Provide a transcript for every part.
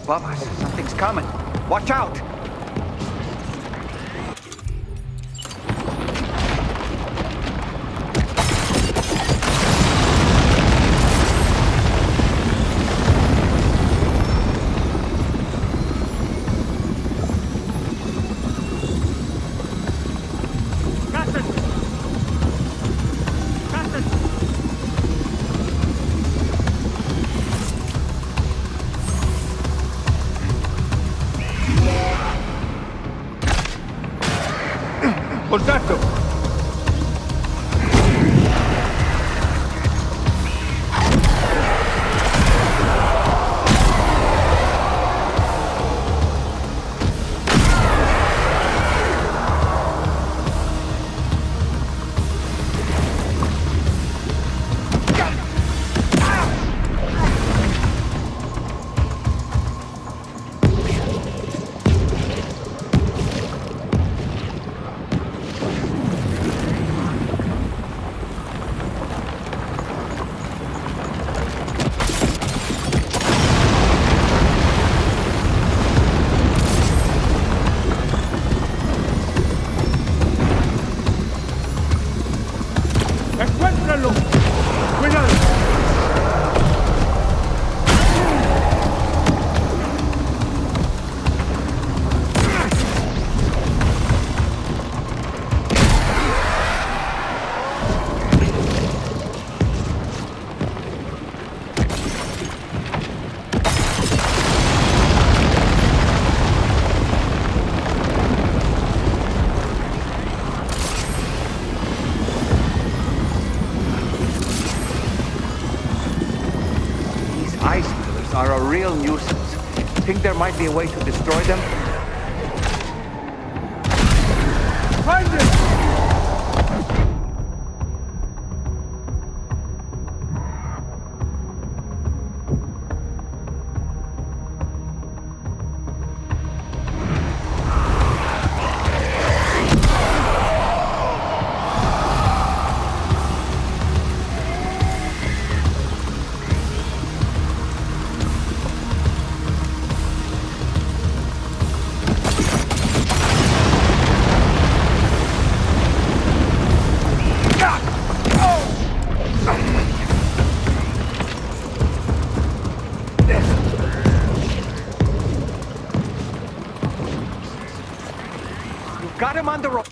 Above us, something's coming. Watch out! Contatto! ¡Encuéntralo! ¡Cuidado! Are a real nuisance. Think there might be a way to destroy them? Find it! Got him on the rope.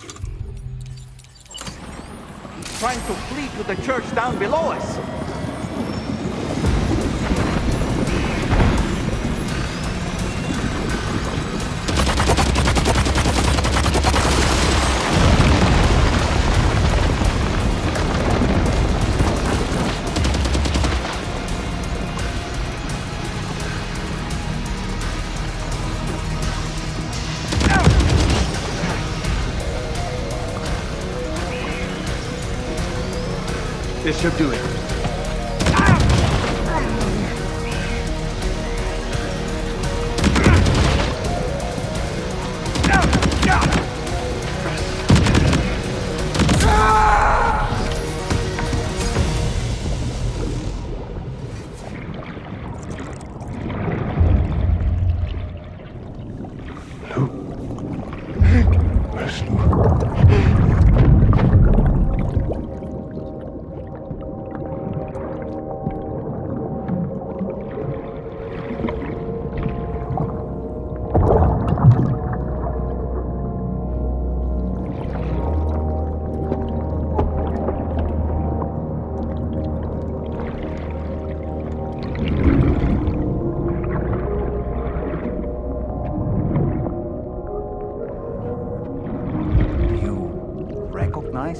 Trying to flee to the church down below us. This should do it.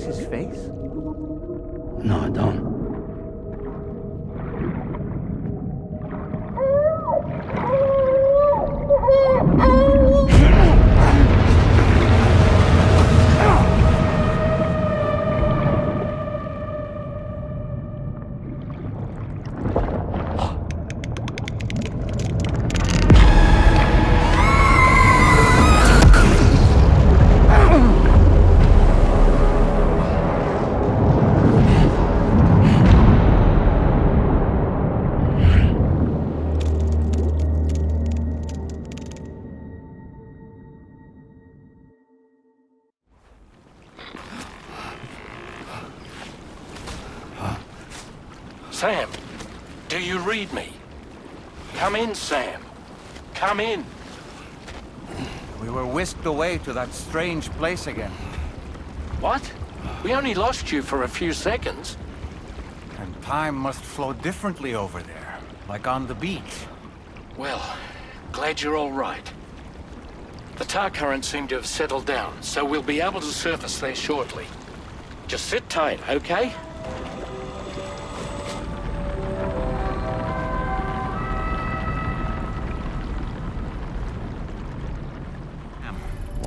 His face? No, I don't. Sam, do you read me? Come in, Sam. Come in. We were whisked away to that strange place again. What? We only lost you for a few seconds. And time must flow differently over there, like on the beach. Well, glad you're all right. The tar currents seem to have settled down, so we'll be able to surface there shortly. Just sit tight, okay?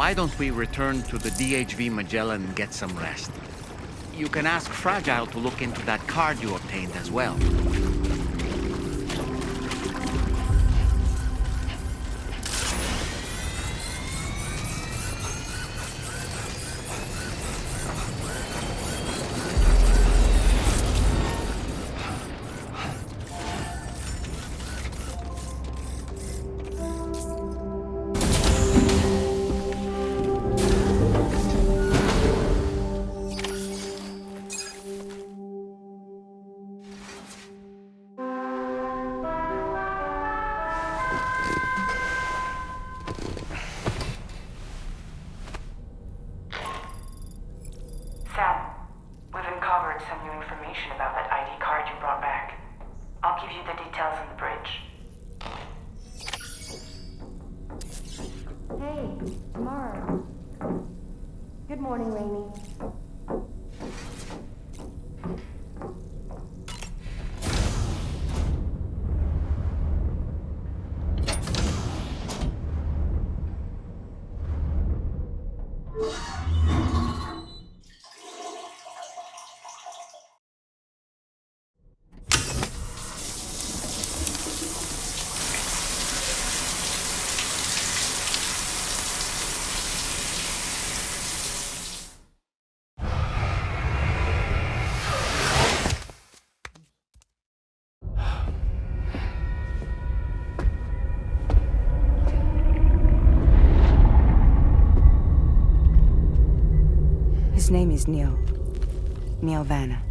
Why don't we return to the DHV Magellan and get some rest? You can ask Fragile to look into that card you obtained as well. Good morning, Rainey. His name is Neil. Neil Vanna.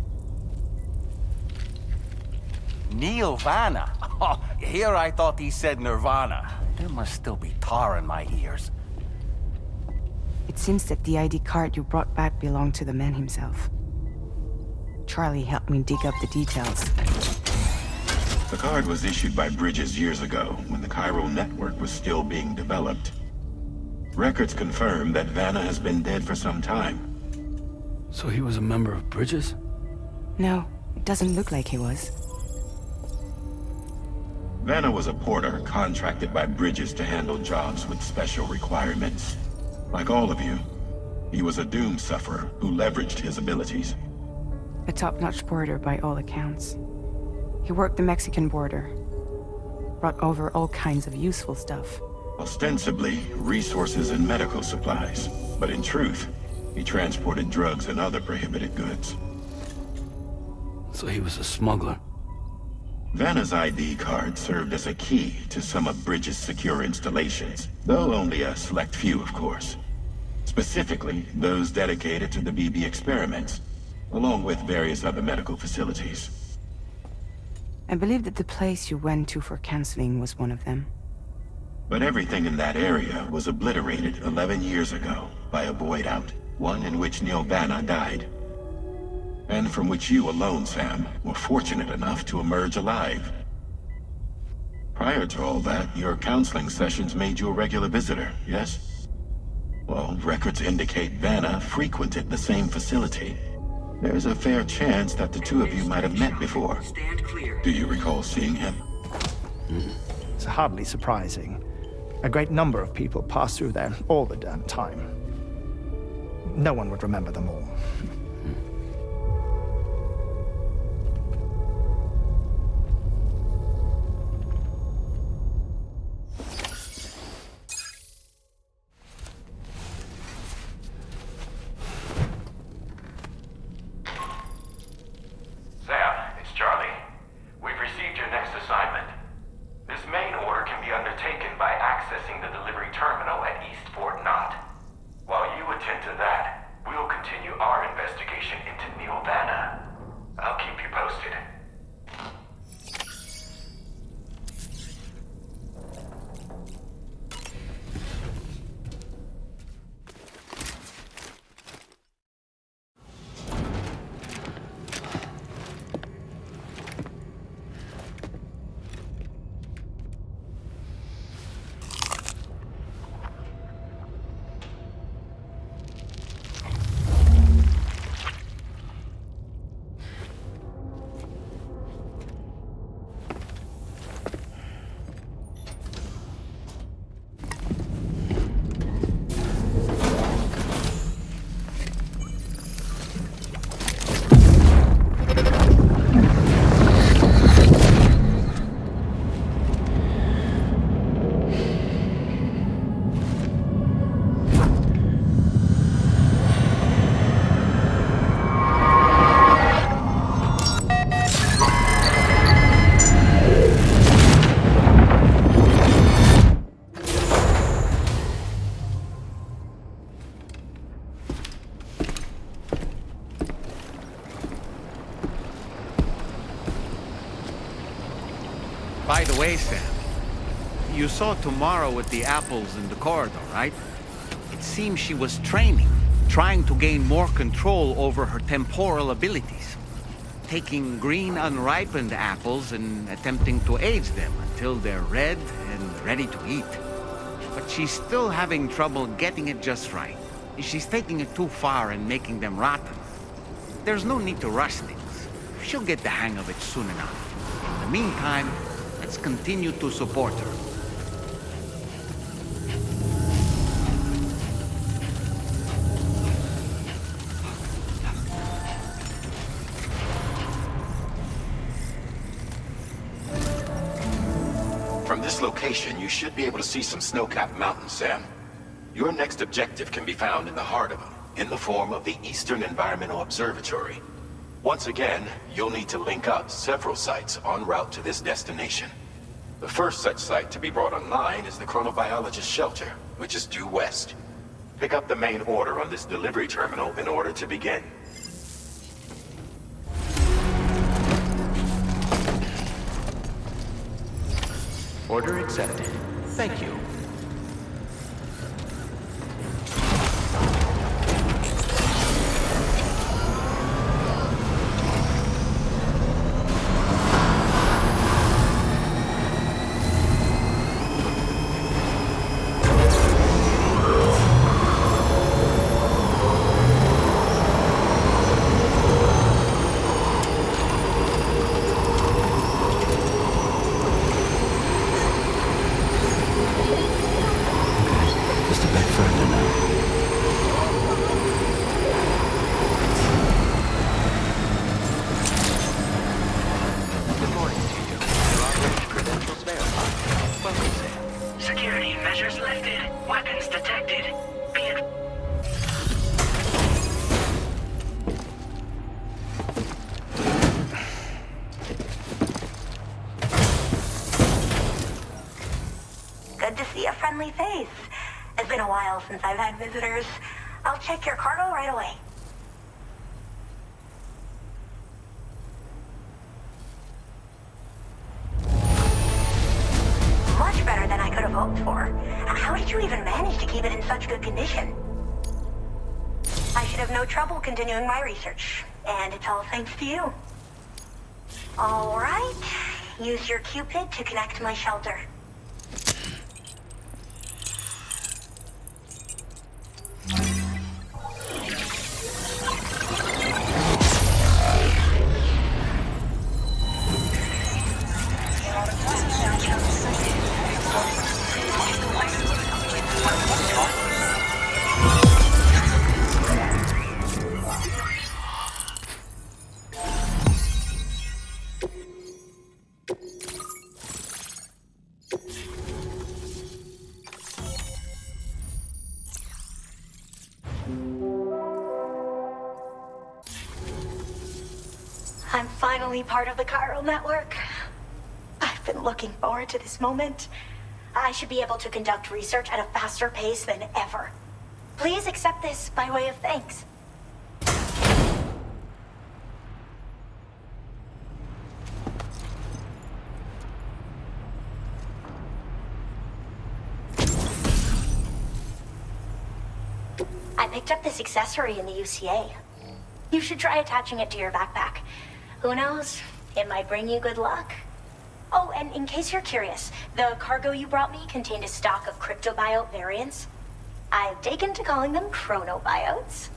Neil Vanna? Oh, here I thought he said Nirvana. There must still be tar in my ears. It seems that the ID card you brought back belonged to the man himself. Charlie helped me dig up the details. The card was issued by Bridges years ago, when the chiral network was still being developed. Records confirm that Vanna has been dead for some time. So he was a member of Bridges? No, it doesn't look like he was. Vanna was a porter contracted by Bridges to handle jobs with special requirements. Like all of you, he was a doom sufferer who leveraged his abilities. A top-notch porter by all accounts. He worked the Mexican border, brought over all kinds of useful stuff. Ostensibly, resources and medical supplies. But in truth, he transported drugs and other prohibited goods. So he was a smuggler. Vanna's ID card served as a key to some of Bridges' secure installations, though only a select few, of course. Specifically, those dedicated to the BB experiments, along with various other medical facilities. I believe that the place you went to for counseling was one of them. But everything in that area was obliterated 11 years ago by a void out, one in which Neil Vanna died. And from which you alone, Sam, were fortunate enough to emerge alive. Prior to all that, your counseling sessions made you a regular visitor, yes? Well, records indicate Vanna frequented the same facility. There's a fair chance that the two of you might have met before. Do you recall seeing him? It's hardly surprising. A great number of people pass through there all the damn time. No one would remember them all. Sam, it's Charlie. We've received your next assignment. This main order can be undertaken by accessing the delivery terminal at East Fort Knott. While you attend to that, we'll continue our investigation into Neil Vanna. I'll keep you posted. By the way, Sam, you saw Tomorrow with the apples in the corridor, right? It seems she was training, trying to gain more control over her temporal abilities. Taking green unripened apples and attempting to age them until they're red and ready to eat. But she's still having trouble getting it just right. She's taking it too far and making them rotten. There's no need to rush things. She'll get the hang of it soon enough. In the meantime, let's continue to support her. From this location, you should be able to see some snow-capped mountains, Sam. Your next objective can be found in the heart of them, in the form of the Eastern Environmental Observatory. Once again, you'll need to link up several sites en route to this destination. The first such site to be brought online is the Chronobiologist Shelter, which is due west. Pick up the main order on this delivery terminal in order to begin. Order accepted. Thank you. Measures lifted. Weapons detected. Be it. Good to see a friendly face. It's been a while since I've had visitors. I'll check your cargo right away. Much better than I could have hoped for. How did you even manage to keep it in such good condition? I should have no trouble continuing my research, and it's all thanks to you. All right. Use your Cupid to connect to my shelter. I'm finally part of the chiral network. I've been looking forward to this moment. I should be able to conduct research at a faster pace than ever. Please accept this by way of thanks. I picked up this accessory in the UCA. You should try attaching it to your backpack. Who knows? It might bring you good luck. Oh, and in case you're curious, the cargo you brought me contained a stock of cryptobiote variants. I've taken to calling them chronobiotes.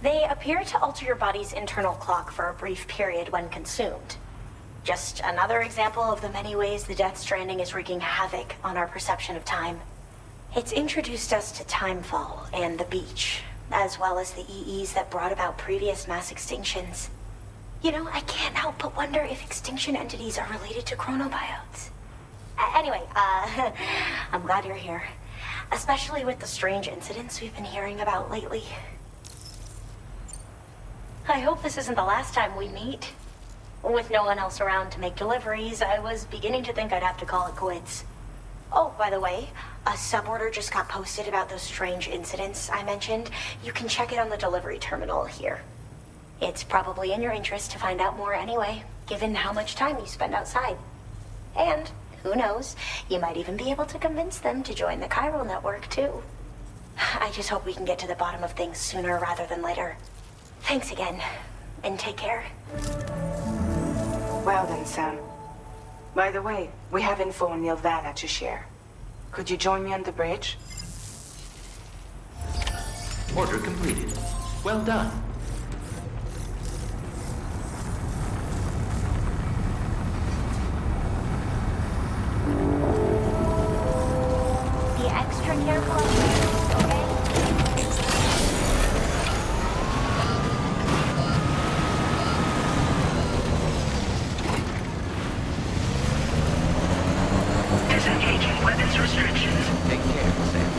They appear to alter your body's internal clock for a brief period when consumed. Just another example of the many ways the Death Stranding is wreaking havoc on our perception of time. It's introduced us to timefall and the beach, as well as the EEs that brought about previous mass extinctions. You know, I can't help but wonder if extinction entities are related to chronobiotes. Anyway, I'm glad you're here. Especially with the strange incidents we've been hearing about lately. I hope this isn't the last time we meet. With no one else around to make deliveries, I was beginning to think I'd have to call it quits. Oh, by the way, a suborder just got posted about those strange incidents I mentioned. You can check it on the delivery terminal here. It's probably in your interest to find out more anyway, given how much time you spend outside. And, who knows, you might even be able to convince them to join the chiral network, too. I just hope we can get to the bottom of things sooner rather than later. Thanks again, and take care. Well then, Sam. By the way, we have info on Nirvana to share. Could you join me on the bridge? Order completed. Well done. Be extra careful, okay? Disengaging weapons restrictions. Take care, Sam.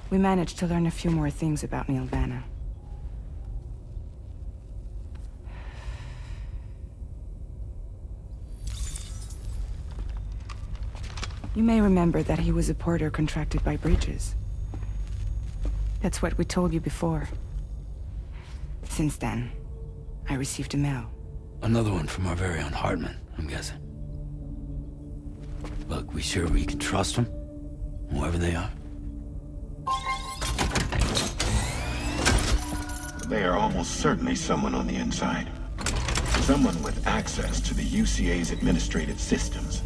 We managed to learn a few more things about Nirvana. You may remember that he was a porter contracted by Bridges. That's what we told you before. Since then, I received a mail. Another one from our very own Hartman, I'm guessing. Look, we sure we can trust them? Whoever they are? They are almost certainly someone on the inside. Someone with access to the UCA's administrative systems.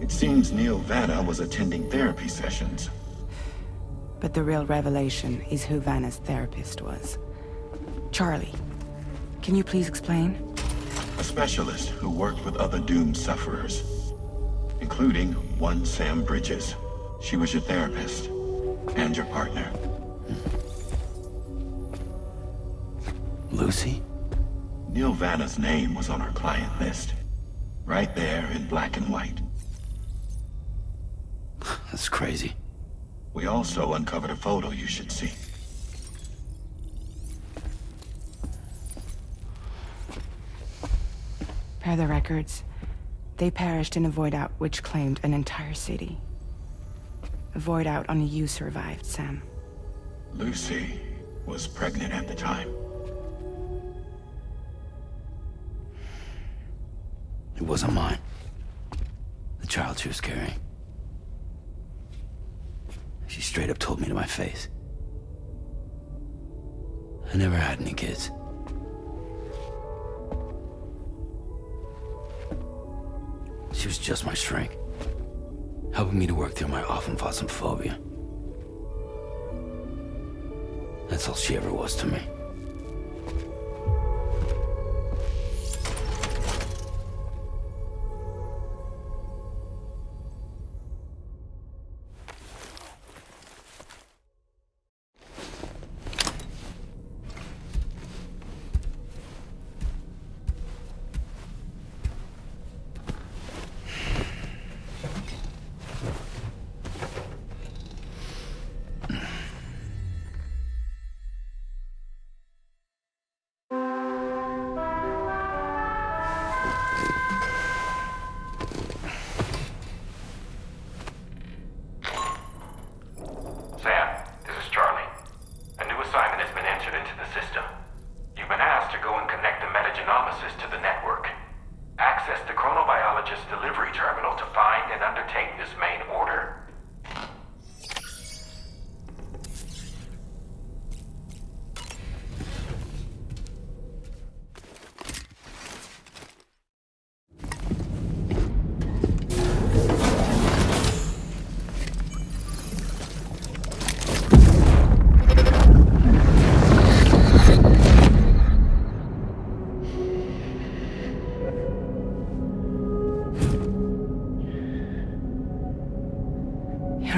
It seems Neil Vanna was attending therapy sessions. But the real revelation is who Vanna's therapist was. Charlie, can you please explain? A specialist who worked with other doomed sufferers, including one Sam Bridges. She was your therapist and your partner. Lucy? Neil Vanna's name was on her client list. Right there in black and white. That's crazy. We also uncovered a photo you should see. Per the records, they perished in a void out which claimed an entire city. A void out only you survived, Sam. Lucy was pregnant at the time. It wasn't mine. The child she was carrying. She straight up told me to my face. I never had any kids. She was just my shrink, helping me to work through my often phobia. That's all she ever was to me.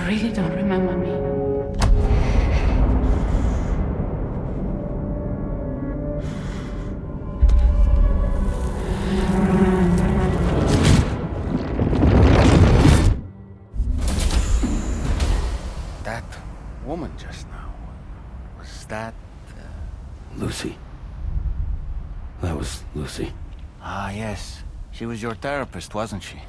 really don't remember me. That woman just now, was that... Lucy. That was Lucy. Ah, yes. She was your therapist, wasn't she?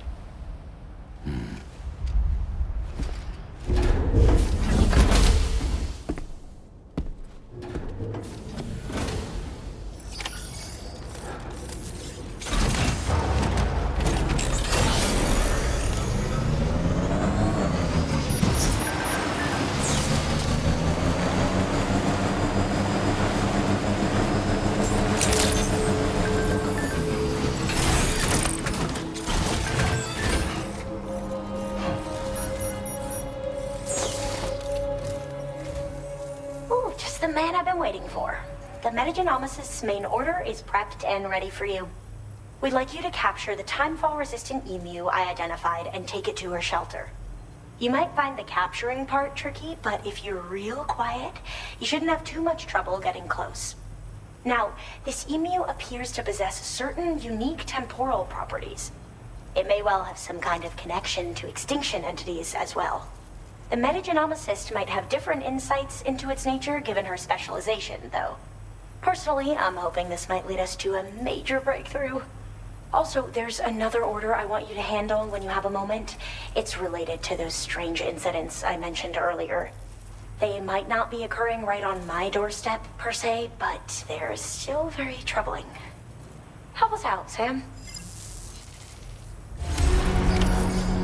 The man I've been waiting for. The Metagenomicist's main order is prepped and ready for you. We'd like you to capture the timefall-resistant emu I identified and take it to her shelter. You might find the capturing part tricky, but if you're real quiet, you shouldn't have too much trouble getting close. Now, this emu appears to possess certain unique temporal properties. It may well have some kind of connection to extinction entities as well. The Metagenomicist might have different insights into its nature given her specialization, though. Personally, I'm hoping this might lead us to a major breakthrough. Also, there's another order I want you to handle when you have a moment. It's related to those strange incidents I mentioned earlier. They might not be occurring right on my doorstep, per se, but they're still very troubling. Help us out, Sam.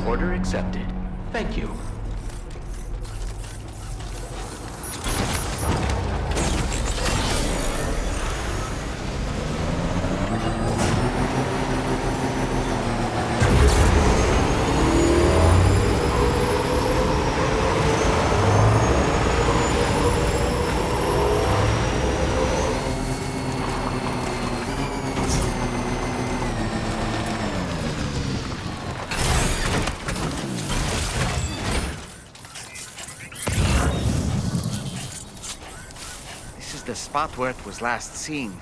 Order accepted. Thank you. The spot where it was last seen.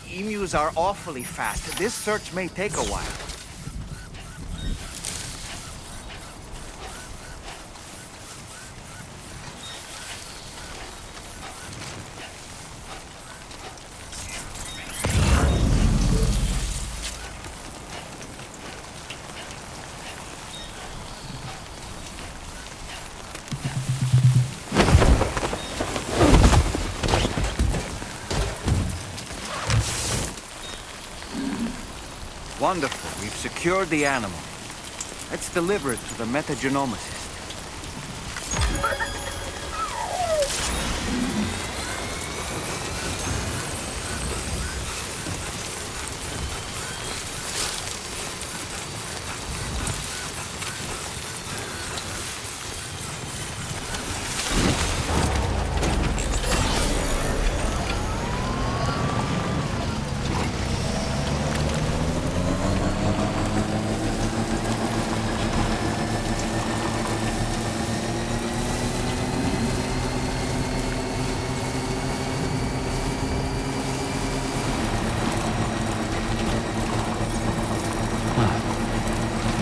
Emus are awfully fast. This search may take a while. Wonderful. We've secured the animal. Let's deliver it to the metagenomicist.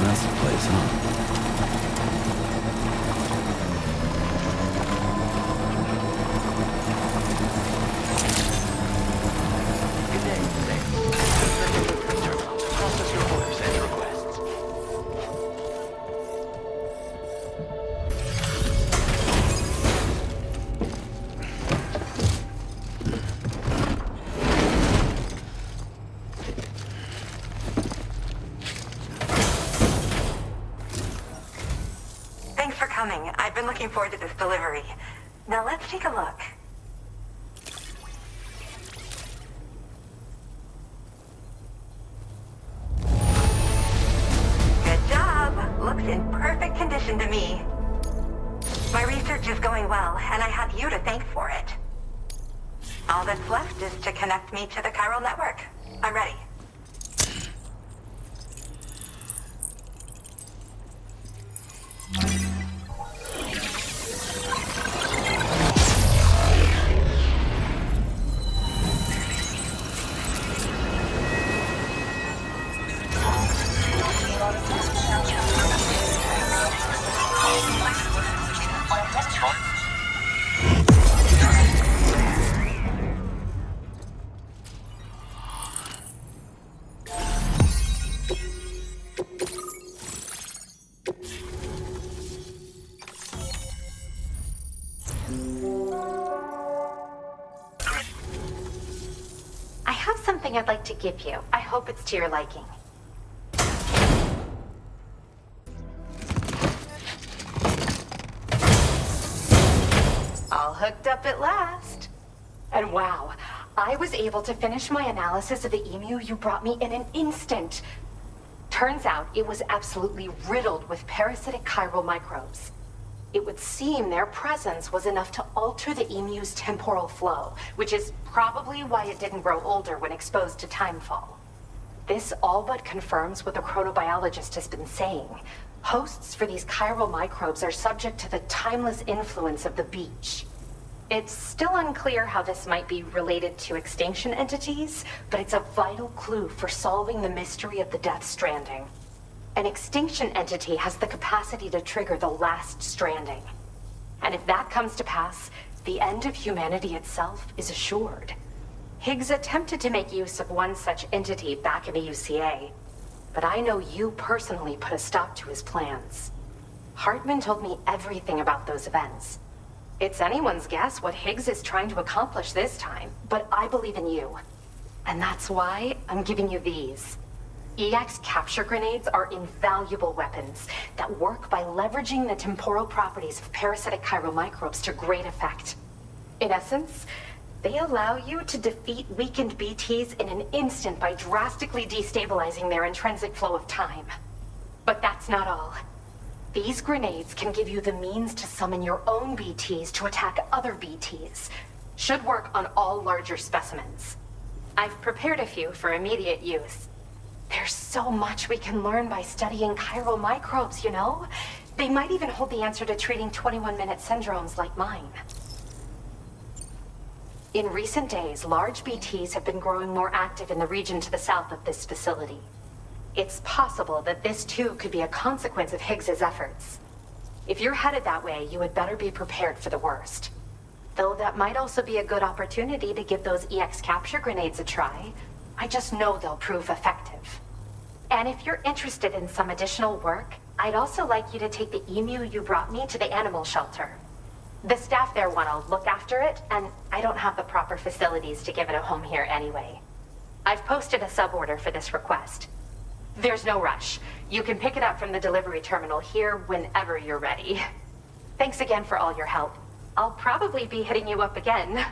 That's the place, huh? Good day, Sam. The delivery terminal to process your orders and requests. I've been looking forward to this delivery. Now let's take a look. Good job. Looks in perfect condition to me. My research is going well, and I have you to thank for it. All that's left is to connect me to the chiral network. I'm ready. I have something I'd like to give you. I hope it's to your liking. All hooked up at last. And wow, I was able to finish my analysis of the emu you brought me in an instant. Turns out it was absolutely riddled with parasitic chiral microbes. It would seem their presence was enough to alter the emu's temporal flow, which is probably why it didn't grow older when exposed to timefall. This all but confirms what the chronobiologist has been saying. Hosts for these chiral microbes are subject to the timeless influence of the beach. It's still unclear how this might be related to extinction entities, but it's a vital clue for solving the mystery of the Death Stranding. An extinction entity has the capacity to trigger the last stranding. And if that comes to pass, the end of humanity itself is assured. Higgs attempted to make use of one such entity back in the UCA, but I know you personally put a stop to his plans. Hartman told me everything about those events. It's anyone's guess what Higgs is trying to accomplish this time, but I believe in you. And that's why I'm giving you these. EX capture grenades are invaluable weapons that work by leveraging the temporal properties of parasitic chiromicrobes to great effect. In essence, they allow you to defeat weakened BTs in an instant by drastically destabilizing their intrinsic flow of time. But that's not all. These grenades can give you the means to summon your own BTs to attack other BTs. Should work on all larger specimens. I've prepared a few for immediate use. There's so much we can learn by studying chiral microbes, you know? They might even hold the answer to treating 21-minute syndromes like mine. In recent days, large BTs have been growing more active in the region to the south of this facility. It's possible that this too could be a consequence of Higgs's efforts. If you're headed that way, you had better be prepared for the worst. Though that might also be a good opportunity to give those EX capture grenades a try. I just know they'll prove effective. And if you're interested in some additional work, I'd also like you to take the emu you brought me to the animal shelter. The staff there want to look after it, and I don't have the proper facilities to give it a home here anyway. I've posted a sub-order for this request. There's no rush. You can pick it up from the delivery terminal here whenever you're ready. Thanks again for all your help. I'll probably be hitting you up again.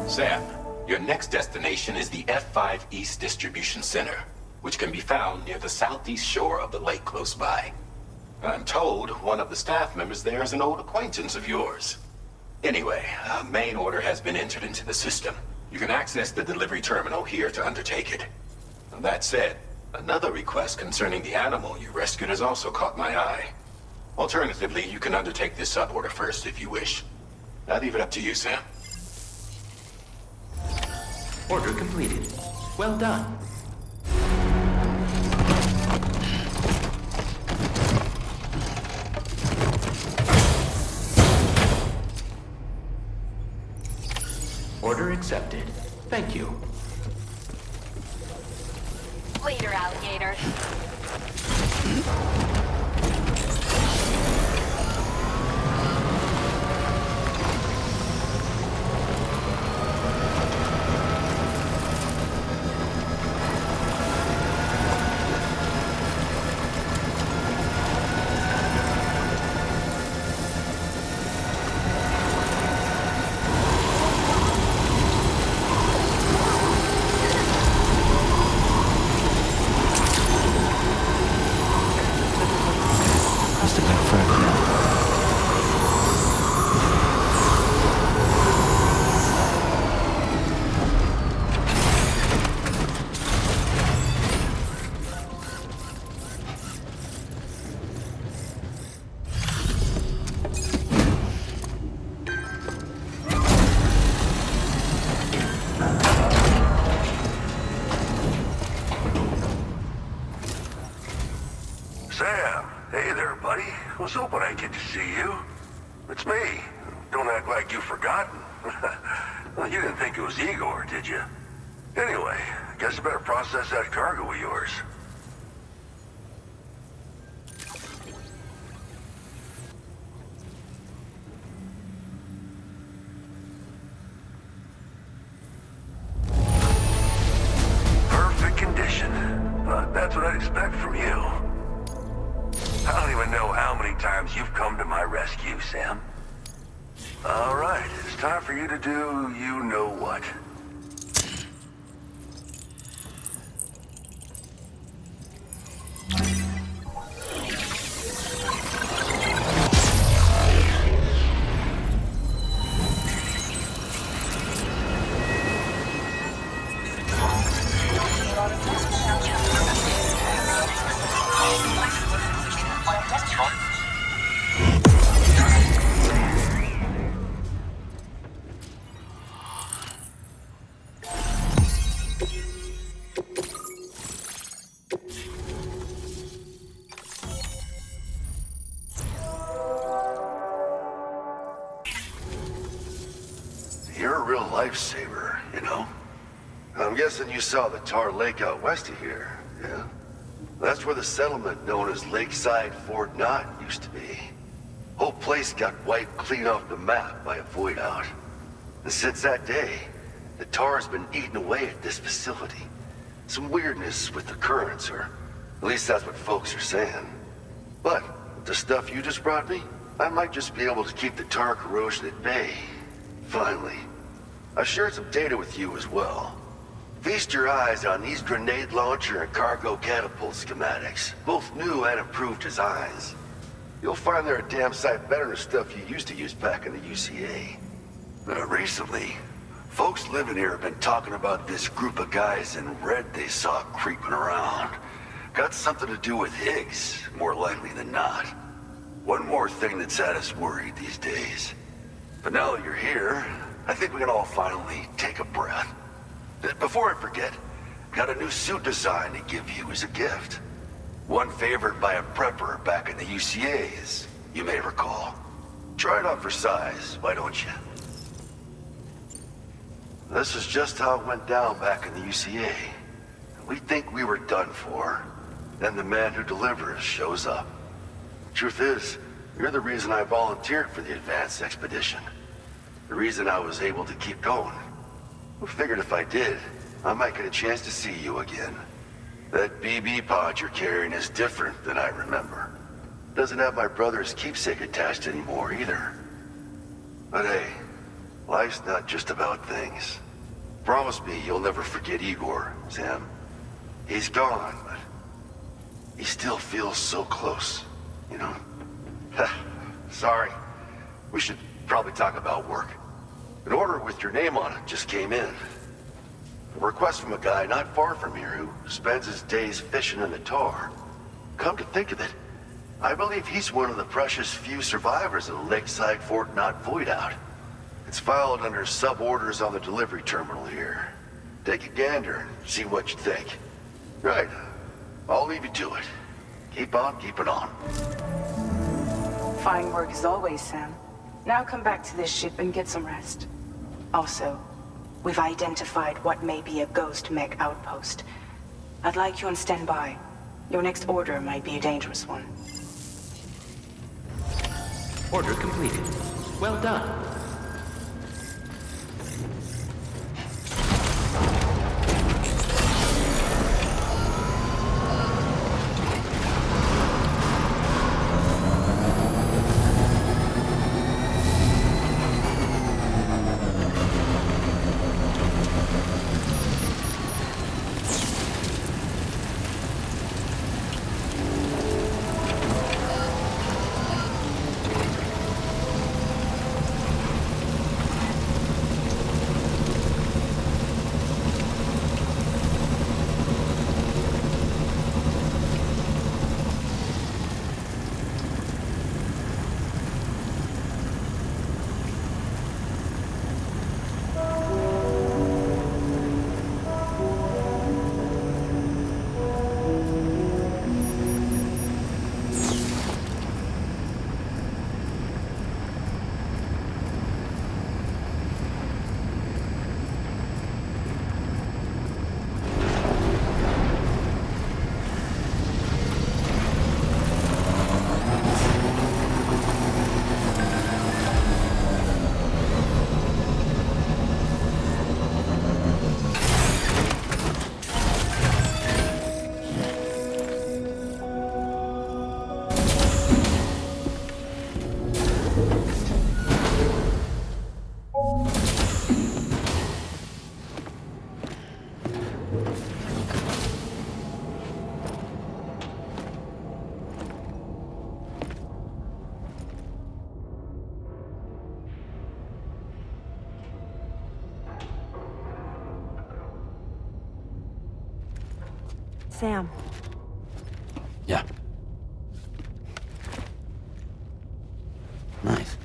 Sam, your next destination is the F5 East Distribution Center, which can be found near the southeast shore of the lake close by. I'm told one of the staff members there is an old acquaintance of yours. Anyway, a main order has been entered into the system. You can access the delivery terminal here to undertake it. That said, another request concerning the animal you rescued has also caught my eye. Alternatively, you can undertake this sub-order first if you wish. I'll leave it up to you, Sam. Order completed. Well done. Order accepted. Thank you. Later, alligator. Sam, hey there, buddy. I was hoping I'd get to see you. It's me. Don't act like you've forgotten. Well, you didn't think it was Igor, did you? Anyway, I guess I better process that cargo of yours. Perfect condition. That's what I'd expect from you. I don't even know how many times you've come to my rescue, Sam. All right, it's time for you to do you-know-what. a real lifesaver, you know? I'm guessing you saw the tar lake out west of here, yeah? That's where the settlement known as Lakeside Fort Knott used to be. Whole place got wiped clean off the map by a void out. And since that day, the tar's been eating away at this facility. Some weirdness with the currents, or at least that's what folks are saying. But with the stuff you just brought me, I might just be able to keep the tar corrosion at bay. Finally. I've shared some data with you as well. Feast your eyes on these grenade launcher and cargo catapult schematics, both new and improved designs. You'll find they're a damn sight better than stuff you used to use back in the UCA. Recently, folks living here have been talking about this group of guys in red they saw creeping around. Got something to do with Higgs, more likely than not. One more thing that's had us worried these days. But now that you're here, I think we can all finally take a breath. Before I forget, got a new suit design to give you as a gift. One favored by a prepper back in the UCAs, you may recall. Try it on for size, why don't you? This is just how it went down back in the UCA. We think we were done for. Then the man who delivers shows up. Truth is, you're the reason I volunteered for the advanced expedition. The reason I was able to keep going. I figured if I did, I might get a chance to see you again. That BB pod you're carrying is different than I remember. Doesn't have my brother's keepsake attached anymore either. But hey, life's not just about things. Promise me you'll never forget Igor, Sam. He's gone, but he still feels so close, you know? Sorry. We should probably talk about work. An order with your name on it just came in. A request from a guy not far from here who spends his days fishing in the tar. Come to think of it, I believe he's one of the precious few survivors of the Lakeside Fort Knott void out. It's filed under sub-orders on the delivery terminal here. Take a gander and see what you think. Right. I'll leave you to it. Keep on keeping on. Fine work as always, Sam. Now come back to this ship and get some rest. Also, we've identified what may be a ghost mech outpost. I'd like you on standby. Your next order might be a dangerous one. Order completed. Well done. Sam. Yeah. Nice.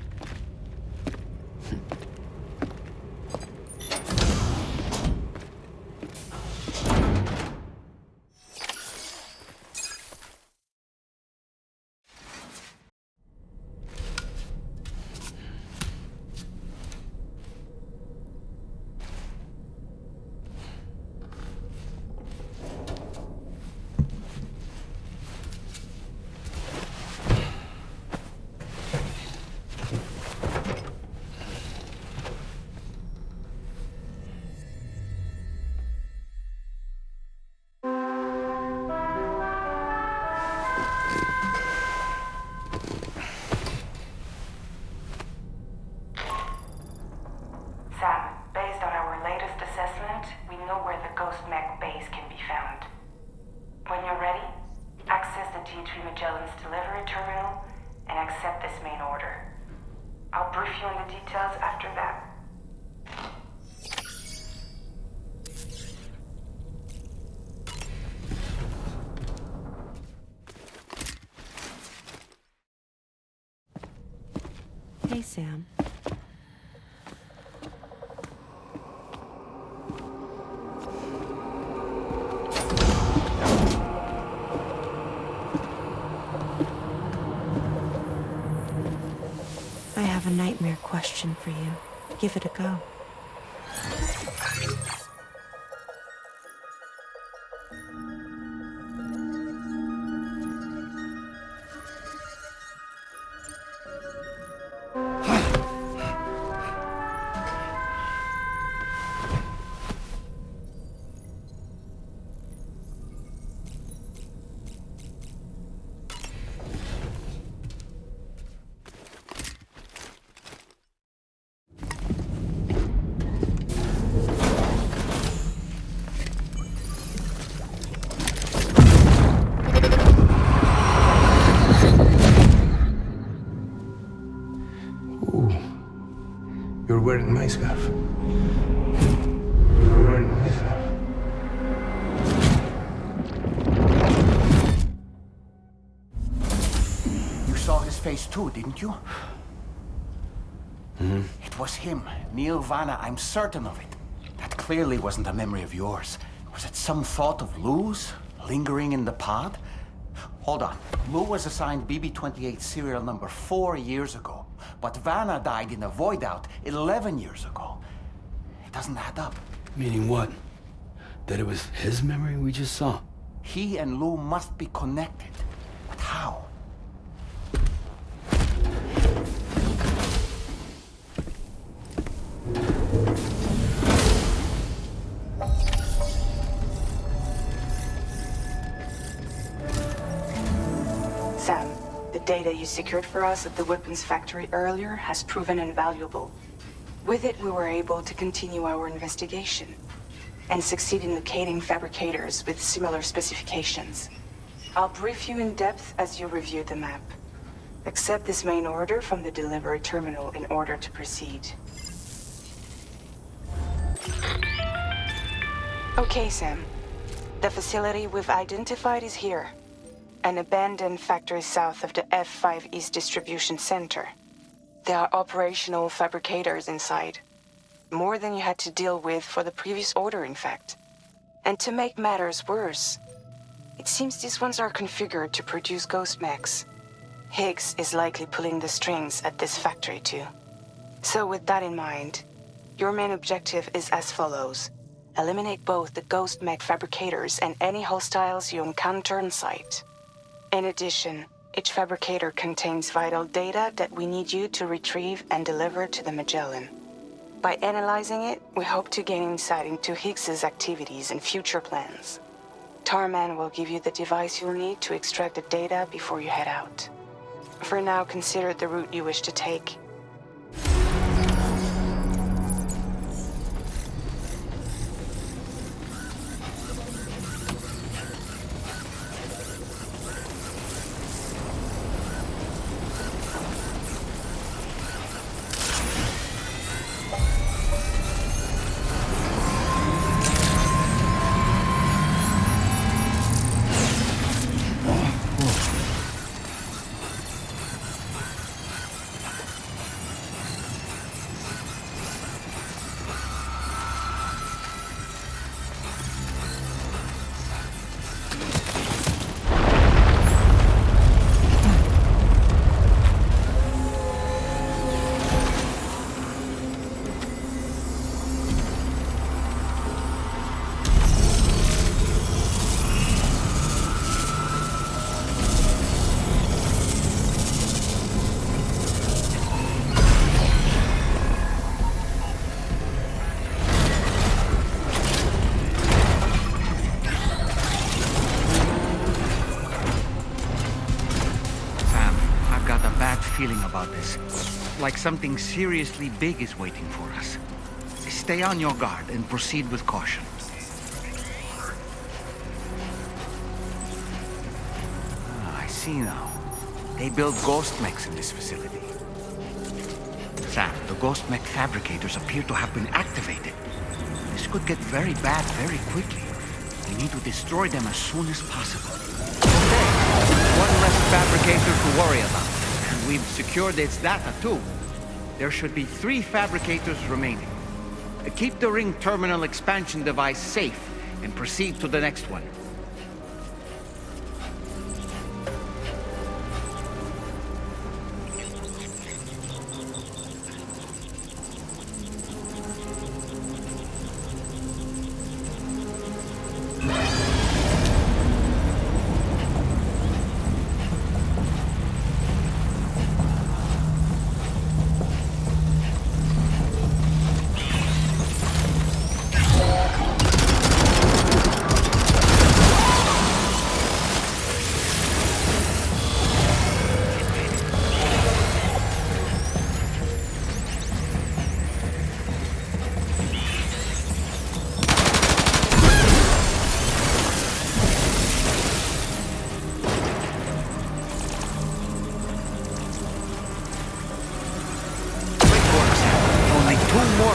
you on the details after that. Hey, Sam. I have a nightmare question for you. Give it a go. You're wearing my scarf. You're wearing my scarf. You saw his face too, didn't you? Mm-hmm. It was him, Neil Vanna, I'm certain of it. That clearly wasn't a memory of yours. Was it some thought of Lou's, lingering in the pod? Hold on. Lou was assigned BB-28 serial number 4 years ago. But Vanna died in a void out 11 years ago. It doesn't add up. Meaning what? That it was his memory we just saw? He and Lou must be connected. But how? Sam, the data you secured for us at the weapons factory earlier has proven invaluable. With it, we were able to continue our investigation and succeed in locating fabricators with similar specifications. I'll brief you in depth as you review the map. Accept this main order from the delivery terminal in order to proceed. Okay, Sam. The facility we've identified is here. An abandoned factory south of the F5 East Distribution Center. There are operational fabricators inside. More than you had to deal with for the previous order, in fact. And to make matters worse, it seems these ones are configured to produce ghost mechs. Higgs is likely pulling the strings at this factory too. So with that in mind, your main objective is as follows. Eliminate both the ghost mech fabricators and any hostiles you encounter on site. In addition, each fabricator contains vital data that we need you to retrieve and deliver to the Magellan. By analyzing it, we hope to gain insight into Higgs's activities and future plans. Tarman will give you the device you'll need to extract the data before you head out. For now, consider the route you wish to take. Feeling about this. Like something seriously big is waiting for us. Stay on your guard and proceed with caution. I see now. They build ghost mechs in this facility. Sam, the ghost mech fabricators appear to have been activated. This could get very bad very quickly. We need to destroy them as soon as possible. Okay, one less fabricator to worry about. And we've secured its data too. There should be 3 fabricators remaining. Keep the ring terminal expansion device safe and proceed to the next one.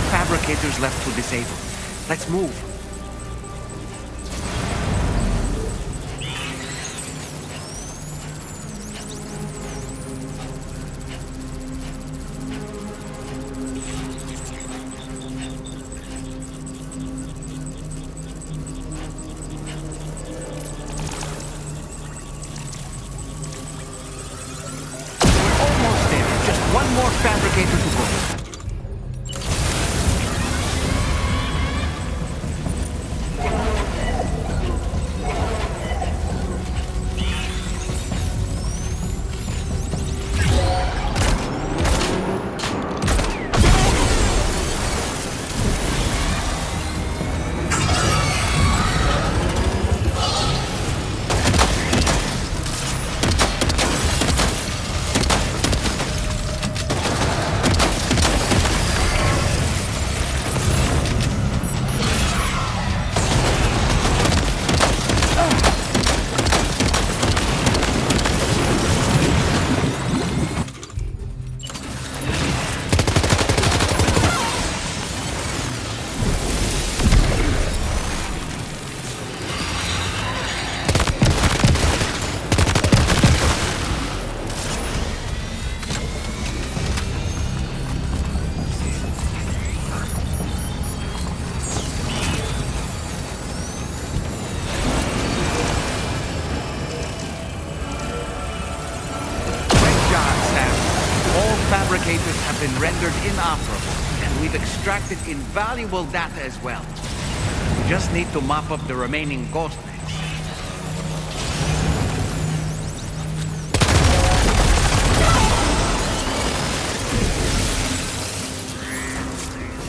Fabricators left to disable. Let's move. We're almost there. Just one more fabricator to go. Fabricators have been rendered inoperable, and we've extracted invaluable data as well. We just need to mop up the remaining ghost mechs.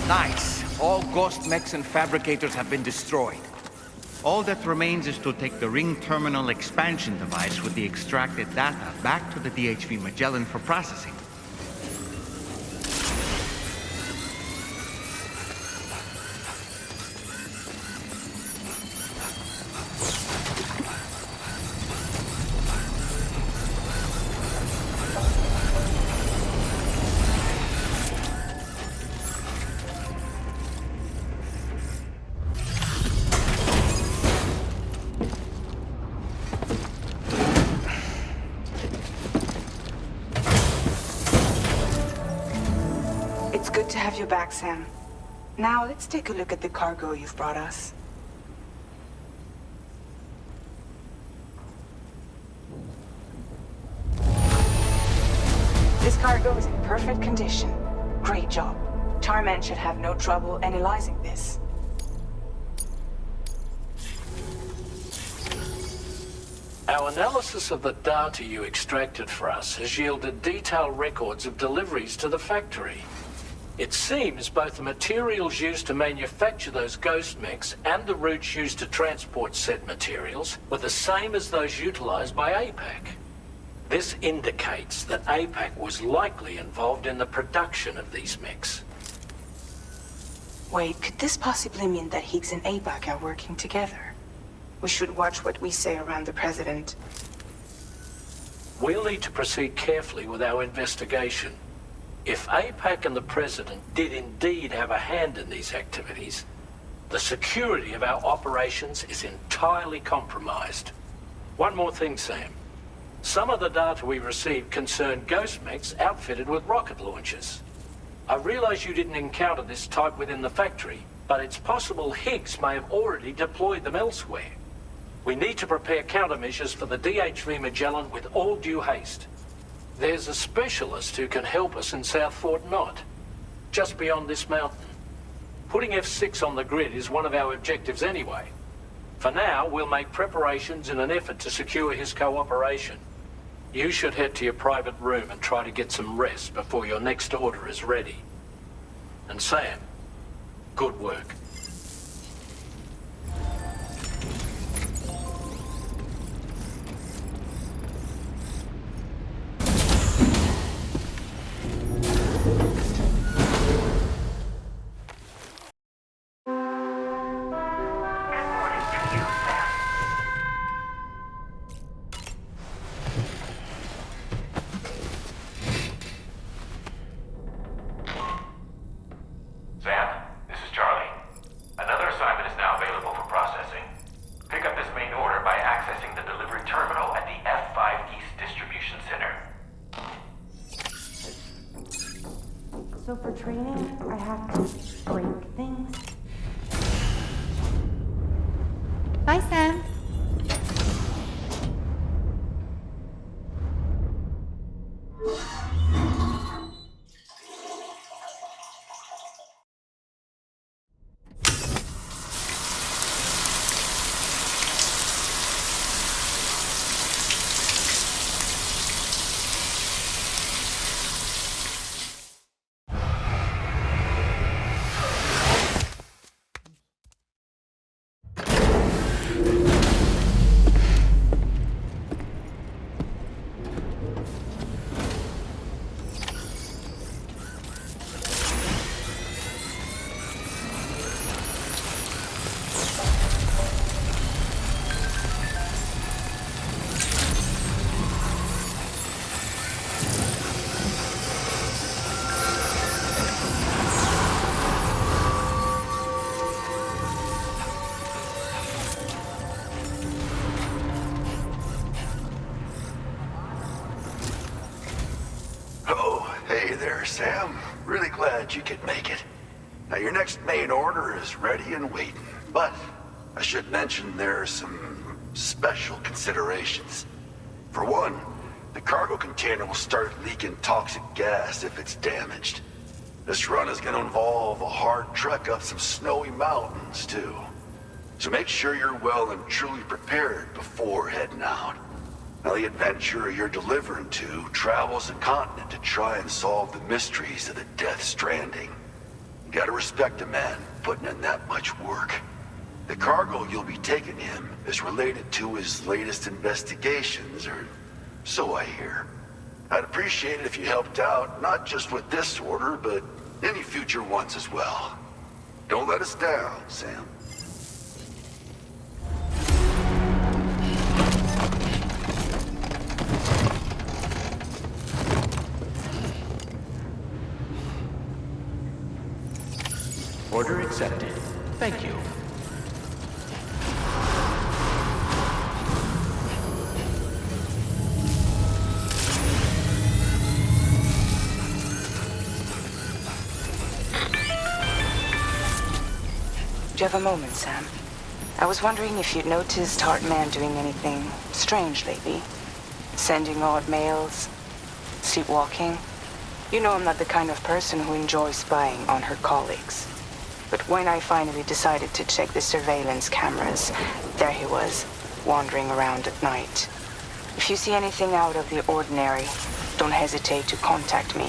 Nice. All ghost mechs and fabricators have been destroyed. All that remains is to take the ring terminal expansion device with the extracted data back to the DHV Magellan for processing. It's good to have you back, Sam. Now, let's take a look at the cargo you've brought us. This cargo is in perfect condition. Great job. Tarman should have no trouble analyzing this. Our analysis of the data you extracted for us has yielded detailed records of deliveries to the factory. It seems both the materials used to manufacture those ghost mechs and the routes used to transport said materials were the same as those utilized by APAC. This indicates that APAC was likely involved in the production of these mechs. Wait, could this possibly mean that Higgs and APAC are working together? We should watch what we say around the President. We'll need to proceed carefully with our investigation. If APAC and the President did indeed have a hand in these activities, the security of our operations is entirely compromised. One more thing, Sam. Some of the data we received concerned ghost mechs outfitted with rocket launchers. I realize you didn't encounter this type within the factory, but it's possible Higgs may have already deployed them elsewhere. We need to prepare countermeasures for the DHV Magellan with all due haste. There's a specialist who can help us in South Fort Knott, just beyond this mountain. Putting F6 on the grid is one of our objectives anyway. For now, we'll make preparations in an effort to secure his cooperation. You should head to your private room and try to get some rest before your next order is ready. And Sam, good work. So for training, I have to break things. Bye, Sam. Sam. Really glad you could make it. Now, your next main order is ready and waiting. But I should mention there are some special considerations. For one, the cargo container will start leaking toxic gas if it's damaged. This run is going to involve a hard trek up some snowy mountains, too. So make sure you're well and truly prepared before heading out. Now, the adventurer you're delivering to travels the continent to try and solve the mysteries of the Death Stranding. You gotta respect a man putting in that much work. The cargo you'll be taking him is related to his latest investigations, or so I hear. I'd appreciate it if you helped out, not just with this order, but any future ones as well. Don't let us down, Sam. Order accepted. Thank you. Do you have a moment, Sam? I was wondering if you'd noticed Hartman doing anything strange lately. Sending odd mails, sleepwalking. You know I'm not the kind of person who enjoys spying on her colleagues. But when I finally decided to check the surveillance cameras, there he was, wandering around at night. If you see anything out of the ordinary, don't hesitate to contact me.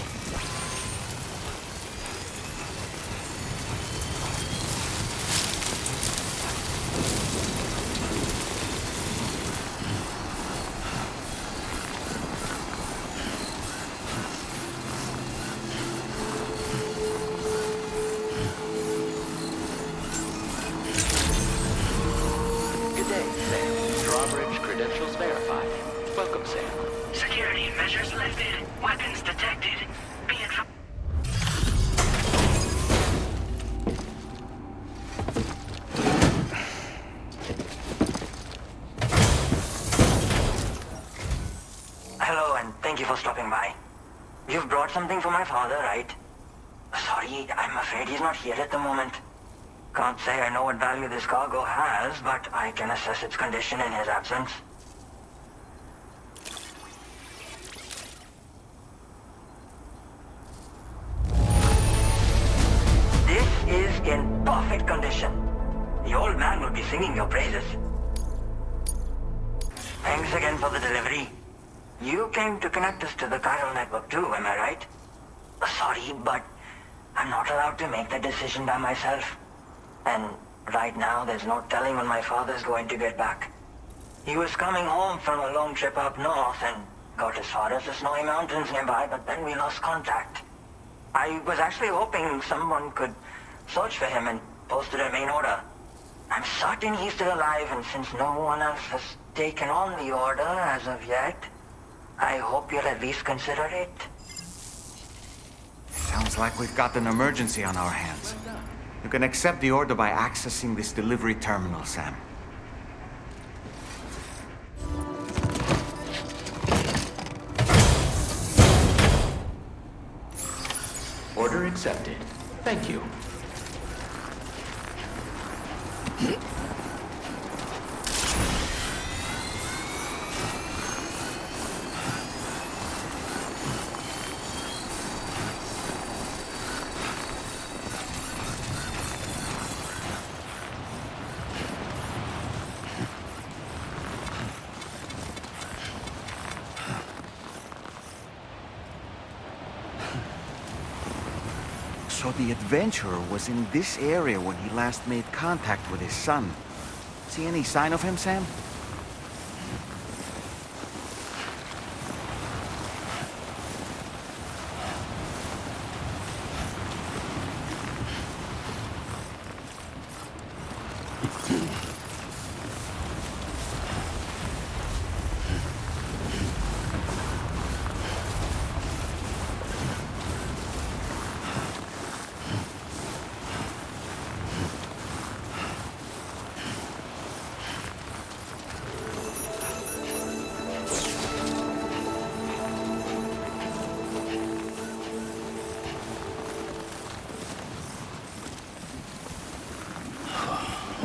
stopping by. You've brought something for my father, right? Sorry, I'm afraid he's not here at the moment. Can't say I know what value this cargo has, but I can assess its condition in his absence. This is in perfect condition. The old man will be singing your praises. Thanks again for the delivery. You came to connect us to the chiral network too, am I right? Sorry, but I'm not allowed to make that decision by myself. And right now, there's no telling when my father's going to get back. He was coming home from a long trip up north and got as far as the snowy mountains nearby, but then we lost contact. I was actually hoping someone could search for him and post it in main order. I'm certain he's still alive, and since no one else has taken on the order as of yet, I hope you'll at least consider it. Sounds like we've got an emergency on our hands. You can accept the order by accessing this delivery terminal, Sam. Order accepted. Thank you. So the adventurer was in this area when he last made contact with his son. See any sign of him, Sam?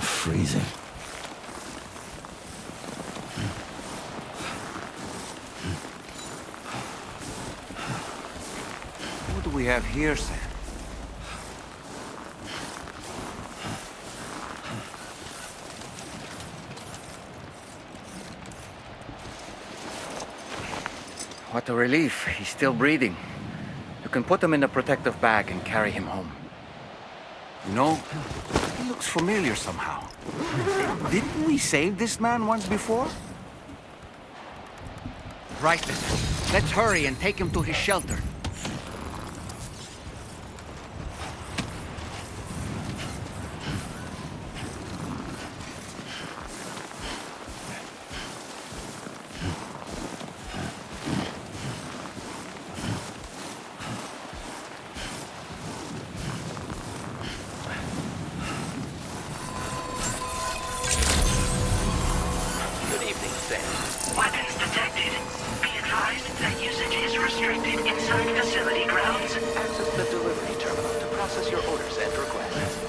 Freezing. What do we have here, Sam? What a relief. He's still breathing. You can put him in a protective bag and carry him home. You know, he looks familiar somehow. Didn't we save this man once before? Right then. Let's hurry and take him to his shelter. Weapons detected. Be advised that usage is restricted inside facility grounds. Access the delivery terminal to process your orders and requests.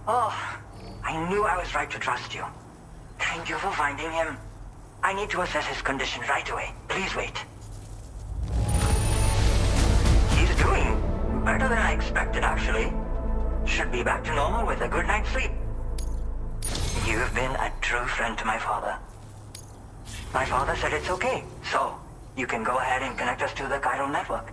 Oh, I knew I was right to trust you. Thank you for finding him. I need to assess his condition right away. Please wait. He's doing better than I expected, actually. Should be back to normal with a good night's sleep. You've been a true friend to my father. My father said it's okay, so you can go ahead and connect us to the chiral network.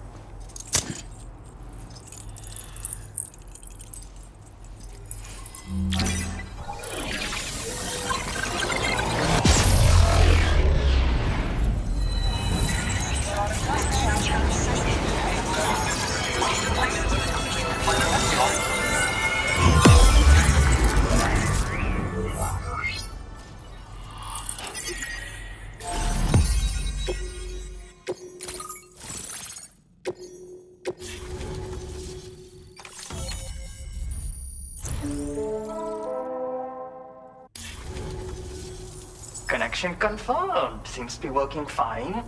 Extraction confirmed. Seems to be working fine.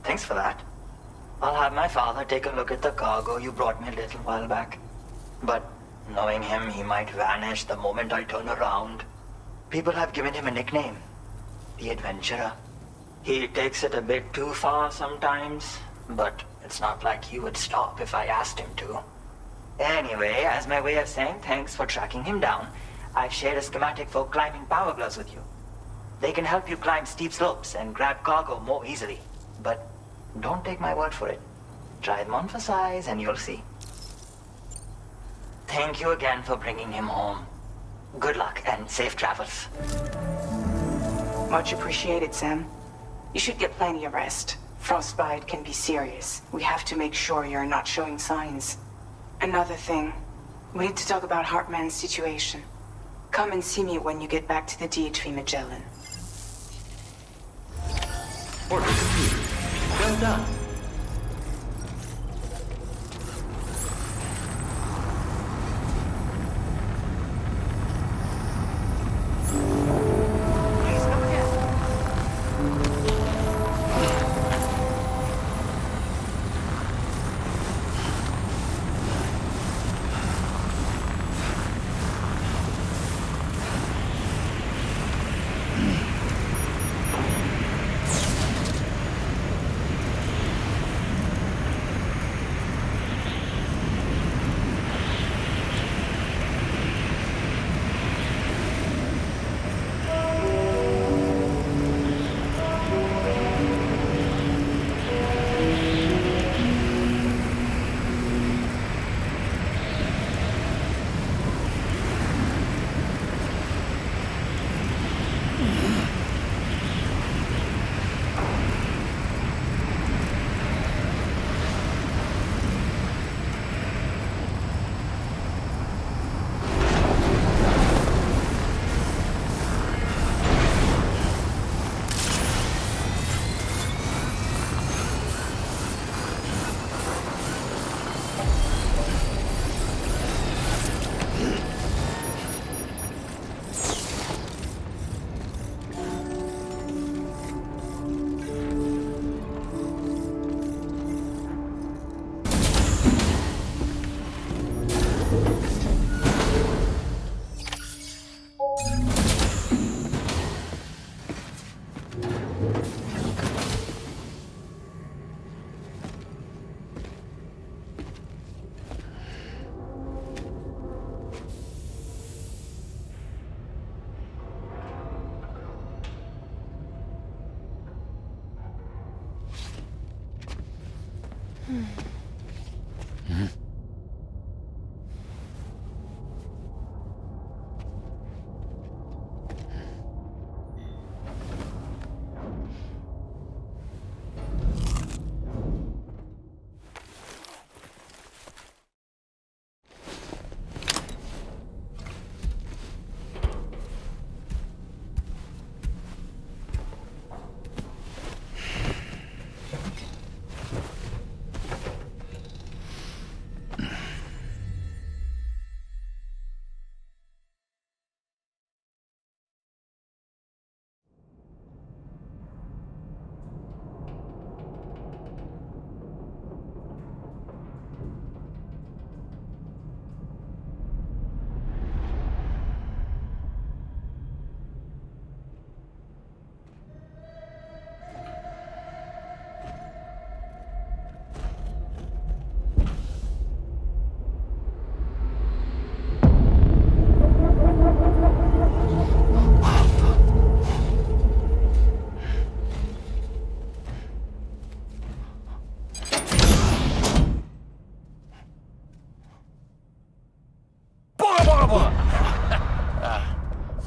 Thanks for that. I'll have my father take a look at the cargo you brought me a little while back. But knowing him, he might vanish the moment I turn around. People have given him a nickname. The Adventurer. He takes it a bit too far sometimes, but it's not like he would stop if I asked him to. Anyway, as my way of saying thanks for tracking him down, I've shared a schematic for climbing power gloves with you. They can help you climb steep slopes and grab cargo more easily. But don't take my word for it. Try them on for size and you'll see. Thank you again for bringing him home. Good luck and safe travels. Much appreciated, Sam. You should get plenty of rest. Frostbite can be serious. We have to make sure you're not showing signs. Another thing. We need to talk about Hartman's situation. Come and see me when you get back to the DHV Magellan. Order received. Well done.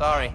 Sorry.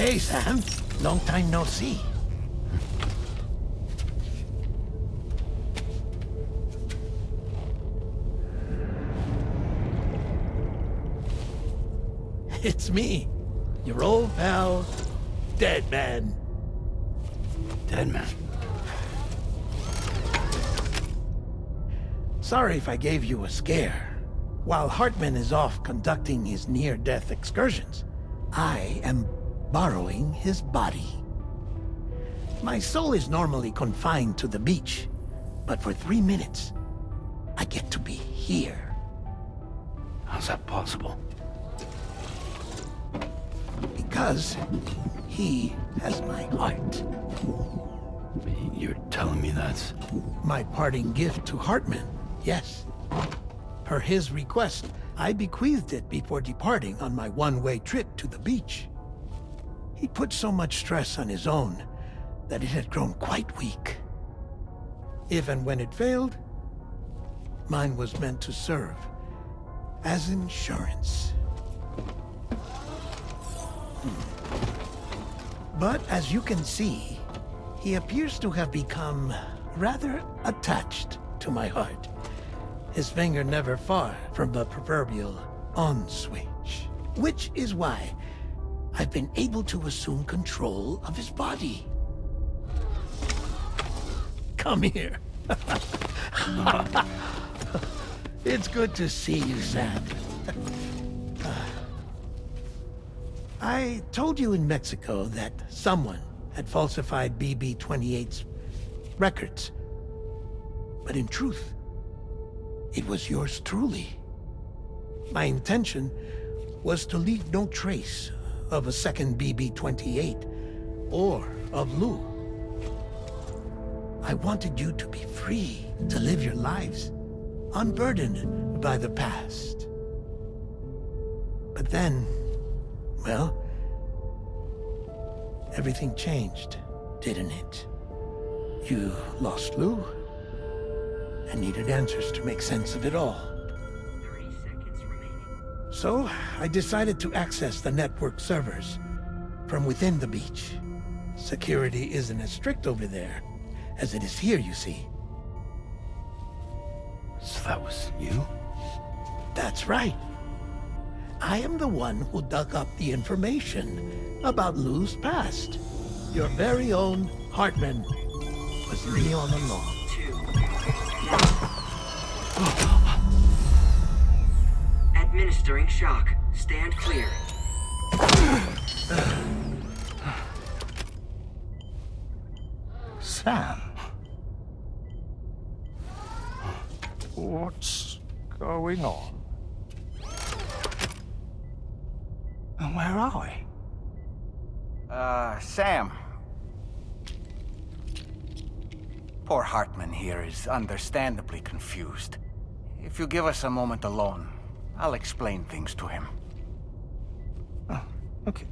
Hey, Sam. Long time no see. It's me, your old pal, Dead Man. Dead Man? Sorry if I gave you a scare. While Hartman is off conducting his near-death excursions, I am borrowing his body. My soul is normally confined to the beach, but for 3 minutes, I get to be here. How's that possible? Because he has my heart. You're telling me that's... My parting gift to Hartman, yes. Per his request, I bequeathed it before departing on my one-way trip to the beach. He put so much stress on his own that it had grown quite weak. If and when it failed, mine was meant to serve as insurance. But as you can see, he appears to have become rather attached to my heart. His finger never far from the proverbial on switch. Which is why I've been able to assume control of his body. Come here. It's good to see you, Sam. I told you in Mexico that someone had falsified BB-28's records. But in truth, it was yours truly. My intention was to leave no trace of a second BB-28 or of Lou. I wanted you to be free to live your lives, unburdened by the past. But then, well, everything changed, didn't it? You lost Lou, and needed answers to make sense of it all. 30 seconds remaining. So, I decided to access the network servers from within the beach. Security isn't as strict over there as it is here, you see. So that was you? That's right. I am the one who dug up the information about Lou's past. Your very own Hartman was me all along. Administering shock. Stand clear. Sam? What's going on? And where are we? Sam. Poor Hartman here is understandably confused. If you give us a moment alone, I'll explain things to him. Oh, okay.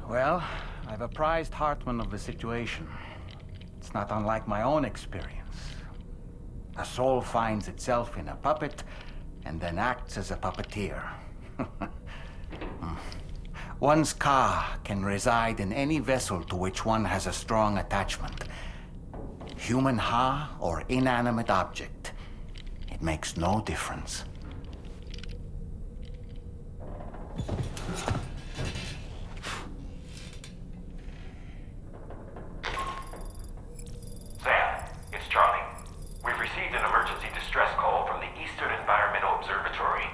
Well, I've apprised Hartman of the situation. It's not unlike my own experience. A soul finds itself in a puppet, and then acts as a puppeteer. One's ka can reside in any vessel to which one has a strong attachment. Human ha or inanimate object. It makes no difference. Sam, it's Charlie. We've received an emergency distress call from the Eastern Environmental Observatory.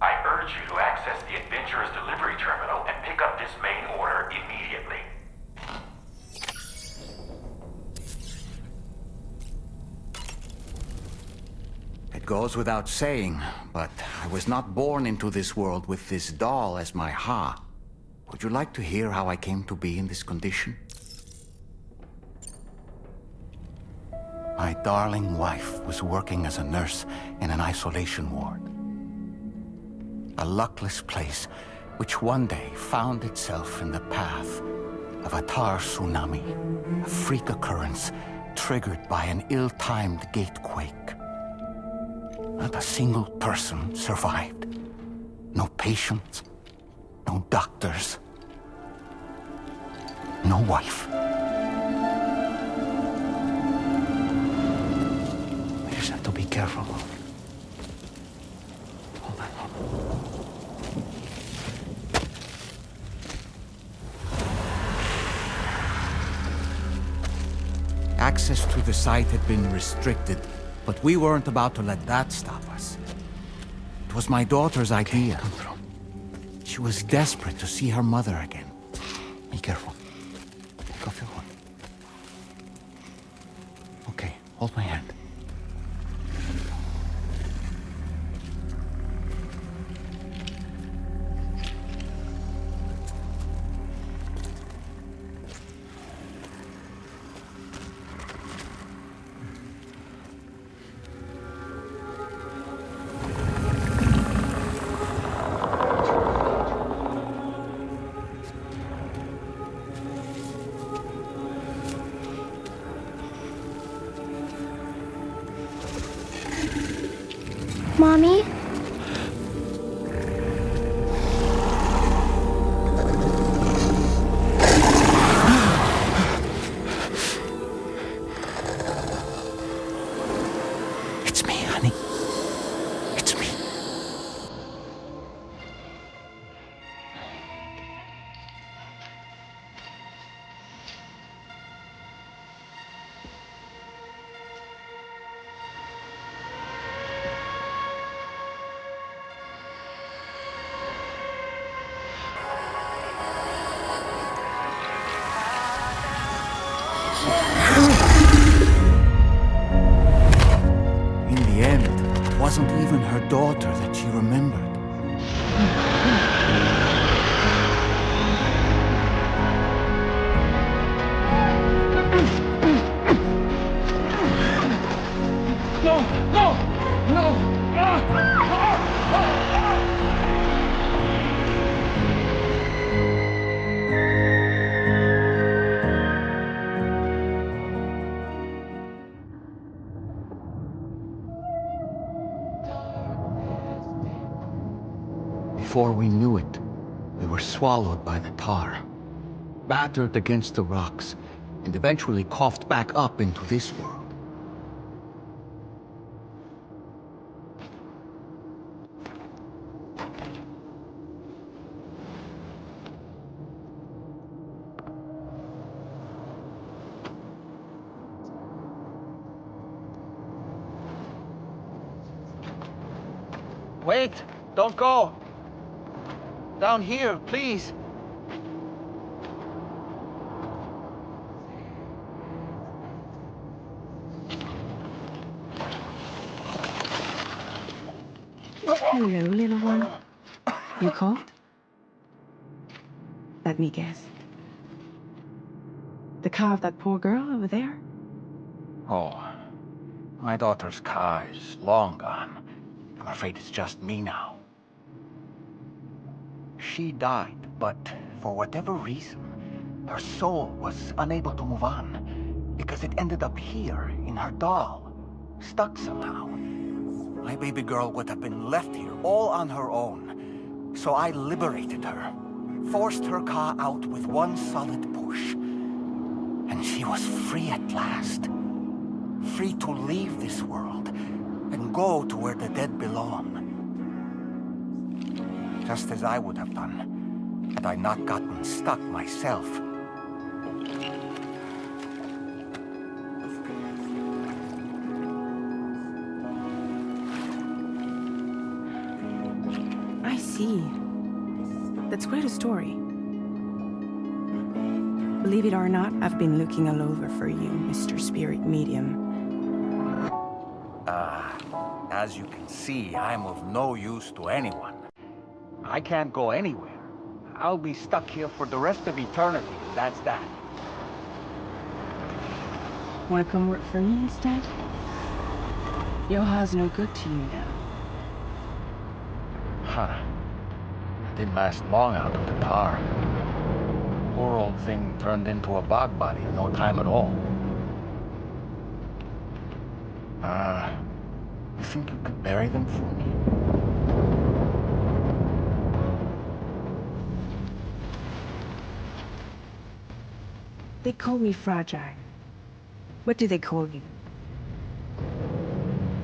I urge you to access the Adventurer's delivery terminal and pick up this main order immediately. It goes without saying, but I was not born into this world with this doll as my ha. Would you like to hear how I came to be in this condition? My darling wife was working as a nurse in an isolation ward. A luckless place which one day found itself in the path of a tar tsunami, a freak occurrence triggered by an ill-timed gate quake. Not a single person survived. No patients, no doctors, no wife. We just have to be careful. Hold on. Access to the site had been restricted, but we weren't about to let that stop us. It was my daughter's idea. She was desperate to see her mother again. Be careful. Take off your hood. Okay, hold my hand. Mommy? It's me, honey. It's me. In the end, it wasn't even her daughter that she remembered. No! No! No! Before we knew it, we were swallowed by the tar, battered against the rocks, and eventually coughed back up into this world. Wait! Don't go! Down here, please! Hello, little one. You cold? Let me guess. The car of that poor girl over there? Oh, my daughter's car is long gone. I'm afraid it's just me now. She died, but for whatever reason, her soul was unable to move on because it ended up here in her doll, stuck somehow. My baby girl would have been left here all on her own. So I liberated her, forced her car out with one solid push. And she was free at last. Free to leave this world and go to where the dead belong. Just as I would have done, had I not gotten stuck myself. I see. That's quite a story. Believe it or not, I've been looking all over for you, Mr. Spirit Medium. As you can see, I'm of no use to anyone. I can't go anywhere. I'll be stuck here for the rest of eternity, and that's that. Wanna come work for me instead? Yoha's no good to you now. Huh. Didn't last long out of the tar. poor old thing turned into a bog body in no time at all. You think you could bury them for me? They call me fragile. What do they call you?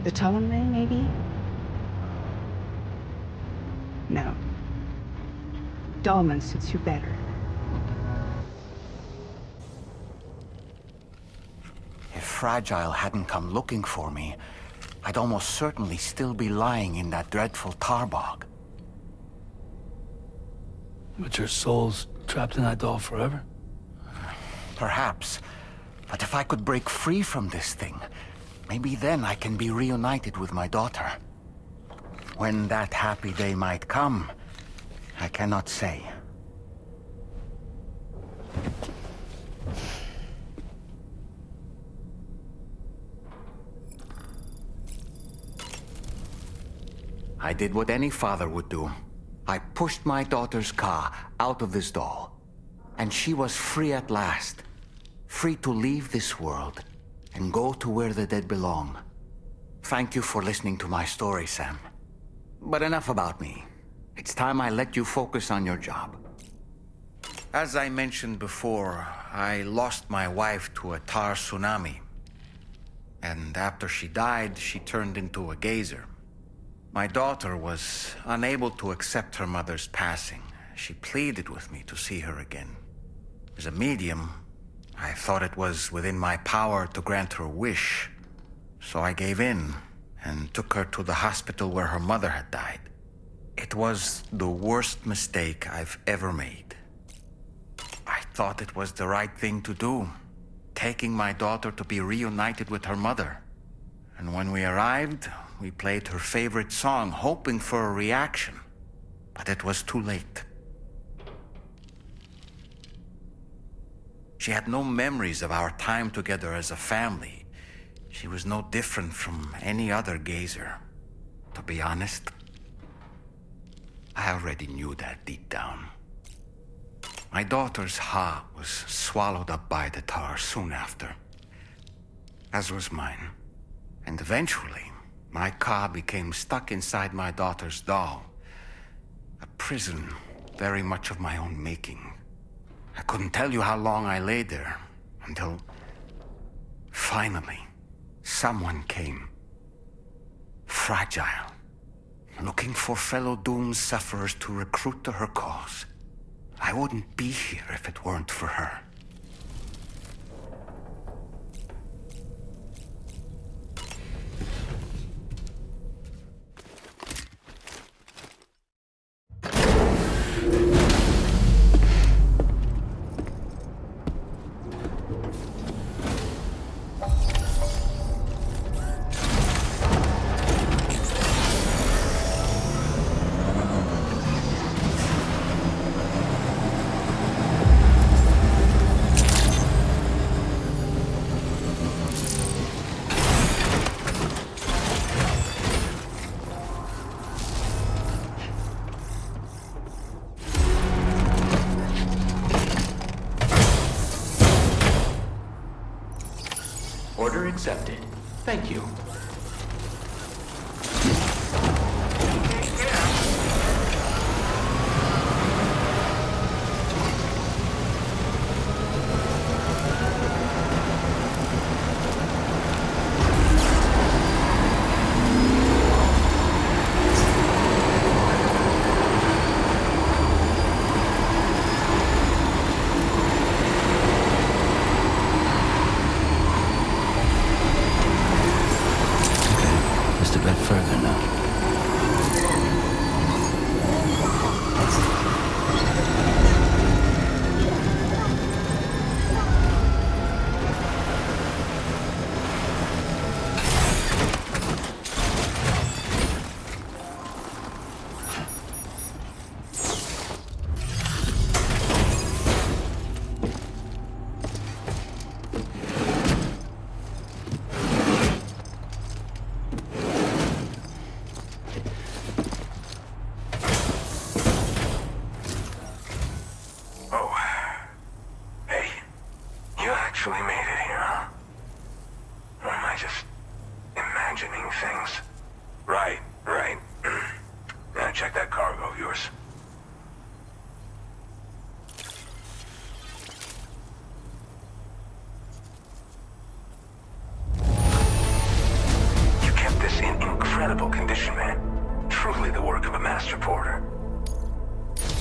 The taller man, maybe? No. Dolman suits you better. If Fragile hadn't come looking for me, I'd almost certainly still be lying in that dreadful tar bog. But your soul's trapped in that doll forever? Perhaps. But if I could break free from this thing, maybe then I can be reunited with my daughter. When that happy day might come, I cannot say. I did what any father would do. I pushed my daughter's car out of this doll, and she was free at last. Free to leave this world and go to where the dead belong. Thank you for listening to my story, Sam. But enough about me. It's time I let you focus on your job. As I mentioned before, I lost my wife to a tar tsunami. And after she died, she turned into a geyser. My daughter was unable to accept her mother's passing. She pleaded with me to see her again. As a medium, I thought it was within my power to grant her wish. So I gave in and took her to the hospital where her mother had died. It was the worst mistake I've ever made. I thought it was the right thing to do, taking my daughter to be reunited with her mother. And when we arrived, we played her favorite song, hoping for a reaction. But it was too late. She had no memories of our time together as a family. She was no different from any other gazer. To be honest, I already knew that deep down. My daughter's heart was swallowed up by the tar soon after, as was mine. And eventually, my car became stuck inside my daughter's doll. A prison very much of my own making. I couldn't tell you how long I lay there, until finally, someone came. Fragile. Looking for fellow doomed sufferers to recruit to her cause. I wouldn't be here if it weren't for her. Order accepted. Thank you. actually made it here, huh? Or am I just imagining things? Right. Now check that cargo of yours. You kept this in incredible condition, man. Truly the work of a master porter.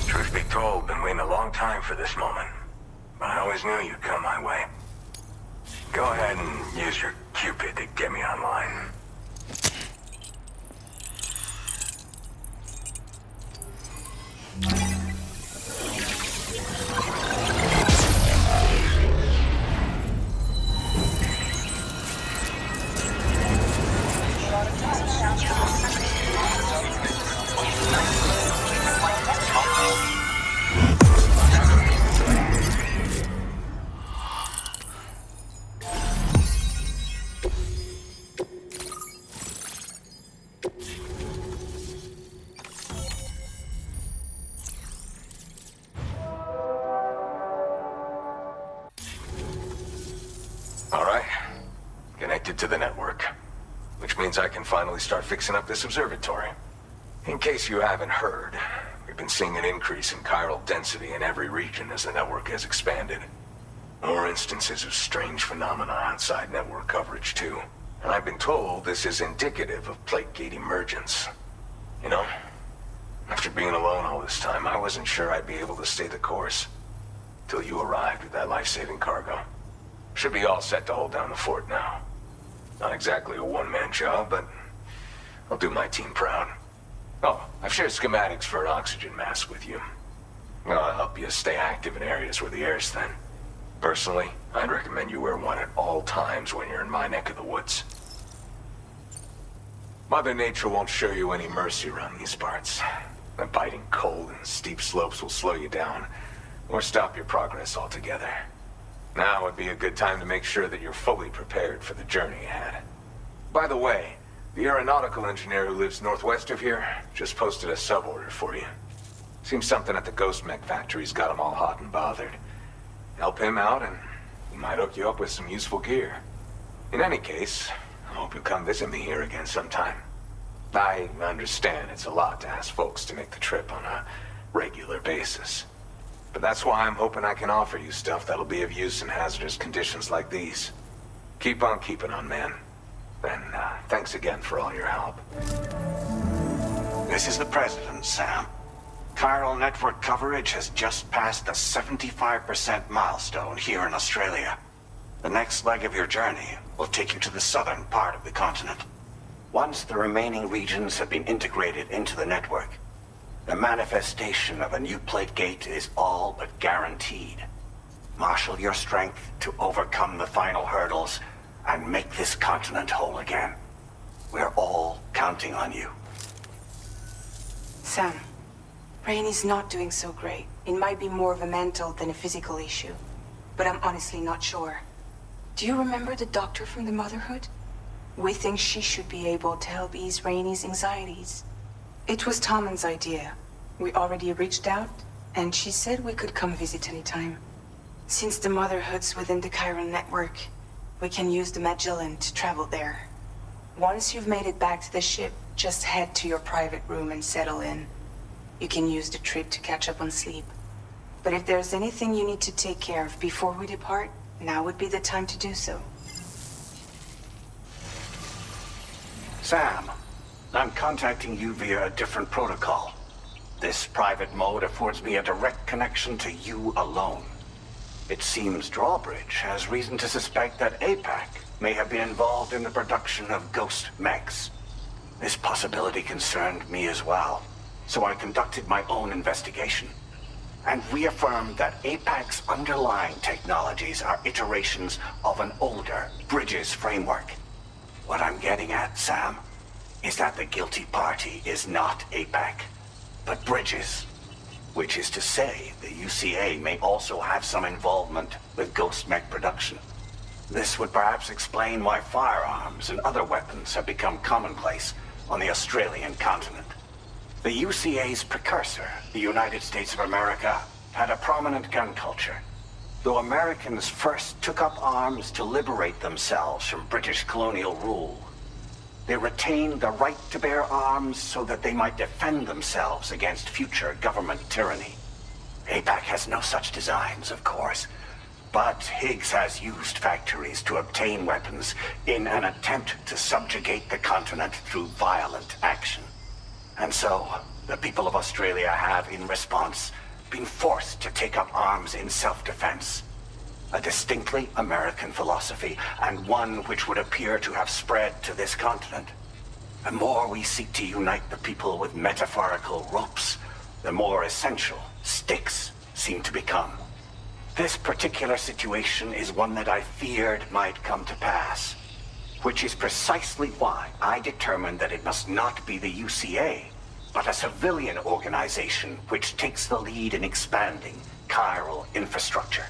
Truth be told, been waiting a long time for this moment. But I always knew you'd come my way. Go ahead and use your Cupid to get me online. To the network, which means I can finally start fixing up this observatory. In case you haven't heard, we've been seeing an increase in chiral density in every region as the network has expanded. More instances of strange phenomena outside network coverage too. And I've been told this is indicative of plate gate emergence. You know, after being alone all this time, I wasn't sure I'd be able to stay the course. Till you arrived with that life-saving cargo. Should be all set to hold down the fort now. Not exactly a one-man job, but I'll do my team proud. Oh, I've shared schematics for an oxygen mask with you. I'll help you stay active in areas where the air's thin. Personally, I'd recommend you wear one at all times when you're in my neck of the woods. Mother Nature won't show you any mercy around these parts. The biting cold and steep slopes will slow you down, or stop your progress altogether. Now would be a good time to make sure that you're fully prepared for the journey ahead. By the way, the aeronautical engineer who lives northwest of here just posted a sub-order for you. Seems something at the Ghost Mech factory's got him all hot and bothered. Help him out and he might hook you up with some useful gear. In any case, I hope you'll come visit me here again sometime. I understand it's a lot to ask folks to make the trip on a regular basis. But that's why I'm hoping I can offer you stuff that'll be of use in hazardous conditions like these. Keep on keeping on, man. And thanks again for all your help. This is the President, Sam. Chiral network coverage has just passed the 75% milestone here in Australia. The next leg of your journey will take you to the southern part of the continent. Once the remaining regions have been integrated into the network, the manifestation of a new plate gate is all but guaranteed. Marshal your strength to overcome the final hurdles and make this continent whole again. We're all counting on you. Sam, Rainey's not doing so great. It might be more of a mental than a physical issue, but I'm honestly not sure. Do you remember the doctor from the Motherhood? We think she should be able to help ease Rainey's anxieties. It was Tommen's idea. We already reached out, and she said we could come visit anytime. Since the Motherhood's within the chiral network, we can use the Magellan to travel there. Once you've made it back to the ship, just head to your private room and settle in. You can use the trip to catch up on sleep. But if there's anything you need to take care of before we depart, now would be the time to do so. Sam, I'm contacting you via a different protocol. This private mode affords me a direct connection to you alone. It seems Drawbridge has reason to suspect that APAC may have been involved in the production of ghost mechs. This possibility concerned me as well, so I conducted my own investigation and reaffirmed that APAC's underlying technologies are iterations of an older Bridges framework. What I'm getting at, Sam, is that the guilty party is not APAC, but Bridges. Which is to say, the UCA may also have some involvement with ghost mech production. This would perhaps explain why firearms and other weapons have become commonplace on the Australian continent. The UCA's precursor, the United States of America, had a prominent gun culture. Though Americans first took up arms to liberate themselves from British colonial rule, they retained the right to bear arms so that they might defend themselves against future government tyranny. APAC has no such designs, of course, but Higgs has used factories to obtain weapons in an attempt to subjugate the continent through violent action. And so, the people of Australia have, in response, been forced to take up arms in self-defense. A distinctly American philosophy, and one which would appear to have spread to this continent. The more we seek to unite the people with metaphorical ropes, the more essential sticks seem to become. This particular situation is one that I feared might come to pass, which is precisely why I determined that it must not be the UCA, but a civilian organization which takes the lead in expanding chiral infrastructure.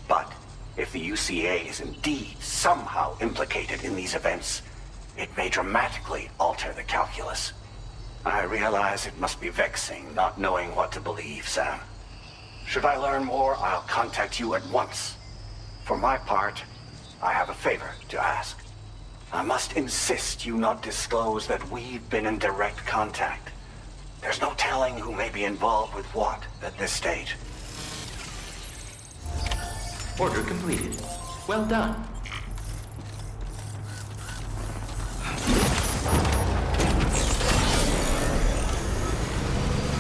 But if the UCA is indeed somehow implicated in these events, it may dramatically alter the calculus. I realize it must be vexing not knowing what to believe, Sam. Should I learn more, I'll contact you at once. For my part, I have a favor to ask. I must insist you not disclose that we've been in direct contact. There's no telling who may be involved with what at this stage. Order completed. Well done.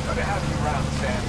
Good to have you around, Sam.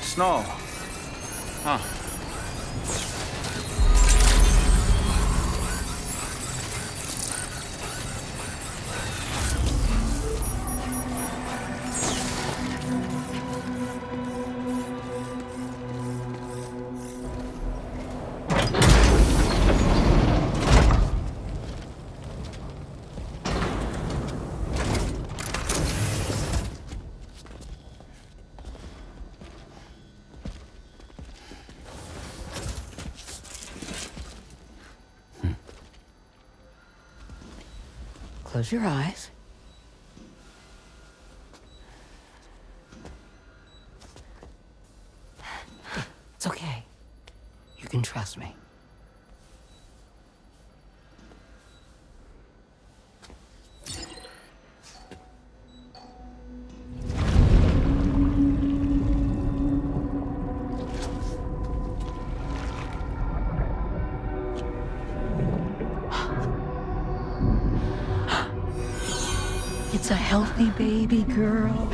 Snow. Huh. Close your eyes. It's okay. You can trust me. It's a healthy baby girl.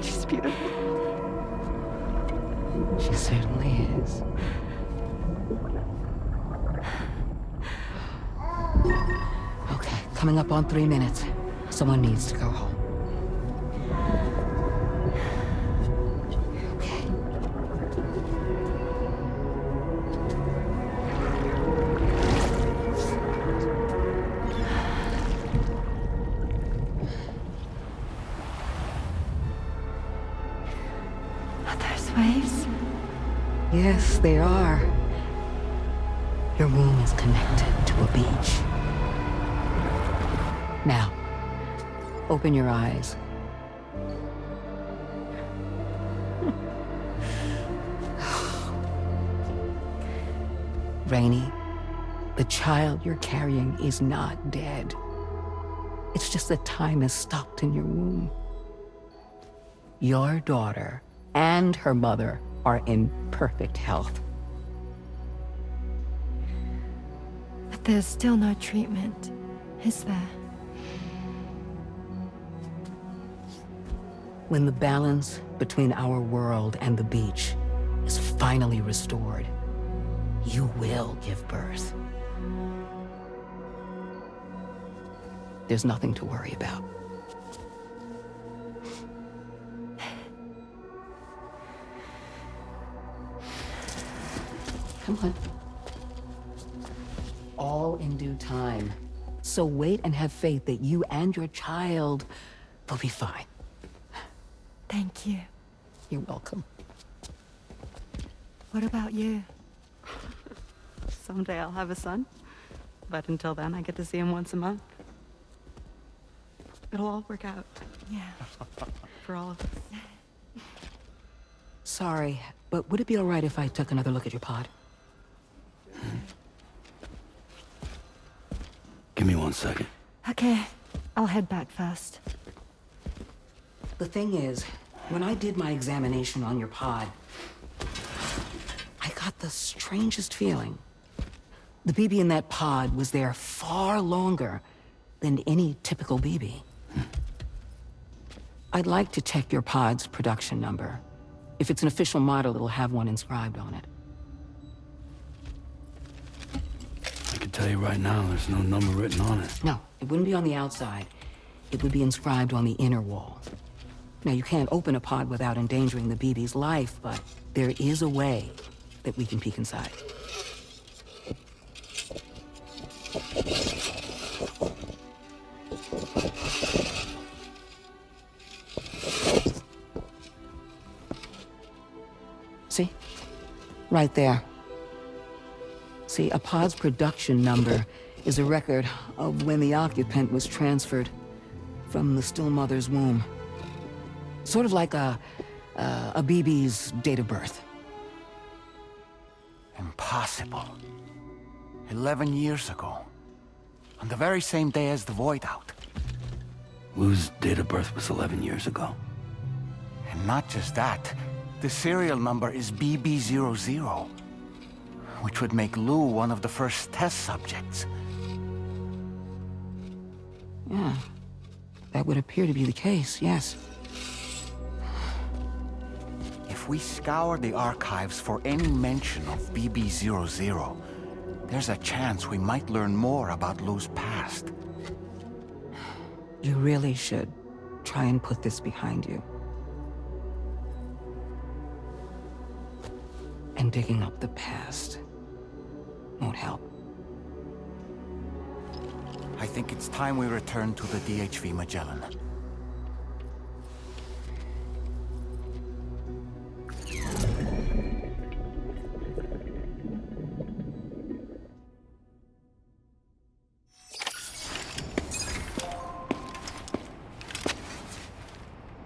She's beautiful. She certainly is. Okay, coming up on 3 minutes. Someone needs to go home. waves? Yes, they are. Your womb is connected to a beach. Now, open your eyes. Rainy, the child you're carrying is not dead. It's just that time has stopped in your womb. Your daughter and her mother are in perfect health. But there's still no treatment, is there? When the balance between our world and the beach is finally restored, you will give birth. There's nothing to worry about. Come on. All in due time. So wait and have faith that you and your child will be fine. Thank you. You're welcome. What about you? Someday I'll have a son, but until then I get to see him once a month. It'll all work out. Yeah. For all of us. Sorry, but would it be all right if I took another look at your pod? Give me 1 second. Okay, I'll head back first. The thing is, when I did my examination on your pod, I got the strangest feeling. The BB in that pod was there far longer than any typical BB. I'd like to check your pod's production number. If it's an official model, it'll have one inscribed on it. I can tell you right now, there's no number written on it. No, it wouldn't be on the outside. It would be inscribed on the inner wall. Now, you can't open a pod without endangering the BB's life, but there is a way that we can peek inside. See? Right there. See, a pod's production number is a record of when the occupant was transferred from the still mother's womb. Sort of like a BB's date of birth. Impossible. 11 years ago. On the very same day as the void out. Lou's date of birth was 11 years ago. And not just that, the serial number is BB00, which would make Lou one of the first test subjects. Yeah, that would appear to be the case, yes. If we scour the archives for any mention of BB00, there's a chance we might learn more about Lou's past. You really should try and put this behind you. And digging up the past won't help. I think it's time we return to the DHV Magellan.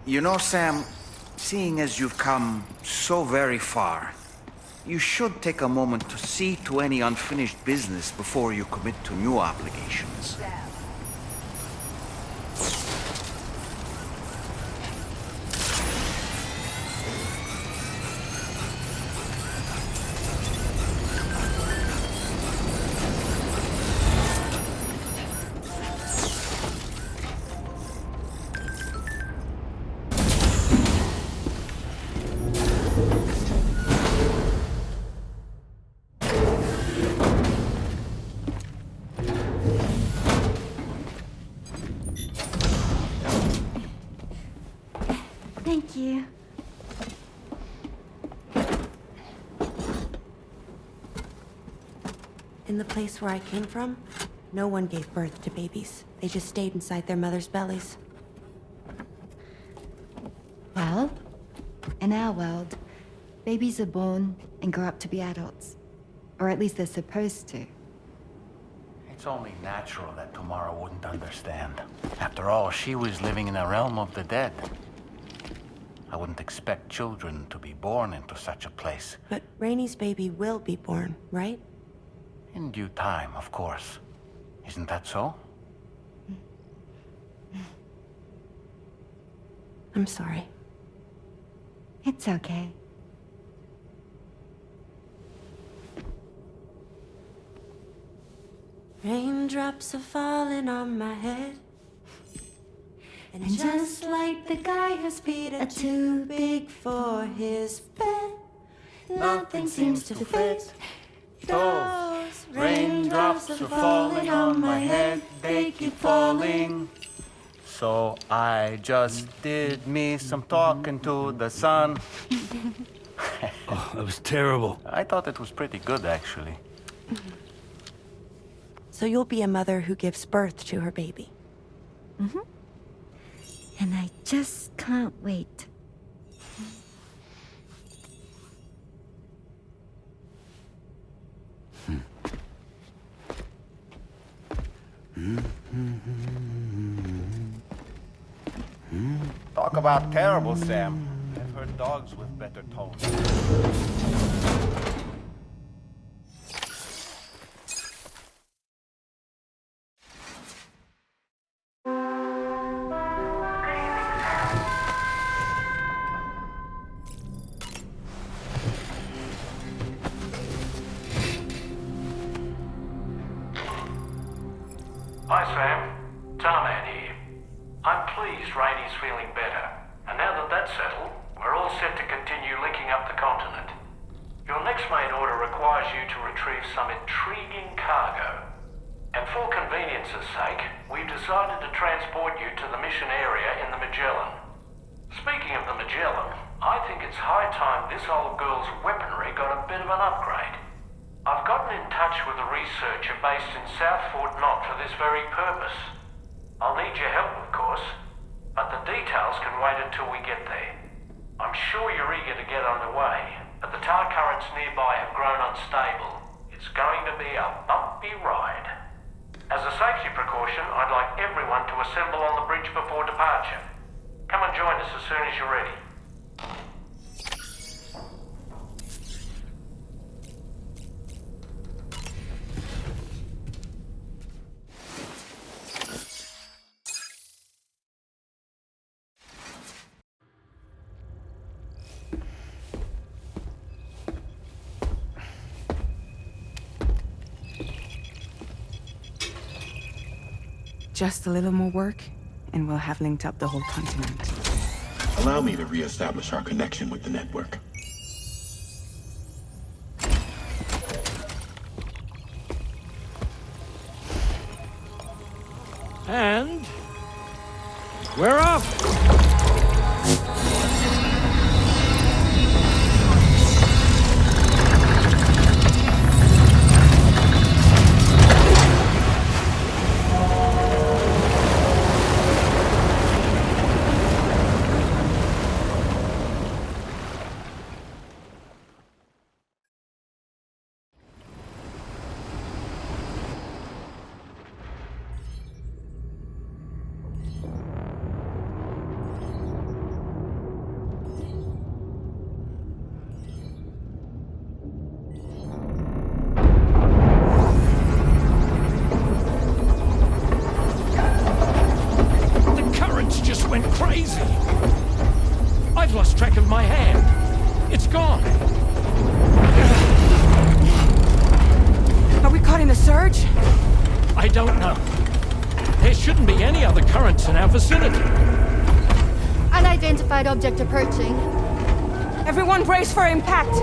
You know, Sam, seeing as you've come so very far, you should take a moment to see to any unfinished business before you commit to new obligations. Thank you. In the place where I came from, no one gave birth to babies. They just stayed inside their mothers' bellies. Well, in our world, Babies are born and grow up to be adults. Or at least they're supposed to. It's only natural that Tamara wouldn't understand. After all, she was living in a realm of the dead. I wouldn't expect children to be born into such a place. But Rainey's baby will be born, right? In due time, of course. Isn't that so? I'm sorry. It's okay. Raindrops are falling on my head. And just like the guy whose feet are too big for his bed, nothing seems to fit. Those raindrops are falling on my head, they keep falling. So I just did me some talking to the sun. Oh, that was terrible. I thought it was pretty good, actually. So you'll be a mother who gives birth to her baby. Mm-hmm. And I just can't wait. Talk about terrible, Sam. I've heard dogs with better tones. Hi, Sam. Tarman here. I'm pleased Rainey's feeling better. And now that that's settled, we're all set to continue linking up the continent. Your next main order requires you to retrieve some intriguing cargo. And for convenience's sake, we've decided to transport you to the mission area in the Magellan. Speaking of the Magellan, I think it's high time this old girl's weaponry got a bit of an upgrade. I've gotten in touch with a researcher based in South Fort Knott for this very purpose. I'll need your help, of course, but the details can wait until we get there. I'm sure you're eager to get underway, but the tar currents nearby have grown unstable. It's going to be a bumpy ride. As a safety precaution, I'd like everyone to assemble on the bridge before departure. Come and join us as soon as you're ready. Just a little more work, and we'll have linked up the whole continent. Allow me to re-establish our connection with the network. And we're off! Went crazy. I've lost track of my hand. It's gone. Are we caught in a surge? I don't know. There shouldn't be any other currents in our vicinity. Unidentified object approaching. Everyone brace for impact.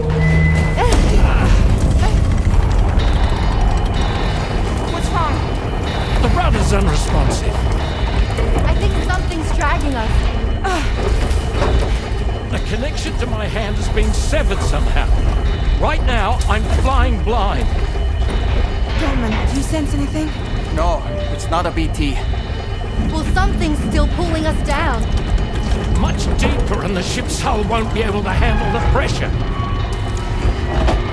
What's wrong? The rudder's unresponsive. I think something's dragging us. The connection to my hand has been severed somehow. Right now, I'm flying blind. Dolman, do you sense anything? No, it's not a BT. Well, something's still pulling us down. Much deeper, and the ship's hull won't be able to handle the pressure.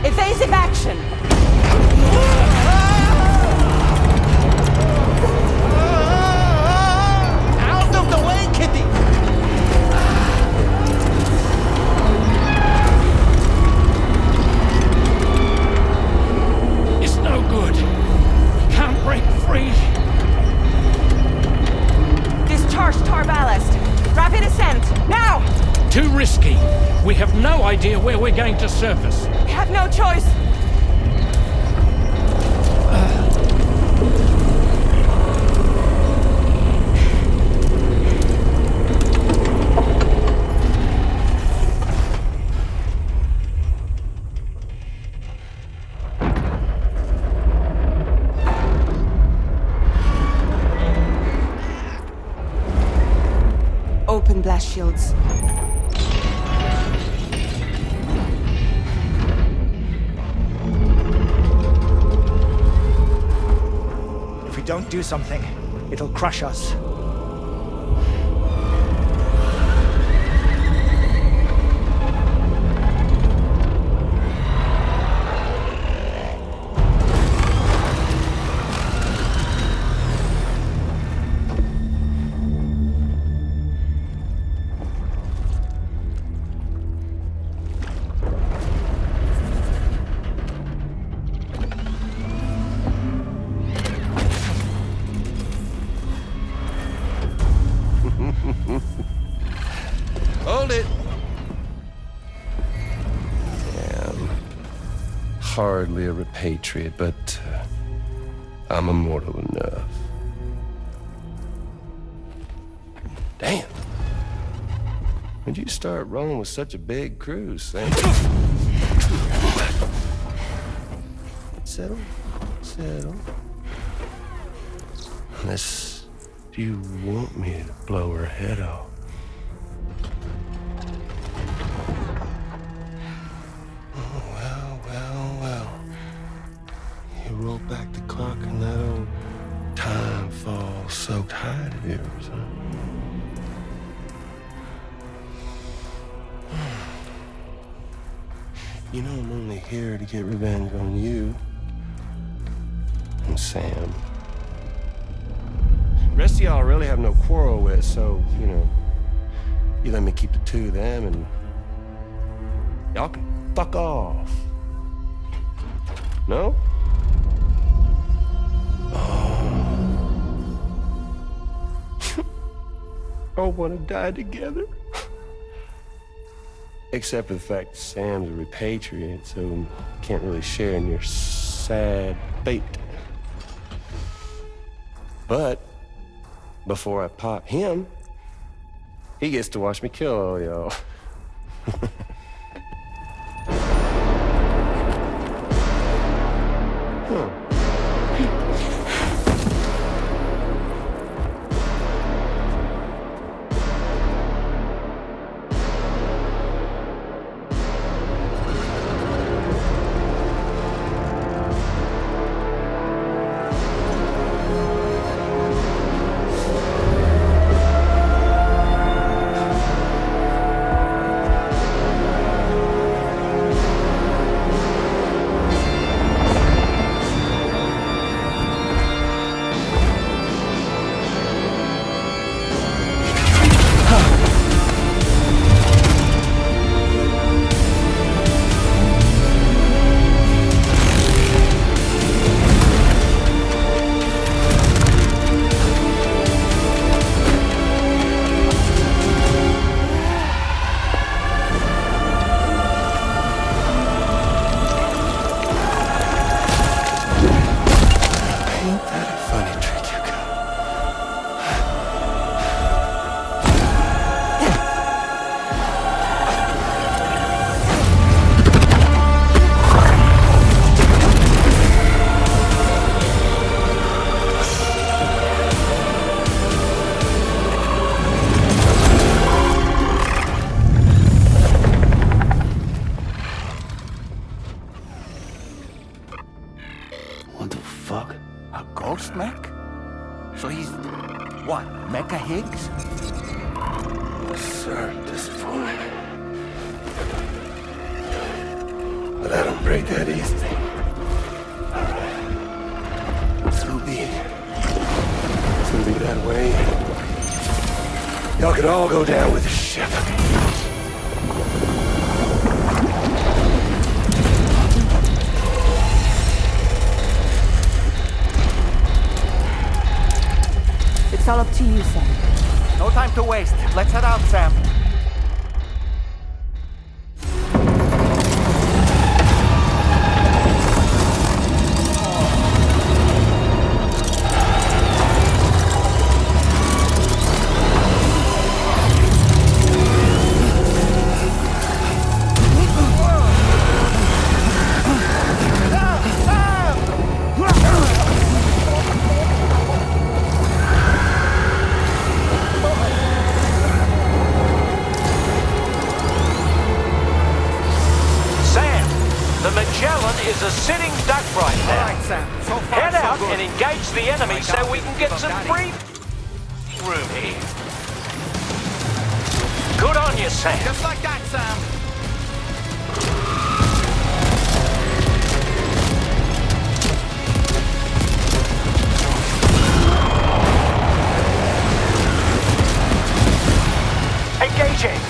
Evasive action! Out of the way, Kitty! It's no good. Can't break free. Discharge tar ballast. Rapid ascent, now! Too risky. We have no idea where we're going to surface. We have no choice. Open blast shields. If we don't do something, it'll crush us. Hold it! Damn. Hardly a repatriate, but I'm immortal enough. Damn. When'd you start rolling with such a big crew, Sam? Settle. Settle. Unless you want me to blow her head off. Roll back the clock and that old time fall soaked hide of yours, huh? You know I'm only here to get revenge on you and Sam. The rest of y'all I really have no quarrel with, so, you know, you let me keep the two of them and y'all can fuck off. No? All want to die together. Except for the fact that Sam's a repatriate, so can't really share in your sad fate. But before I pop him, he gets to watch me kill all y'all. ain't that easy. It's gonna be that way. Y'all could all go down with the ship. It's all up to you, Sam. No time to waste. Let's head out, Sam. Is a sitting duck right now. All right, Sam. So far, head out so good. and engage the enemy so we can get some breathing room here. Good on you, Sam. Just like that, Sam. Engaging.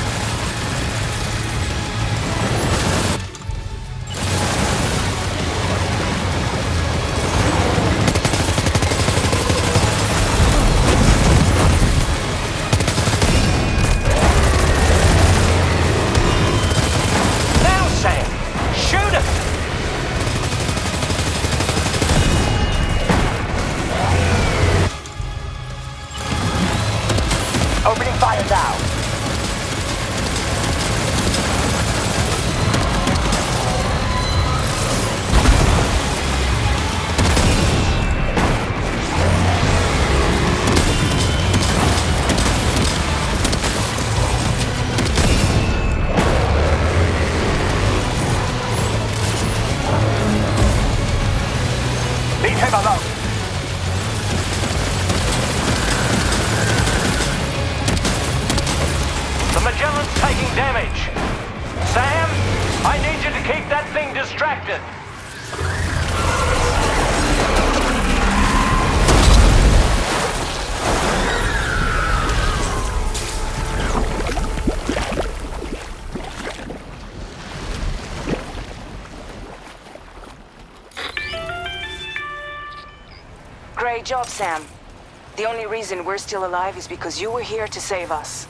Opening fire now. Leave him alone. Magellan's taking damage. Sam, I need you to keep that thing distracted. Great job, Sam. The only reason we're still alive is because you were here to save us.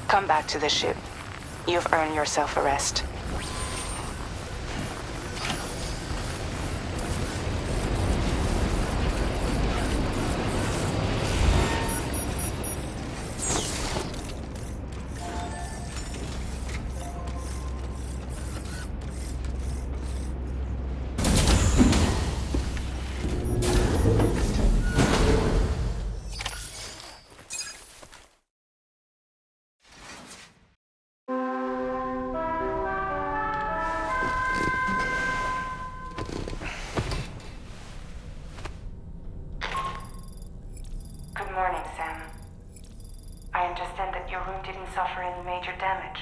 Come back to the ship. You've earned yourself a rest. Good morning, Sam. I understand that your room didn't suffer any major damage.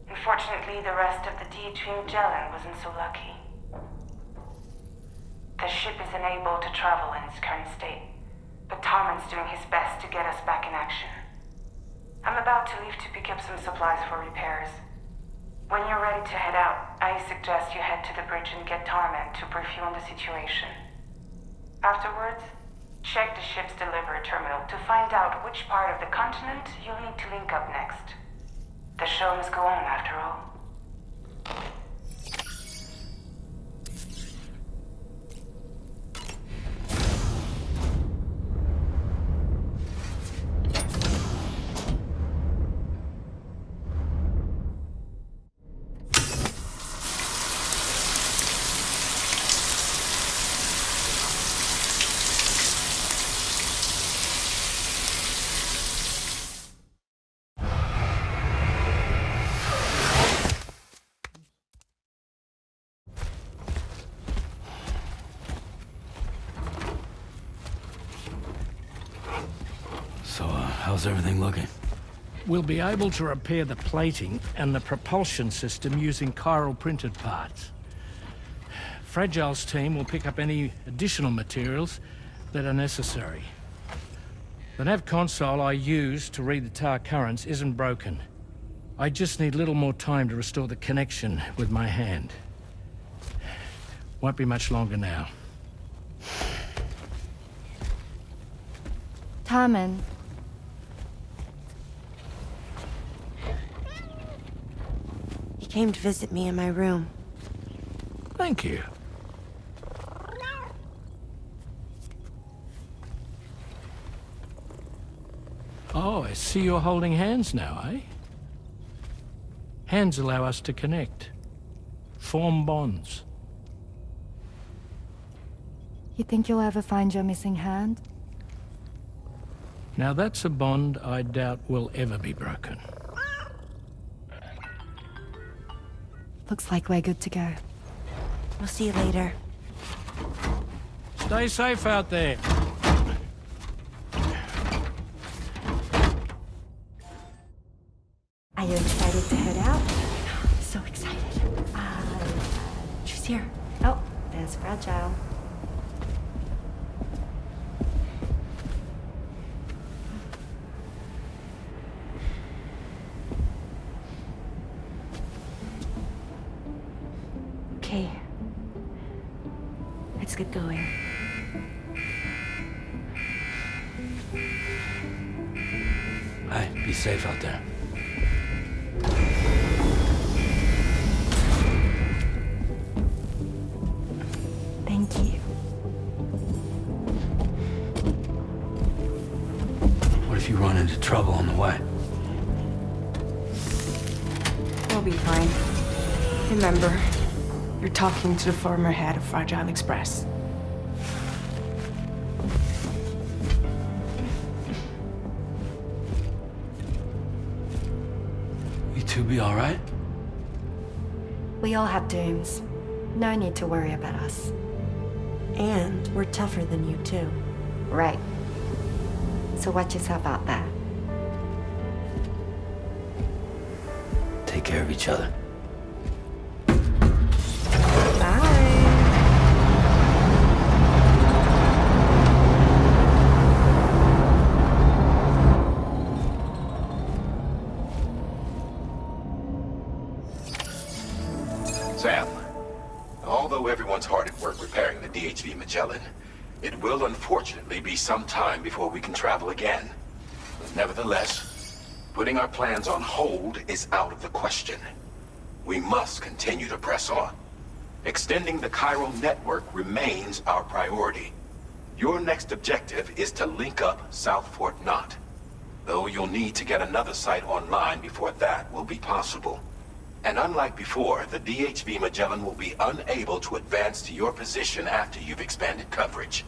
Unfortunately, the rest of the DHU Magellan wasn't so lucky. The ship is unable to travel in its current state, but Tarman's doing his best to get us back in action. I'm about to leave to pick up some supplies for repairs. When you're ready to head out, I suggest you head to the bridge and get Tarman to brief you on the situation. Afterwards, check the ship's delivery terminal to find out which part of the continent you'll need to link up next. The show must go on, after all. So, how's everything looking? We'll be able to repair the plating and the propulsion system using chiral printed parts. Fragile's team will pick up any additional materials that are necessary. The nav console I use to read the tower currents isn't broken. I just need a little more time to restore the connection with my hand. Won't be much longer now. Tarman. He came to visit me in my room. Thank you. Oh, I see you're holding hands now, eh? Hands allow us to connect, form bonds. You think you'll ever find your missing hand? Now that's a bond I doubt will ever be broken. Looks like we're good to go. We'll see you later. Stay safe out there. Are you excited to head out? So excited. She's here. Oh, there's Fragile. Okay. Let's get going. Hey, be safe out there. Thank you. What if you run into trouble on the way? We'll be fine. Remember, you're talking to the former head of Fragile Express. You two be all right? We all have dooms. No need to worry about us. And we're tougher than you, too. Right. So watch yourself out there. Take care of each other. Sam, although everyone's hard at work repairing the DHV Magellan, it will unfortunately be some time before we can travel again. Nevertheless, putting our plans on hold is out of the question. We must continue to press on. Extending the chiral network remains our priority. Your next objective is to link up South Fort Knot, though you'll need to get another site online before that will be possible. And unlike before, the DHV Magellan will be unable to advance to your position after you've expanded coverage.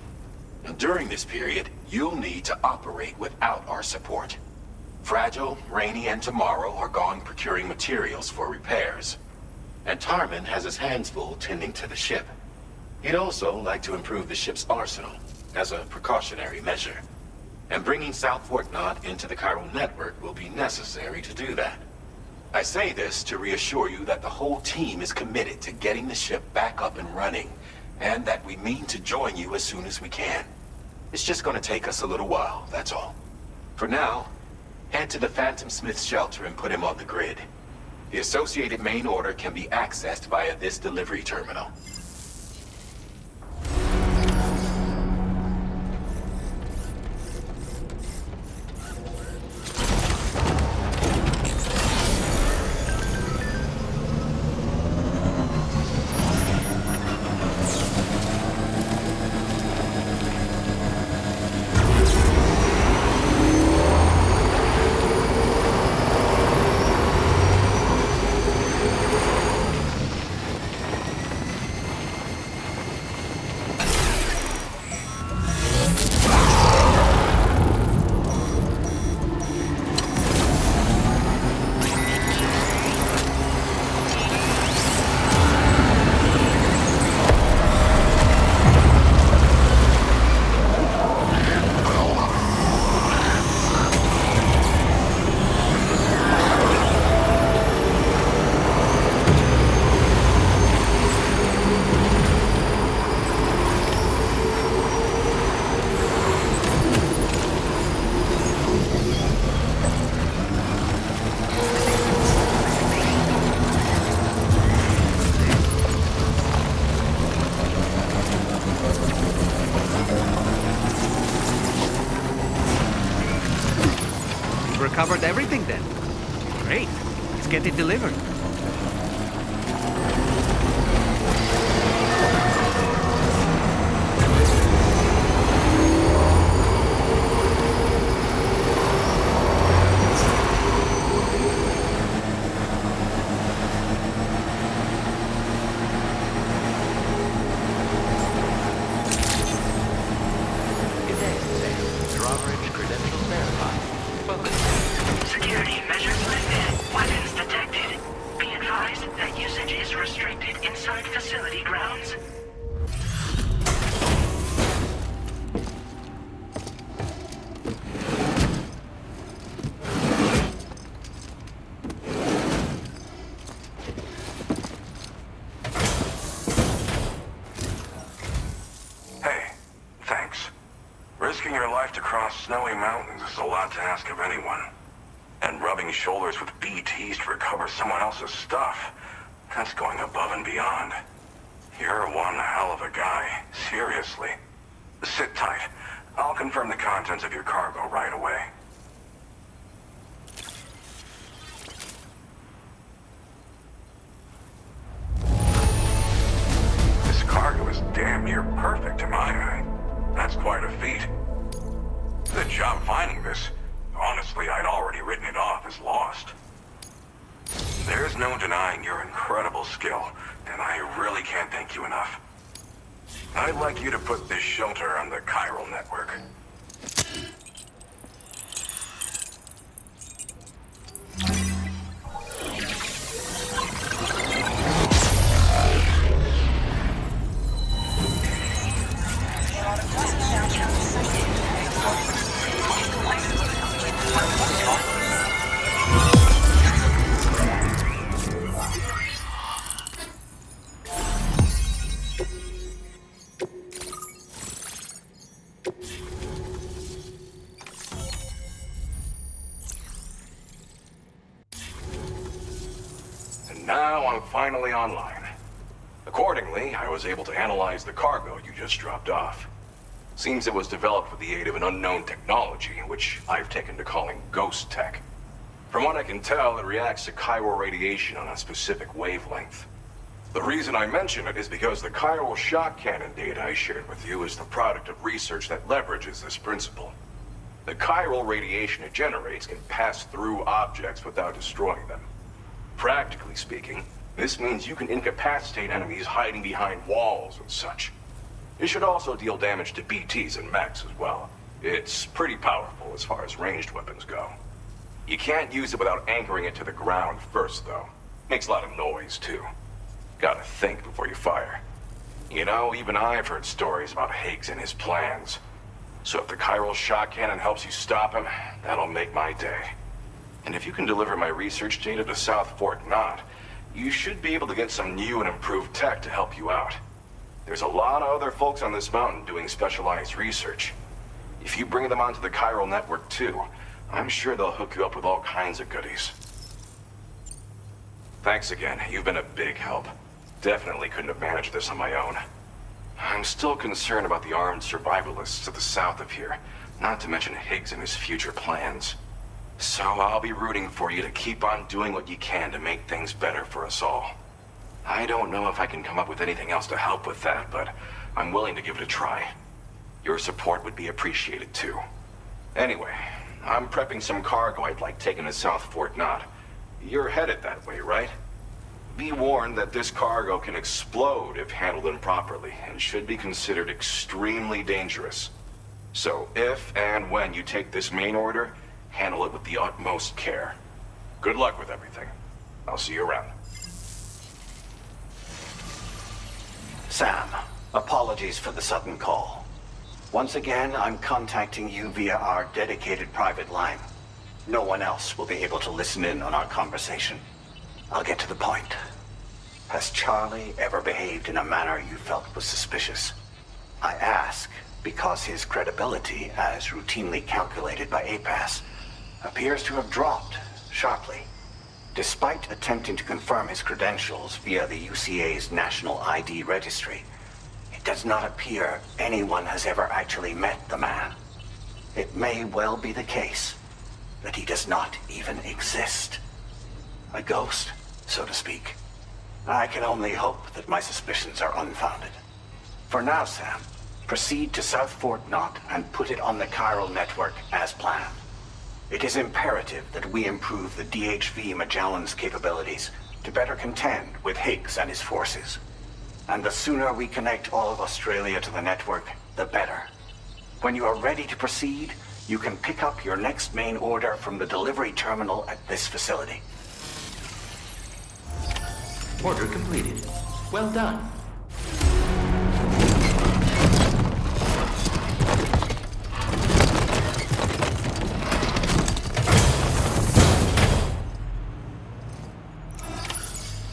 And during this period, you'll need to operate without our support. Fragile, Rainy, and Tomorrow are gone procuring materials for repairs. And Tarman has his hands full tending to the ship. He'd also like to improve the ship's arsenal, as a precautionary measure. And bringing South Fort Knot into the chiral network will be necessary to do that. I say this to reassure you that the whole team is committed to getting the ship back up and running, and that we mean to join you as soon as we can. It's just going to take us a little while, that's all. For now, head to the Phantom Smith's shelter and put him on the grid. The associated main order can be accessed via this delivery terminal. everything then. Great. Let's get it delivered. Security measures lifted. Weapons detected. Be advised that usage is restricted inside facility grounds. Hey, thanks. Risking your life to cross snowy mountains is a lot to ask of anyone. And rubbing shoulders with BTs to recover someone else's stuff, that's going above and beyond. You're one hell of a guy, seriously. Sit tight. I'll confirm the contents of your cargo right away. This cargo is damn near perfect in my eye. That's quite a feat. Good job finding this. Honestly, I'd already written it off as lost. There's no denying your incredible skill, and I really can't thank you enough. I'd like you to put this shelter on the chiral network. And now I'm finally online. Accordingly, I was able to analyze the cargo you just dropped off. Seems it was developed with the aid of an unknown technology, which I've taken to calling ghost tech. From what I can tell, it reacts to chiral radiation on a specific wavelength. The reason I mention it is because the chiral shock cannon data I shared with you is the product of research that leverages this principle. The chiral radiation it generates can pass through objects without destroying them. Practically speaking, this means you can incapacitate enemies hiding behind walls and such. It should also deal damage to BTs and mechs as well. It's pretty powerful as far as ranged weapons go. You can't use it without anchoring it to the ground first, though. Makes a lot of noise, too. Gotta think before you fire. You know, even I've heard stories about Higgs and his plans. So if the chiral shock cannon helps you stop him, that'll make my day. And if you can deliver my research data to South Fort Knot, you should be able to get some new and improved tech to help you out. There's a lot of other folks on this mountain doing specialized research. If you bring them onto the chiral network too, I'm sure they'll hook you up with all kinds of goodies. Thanks again. You've been a big help. Definitely couldn't have managed this on my own. I'm still concerned about the armed survivalists to the south of here, not to mention Higgs and his future plans. So I'll be rooting for you to keep on doing what you can to make things better for us all. I don't know if I can come up with anything else to help with that, but I'm willing to give it a try. Your support would be appreciated too. Anyway, I'm prepping some cargo I'd like taken to South Fort Knot. You're headed that way, right? Be warned that this cargo can explode if handled improperly, and should be considered extremely dangerous. So if and when you take this main order, handle it with the utmost care. Good luck with everything. I'll see you around. Sam, apologies for the sudden call. Once again, I'm contacting you via our dedicated private line. No one else will be able to listen in on our conversation. I'll get to the point. Has Charlie ever behaved in a manner you felt was suspicious? I ask because his credibility, as routinely calculated by APAS, appears to have dropped sharply. Despite attempting to confirm his credentials via the UCA's National ID Registry, it does not appear anyone has ever actually met the man. It may well be the case that he does not even exist. A ghost, so to speak. I can only hope that my suspicions are unfounded. For now, Sam, proceed to South Fort Knot and put it on the chiral network as planned. It is imperative that we improve the DHV Magellan's capabilities to better contend with Higgs and his forces. And the sooner we connect all of Australia to the network, the better. When you are ready to proceed, you can pick up your next main order from the delivery terminal at this facility. Order completed. Well done.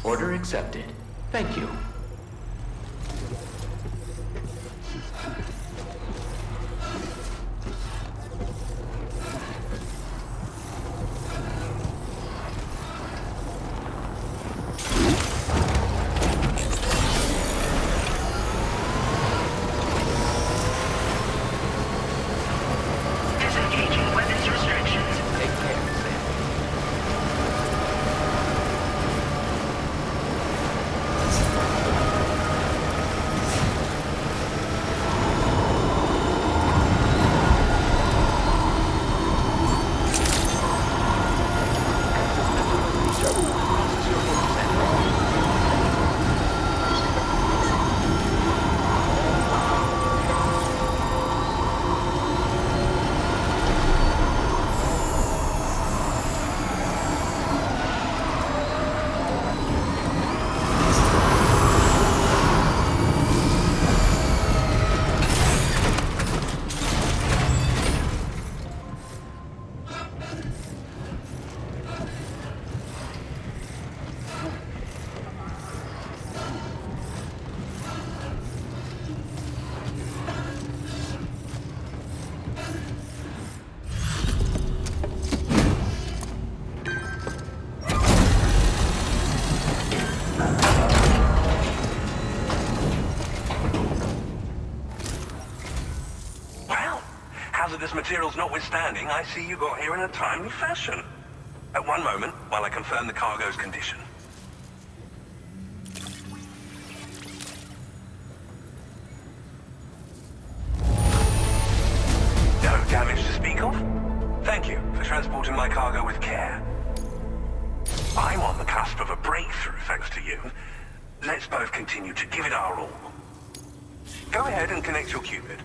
Order accepted. Thank you. Disengaging weapons restrictions. Take care, Sam. Hazardous materials notwithstanding, I see you got here in a timely fashion. At one moment, while I confirm the cargo's condition. No damage to speak of? Thank you for transporting my cargo with care. I'm on the cusp of a breakthrough, thanks to you. Let's both continue to give it our all. Go ahead and connect your Cupid.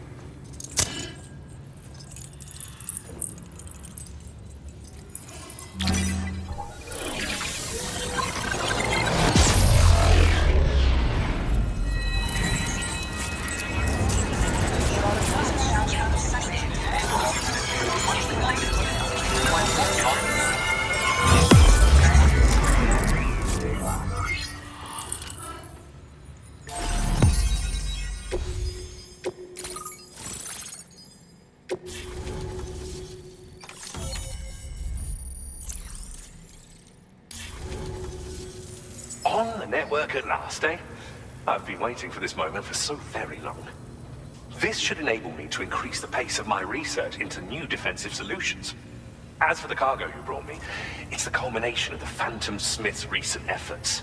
On the network at last, eh? I've been waiting for this moment for so very long. This should enable me to increase the pace of my research into new defensive solutions. As for the cargo you brought me, it's the culmination of the Phantom Smith's recent efforts.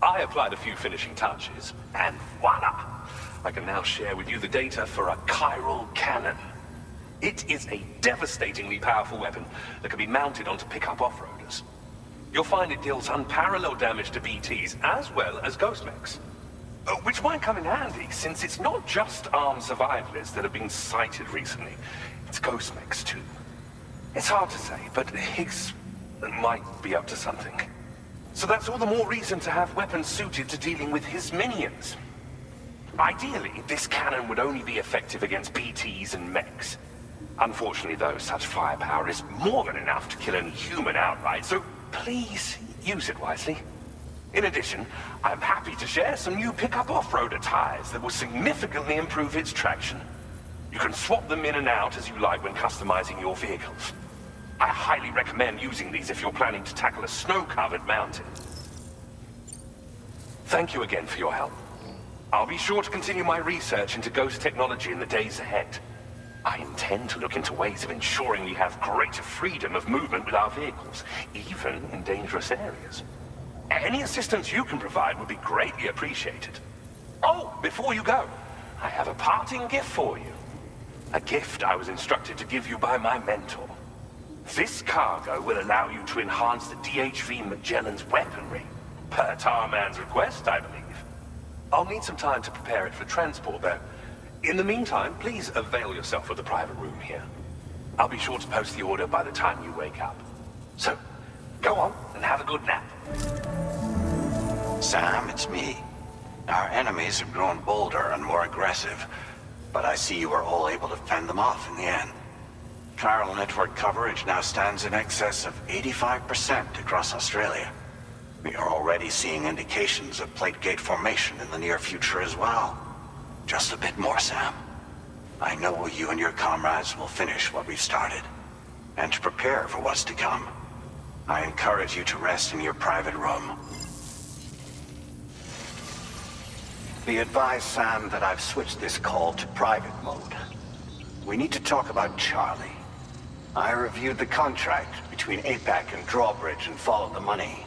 I applied a few finishing touches, and voila! I can now share with you the data for a chiral cannon. It is a devastatingly powerful weapon that can be mounted onto pickup off-roaders. You'll find it deals unparalleled damage to BTs as well as ghost mechs. Which might come in handy, since it's not just armed survivalists that have been sighted recently. It's ghost mechs too. It's hard to say, but Higgs might be up to something. So that's all the more reason to have weapons suited to dealing with his minions. Ideally, this cannon would only be effective against BTs and mechs. Unfortunately, though, such firepower is more than enough to kill any human outright, so please use it wisely. In addition, I'm happy to share some new pickup off-roader tires that will significantly improve its traction. You can swap them in and out as you like when customizing your vehicles. I highly recommend using these if you're planning to tackle a snow-covered mountain. Thank you again for your help. I'll be sure to continue my research into ghost technology in the days ahead. I intend to look into ways of ensuring we have greater freedom of movement with our vehicles, even in dangerous areas. Any assistance you can provide would be greatly appreciated. Oh, before you go, I have a parting gift for you. A gift I was instructed to give you by my mentor. This cargo will allow you to enhance the DHV Magellan's weaponry, per Tarman's request, I believe. I'll need some time to prepare it for transport, though. In the meantime, please avail yourself of the private room here. I'll be sure to post the order by the time you wake up. So, go on and have a good nap. Sam, it's me. Our enemies have grown bolder and more aggressive, but I see you were all able to fend them off in the end. Chiral network coverage now stands in excess of 85% across Australia. We are already seeing indications of plate gate formation in the near future as well. Just a bit more, Sam. I know you and your comrades will finish what we've started. And to prepare for what's to come, I encourage you to rest in your private room. Be advised, Sam, that I've switched this call to private mode. We need to talk about Charlie. I reviewed the contract between APAC and Drawbridge and followed the money.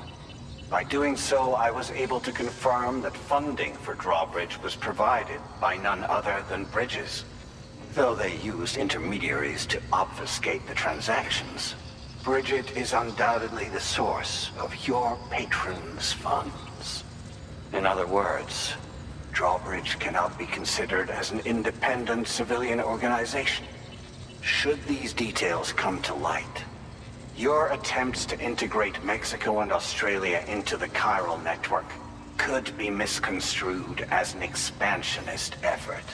By doing so, I was able to confirm that funding for Drawbridge was provided by none other than Bridges. Though they used intermediaries to obfuscate the transactions, Bridget is undoubtedly the source of your patrons' funds. In other words, Drawbridge cannot be considered as an independent civilian organization. Should these details come to light, your attempts to integrate Mexico and Australia into the chiral network could be misconstrued as an expansionist effort.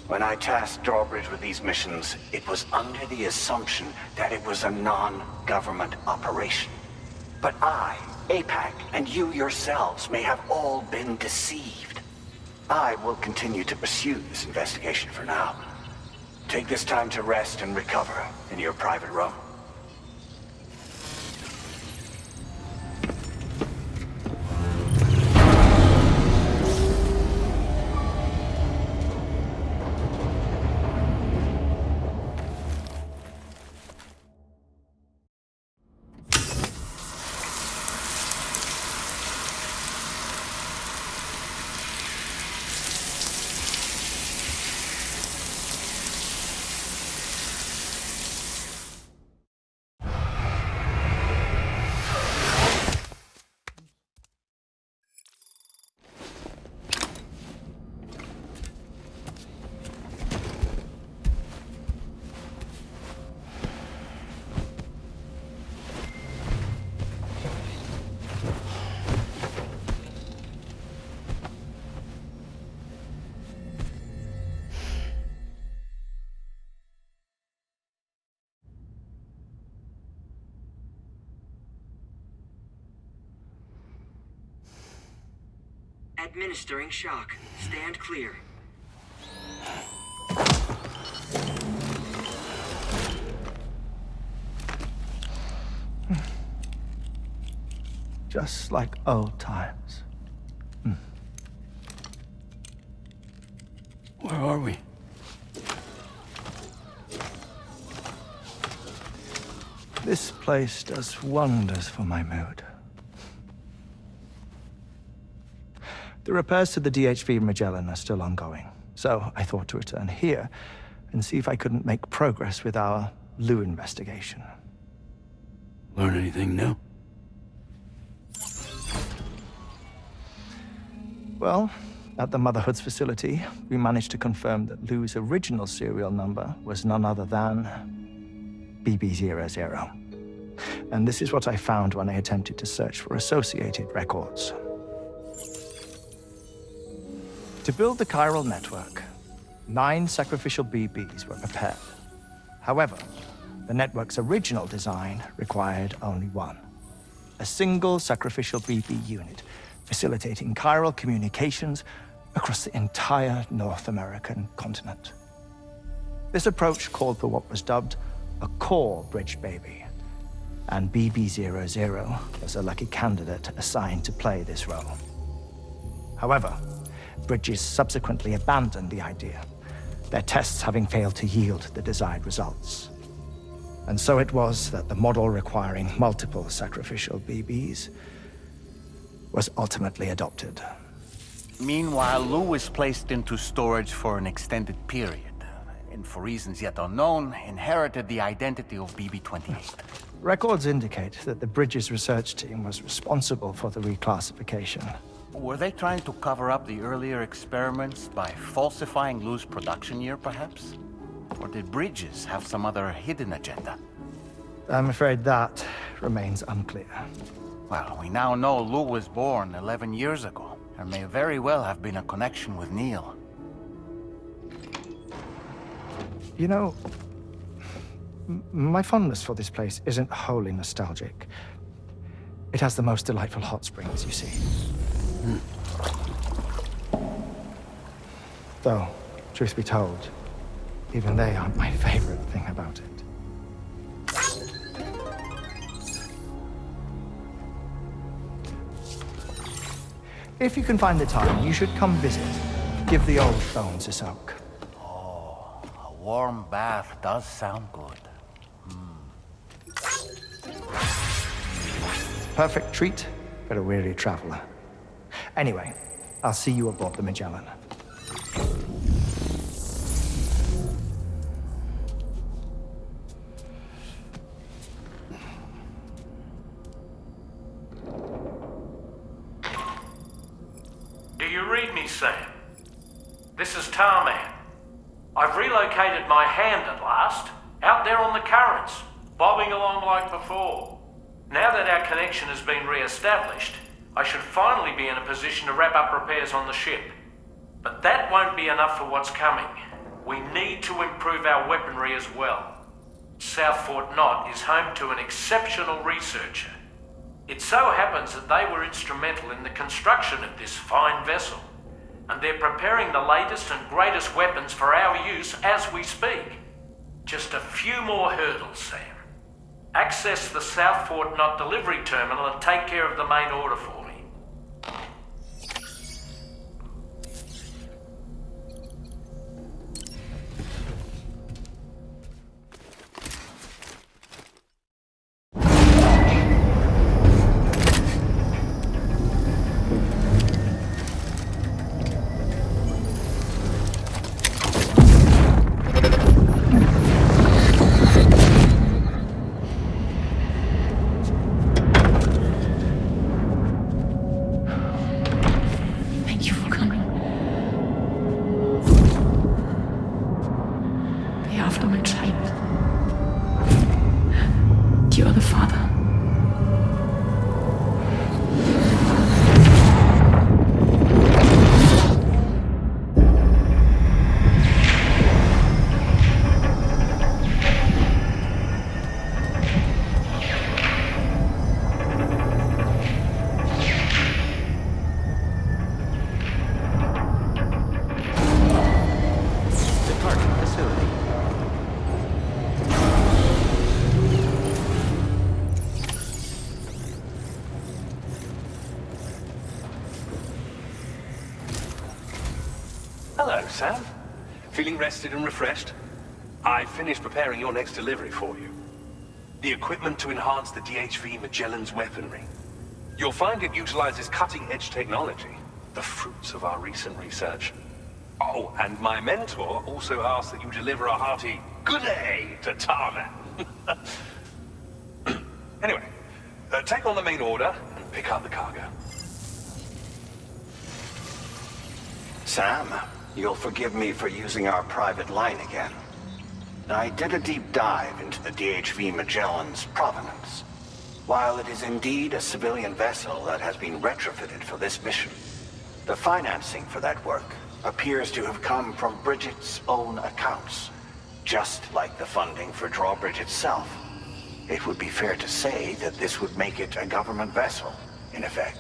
When I tasked Drawbridge with these missions, it was under the assumption that it was a non-government operation. But I, APAC, and you yourselves may have all been deceived. I will continue to pursue this investigation for now. Take this time to rest and recover in your private room. Administering shock. Stand clear. Just like old times. Where are we? This place does wonders for my mood. The repairs to the DHV Magellan are still ongoing, so I thought to return here and see if I couldn't make progress with our Lou investigation. Learn anything new? Well, at the Motherhood's facility, we managed to confirm that Lou's original serial number was none other than BB00. And this is what I found when I attempted to search for associated records. To build the chiral network, 9 sacrificial BBs were prepared. However, the network's original design required only 1. A single sacrificial BB unit, facilitating chiral communications across the entire North American continent. This approach called for what was dubbed a core bridge baby, and BB00 was a lucky candidate assigned to play this role. However, Bridges subsequently abandoned the idea, their tests having failed to yield the desired results. And so it was that the model requiring multiple sacrificial BBs was ultimately adopted. Meanwhile, Lou was placed into storage for an extended period, and for reasons yet unknown, inherited the identity of BB-28. Records indicate that the Bridges research team was responsible for the reclassification. Were they trying to cover up the earlier experiments by falsifying Lou's production year, perhaps? Or did Bridges have some other hidden agenda? I'm afraid that remains unclear. Well, we now know Lou was born 11 years ago. There may very well have been a connection with Neil. You know, my fondness for this place isn't wholly nostalgic. It has the most delightful hot springs, you see. Though, truth be told, even they aren't my favorite thing about it. If you can find the time, you should come visit. Give the old bones a soak. Oh, a warm bath does sound good. Perfect treat for a weary traveler. Anyway, I'll see you aboard the Magellan. Do you read me, Sam? This is Tarman. I've relocated my hand at last, out there on the currents, bobbing along like before. Now that our connection has been re-established, I should finally be in a position to wrap up repairs on the ship. But that won't be enough for what's coming. We need to improve our weaponry as well. South Fort Knot is home to an exceptional researcher. It so happens that they were instrumental in the construction of this fine vessel, and they're preparing the latest and greatest weapons for our use as we speak. Just a few more hurdles, Sam. Access the South Fort Knot delivery terminal and take care of the main order for me. Hello, Sam. Feeling rested and refreshed? I finished preparing your next delivery for you. The equipment to enhance the DHV Magellan's weaponry. You'll find it utilizes cutting-edge technology, the fruits of our recent research. Oh, and my mentor also asked that you deliver a hearty good day to Tarman. Anyway, take on the main order and pick up the cargo. Sam, you'll forgive me for using our private line again. I did a deep dive into the DHV Magellan's provenance. While it is indeed a civilian vessel that has been retrofitted for this mission, the financing for that work appears to have come from Bridget's own accounts, just like the funding for Drawbridge itself. It would be fair to say that this would make it a government vessel, in effect.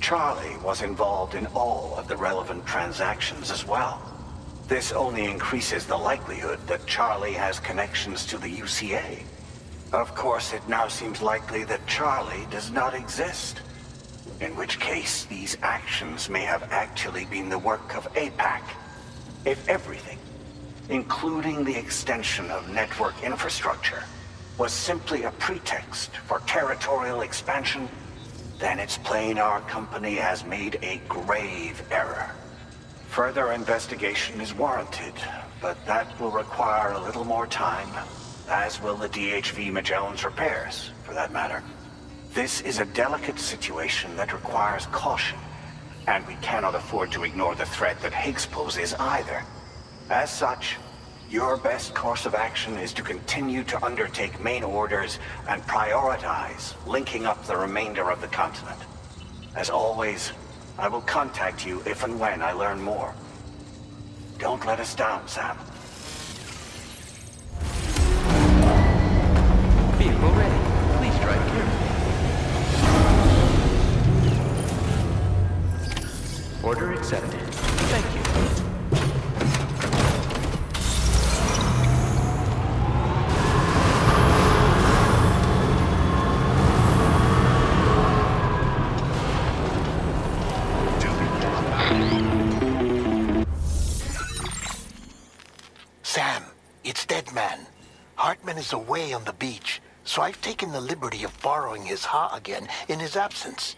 Charlie was involved in all of the relevant transactions as well. This only increases the likelihood that Charlie has connections to the UCA. Of course, it now seems likely that Charlie does not exist, in which case these actions may have actually been the work of APAC. If everything, including the extension of network infrastructure, was simply a pretext for territorial expansion, then it's plain our company has made a grave error. Further investigation is warranted, but that will require a little more time, as will the DHV Magellan's repairs, for that matter. This is a delicate situation that requires caution, and we cannot afford to ignore the threat that Higgs poses either. As such, your best course of action is to continue to undertake main orders and prioritize linking up the remainder of the continent. As always, I will contact you if and when I learn more. Don't let us down, Sam. Vehicle ready. Please drive carefully. Order accepted. Thank you. Sam, it's Deadman. Hartman is away on the beach, so I've taken the liberty of borrowing his Ha again in his absence.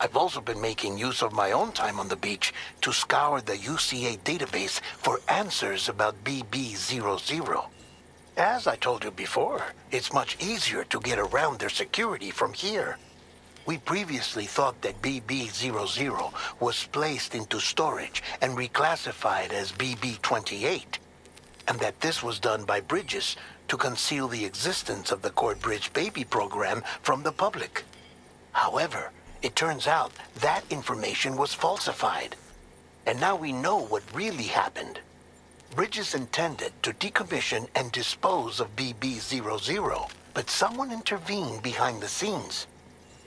I've also been making use of my own time on the beach to scour the UCA database for answers about BB00. As I told you before, it's much easier to get around their security from here. We previously thought that BB00 was placed into storage and reclassified as BB28, and that this was done by Bridges to conceal the existence of the Corbridge Baby program from the public. However, it turns out that information was falsified. And now we know what really happened. Bridges intended to decommission and dispose of BB00, but someone intervened behind the scenes.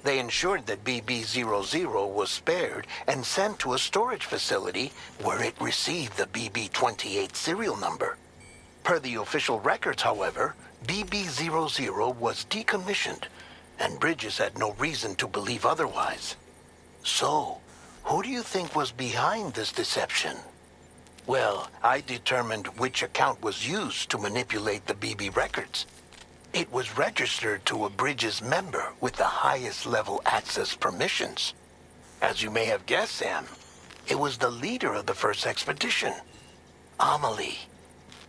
They ensured that BB00 was spared and sent to a storage facility where it received the BB28 serial number. Per the official records, however, BB00 was decommissioned, and Bridges had no reason to believe otherwise. So, who do you think was behind this deception? Well, I determined which account was used to manipulate the BB records. It was registered to a Bridges member with the highest level access permissions. As you may have guessed, Sam, it was the leader of the first expedition, Amelie.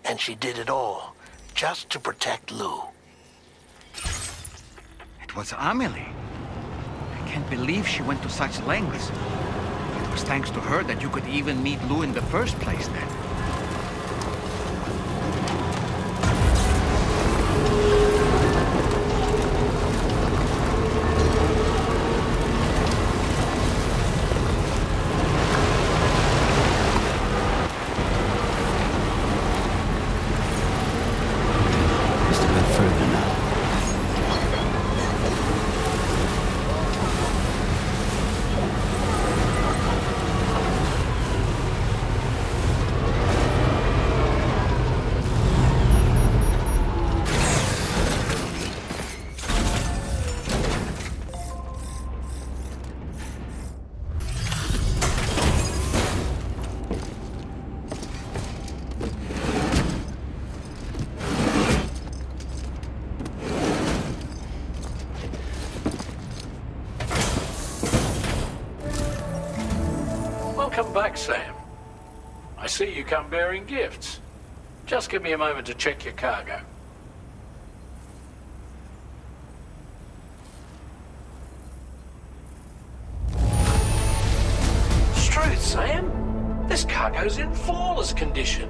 And she did it all just to protect Lou. It was Amelie. I can't believe she went to such lengths. It was thanks to her that you could even meet Lou in the first place then. Welcome back, Sam. I see you come bearing gifts. Just give me a moment to check your cargo. Struth, Sam. This cargo's in flawless condition.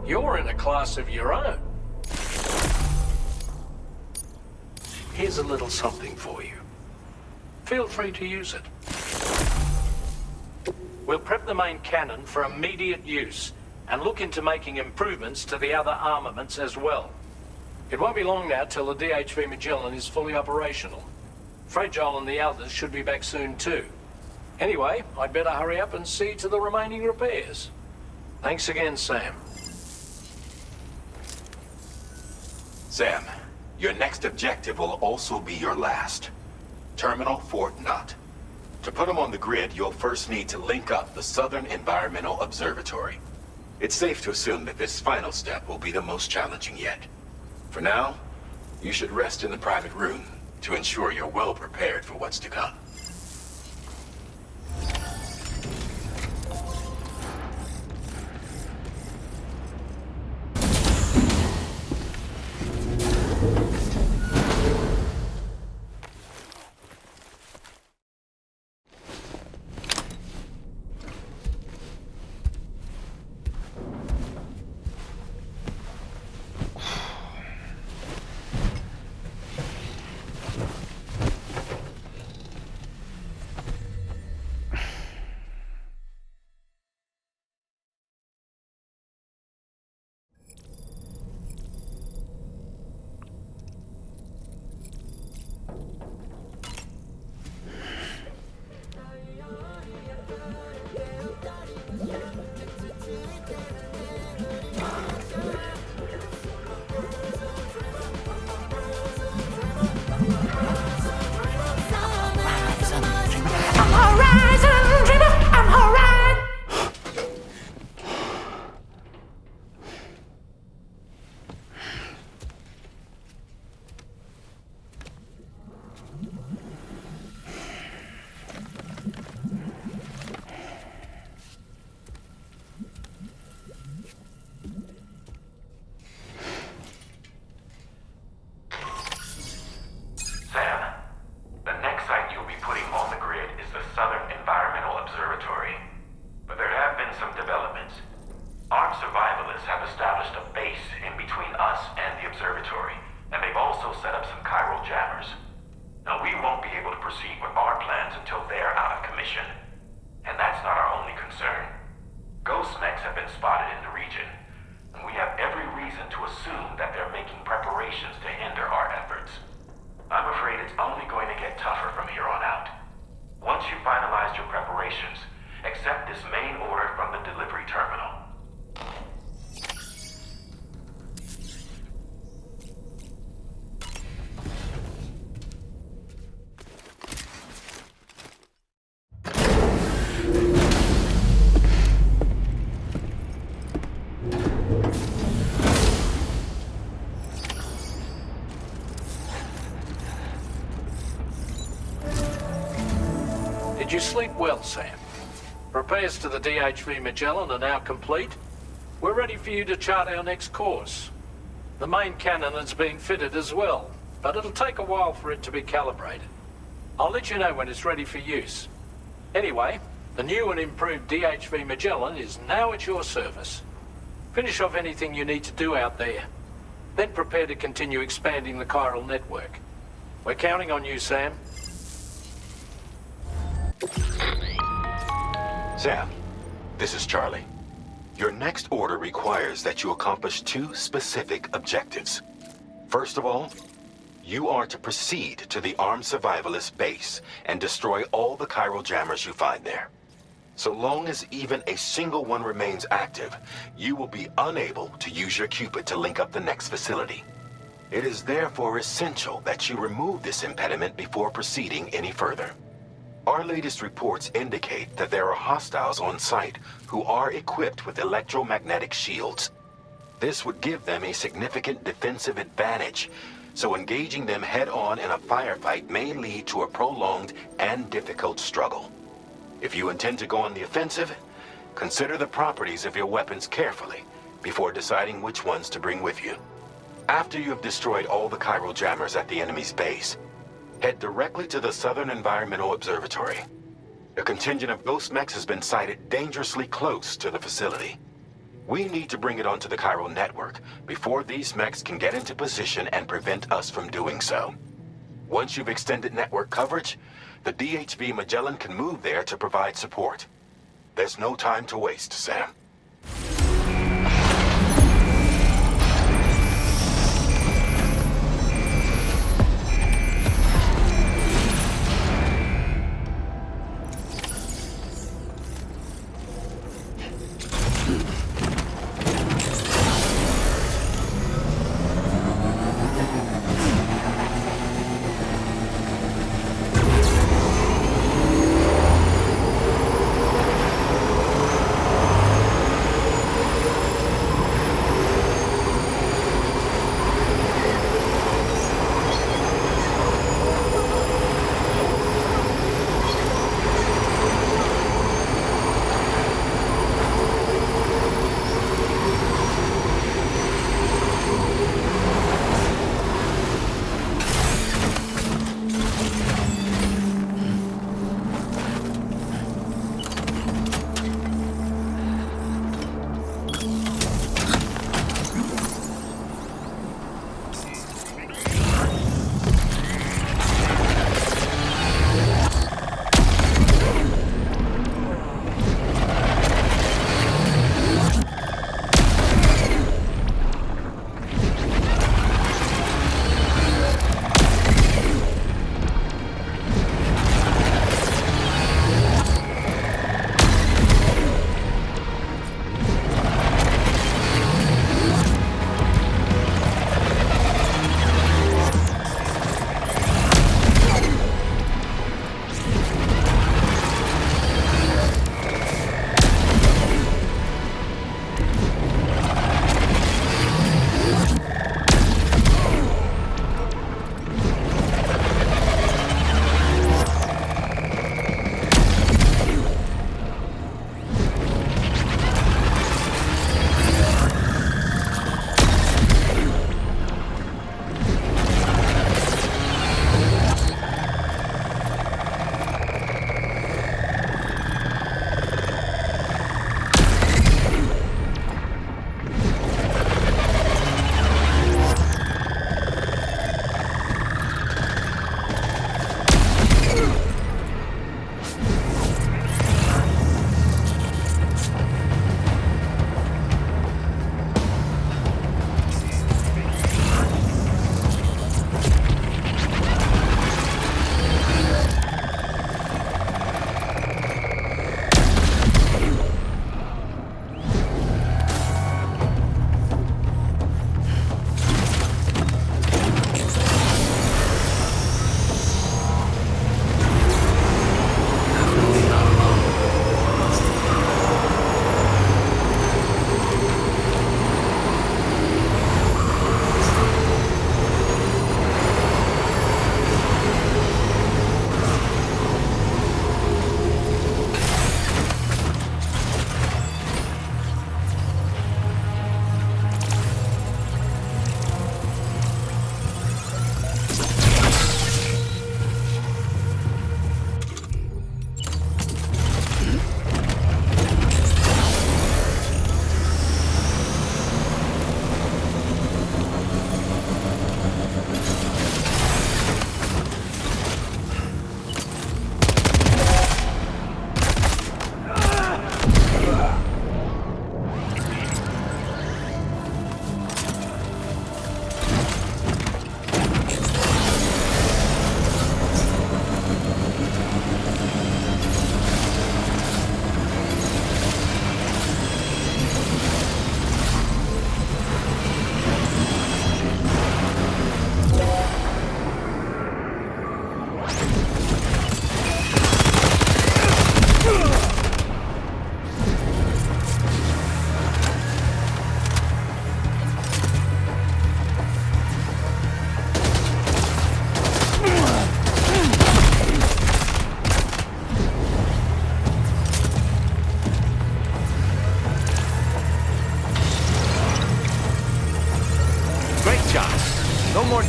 You're in a class of your own. Here's a little something for you. Feel free to use it. We'll prep the main cannon for immediate use and look into making improvements to the other armaments as well. It won't be long now till the DHV Magellan is fully operational. Fragile and the others should be back soon too. Anyway, I'd better hurry up and see to the remaining repairs. Thanks again, Sam. Sam, your next objective will also be your last. Terminal Fort Knott. To put them on the grid, you'll first need to link up the Southern Environmental Observatory. It's safe to assume that this final step will be the most challenging yet. For now, you should rest in the private room to ensure you're well prepared for what's to come. Did you sleep well, Sam? Repairs to the DHV Magellan are now complete. We're ready for you to chart our next course. The main cannon is being fitted as well, but it'll take a while for it to be calibrated. I'll let you know when it's ready for use. Anyway, the new and improved DHV Magellan is now at your service. Finish off anything you need to do out there. Then prepare to continue expanding the chiral network. We're counting on you, Sam. Sam, this is Charlie. Your next order requires that you accomplish two specific objectives. First of all, you are to proceed to the armed survivalist base and destroy all the chiral jammers you find there. So long as even a single one remains active, you will be unable to use your Cupid to link up the next facility. It is therefore essential that you remove this impediment before proceeding any further. Our latest reports indicate that there are hostiles on site who are equipped with electromagnetic shields. This would give them a significant defensive advantage, so engaging them head-on in a firefight may lead to a prolonged and difficult struggle. If you intend to go on the offensive, consider the properties of your weapons carefully before deciding which ones to bring with you. After you have destroyed all the chiral jammers at the enemy's base, head directly to the Southern Environmental Observatory. A contingent of ghost mechs has been sighted dangerously close to the facility. We need to bring it onto the chiral network before these mechs can get into position and prevent us from doing so. Once you've extended network coverage, the DHV Magellan can move there to provide support. There's no time to waste, Sam.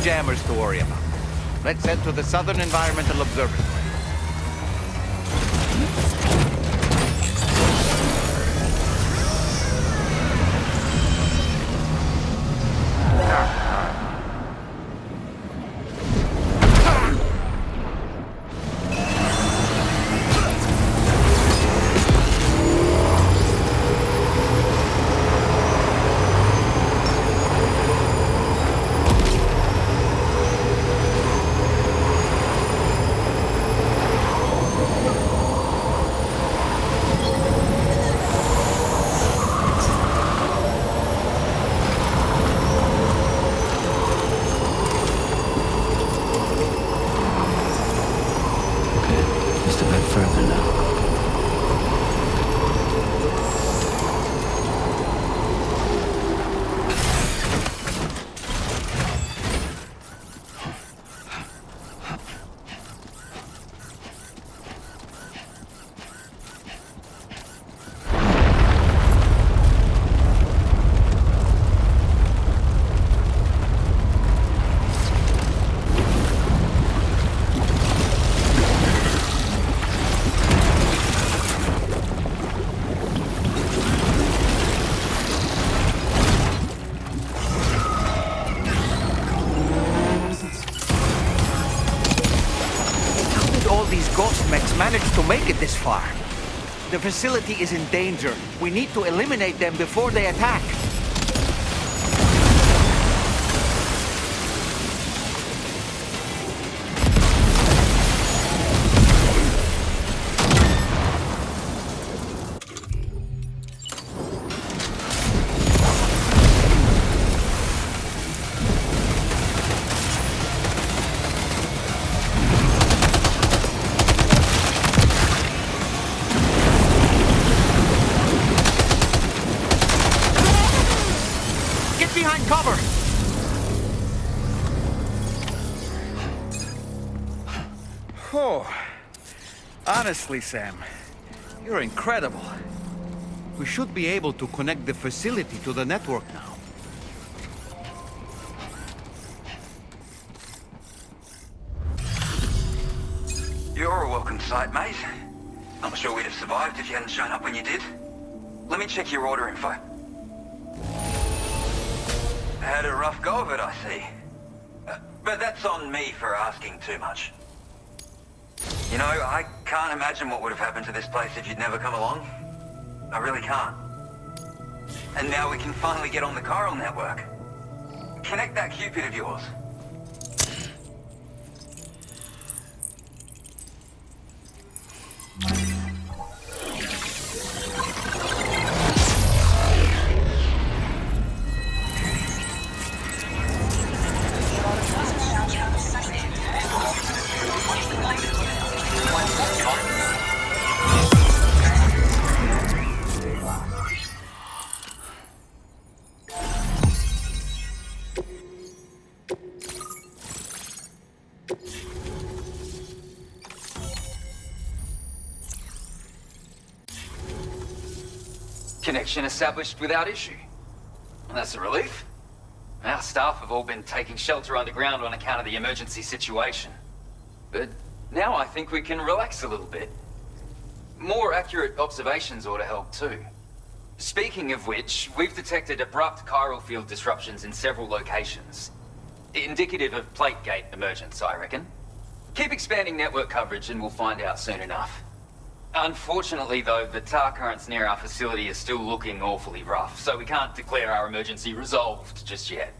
jammers to worry about. Let's head to the Southern Environmental Observatory. Managed to make it this far. The facility is in danger. We need to eliminate them before they attack. Honestly, Sam, you're incredible. We should be able to connect the facility to the network now. You're a welcome sight, mate. Not sure we'd have survived if you hadn't shown up when you did. Let me check your order info. Had a rough go of it, I see. But that's on me for asking too much. You know, I can't imagine what would have happened to this place if you'd never come along. I really can't. And now we can finally get on the chiral network. Connect that Cupid of yours. Connection established without issue. That's a relief. Our staff have all been taking shelter underground on account of the emergency situation. But now I think we can relax a little bit. More accurate observations ought to help too. Speaking of which, we've detected abrupt chiral field disruptions in several locations. Indicative of plate gate emergence, I reckon. Keep expanding network coverage and we'll find out soon enough. Unfortunately, though, the tar currents near our facility are still looking awfully rough, so we can't declare our emergency resolved just yet.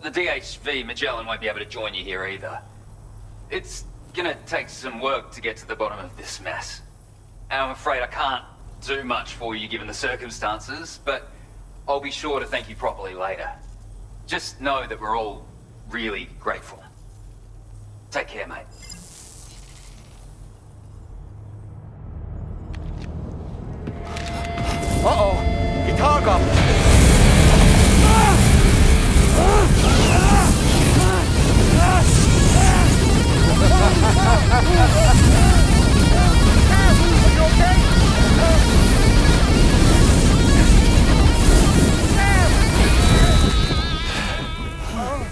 The DHV Magellan won't be able to join you here either. It's gonna take some work to get to the bottom of this mess. And I'm afraid I can't do much for you given the circumstances, but I'll be sure to thank you properly later. Just know that we're all really grateful. Take care, mate. Uh-oh! Itargum!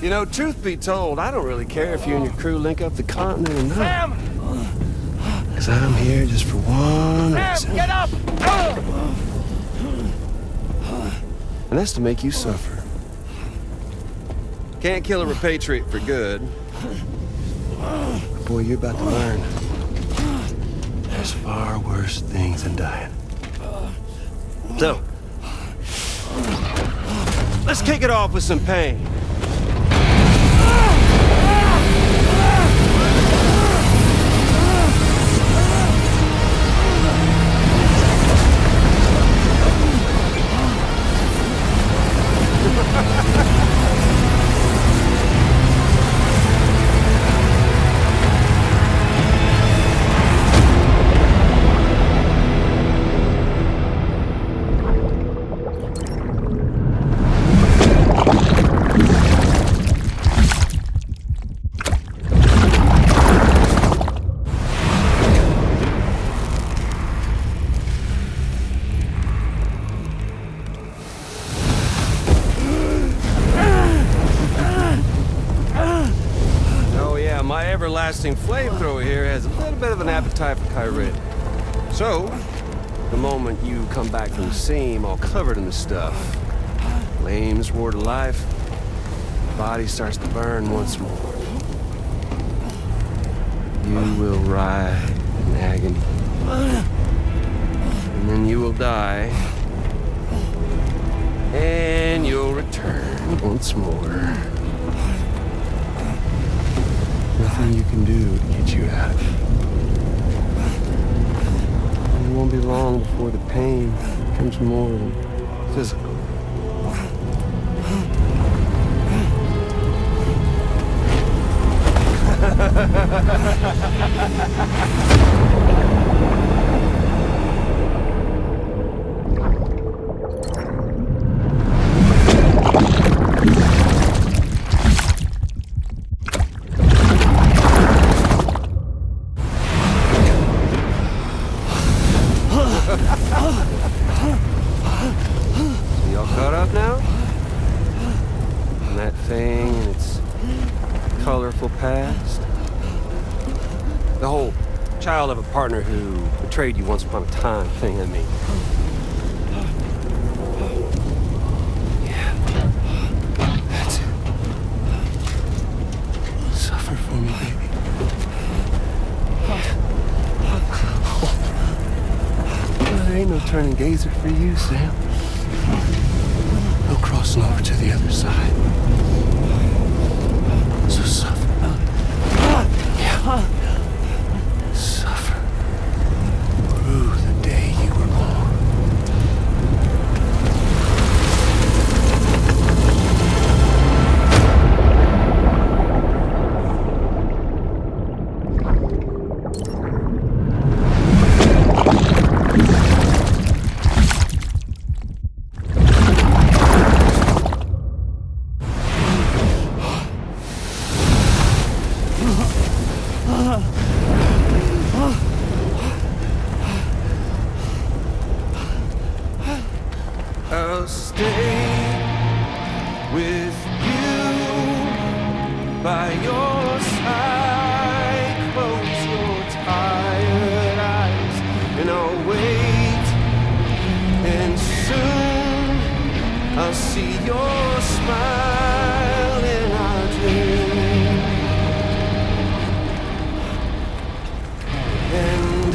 You know, know, truth be told, I don't really care if you and your crew link up the continent or not. Sam! Because I'm here just for one reason. Get up! And that's to make you suffer. Can't kill a repatriate for good. Boy, you're about to learn. There's far worse things than dying. So, let's kick it off with some pain. Everlasting flamethrower here has a little bit of an appetite for Kyrie. So, the moment you come back from the seam all covered in the stuff, flames roar to life, the body starts to burn once more. You will writhe in agony. And then you will die. And you'll return once more. Nothing you can do to get you out of it. It won't be long before the pain becomes more physical. Y'all caught up now? And that thing and its colorful past? The whole child of a partner who betrayed you once upon a time thing, I mean. Yeah. That's it. Suffer for me, baby. There ain't no turning gazer for you, Sam. No crossing over to the other side. So suffer. Yeah. Suffer. Through the day you were born. I'll stay with you by your side. Close your tired eyes and I'll wait. And soon I'll see your smile in our dream. And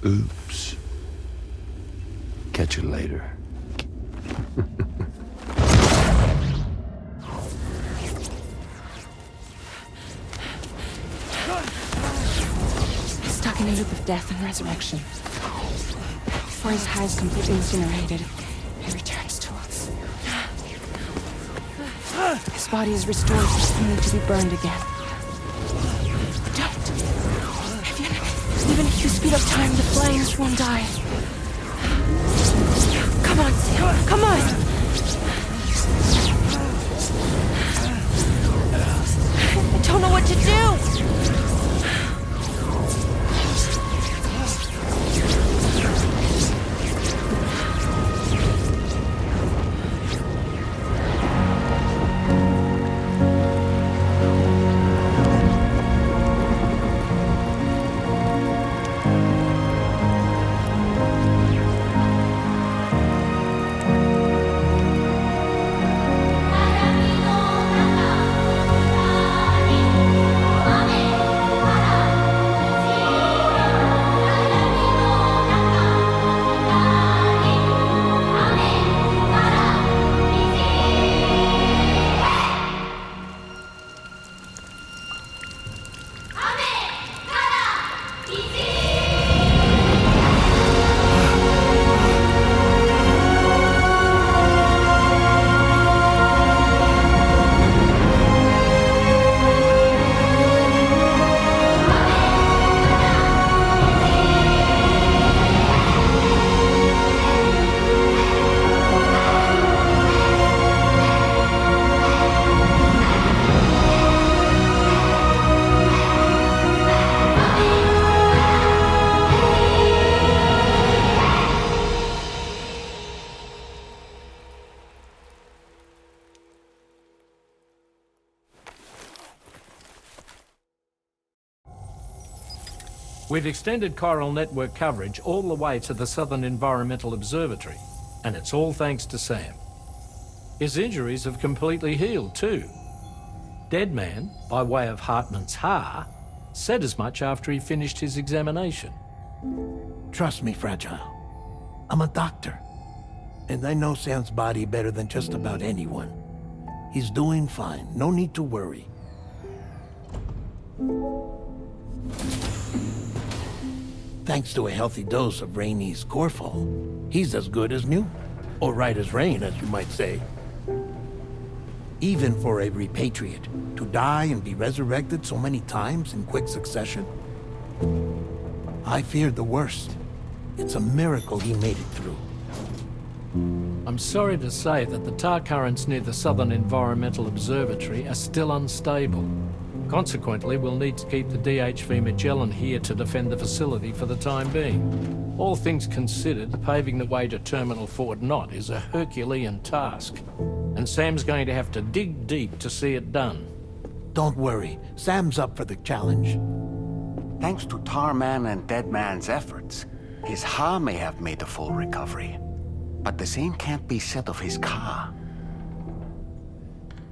Oops. Catch you later. He's stuck in a loop of death and resurrection. Before his high is completely incinerated, he returns to us. His body is restored, only to be burned again. Don't! Even if you speed up time, the flames won't die. Come on, Sam, come on! I don't know what to do! We've extended chiral network coverage all the way to the Southern Environmental Observatory, and it's all thanks to Sam. His injuries have completely healed too. Deadman, by way of Hartman's Ha, said as much after he finished his examination. Trust me, Fragile. I'm a doctor, and I know Sam's body better than just about anyone. He's doing fine. No need to worry. Thanks to a healthy dose of Rainey's Corfol, he's as good as new. Or right as rain, as you might say. Even for a repatriate, to die and be resurrected so many times in quick succession. I feared the worst. It's a miracle he made it through. I'm sorry to say that the tar currents near the Southern Environmental Observatory are still unstable. Consequently, we'll need to keep the DHV Magellan here to defend the facility for the time being. All things considered, paving the way to Terminal Fort Knott is a Herculean task, and Sam's going to have to dig deep to see it done. Don't worry, Sam's up for the challenge. Thanks to Tarman and Deadman's efforts, his Ha may have made a full recovery. But the same can't be said of his Ka.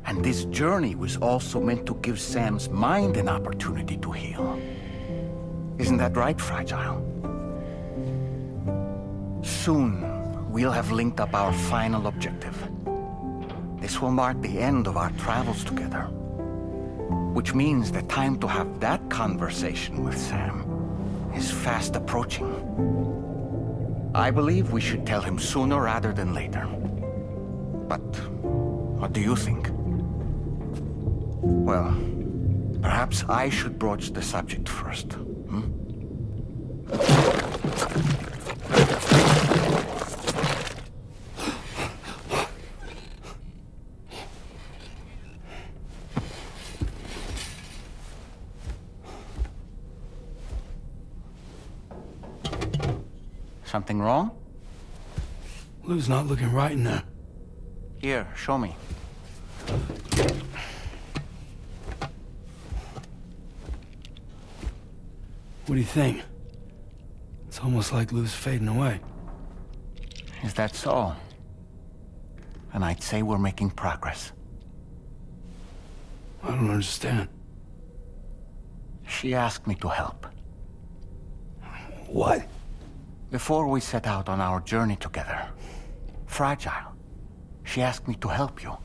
And this journey was also meant to give Sam's mind an opportunity to heal. Isn't that right, Fragile? Soon, we'll have linked up our final objective. This will mark the end of our travels together. Which means the time to have that conversation with Sam is fast approaching. I believe we should tell him sooner rather than later. But what do you think? Well, perhaps I should broach the subject first, hmm? Something wrong? Lou's not looking right in there. Here, show me. What do you think? It's almost like Lou's fading away. Is that so? And I'd say we're making progress. I don't understand. She asked me to help. What? Before we set out on our journey together, Fragile, she asked me to help you.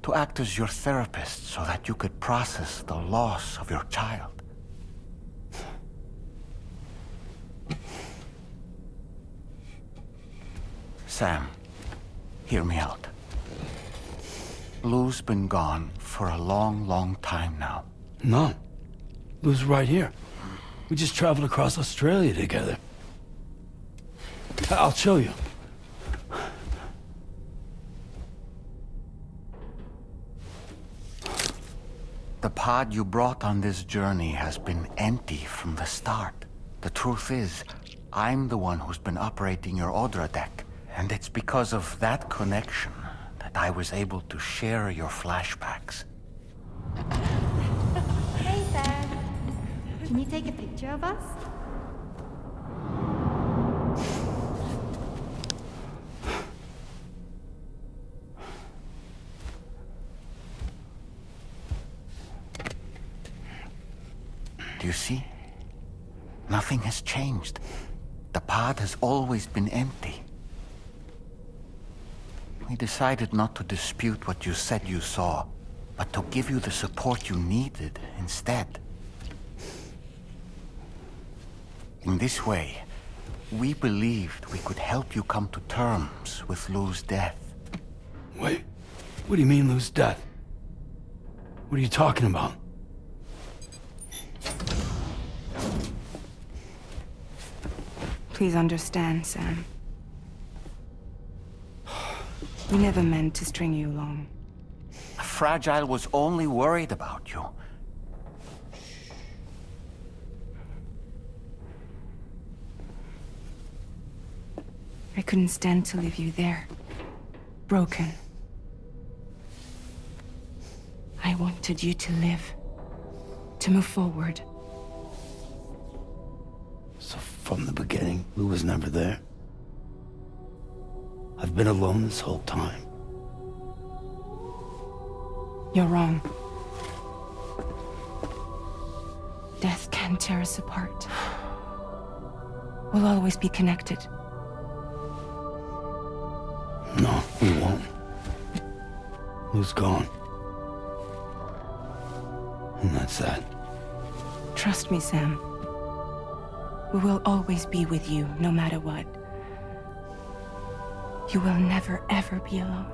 To act as your therapist so that you could process the loss of your child. Sam, hear me out. Lou's been gone for a long, long time now. No. Lou's right here. We just traveled across Australia together. I'll show you. The pod you brought on this journey has been empty from the start. The truth is, I'm the one who's been operating your Odra deck, and it's because of that connection that I was able to share your flashbacks. Hey, Sam. Can you take a picture of us? Do you see? Nothing has changed. The pod has always been empty. We decided not to dispute what you said you saw, but to give you the support you needed instead. In this way, we believed we could help you come to terms with Lou's death. Wait, what do you mean Lou's death? What are you talking about? Please understand, Sam. We never meant to string you along. Fragile was only worried about you. I couldn't stand to leave you there, broken. I wanted you to live, to move forward. So from the beginning, Lou was never there? I've been alone this whole time. You're wrong. Death can tear us apart. We'll always be connected. No, we won't. Lou's gone. And that's that. Trust me, Sam. We will always be with you, no matter what. You will never, ever be alone.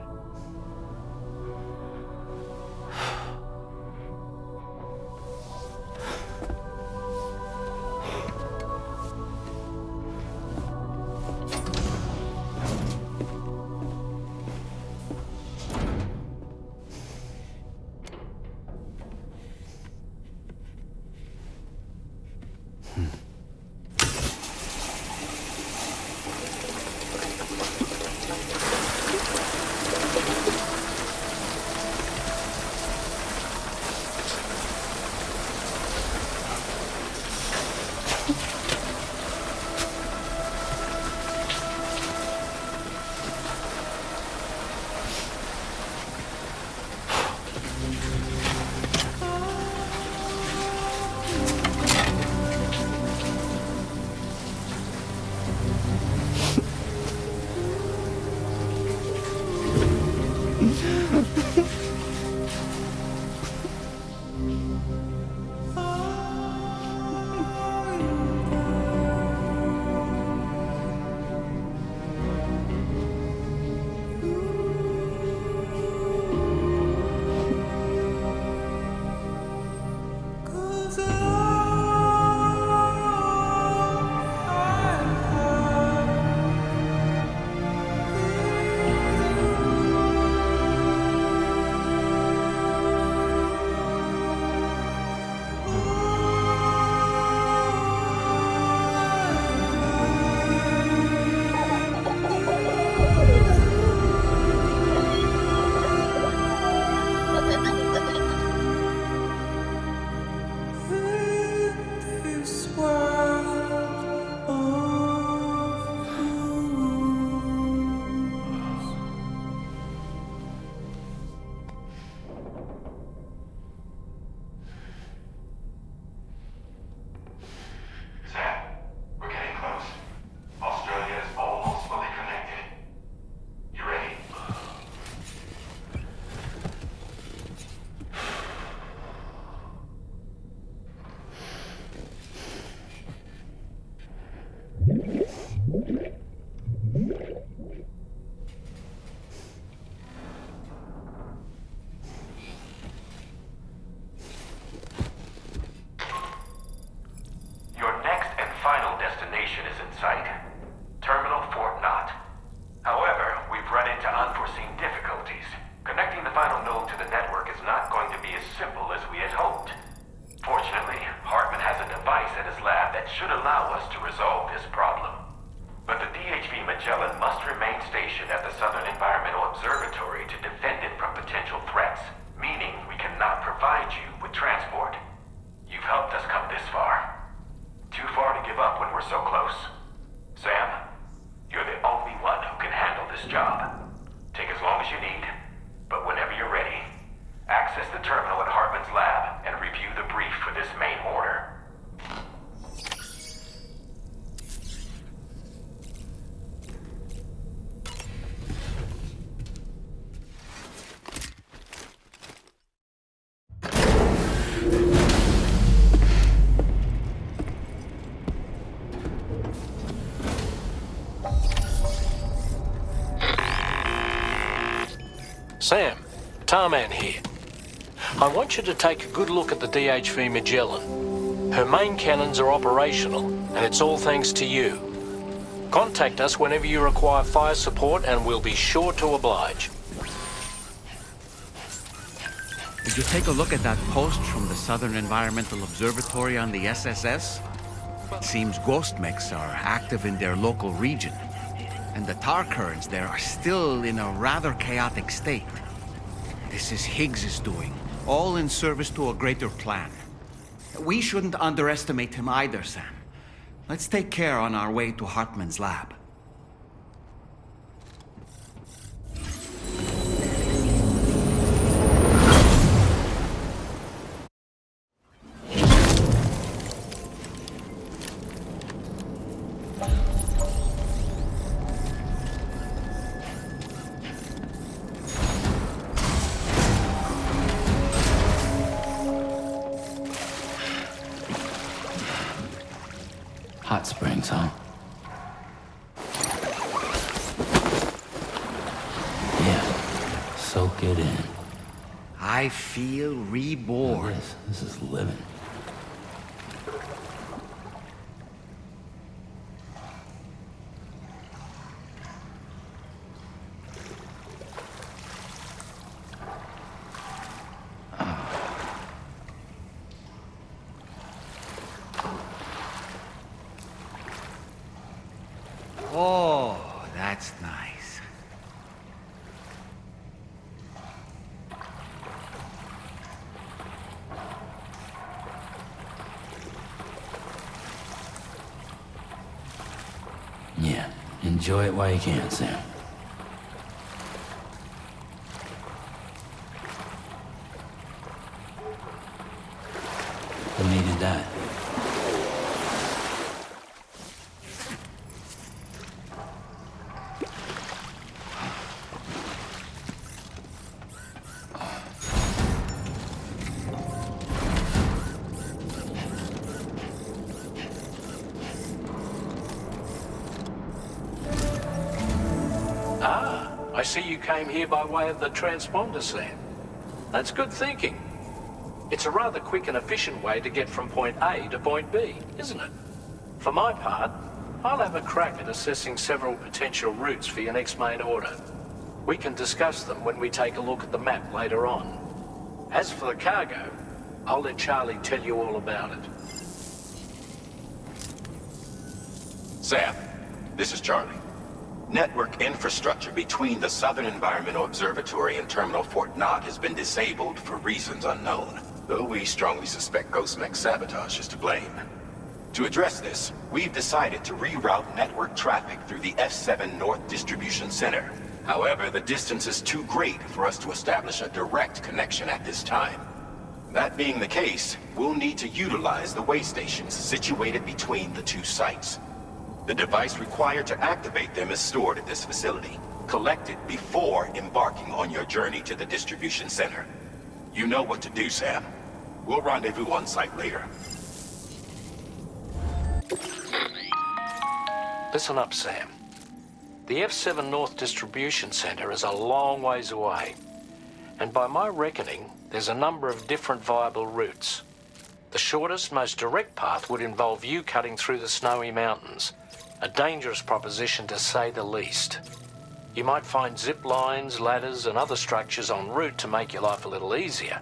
provided you with transport. You've helped us come this far. Too far to give up when we're so close. Sam, you're the only one who can handle this job. Take as long as you need, but whenever you're ready, access the terminal at Hartman's lab and review the brief for this main order. Sam, Tarman here. I want you to take a good look at the DHV Magellan. Her main cannons are operational, and it's all thanks to you. Contact us whenever you require fire support, and we'll be sure to oblige. Did you take a look at that post from the Southern Environmental Observatory on the SSS? It seems ghost mechs are active in their local region, and the tar currents there are still in a rather chaotic state. This is Higgs's doing, all in service to a greater plan. We shouldn't underestimate him either, Sam. Let's take care on our way to Hartman's lab. Hot springs, huh? Yeah, soak it in. I feel reborn. This is living. Oh, that's nice. Yeah, enjoy it while you can, Sam. Who needed that? I see you came here by way of the transponder, Sam. That's good thinking. It's a rather quick and efficient way to get from point A to point B, isn't it? For my part, I'll have a crack at assessing several potential routes for your next main order. We can discuss them when we take a look at the map later on. As for the cargo, I'll let Charlie tell you all about it. Sam, this is Charlie. Network infrastructure between the Southern Environmental Observatory and Terminal Fort Knott has been disabled for reasons unknown, though we strongly suspect Ghost Mech sabotage is to blame. To address this, we've decided to reroute network traffic through the F7 North Distribution Center. However, the distance is too great for us to establish a direct connection at this time. That being the case, we'll need to utilize the way stations situated between the two sites. The device required to activate them is stored at this facility. Collect it before embarking on your journey to the distribution center. You know what to do, Sam. We'll rendezvous on site later. Listen up, Sam. The F7 North Distribution Center is a long ways away. And by my reckoning, there's a number of different viable routes. The shortest, most direct path would involve you cutting through the snowy mountains. A dangerous proposition to say the least. You might find zip lines, ladders, and other structures en route to make your life a little easier.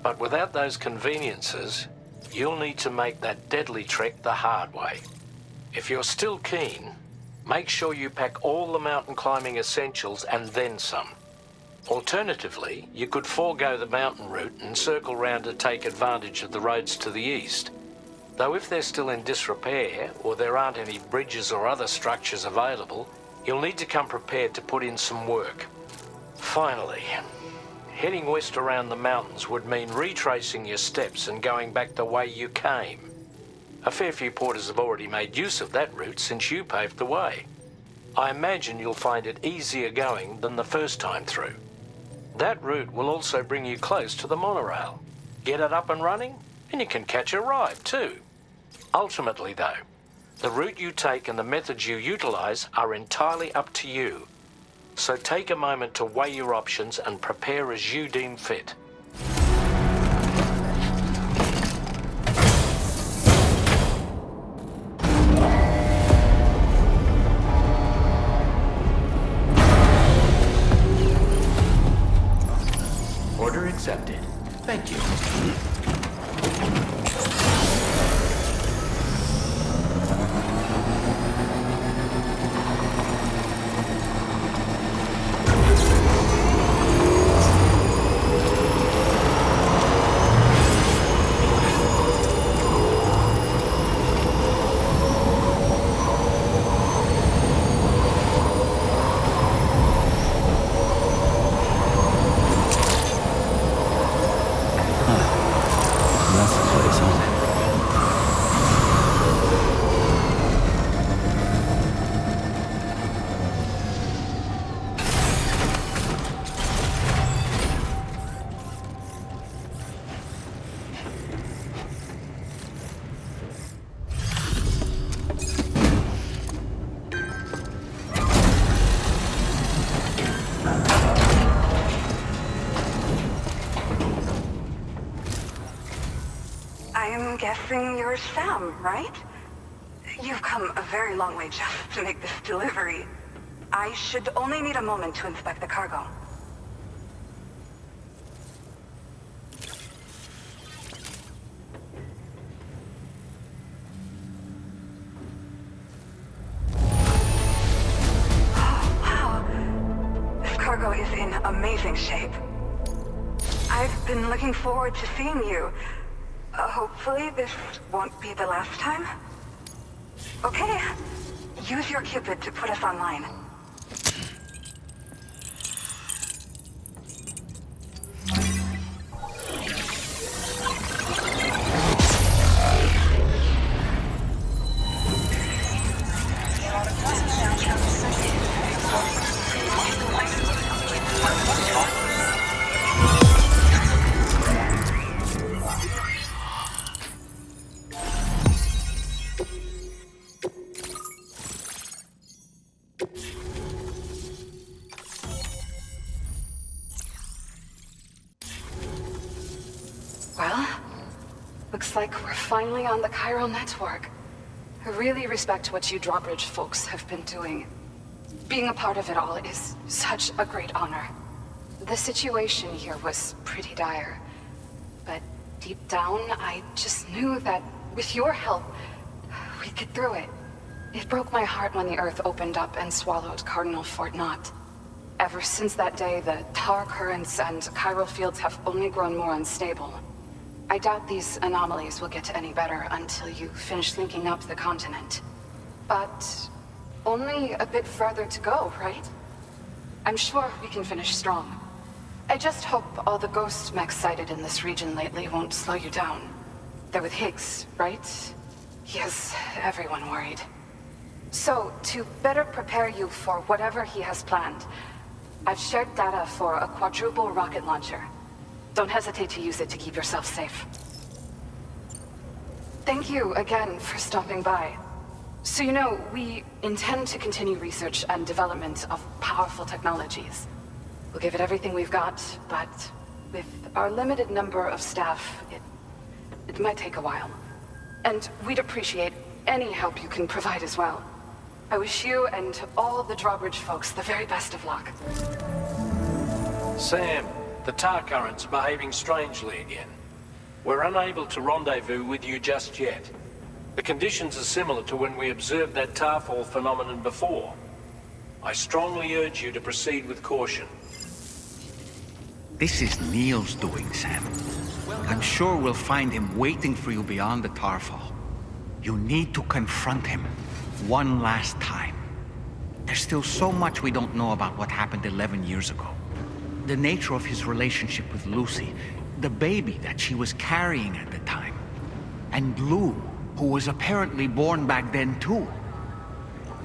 But without those conveniences, you'll need to make that deadly trek the hard way. If you're still keen, make sure you pack all the mountain climbing essentials and then some. Alternatively, you could forego the mountain route and circle round to take advantage of the roads to the east. Though if they're still in disrepair, or there aren't any bridges or other structures available, you'll need to come prepared to put in some work. Finally, heading west around the mountains would mean retracing your steps and going back the way you came. A fair few porters have already made use of that route since you paved the way. I imagine you'll find it easier going than the first time through. That route will also bring you close to the monorail. Get it up and running, and you can catch a ride too. Ultimately though, the route you take and the methods you utilize are entirely up to you. So take a moment to weigh your options and prepare as you deem fit. Order accepted. Thank you. I'm guessing you're Sam, right? You've come a very long way just to make this delivery. I should only need a moment to inspect the cargo. Oh, wow. This cargo is in amazing shape. I've been looking forward to seeing you. Hopefully this won't be the last time. Okay, use your Cupid to put us online. Well, looks like we're finally on the chiral network. I really respect what you drawbridge folks have been doing. Being a part of it all is such a great honor. The situation here was pretty dire, but deep down, I just knew that with your help, we'd get through it. It broke my heart when the Earth opened up and swallowed Cardinal Fort Knott. Ever since that day, the tar currents and chiral fields have only grown more unstable. I doubt these anomalies will get any better until you finish linking up the continent. But only a bit further to go, right? I'm sure we can finish strong. I just hope all the ghost mechs sighted in this region lately won't slow you down. They're with Higgs, right? He has everyone worried. So, to better prepare you for whatever he has planned, I've shared data for a quadruple rocket launcher. Don't hesitate to use it to keep yourself safe. Thank you again for stopping by. So you know, we intend to continue research and development of powerful technologies. We'll give it everything we've got, but with our limited number of staff, it might take a while. And we'd appreciate any help you can provide as well. I wish you and all the drawbridge folks the very best of luck. Sam, the tar current's behaving strangely again. We're unable to rendezvous with you just yet. The conditions are similar to when we observed that tarfall phenomenon before. I strongly urge you to proceed with caution. This is Neil's doing, Sam. I'm sure we'll find him waiting for you beyond the Tarfall. You need to confront him one last time. There's still so much we don't know about what happened 11 years ago. The nature of his relationship with Lucy, the baby that she was carrying at the time, and Lou, who was apparently born back then too.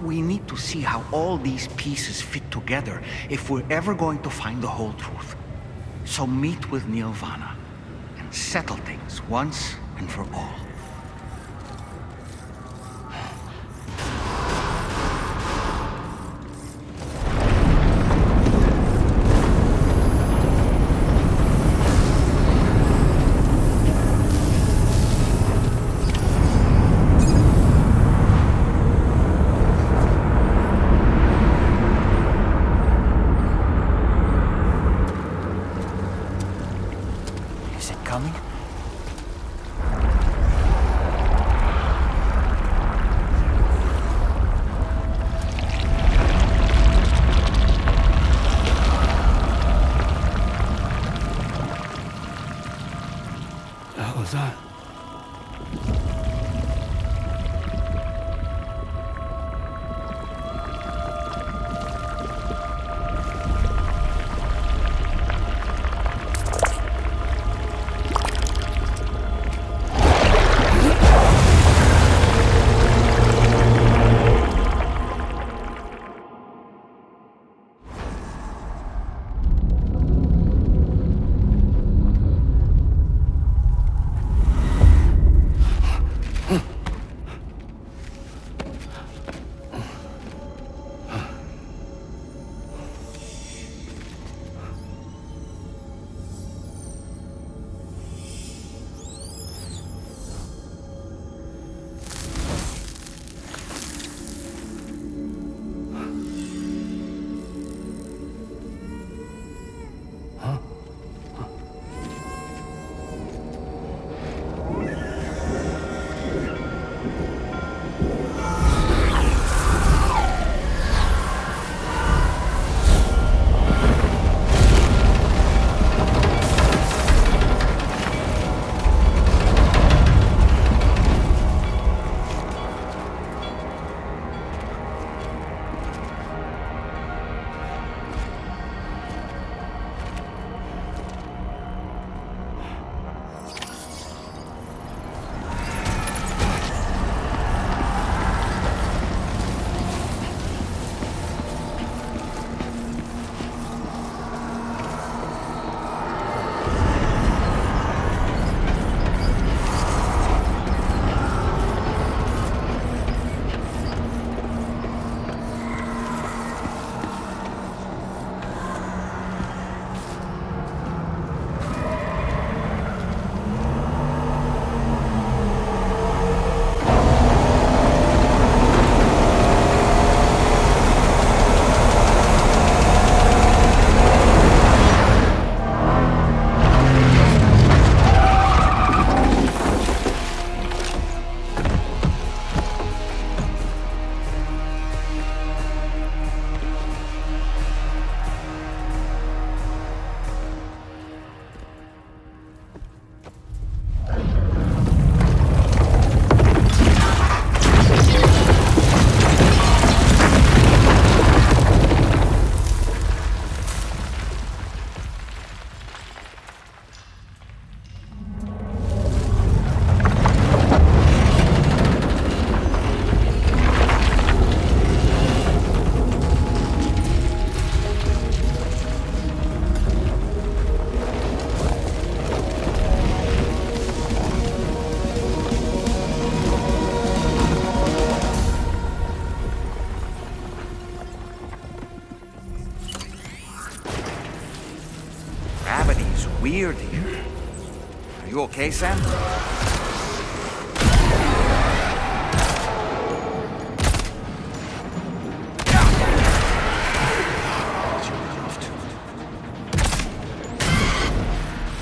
We need to see how all these pieces fit together if we're ever going to find the whole truth. So meet with Neil Vana and settle things once and for all. Weird here. Are you okay, Sam?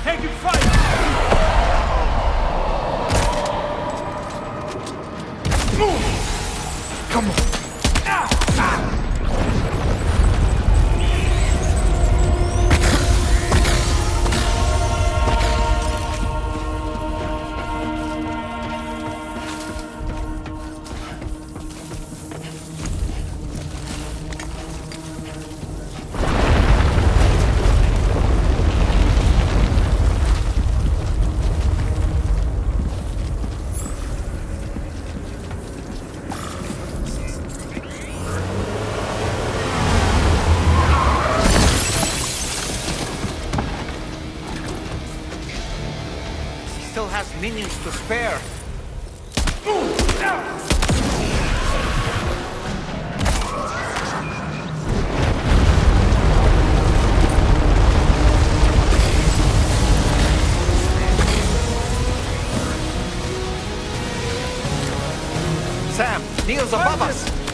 Taking fire! Move! Come on. still has minions to spare. Sam, Neil's above us!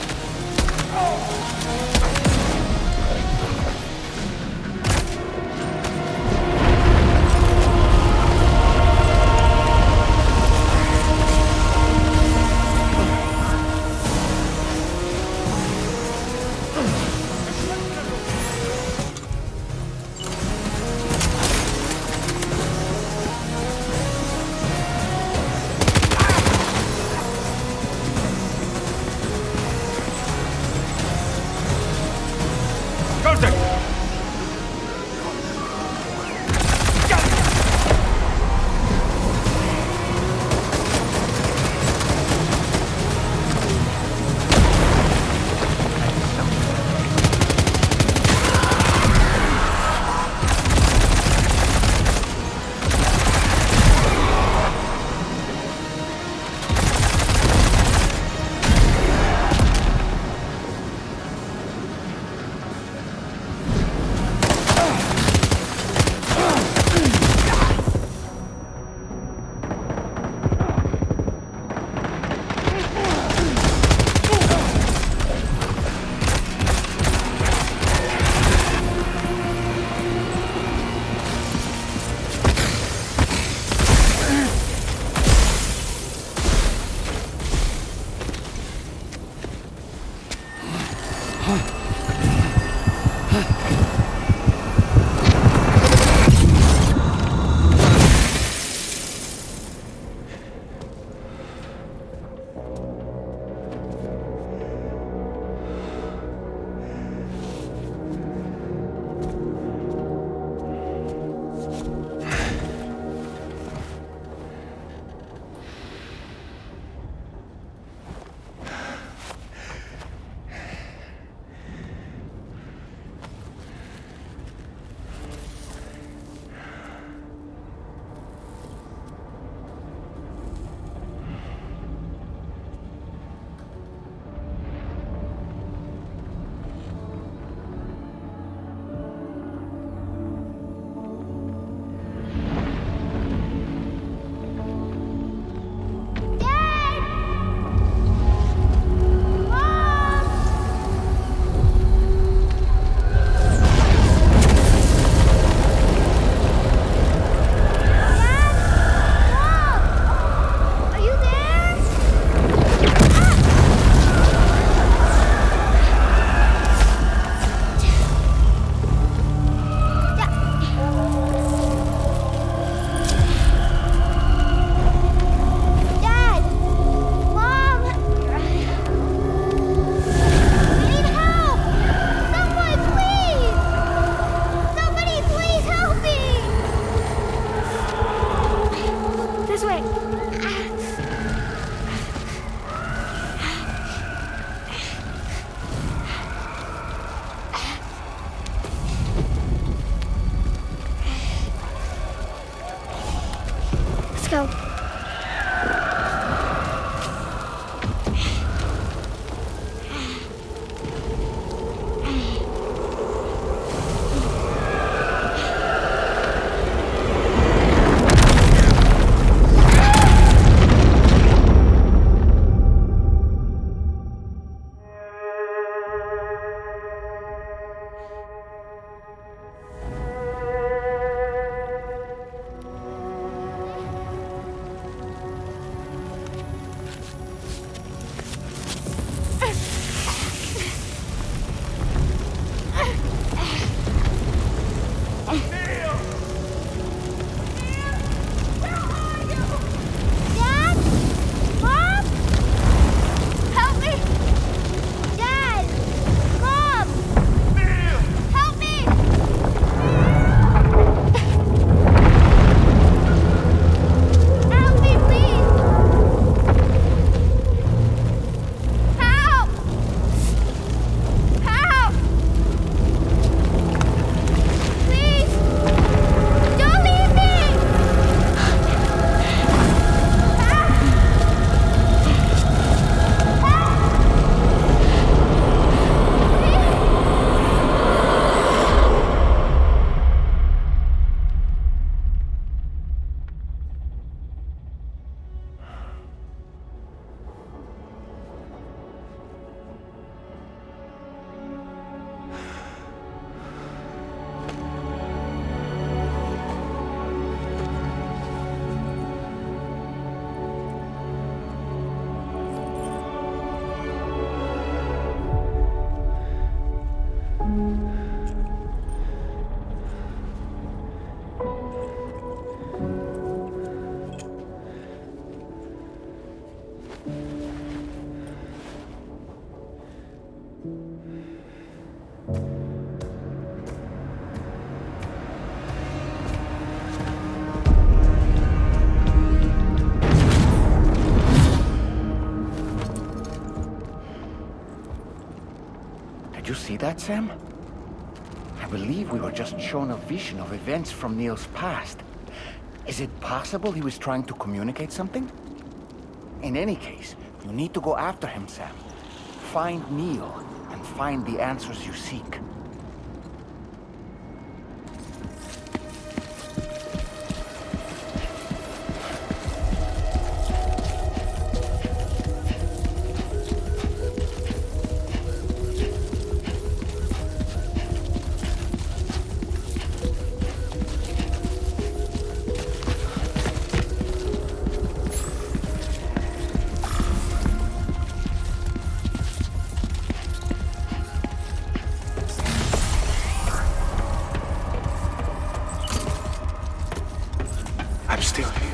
go. see that, Sam? I believe we were just shown a vision of events from Neil's past. Is it possible he was trying to communicate something? In any case, you need to go after him, Sam. Find Neil, and find the answers you seek. I'm still here.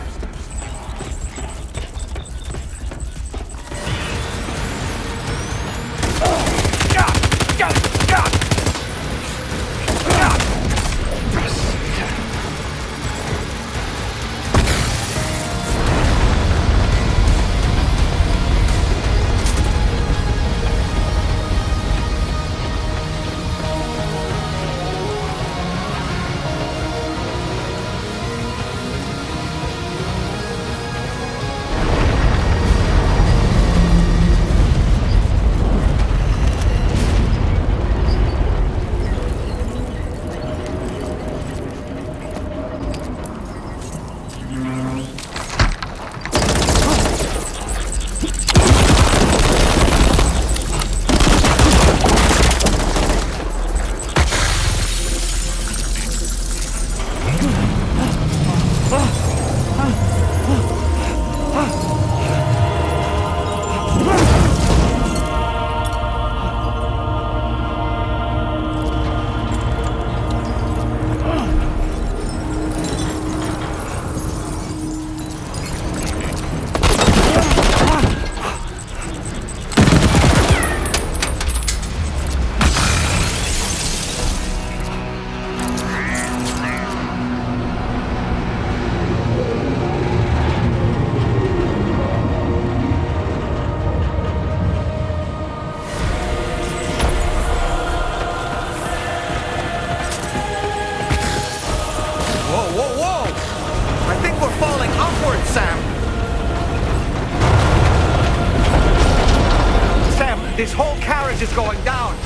This whole carriage is going down.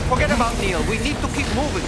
Forget about Neil. We need to keep moving.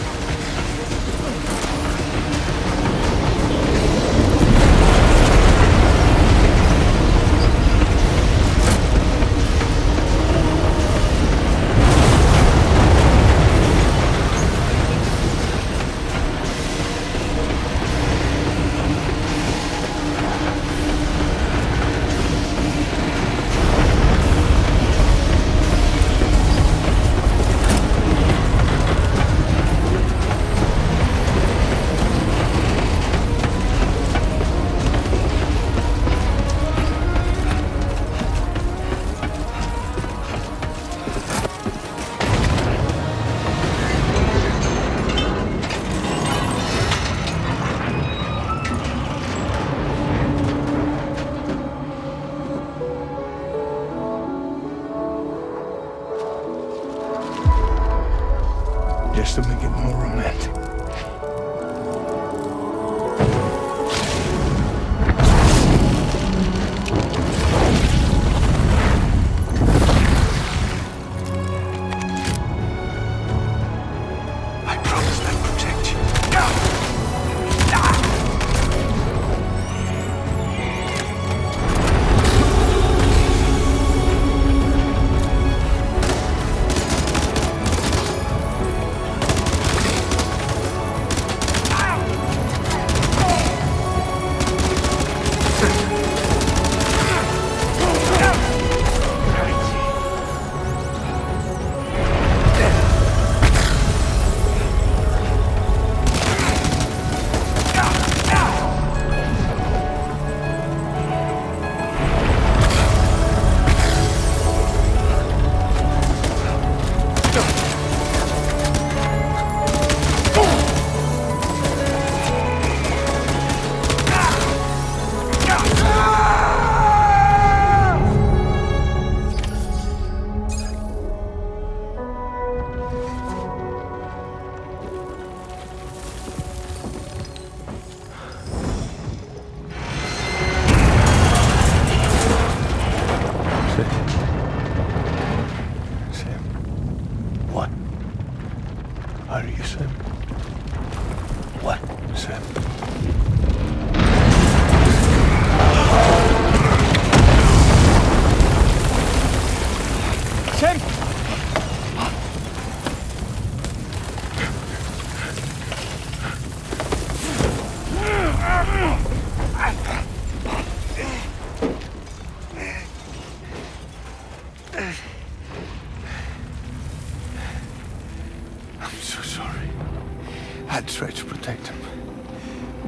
I'd try to protect him.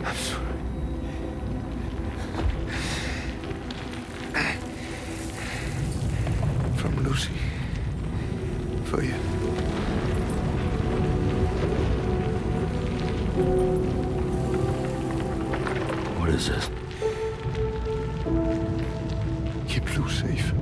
I'm sorry. From Lucy. For you. What is this? Keep Lou safe.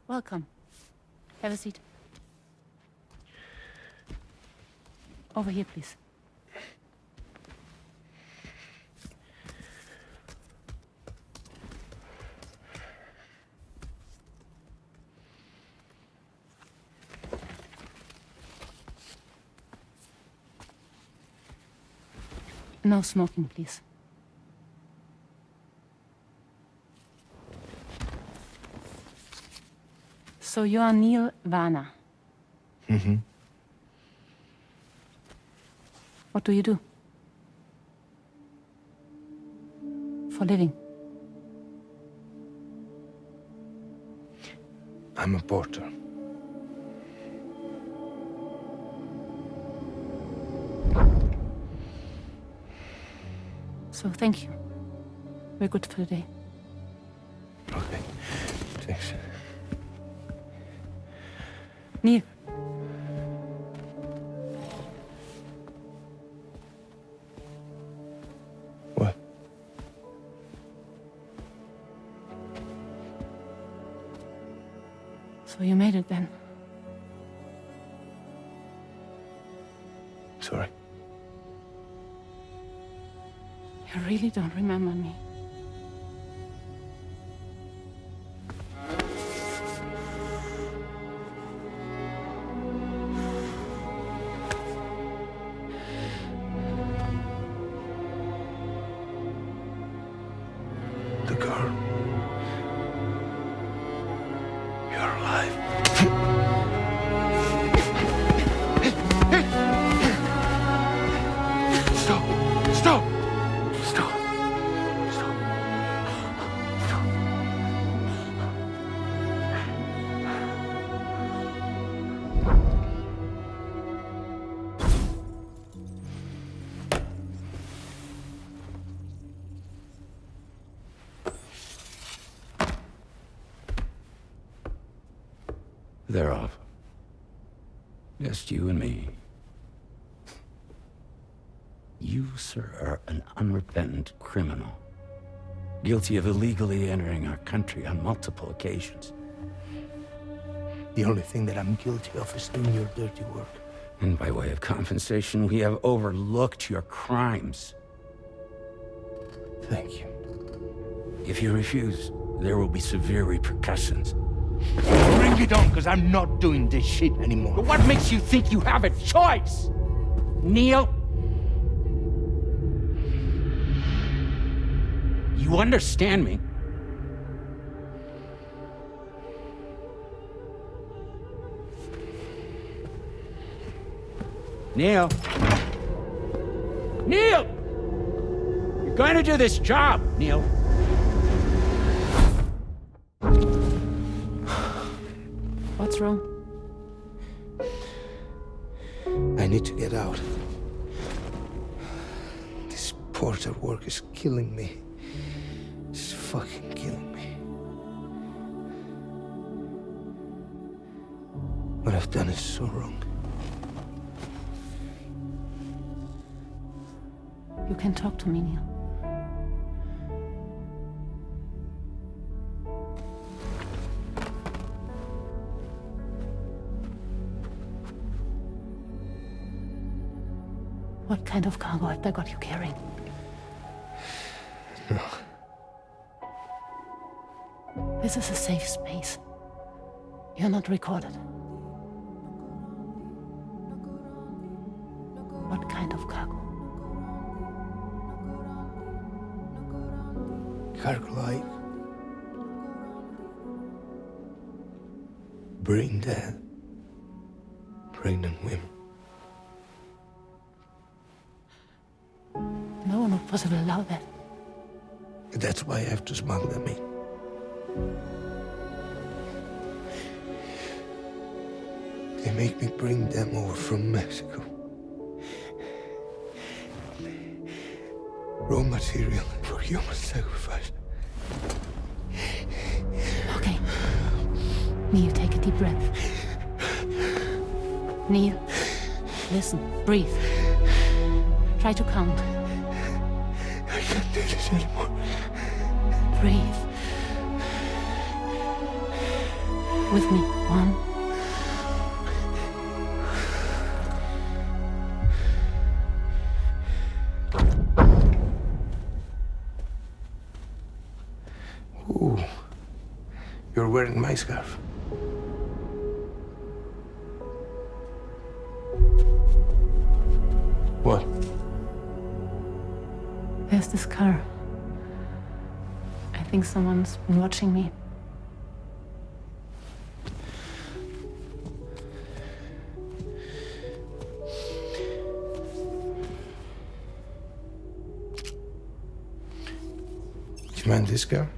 Welcome. Have a seat. Over here, please. No smoking, please. So you are Neil Varner. Mm-hmm. What do you do? For living? I'm a porter. So thank you. We're good for the day. Okay. Thanks. Neil. What? So you made it then? Sorry. You really don't remember me. The girl. You're alive. Stop! Stop! Stop! Stop! Stop! They're off. Just you and me. You, sir, are an unrepentant criminal. Guilty of illegally entering our country on multiple occasions. The only thing that I'm guilty of is doing your dirty work. And by way of compensation, we have overlooked your crimes. Thank you. If you refuse, there will be severe repercussions. Bring it on, because I'm not doing this shit anymore. But what makes you think you have a choice? Neil? You understand me? Neil? Neil! You're going to do this job, Neil. What's wrong? I need to get out. This porter work is killing me. It's fucking killing me. What I've done is so wrong. You can talk to me, Neil. kind of cargo have they got you carrying? No. This is a safe space. You're not recorded. What kind of cargo? Cargo like brain dead, pregnant women. No one would possibly allow that. That's why I have to smuggle them in. They make me bring them over from Mexico. Raw material for human sacrifice. Okay. Neil, take a deep breath. Neil, listen, breathe. Try to count. I can't do this anymore. Breathe. With me. 1. Ooh, you're wearing my scarf. What? There's this car. I think someone's been watching me. Do you mind this car?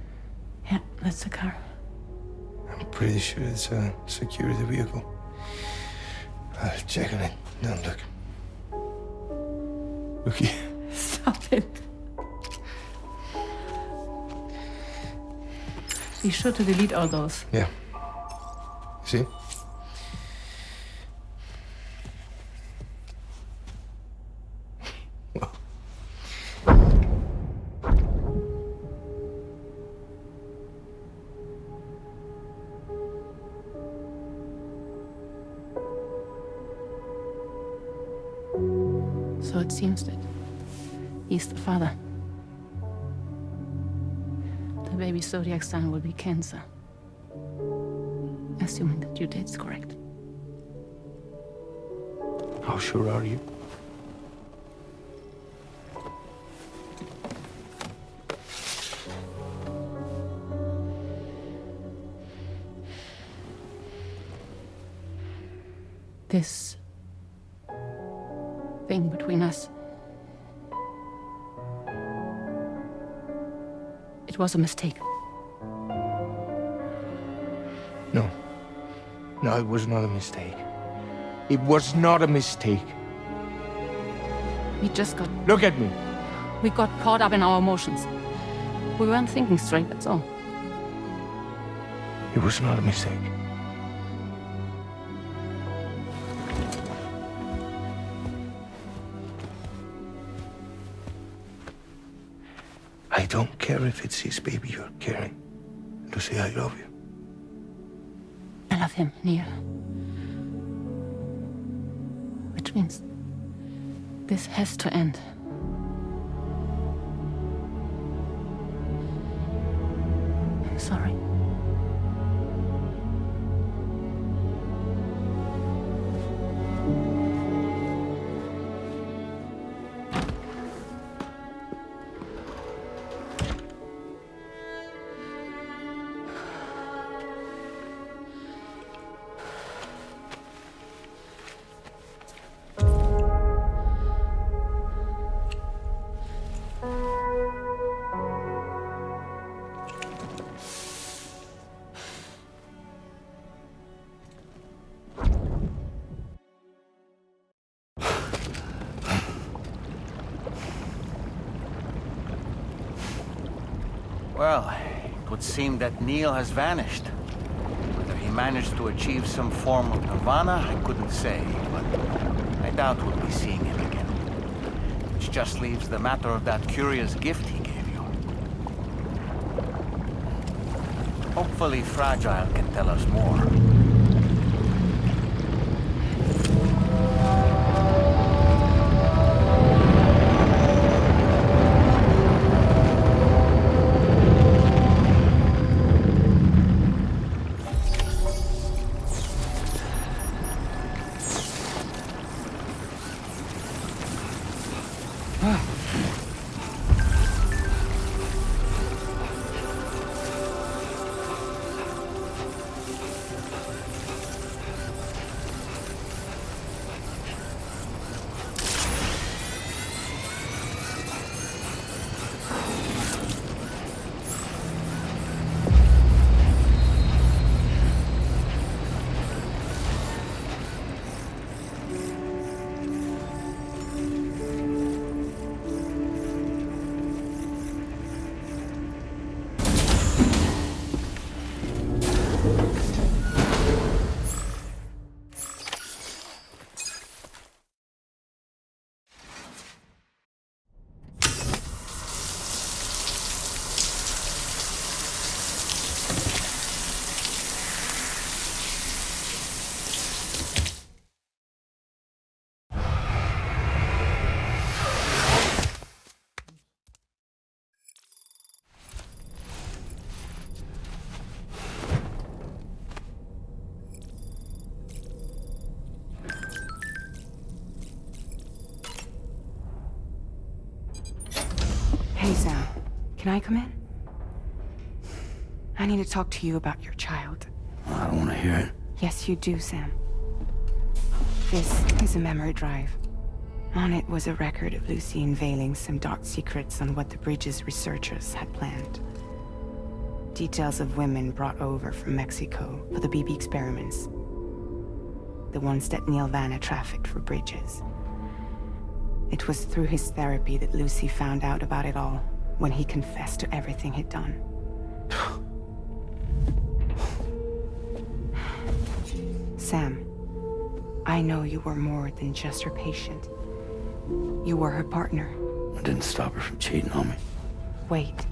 Yeah, that's the car. I'm pretty sure it's a security vehicle. I'll check on it. Don't look. Look here. Stop it. Be sure to delete all those. Yeah. See? So it seems that he's the father. The baby zodiac sign will be Cancer. Assuming the due date's correct. How sure are you? This thing between us. It was a mistake. No. No, it was not a mistake. It was not a mistake. We just got... Look at me. We got caught up in our emotions. We weren't thinking straight, that's all. It was not a mistake. I don't care if it's his baby you're carrying. Lucy, I love you. I love him, Neil. Which means this has to end. I'm sorry. Well, it would seem that Neil has vanished. Whether he managed to achieve some form of nirvana, I couldn't say, but I doubt we'll be seeing him again. Which just leaves the matter of that curious gift he gave you. Hopefully Fragile can tell us more. Hey, Sam. Can I come in? I need to talk to you about your child. I don't want to hear it. Yes, you do, Sam. This is a memory drive. On it was a record of Lucy unveiling some dark secrets on what the Bridges researchers had planned. Details of women brought over from Mexico for the BB experiments. The ones that Neil Vanna trafficked for Bridges. It was through his therapy that Lucy found out about it all when he confessed to everything he'd done. Sam, I know you were more than just her patient. You were her partner. I didn't stop her from cheating on me. Wait.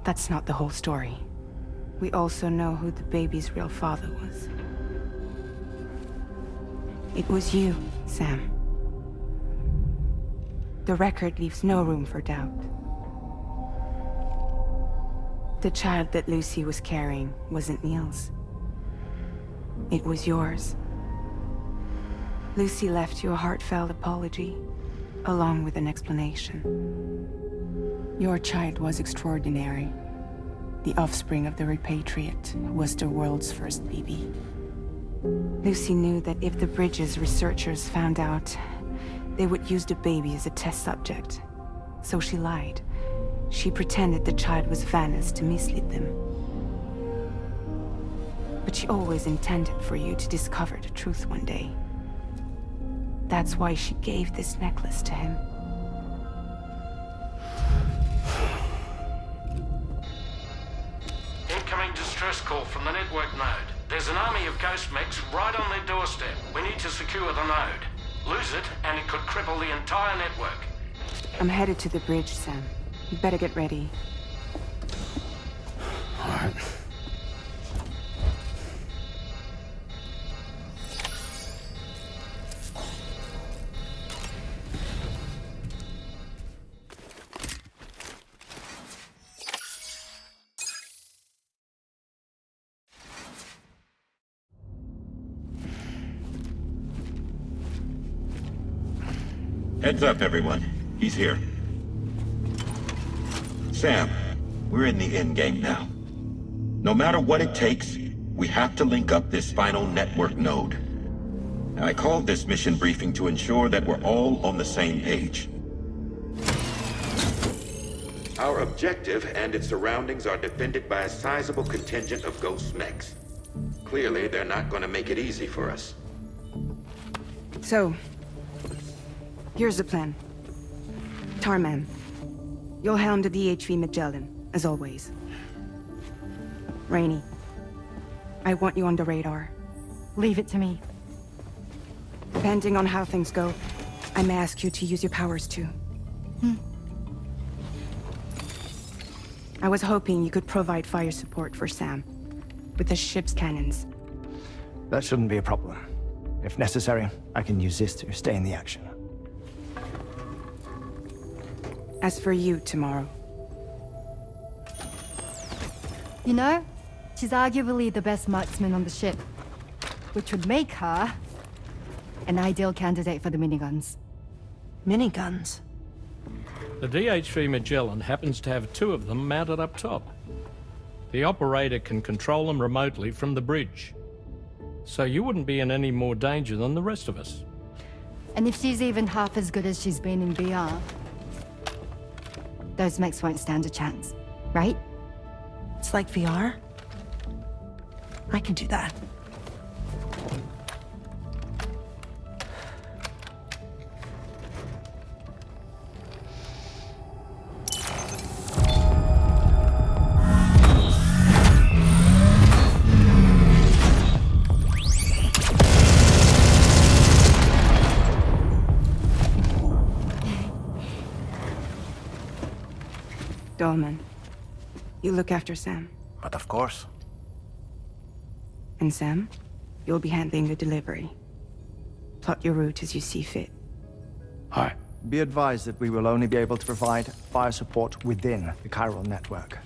That's not the whole story. We also know who the baby's real father was. It was you, Sam. The record leaves no room for doubt. The child that Lucy was carrying wasn't Neil's. It was yours. Lucy left you a heartfelt apology, along with an explanation. Your child was extraordinary. The offspring of the repatriate who was the world's first BB. Lucy knew that if the Bridges researchers found out, they would use the baby as a test subject. So she lied. She pretended the child was Vanna's to mislead them. But she always intended for you to discover the truth one day. That's why she gave this necklace to him. Incoming distress call from the network node. There's an army of ghost mechs right on their doorstep. We need to secure the node. Lose it, and it could cripple the entire network. I'm headed to the bridge, Sam. You better get ready. All right. Heads up, everyone. He's here. Sam, we're in the end game now. No matter what it takes, we have to link up this final network node. I called this mission briefing to ensure that we're all on the same page. Our objective and its surroundings are defended by a sizable contingent of ghost mechs. Clearly, they're not going to make it easy for us. So, here's the plan. Tarman, you'll helm the DHV Magellan, as always. Rainey, I want you on the radar. Leave it to me. Depending on how things go, I may ask you to use your powers too. I was hoping you could provide fire support for Sam, with the ship's cannons. That shouldn't be a problem. If necessary, I can use this to stay in the action. As for you, tomorrow. You know, she's arguably the best marksman on the ship, which would make her an ideal candidate for the miniguns. Miniguns? The DHV Magellan happens to have 2 of them mounted up top. The operator can control them remotely from the bridge. So you wouldn't be in any more danger than the rest of us. And if she's even half as good as she's been in VR, those mechs won't stand a chance, right? It's like VR? I can do that. Dolman, you look after Sam. But of course. And Sam, you'll be handling the delivery. Plot your route as you see fit. All right. Be advised that we will only be able to provide fire support within the chiral network.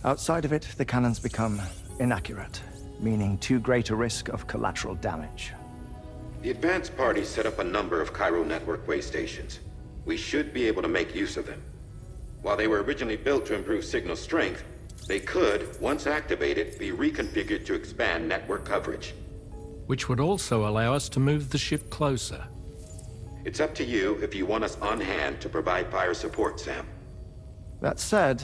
Outside of it, the cannons become inaccurate, meaning too great a risk of collateral damage. The advanced party set up a number of Cairo network way stations. We should be able to make use of them. While they were originally built to improve signal strength, they could, once activated, be reconfigured to expand network coverage. Which would also allow us to move the ship closer. It's up to you if you want us on hand to provide fire support, Sam. That said,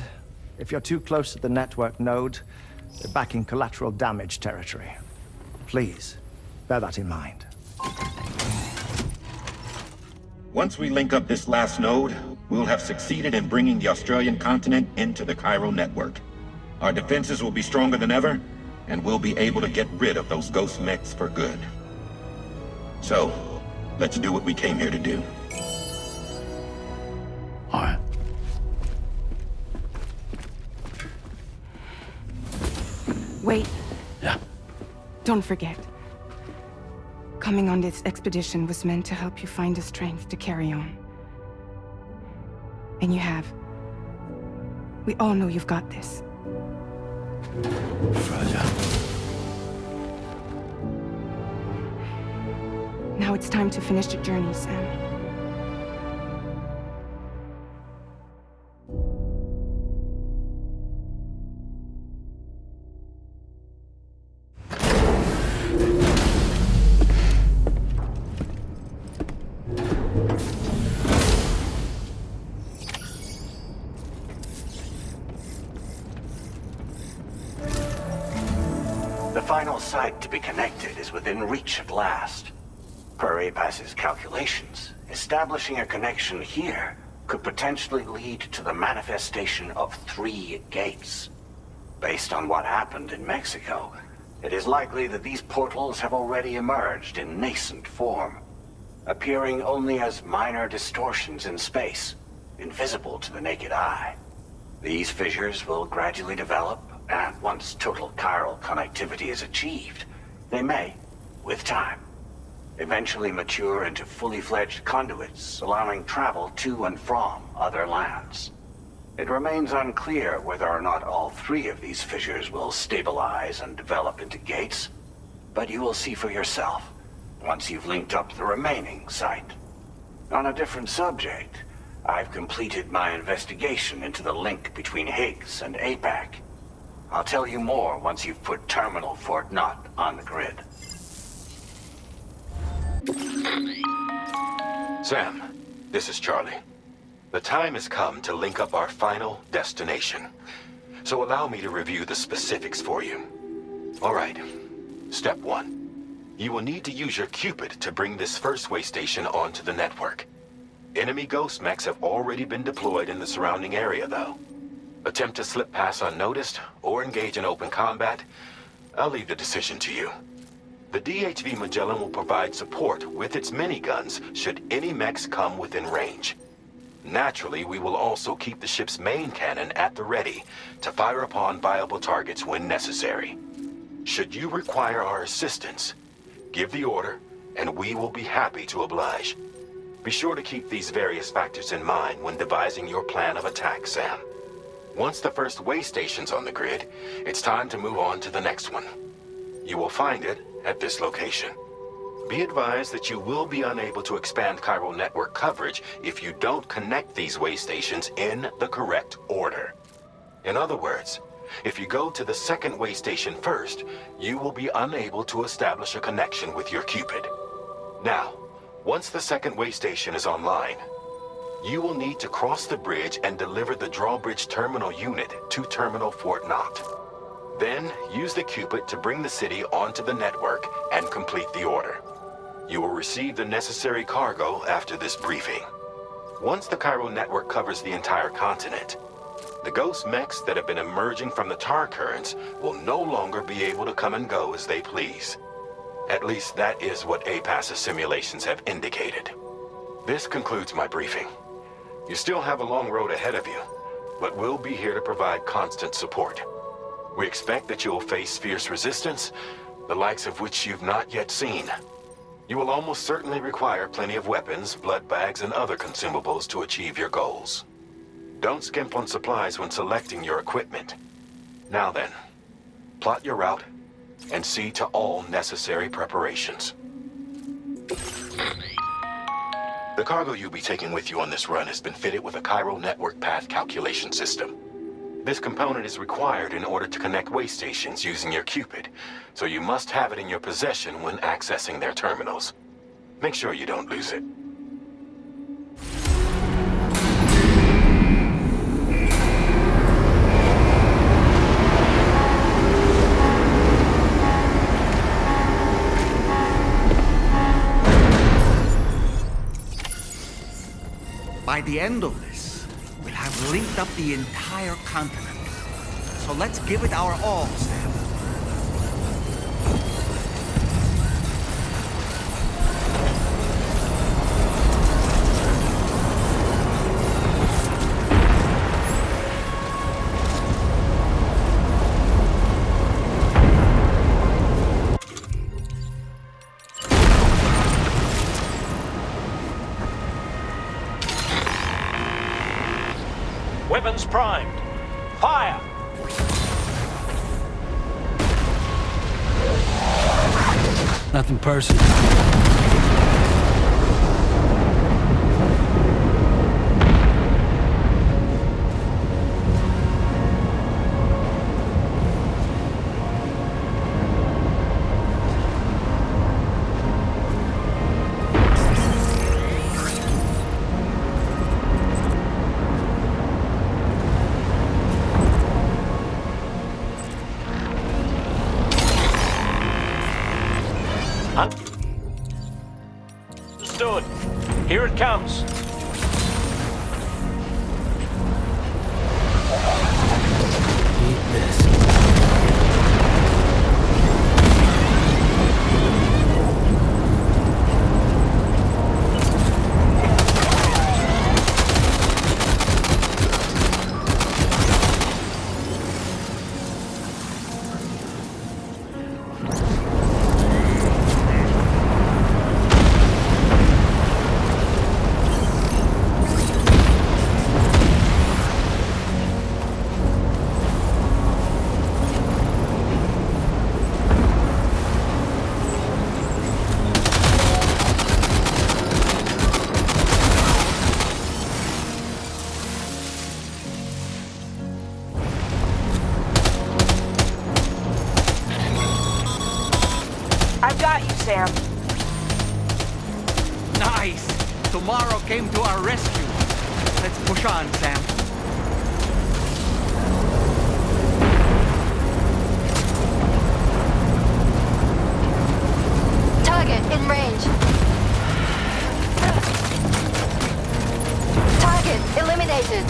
if you're too close to the network node, you're back in collateral damage territory. Please, bear that in mind. Once we link up this last node, we'll have succeeded in bringing the Australian continent into the Cairo network. Our defenses will be stronger than ever, and we'll be able to get rid of those ghost mechs for good. So, let's do what we came here to do. All right. Wait. Yeah. Don't forget. Coming on this expedition was meant to help you find the strength to carry on. And you have. We all know you've got this. Fragile. Now it's time to finish the journey, Sam. The final site to be connected is within reach at last. Per APAS's calculations, establishing a connection here could potentially lead to the manifestation of 3 gates. Based on what happened in Mexico, it is likely that these portals have already emerged in nascent form, appearing only as minor distortions in space, invisible to the naked eye. These fissures will gradually develop, and once total chiral connectivity is achieved, they may, with time, eventually mature into fully fledged conduits, allowing travel to and from other lands. It remains unclear whether or not all 3 of these fissures will stabilize and develop into gates, but you will see for yourself once you've linked up the remaining site. On a different subject, I've completed my investigation into the link between Higgs and APAC. I'll tell you more once you've put Terminal Fort Knott on the grid. Sam, this is Charlie. The time has come to link up our final destination. So allow me to review the specifics for you. All right. Step 1. You will need to use your Cupid to bring this first way station onto the network. Enemy ghost mechs have already been deployed in the surrounding area, though. Attempt to slip past unnoticed or engage in open combat, I'll leave the decision to you. The DHV Magellan will provide support with its miniguns should any mechs come within range. Naturally, we will also keep the ship's main cannon at the ready to fire upon viable targets when necessary. Should you require our assistance, give the order, and we will be happy to oblige. Be sure to keep these various factors in mind when devising your plan of attack, Sam. Once the first way station's on the grid, it's time to move on to the next one. You will find it at this location. Be advised that you will be unable to expand Cairo network coverage if you don't connect these way stations in the correct order. In other words, if you go to the second way station first, you will be unable to establish a connection with your Cupid. Now, once the second way station is online, you will need to cross the bridge and deliver the drawbridge terminal unit to Terminal Fort Knott. Then, use the Cupid to bring the city onto the network and complete the order. You will receive the necessary cargo after this briefing. Once the Cairo network covers the entire continent, the ghost mechs that have been emerging from the tar currents will no longer be able to come and go as they please. At least that is what APAS's simulations have indicated. This concludes my briefing. You still have a long road ahead of you, but we'll be here to provide constant support. We expect that you will face fierce resistance, the likes of which you've not yet seen. You will almost certainly require plenty of weapons, blood bags, and other consumables to achieve your goals. Don't skimp on supplies when selecting your equipment. Now then, plot your route and see to all necessary preparations. The cargo you'll be taking with you on this run has been fitted with a chiral network path calculation system. This component is required in order to connect way stations using your Cupid, so you must have it in your possession when accessing their terminals. Make sure you don't lose it. By the end of this, we'll have linked up the entire continent. So let's give it our all, Sam. Weapons primed. Fire! Nothing personal. Understood. Here it comes. Eat this. I've got you, Sam. Nice! Tomorrow came to our rescue. Let's push on, Sam. Target in range. Target eliminated.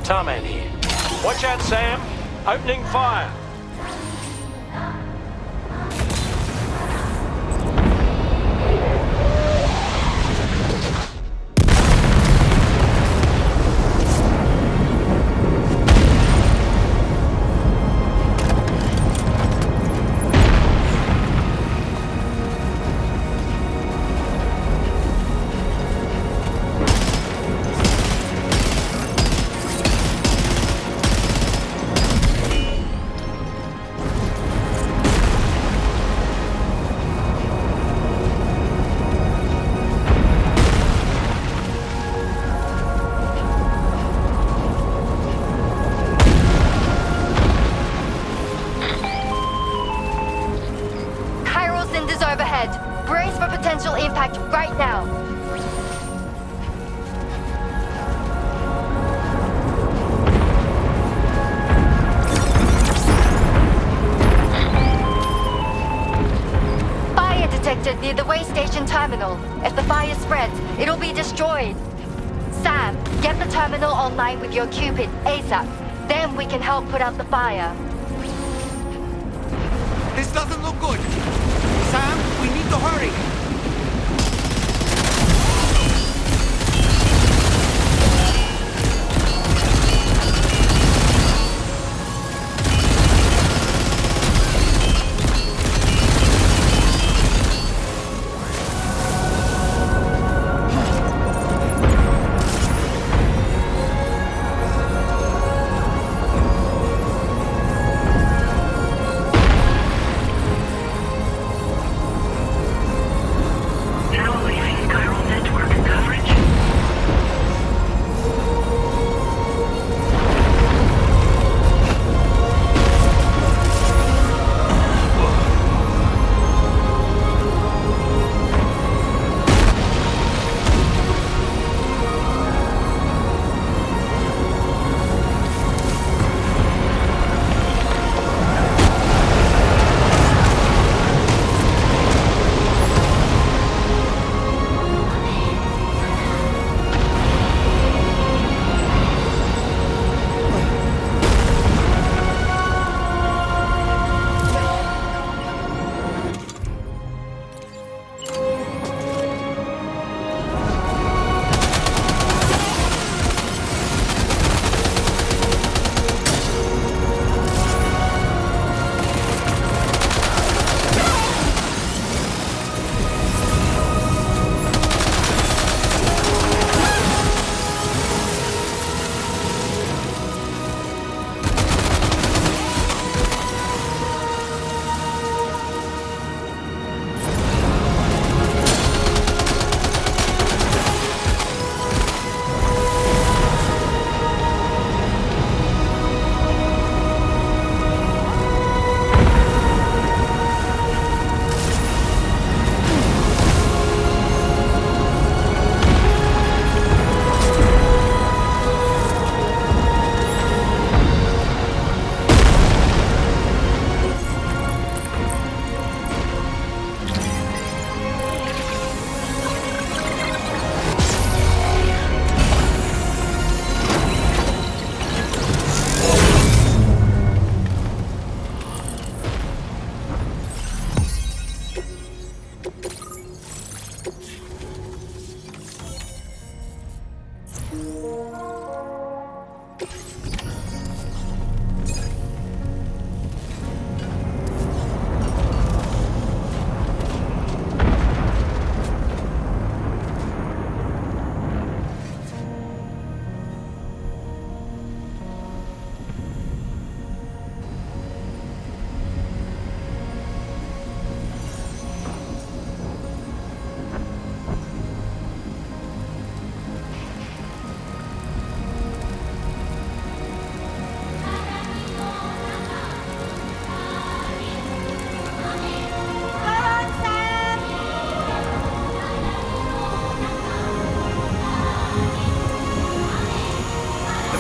Tarman here. Watch out, Sam. Opening fire. Impact right now. Fire detected near the way station terminal. If the fire spreads, it'll be destroyed. Sam, get the terminal online with your Cupid ASAP. Then we can help put out the fire. This doesn't look good. Sam, we need to hurry.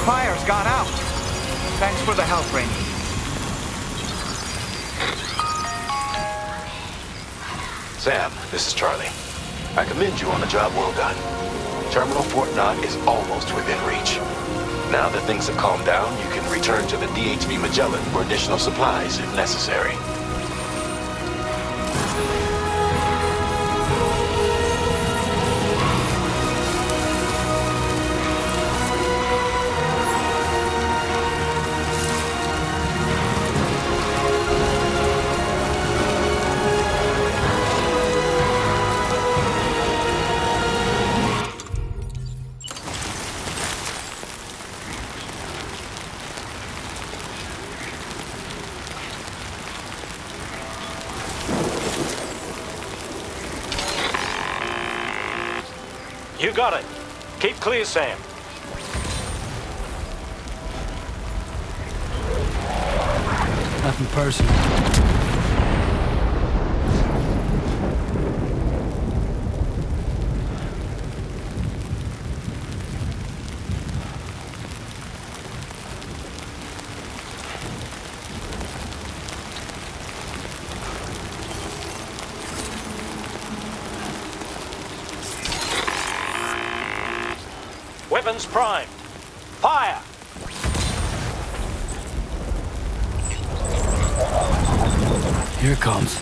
Fire's gone out. Thanks for the help, Rainey. Sam, this is Charlie. I commend you on a job well done. Terminal Fort Knott is almost within reach. Now that things have calmed down, you can return to the DHV Magellan for additional supplies if necessary. You got it. Keep clear, Sam. Nothing personal. Weapons primed. Fire! Here it comes.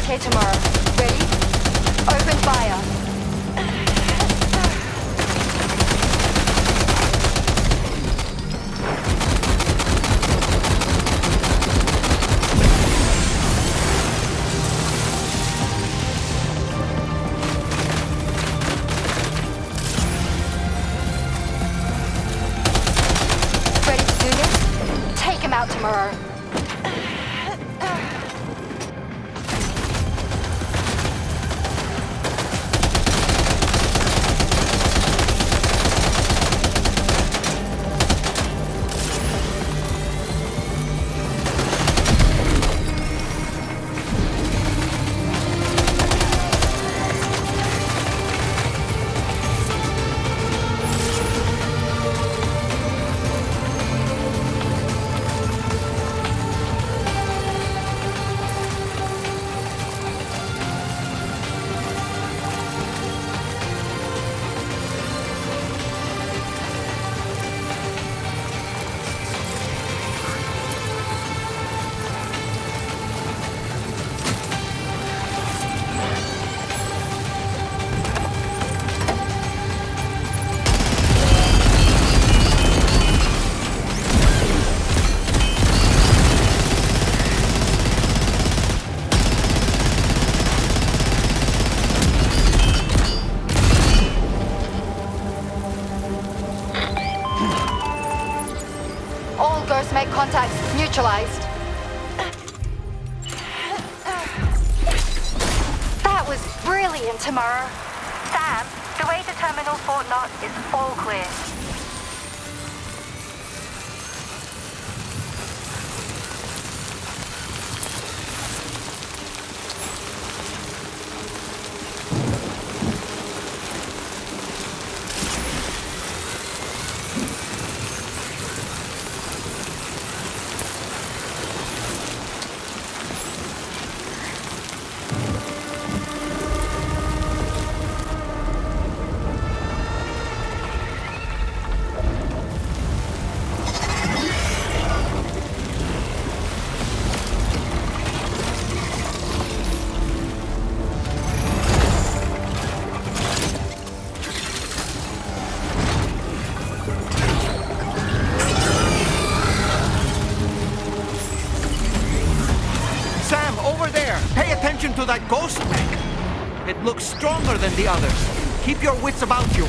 Okay, tomorrow. Ready? Open fire. Ready to do this? Take him out tomorrow. Make contacts neutralized. That was brilliant, tomorrow. Sam, the way to Terminal Fort Knott is all clear. there! Pay attention to that ghost mech! It looks stronger than the others. Keep your wits about you.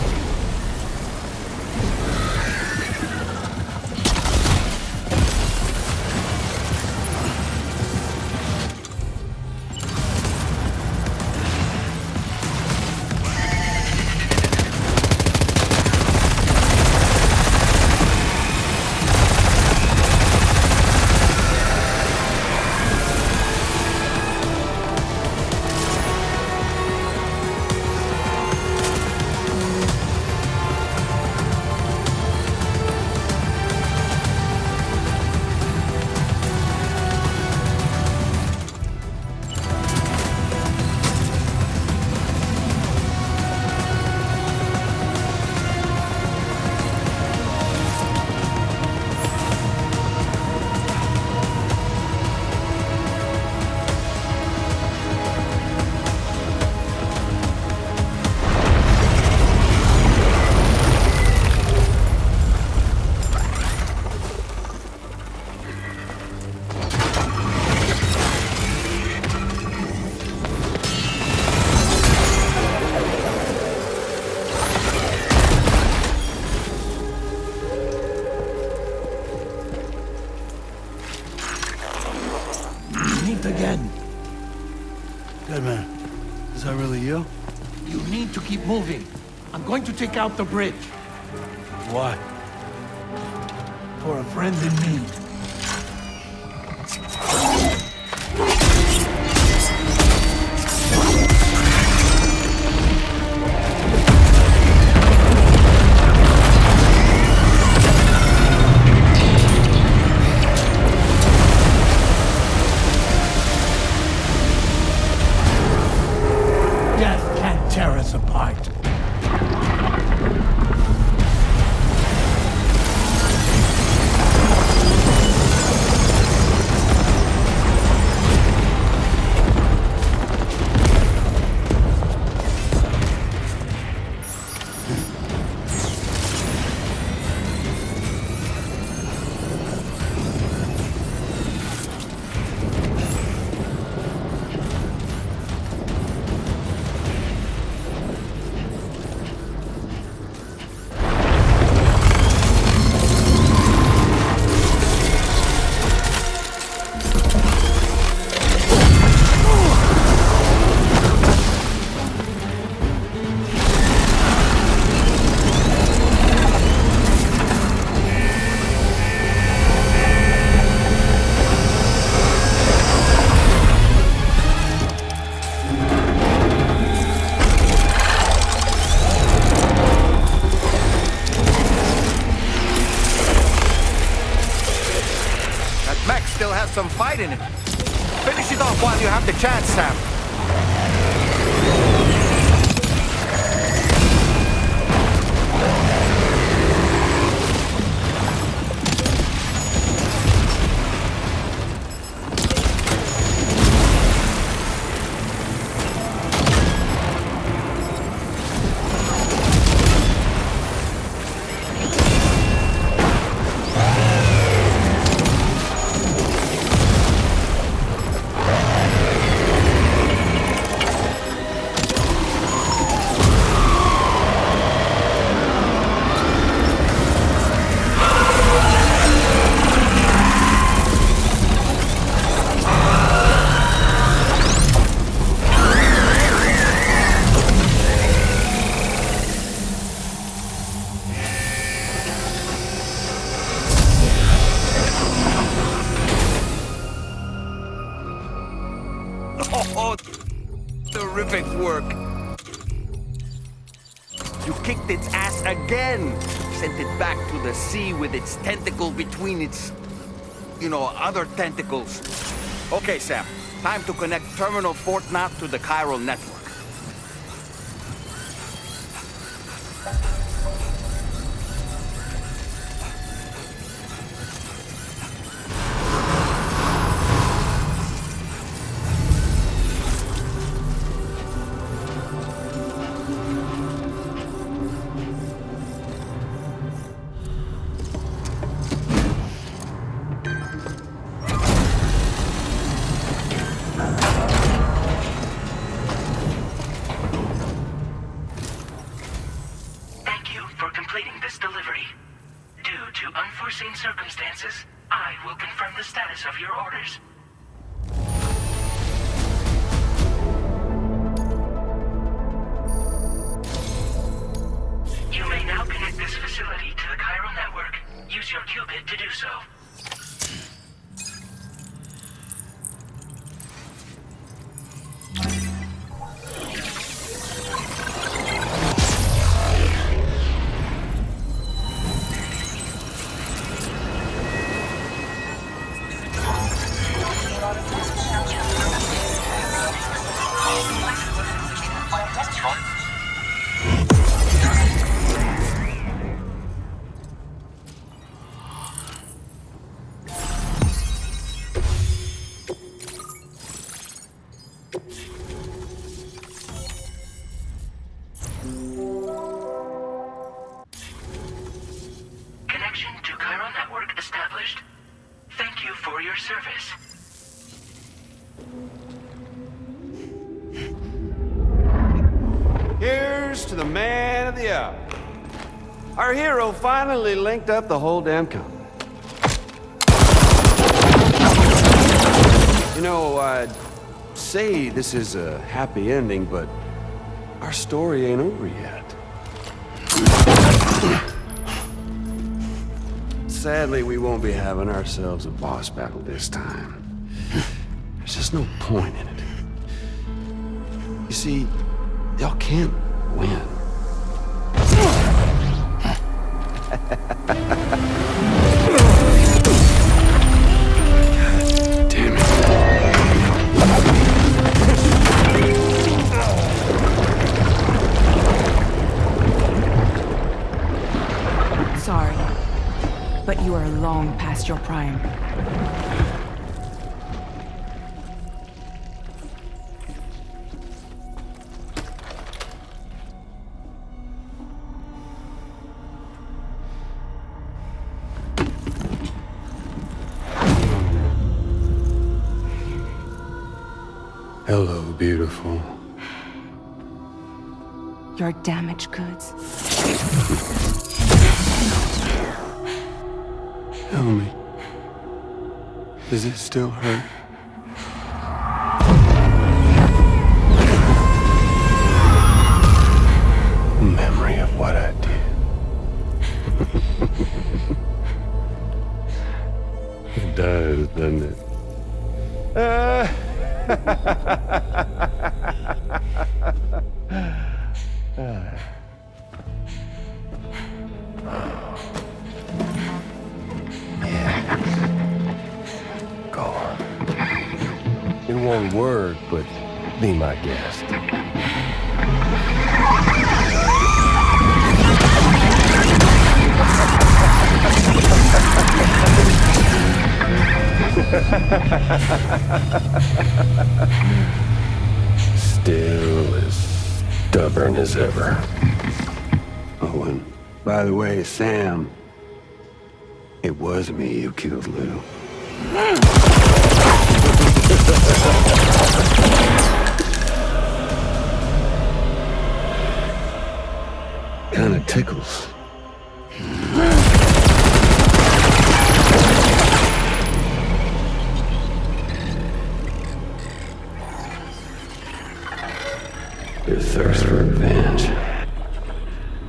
Again. Good man. Is that really you? You need to keep moving. I'm going to take out the bridge. Why? For a friend in need. Tear us apart. Still has some fight in it. Finish it off while you have the chance, Sam. Oh, terrific work. You kicked its ass again. Sent it back to the sea with its tentacle between its, other tentacles. Okay, Sam. Time to connect Terminal Fort Knot to the chiral network. circumstances, I will confirm the status of your orders. You may now connect this facility to the chiral network. Use your qubit to do so. Connection to chiral network established. Thank you for your service. Here's to the man of the hour. Our hero finally linked up the whole damn company. You know, I'd say this is a happy ending, but our story ain't over yet. Sadly, we won't be having ourselves a boss battle this time. There's just no point in it. You see, y'all can't win. Damn it. Sorry, but you are long past your prime. Hello, beautiful. Your damaged goods. Tell me, does it still hurt? Memory of what I did. It does, doesn't it? Go on. In one word, but be my guest. Still as stubborn as ever. Oh, and by the way, Sam, it was me who killed Lou. Kinda tickles. Your thirst for revenge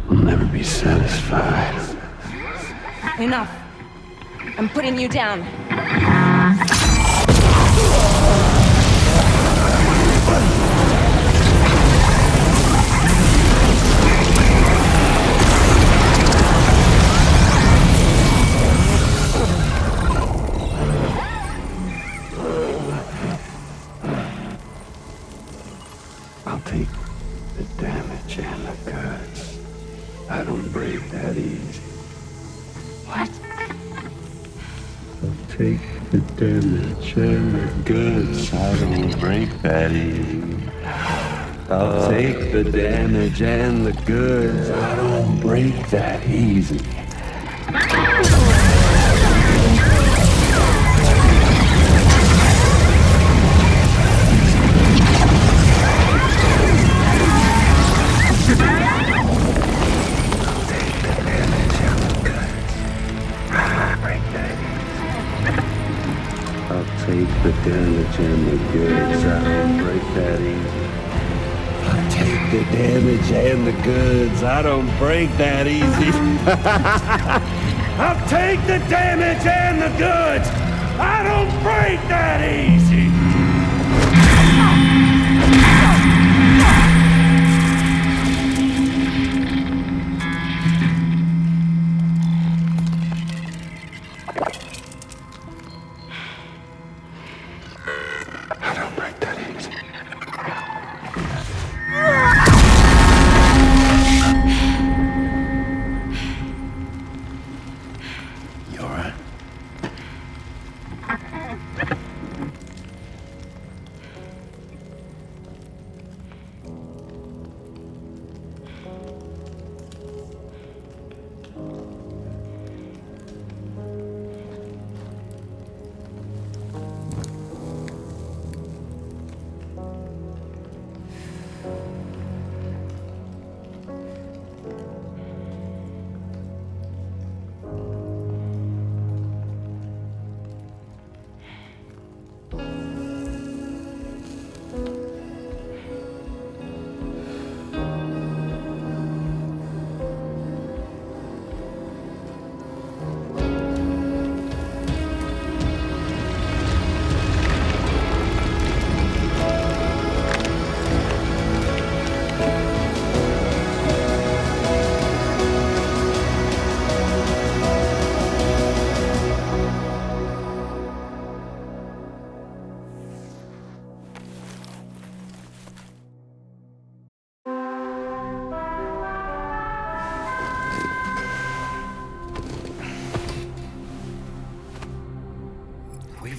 will never be satisfied. Enough. I'm putting you down. I'll take the damage and the goods. I don't break that easy. What? I'll take the damage and the goods. I don't break that easy. I'll take the damage and the goods. I don't break that easy. Break that easy. and the goods. I don't break that easy. I'll take the damage and the goods. I don't break that easy. I'll take the damage and the goods. I don't break that easy.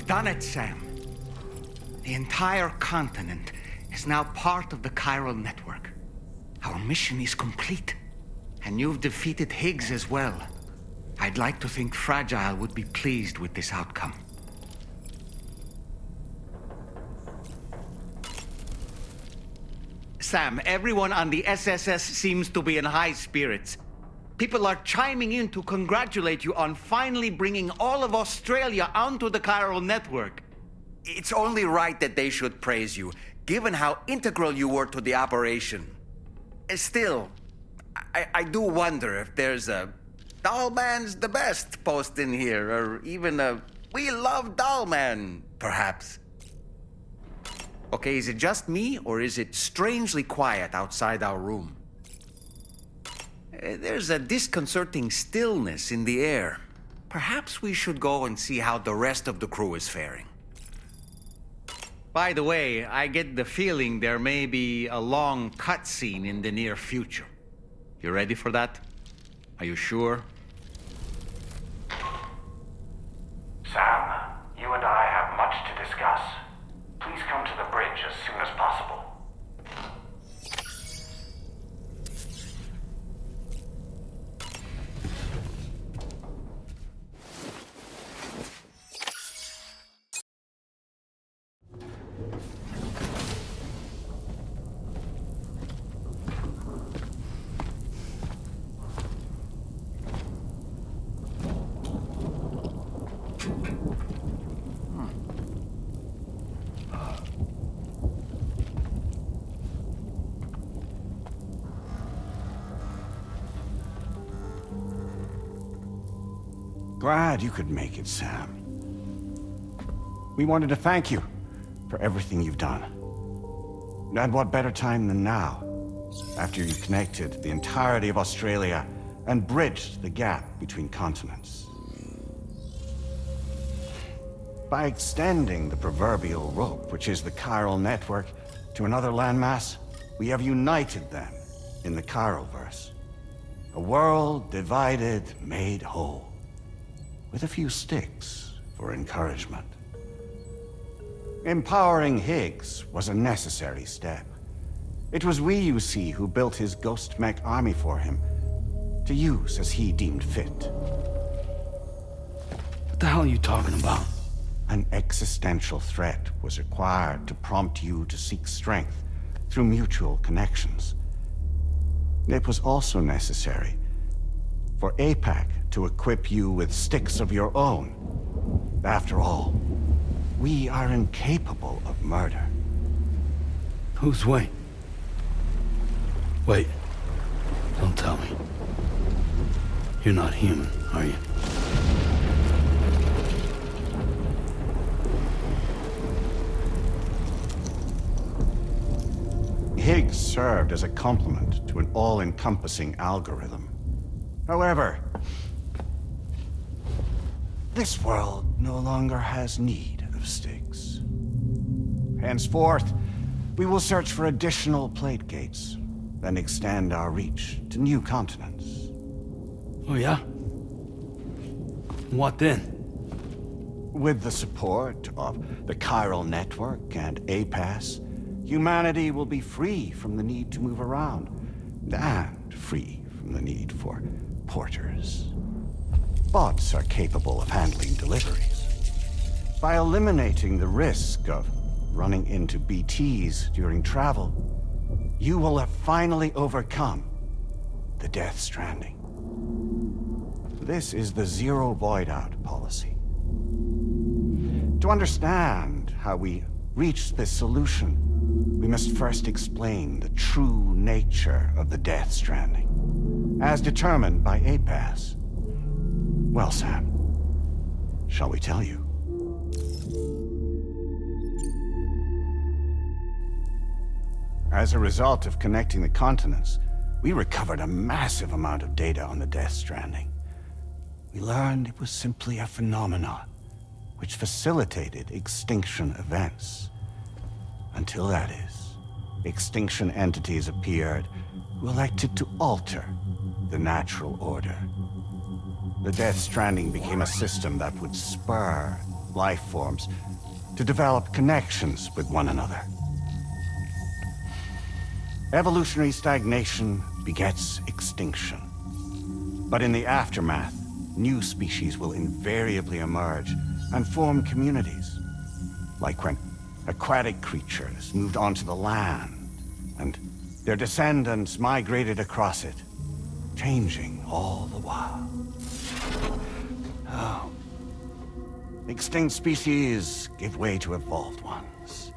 Done it, Sam. The entire continent is now part of the chiral network. Our mission is complete. And you've defeated Higgs as well. I'd like to think Fragile would be pleased with this outcome. Sam, everyone on the SSS seems to be in high spirits. People are chiming in to congratulate you on finally bringing all of Australia onto the chiral network. It's only right that they should praise you, given how integral you were to the operation. Still, I do wonder if there's a Dollman's the best post in here, or even a We Love Dollman, perhaps. Okay, is it just me, or is it strangely quiet outside our room? There's a disconcerting stillness in the air. Perhaps we should go and see how the rest of the crew is faring. By the way, I get the feeling there may be a long cutscene in the near future. You ready for that? Are you sure? Sam, you and I have much to discuss. Please come to the bridge as soon as possible. Glad you could make it, Sam. We wanted to thank you for everything you've done. And what better time than now, after you connected the entirety of Australia and bridged the gap between continents. By extending the proverbial rope, which is the chiral network, to another landmass, we have united them in the Chiroverse. A world divided, made whole. With a few sticks for encouragement. Empowering Higgs was a necessary step. It was we, you see, who built his ghost mech army for him, to use as he deemed fit. What the hell are you talking about? An existential threat was required to prompt you to seek strength through mutual connections. It was also necessary for APAC to equip you with sticks of your own. After all, We are incapable of murder. Who's we? Wait. Don't tell me. You're not human, are you? Higgs served as a complement to an all-encompassing algorithm. However, this world no longer has need of Styx. Henceforth, we will search for additional plate gates, then extend our reach to new continents. Oh yeah? What then? With the support of the chiral network and APAS, humanity will be free from the need to move around, and free from the need for porters. Bots are capable of handling deliveries. By eliminating the risk of running into BTs during travel, you will have finally overcome the Death Stranding. This is the Zero Void Out policy. To understand how we reached this solution, we must first explain the true nature of the Death Stranding, as determined by APAS. Well, Sam, shall we tell you? As a result of connecting the continents, we recovered a massive amount of data on the Death Stranding. We learned it was simply a phenomenon which facilitated extinction events. Until that is, extinction entities appeared who elected to alter the natural order. The Death Stranding became a system that would spur life forms to develop connections with one another. Evolutionary stagnation begets extinction. But in the aftermath, new species will invariably emerge and form communities. Like when aquatic creatures moved onto the land, and their descendants migrated across it, changing all the while. Oh. Extinct species give way to evolved ones.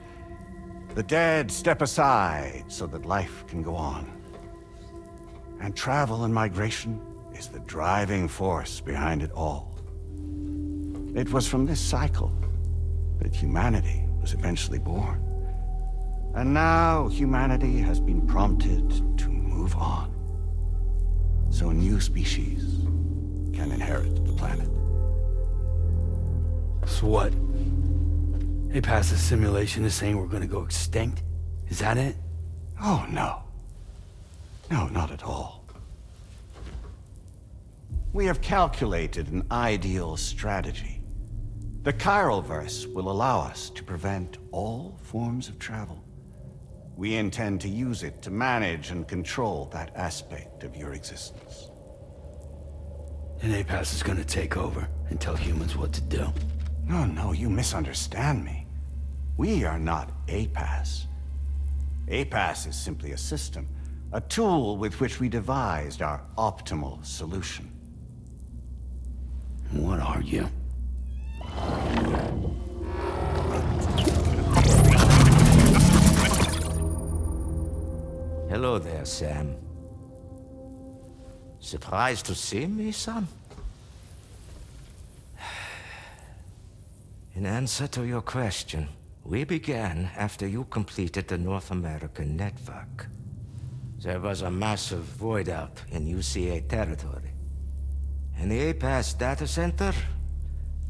The dead step aside so that life can go on. And travel and migration is the driving force behind it all. It was from this cycle that humanity was eventually born. And now humanity has been prompted to move on. So new species can inherit the planet. So what? APAS's simulation is saying we're gonna go extinct? Is that it? Oh, no. No, not at all. We have calculated an ideal strategy. The Chiralverse will allow us to prevent all forms of travel. We intend to use it to manage and control that aspect of your existence. And APAS is gonna take over and tell humans what to do. No, you misunderstand me. We are not APAS. APAS is simply a system, a tool with which we devised our optimal solution. What are you? Hello there, Sam. Surprised to see me, son? In answer to your question, we began after you completed the North American network. There was a massive void out in UCA territory, and the APAS data center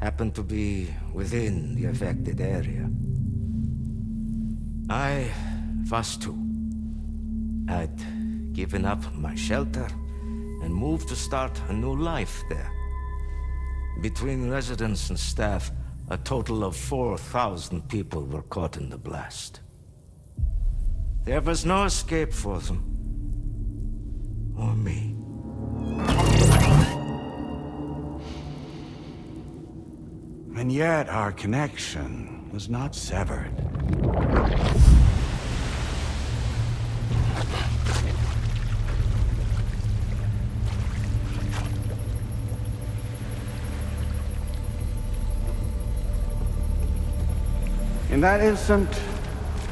happened to be within the affected area. I was too. I'd given up my shelter and moved to start a new life there. Between residents and staff, a total of 4,000 people were caught in the blast. There was no escape for them. Or me. And yet our connection was not severed. In that instant,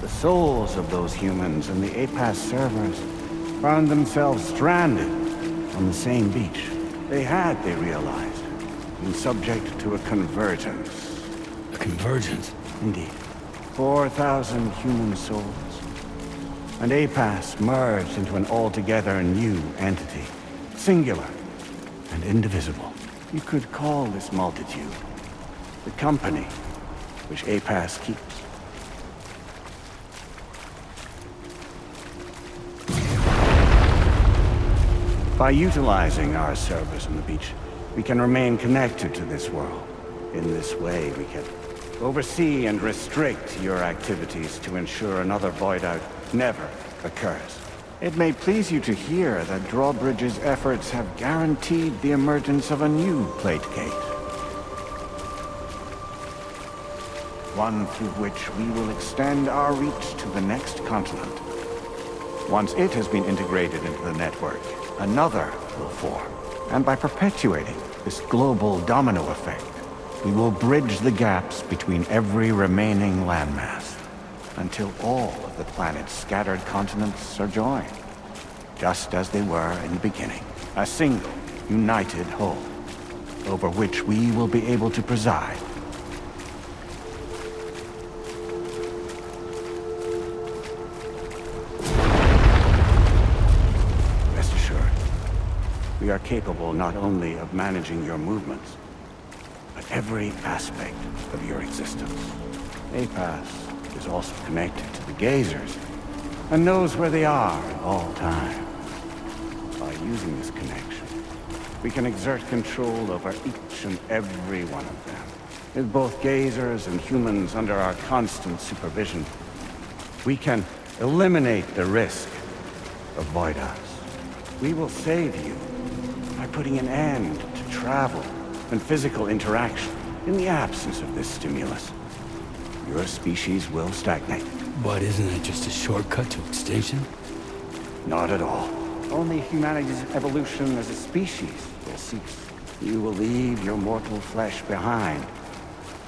the souls of those humans and the APAS servers found themselves stranded on the same beach. They realized, been subject to a convergence. A convergence? Indeed. 4,000 human souls. And APAS merged into an altogether new entity. Singular and indivisible. You could call this multitude the company which APAS keeps. By utilizing our servers on the beach, we can remain connected to this world. In this way, we can oversee and restrict your activities to ensure another void out never occurs. It may please you to hear that Drawbridge's efforts have guaranteed the emergence of a new plate gate. One through which we will extend our reach to the next continent. Once it has been integrated into the network, another will form. And by perpetuating this global domino effect, we will bridge the gaps between every remaining landmass, until all of the planet's scattered continents are joined, just as they were in the beginning. A single, united whole, over which we will be able to preside. Rest assured, we are capable not only of managing your movements, but every aspect of your existence. APAS is also connected to the gazers, and knows where they are at all times. By using this connection, we can exert control over each and every one of them. With both gazers and humans under our constant supervision, we can eliminate the risk of void outs. We will save you by putting an end to travel and physical interaction. In the absence of this stimulus, your species will stagnate. But isn't it just a shortcut to extinction? Not at all. Only humanity's evolution as a species will cease. You will leave your mortal flesh behind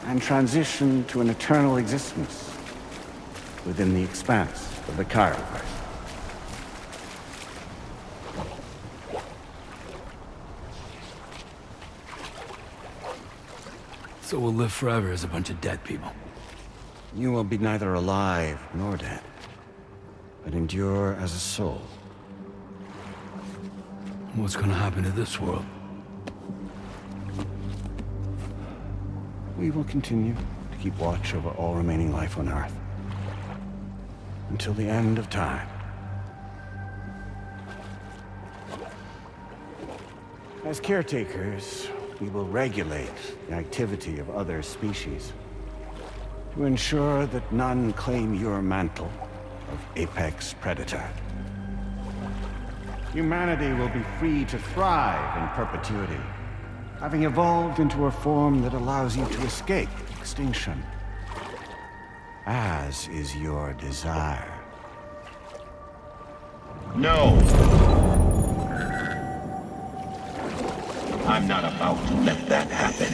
and transition to an eternal existence within the expanse of the Chiroverse. So we'll live forever as a bunch of dead people. You will be neither alive nor dead, but endure as a soul. What's gonna happen to this world? We will continue to keep watch over all remaining life on Earth until the end of time. As caretakers, we will regulate the activity of other species to ensure that none claim your mantle of apex predator. Humanity will be free to thrive in perpetuity, having evolved into a form that allows you to escape extinction, as is your desire. No! I'm not about to let that happen.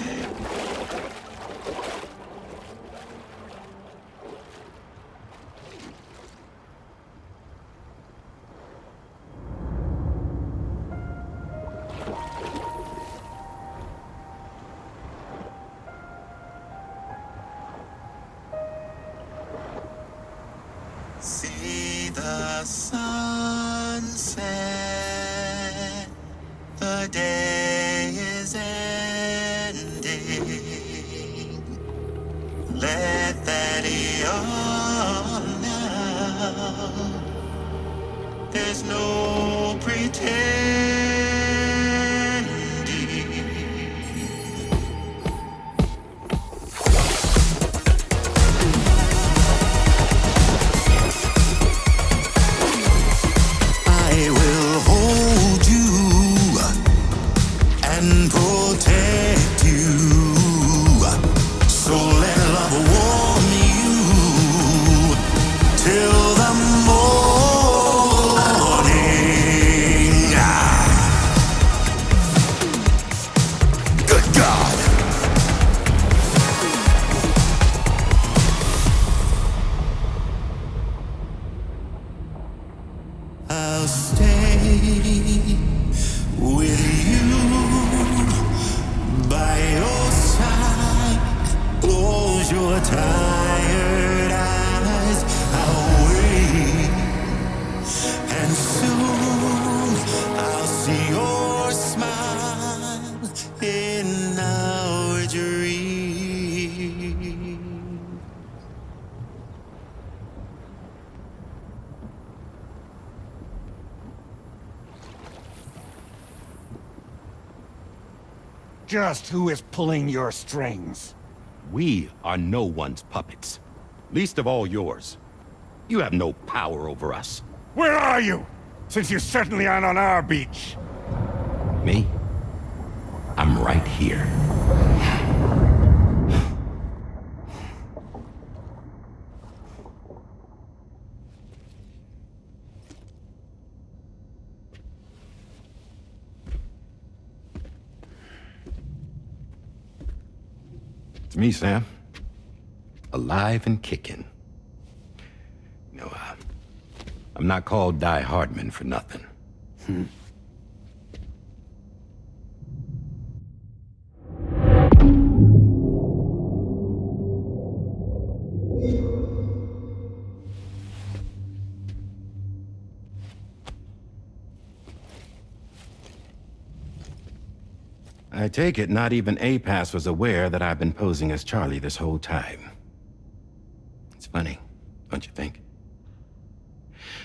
See the sunset, the day is ending. Let that yawn now. There's no pretending. I will hold you and protect you. So let love warm you till the morning. stay with you by your side. Close your tired eyes. I'll wait, and soon I'll see your smile in our dream. Just who is pulling your strings? We are no one's puppets. Least of all yours. You have no power over us. Where are you? Since you certainly aren't on our beach. Me? I'm right here. It's me, Sam. Alive and kicking. You know, I'm not called Die Hardman for nothing. I take it not even APAS was aware that I've been posing as Charlie this whole time. It's funny, don't you think?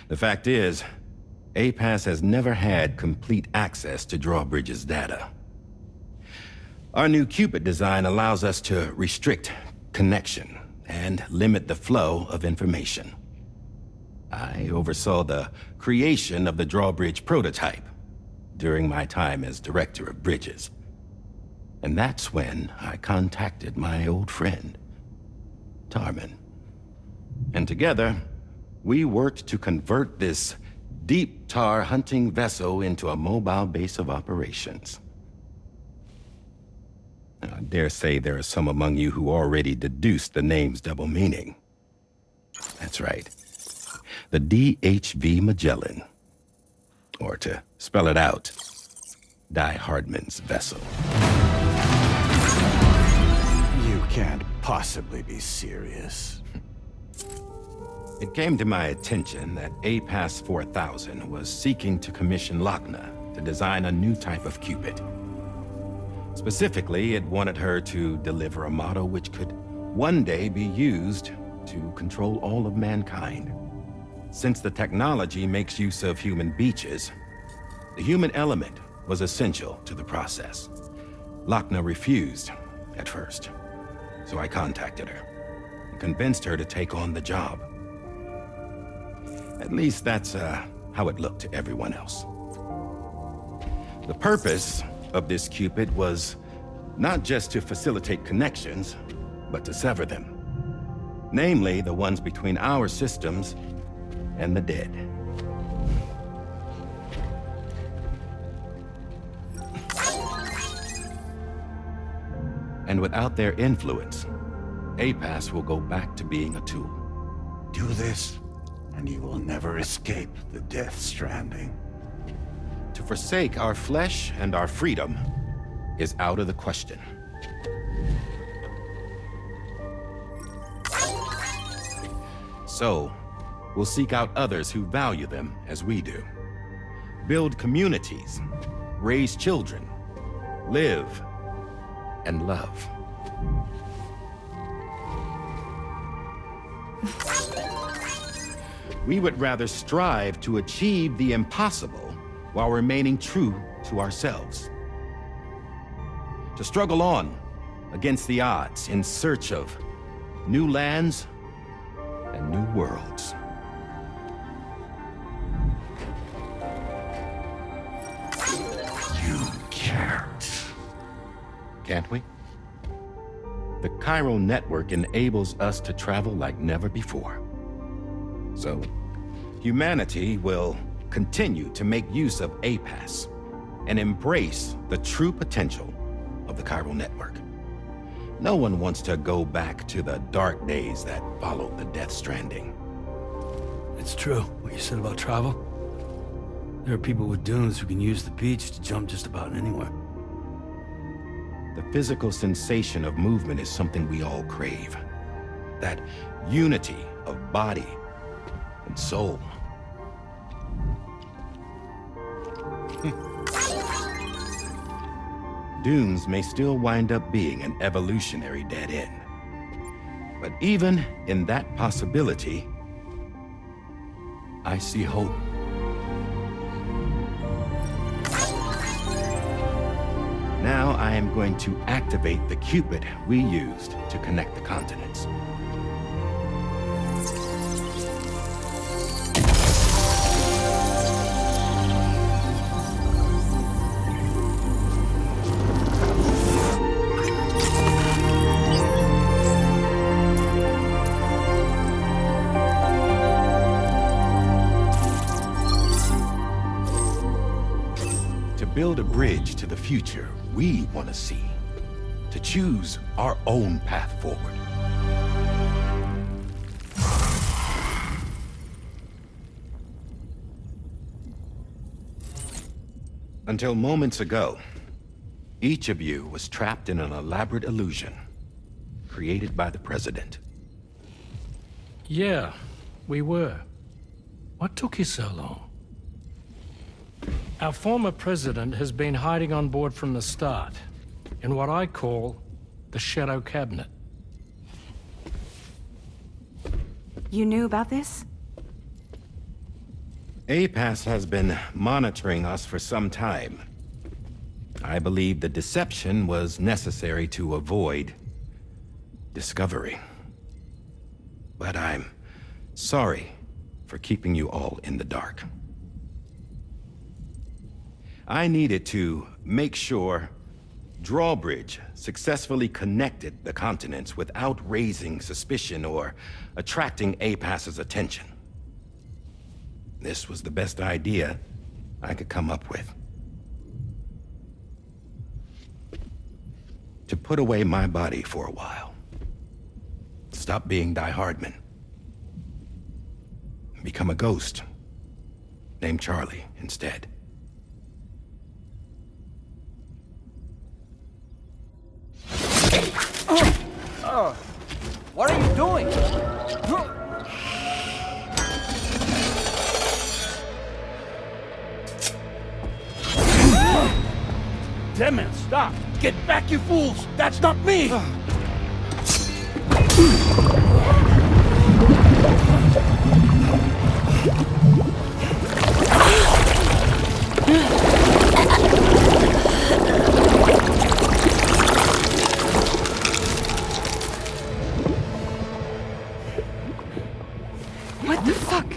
The fact is, APAS has never had complete access to Drawbridge's data. Our new Cupid design allows us to restrict connection and limit the flow of information. I oversaw the creation of the Drawbridge prototype during my time as Director of Bridges. And that's when I contacted my old friend, Tarman. And together, we worked to convert this deep tar hunting vessel into a mobile base of operations. I dare say there are some among you who already deduced the name's double meaning. That's right. The DHV Magellan. Or to spell it out, Die Hardman's vessel. You can't possibly be serious. It came to my attention that APAS 4000 was seeking to commission Lochna to design a new type of Cupid. Specifically, it wanted her to deliver a model which could one day be used to control all of mankind. Since the technology makes use of human beaches, the human element was essential to the process. Lochna refused at first, so I contacted her and convinced her to take on the job. At least that's how it looked to everyone else. The purpose of this Cupid was not just to facilitate connections, but to sever them. Namely, the ones between our systems and the dead. And without their influence, APAS will go back to being a tool. Do this, and you will never escape the death stranding. To forsake our flesh and our freedom is out of the question. So, we'll seek out others who value them as we do. Build communities, raise children, live, and love. We would rather strive to achieve the impossible while remaining true to ourselves. To struggle on against the odds in search of new lands and new worlds. You can't. Can't we? The chiral network enables us to travel like never before. So, humanity will continue to make use of APAS and embrace the true potential of the chiral network. No one wants to go back to the dark days that followed the Death Stranding. It's true, what you said about travel. There are people with dunes who can use the beach to jump just about anywhere. The physical sensation of movement is something we all crave. That unity of body and soul. Dunes may still wind up being an evolutionary dead end. But even in that possibility, I see hope. Now I am going to activate the Cupid we used to connect the continents. Build a bridge to the future we want to see, to choose our own path forward. Until moments ago, each of you was trapped in an elaborate illusion created by the President. Yeah, we were. What took you so long? Our former president has been hiding on board from the start, in what I call the Shadow Cabinet. You knew about this? APAS has been monitoring us for some time. I believe the deception was necessary to avoid discovery. But I'm sorry for keeping you all in the dark. I needed to make sure Drawbridge successfully connected the continents without raising suspicion or attracting APAS's attention. This was the best idea I could come up with. To put away my body for a while. Stop being Die Hardman. Become a ghost. Named Charlie instead. What are you doing? Damn it, stop! Get back, you fools! That's not me! What the fuck?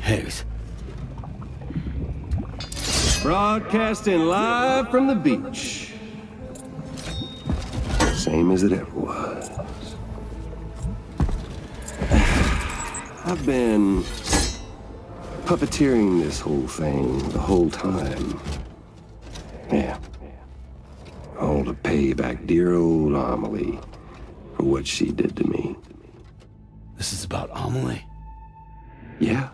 Higgs. Broadcasting live from the beach. Same as it ever was. I've been puppeteering this whole thing the whole time. Yeah. All to pay back dear old Amelie for what she did to me. This is about Amelie? Yeah.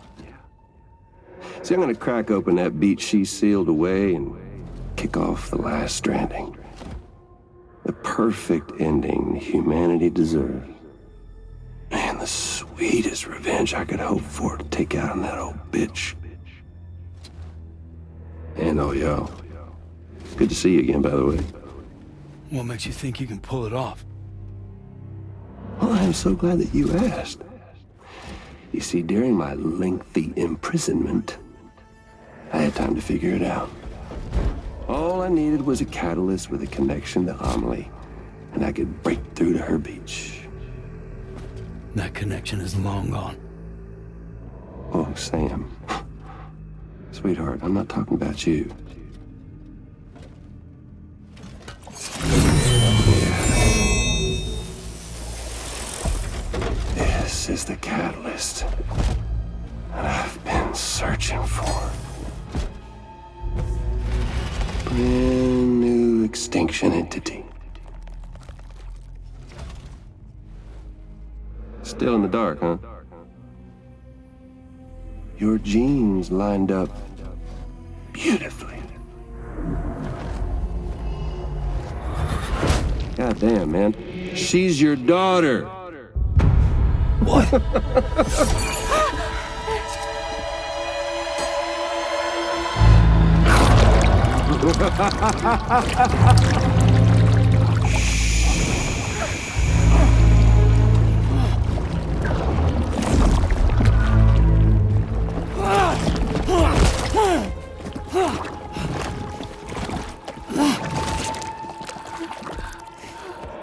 See, I'm gonna crack open that beach she sealed away and kick off the last Stranding. The perfect ending humanity deserves. Man, the sweetest revenge I could hope for to take out on that old bitch. And all y'all. Good to see you again, by the way. What makes you think you can pull it off? Well, I'm so glad that you asked. You see, during my lengthy imprisonment, I had time to figure it out. All I needed was a catalyst with a connection to Amelie, and I could break through to her beach. That connection is long gone. Oh, Sam. Sweetheart, I'm not talking about you. This is the catalyst that I've been searching for. Brand new extinction entity. Still in the dark, huh? Your genes lined up beautifully. God damn, man. She's your daughter. What?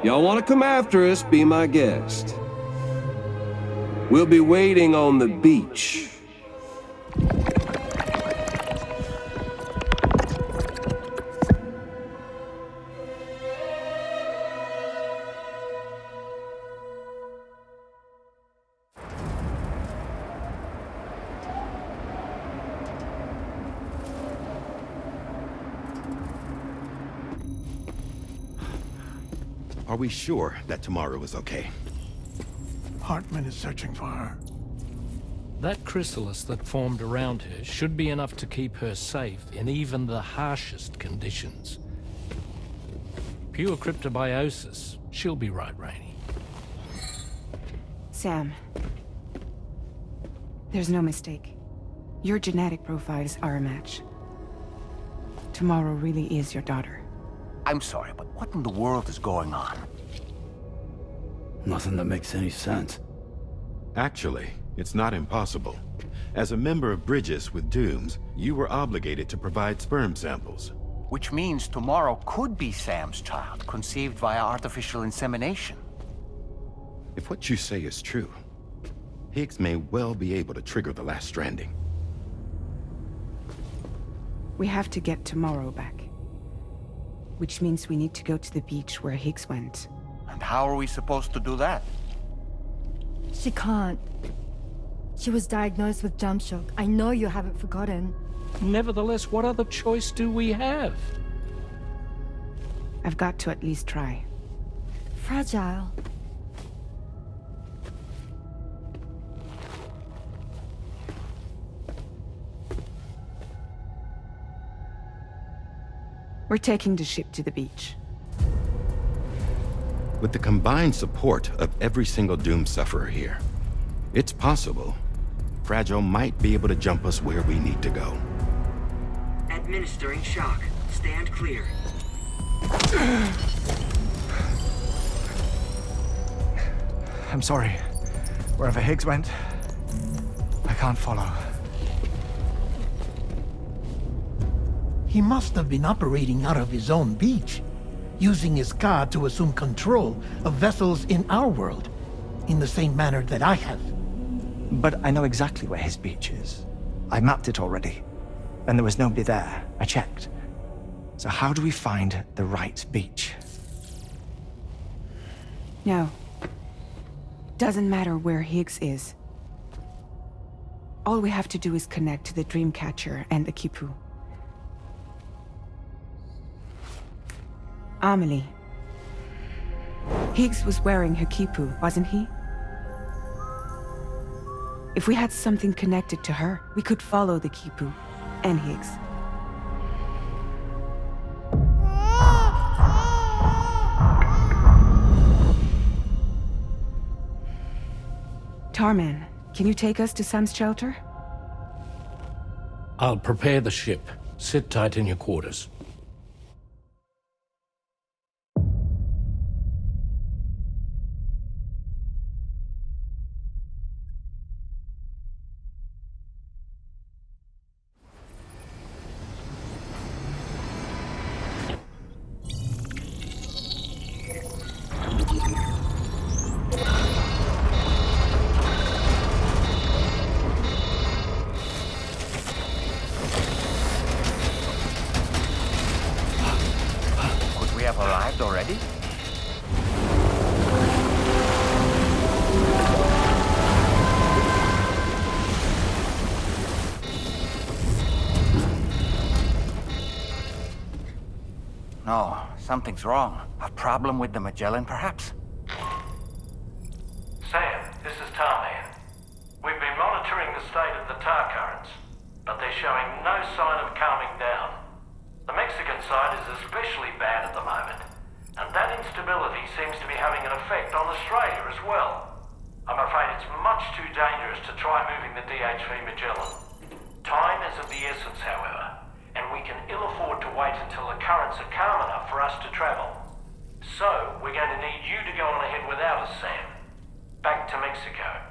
Y'all want to come after us, be my guest. We'll be waiting on the beach. Are we sure that tomorrow is okay? Hartman is searching for her. That chrysalis that formed around her should be enough to keep her safe in even the harshest conditions. Pure cryptobiosis. She'll be right, Rainey. Sam. There's no mistake. Your genetic profiles are a match. Tomorrow really is your daughter. I'm sorry, but what in the world is going on? Nothing that makes any sense. Actually, it's not impossible. As a member of Bridges with Dooms, you were obligated to provide sperm samples. Which means tomorrow could be Sam's child, conceived via artificial insemination. If what you say is true, Higgs may well be able to trigger the last Stranding. We have to get tomorrow back. Which means we need to go to the beach where Higgs went. And how are we supposed to do that? She can't. She was diagnosed with jump shock. I know you haven't forgotten. Nevertheless, what other choice do we have? I've got to at least try. Fragile. We're taking the ship to the beach. With the combined support of every single Doom sufferer here, it's possible Fragile might be able to jump us where we need to go. Administering shock. Stand clear. I'm sorry. Wherever Higgs went, I can't follow. He must have been operating out of his own beach, using his car to assume control of vessels in our world, in the same manner that I have. But I know exactly where his beach is. I mapped it already, and there was nobody there. I checked. So how do we find the right beach? No. Doesn't matter where Higgs is. All we have to do is connect to the Dreamcatcher and the Kipu. Amelie. Higgs was wearing her Kipu, wasn't he? If we had something connected to her, we could follow the Kipu and Higgs. Tarman, can you take us to Sam's shelter? I'll prepare the ship. Sit tight in your quarters. Already? No, something's wrong. A problem with the Magellan, perhaps? Sam, this is on Australia as well. I'm afraid it's much too dangerous to try moving the DHV Magellan. Time is of the essence, however, and we can ill afford to wait until the currents are calm enough for us to travel. So, we're going to need you to go on ahead without us, Sam. Back to Mexico.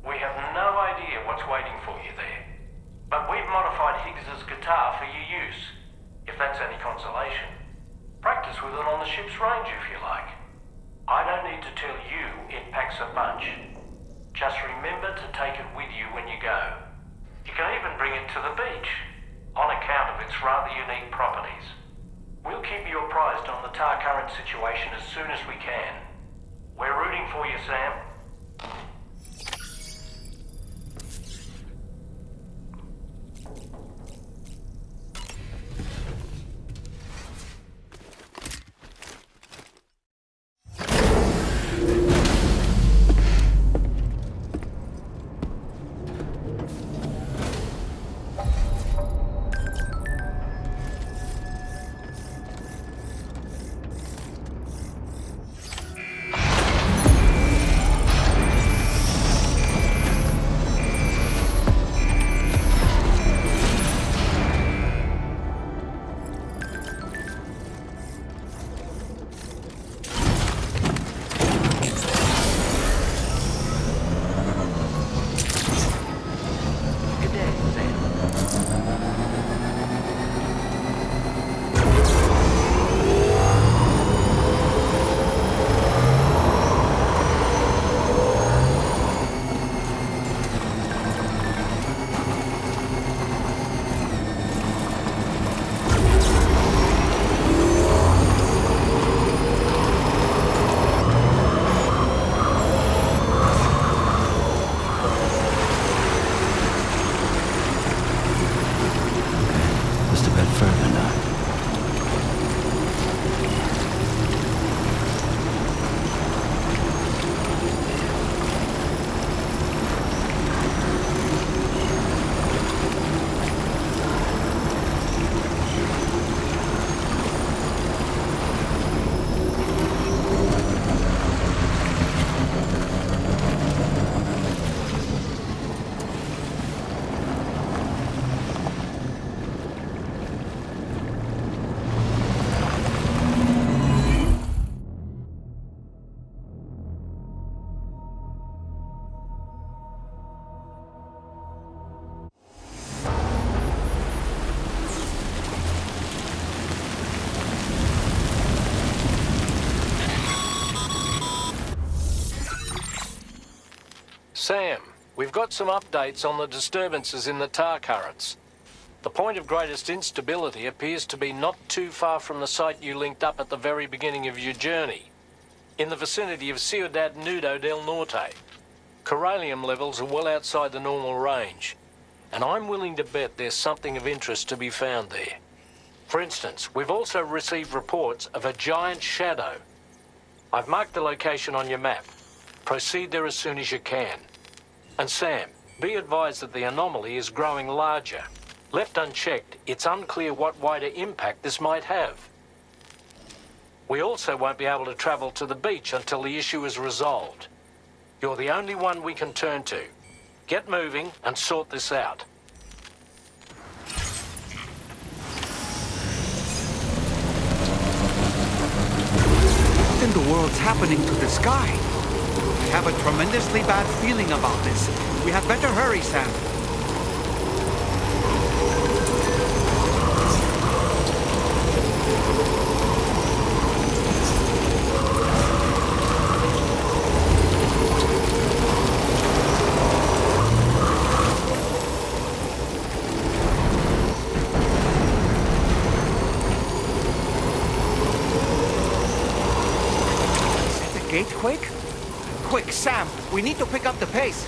We have no idea what's waiting for you there. But we've modified Higgs's guitar for your use, if that's any consolation. Practice with it on the ship's range if you like. I don't need to tell you it packs a punch. Just remember to take it with you when you go. You can even bring it to the beach, on account of its rather unique properties. We'll keep you apprised on the tar current situation as soon as we can. We're rooting for you, Sam. Sam, we've got some updates on the disturbances in the tar currents. The point of greatest instability appears to be not too far from the site you linked up at the very beginning of your journey, in the vicinity of Ciudad Nudo del Norte. Corallium levels are well outside the normal range, and I'm willing to bet there's something of interest to be found there. For instance, we've also received reports of a giant shadow. I've marked the location on your map. Proceed there as soon as you can. And Sam, be advised that the anomaly is growing larger. Left unchecked, it's unclear what wider impact this might have. We also won't be able to travel to the beach until the issue is resolved. You're the only one we can turn to. Get moving and sort this out. What in the world's happening to the sky? I have a tremendously bad feeling about this. We had better hurry, Sam. Is it the gate, Quake? Quick, Sam, we need to pick up the pace.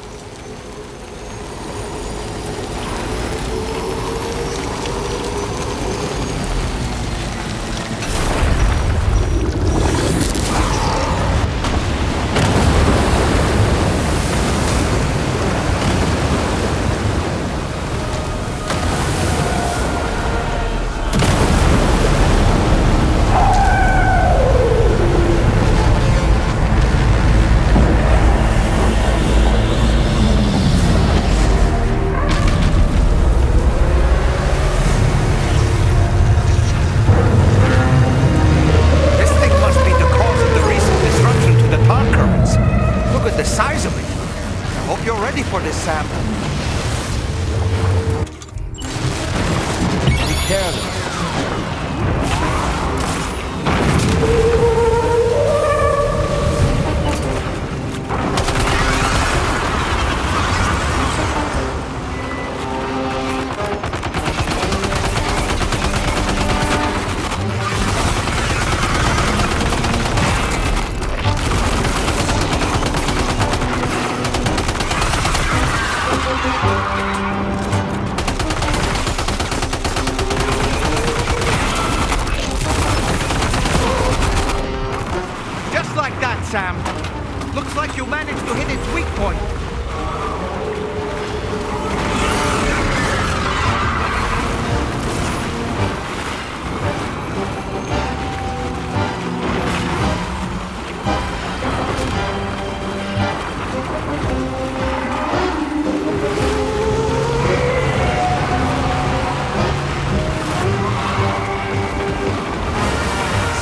ready for this, Sam. Be careless. Sam. Looks like you managed to hit its weak point.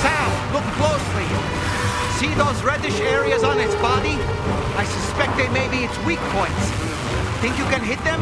Sam, look closely. See those reddish areas on its body? I suspect they may be its weak points. Think you can hit them?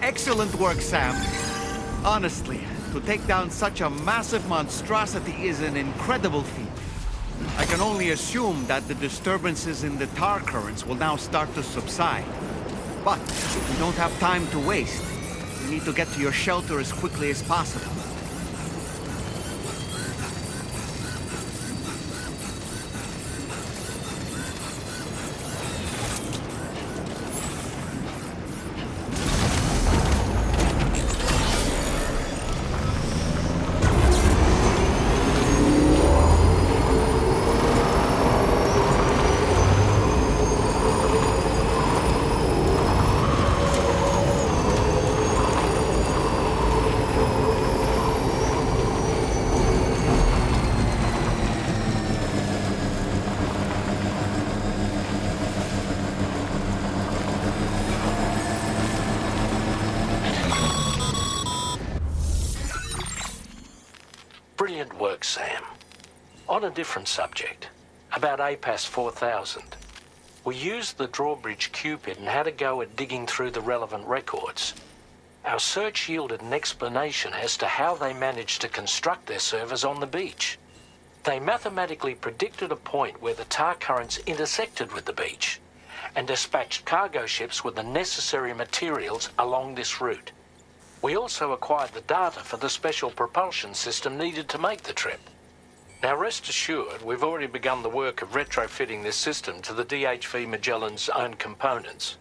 Excellent work, Sam. Honestly, to take down such a massive monstrosity is an incredible feat. I can only assume that the disturbances in the tar currents will now start to subside. But we don't have time to waste. We need to get to your shelter as quickly as possible. Thanks, Sam. On a different subject, about APAS 4000. We used the drawbridge Cupid and had a go at digging through the relevant records. Our search yielded an explanation as to how they managed to construct their servers on the beach. They mathematically predicted a point where the tar currents intersected with the beach and dispatched cargo ships with the necessary materials along this route. We also acquired the data for the special propulsion system needed to make the trip. Now rest assured, we've already begun the work of retrofitting this system to the DHV Magellan's own components.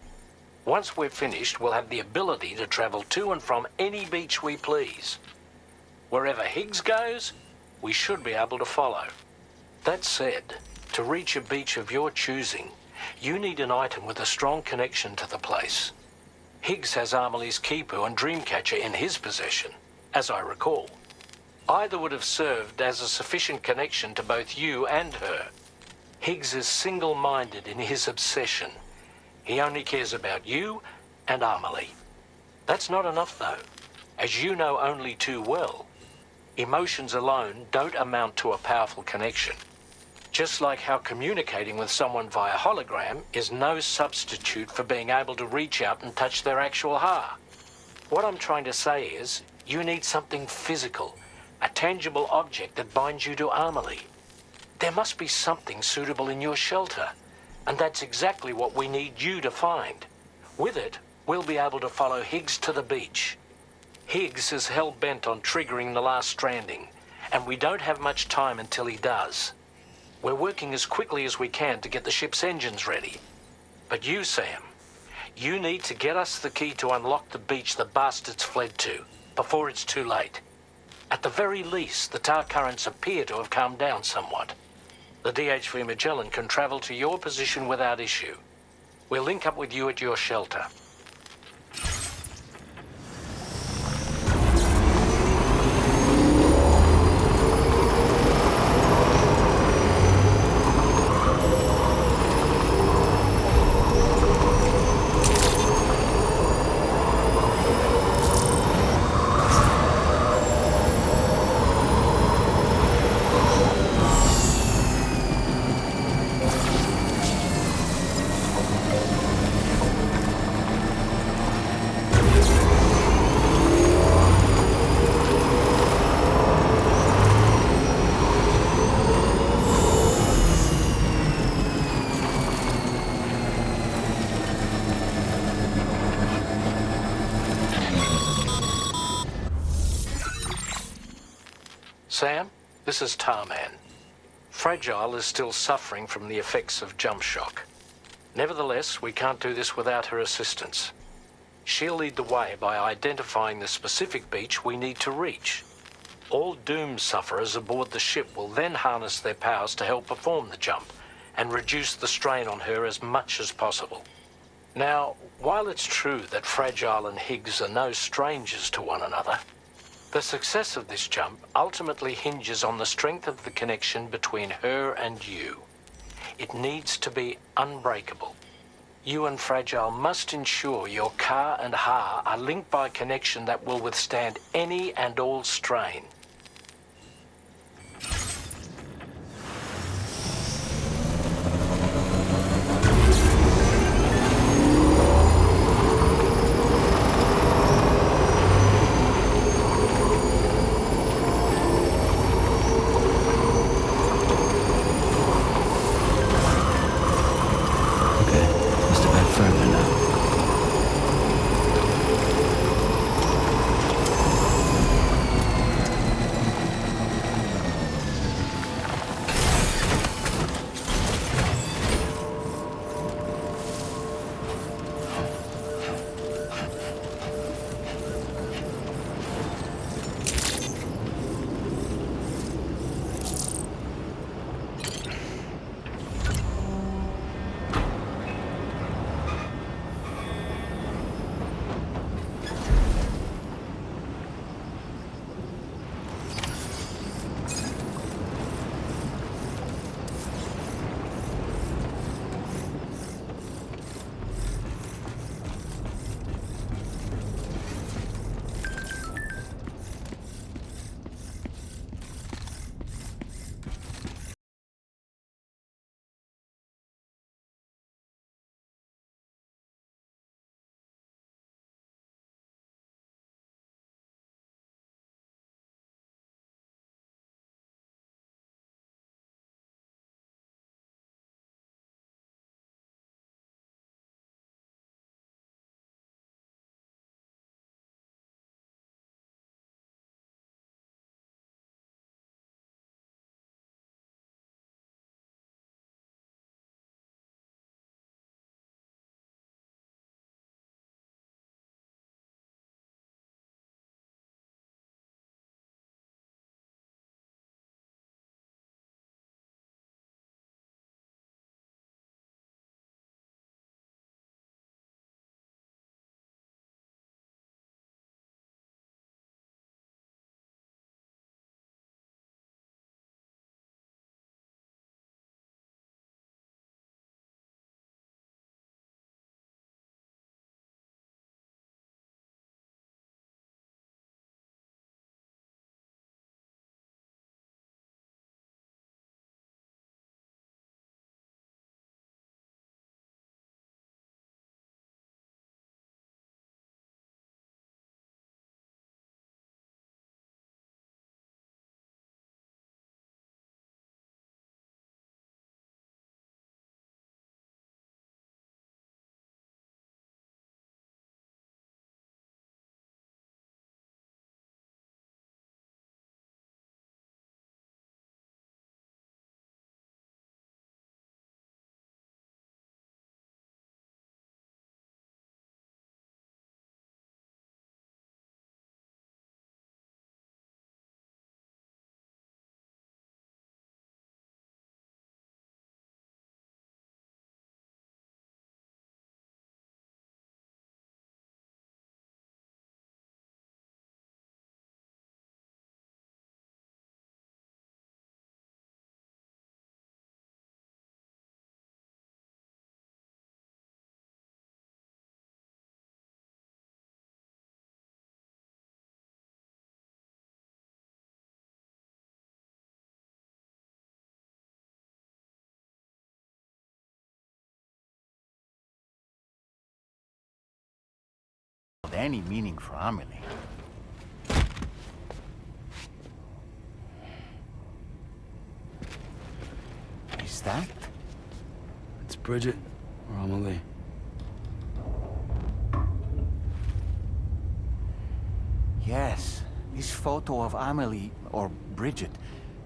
Once we're finished, we'll have the ability to travel to and from any beach we please. Wherever Higgs goes, we should be able to follow. That said, to reach a beach of your choosing, you need an item with a strong connection to the place. Higgs has Amelie's Kipu and Dreamcatcher in his possession, as I recall. Either would have served as a sufficient connection to both you and her. Higgs is single-minded in his obsession. He only cares about you and Amelie. That's not enough, though. As you know only too well, emotions alone don't amount to a powerful connection. Just like how communicating with someone via hologram is no substitute for being able to reach out and touch their actual heart. What I'm trying to say is, you need something physical, a tangible object that binds you to Amelie. There must be something suitable in your shelter, and that's exactly what we need you to find. With it, we'll be able to follow Higgs to the beach. Higgs is hell-bent on triggering the last stranding, and we don't have much time until he does. We're working as quickly as we can to get the ship's engines ready. But you, Sam, you need to get us the key to unlock the beach the bastards fled to, before it's too late. At the very least, the tar currents appear to have calmed down somewhat. The DHV Magellan can travel to your position without issue. We'll link up with you at your shelter. Sam, this is Tarman. Fragile is still suffering from the effects of jump shock. Nevertheless, we can't do this without her assistance. She'll lead the way by identifying the specific beach we need to reach. All doom sufferers aboard the ship will then harness their powers to help perform the jump and reduce the strain on her as much as possible. Now, while it's true that Fragile and Higgs are no strangers to one another, the success of this jump ultimately hinges on the strength of the connection between her and you. It needs to be unbreakable. You and Fragile must ensure your Ka and Ha are linked by a connection that will withstand any and all strain. any meaning for Amelie. Is that? It's Bridget or Amelie. Yes, this photo of Amelie, or Bridget,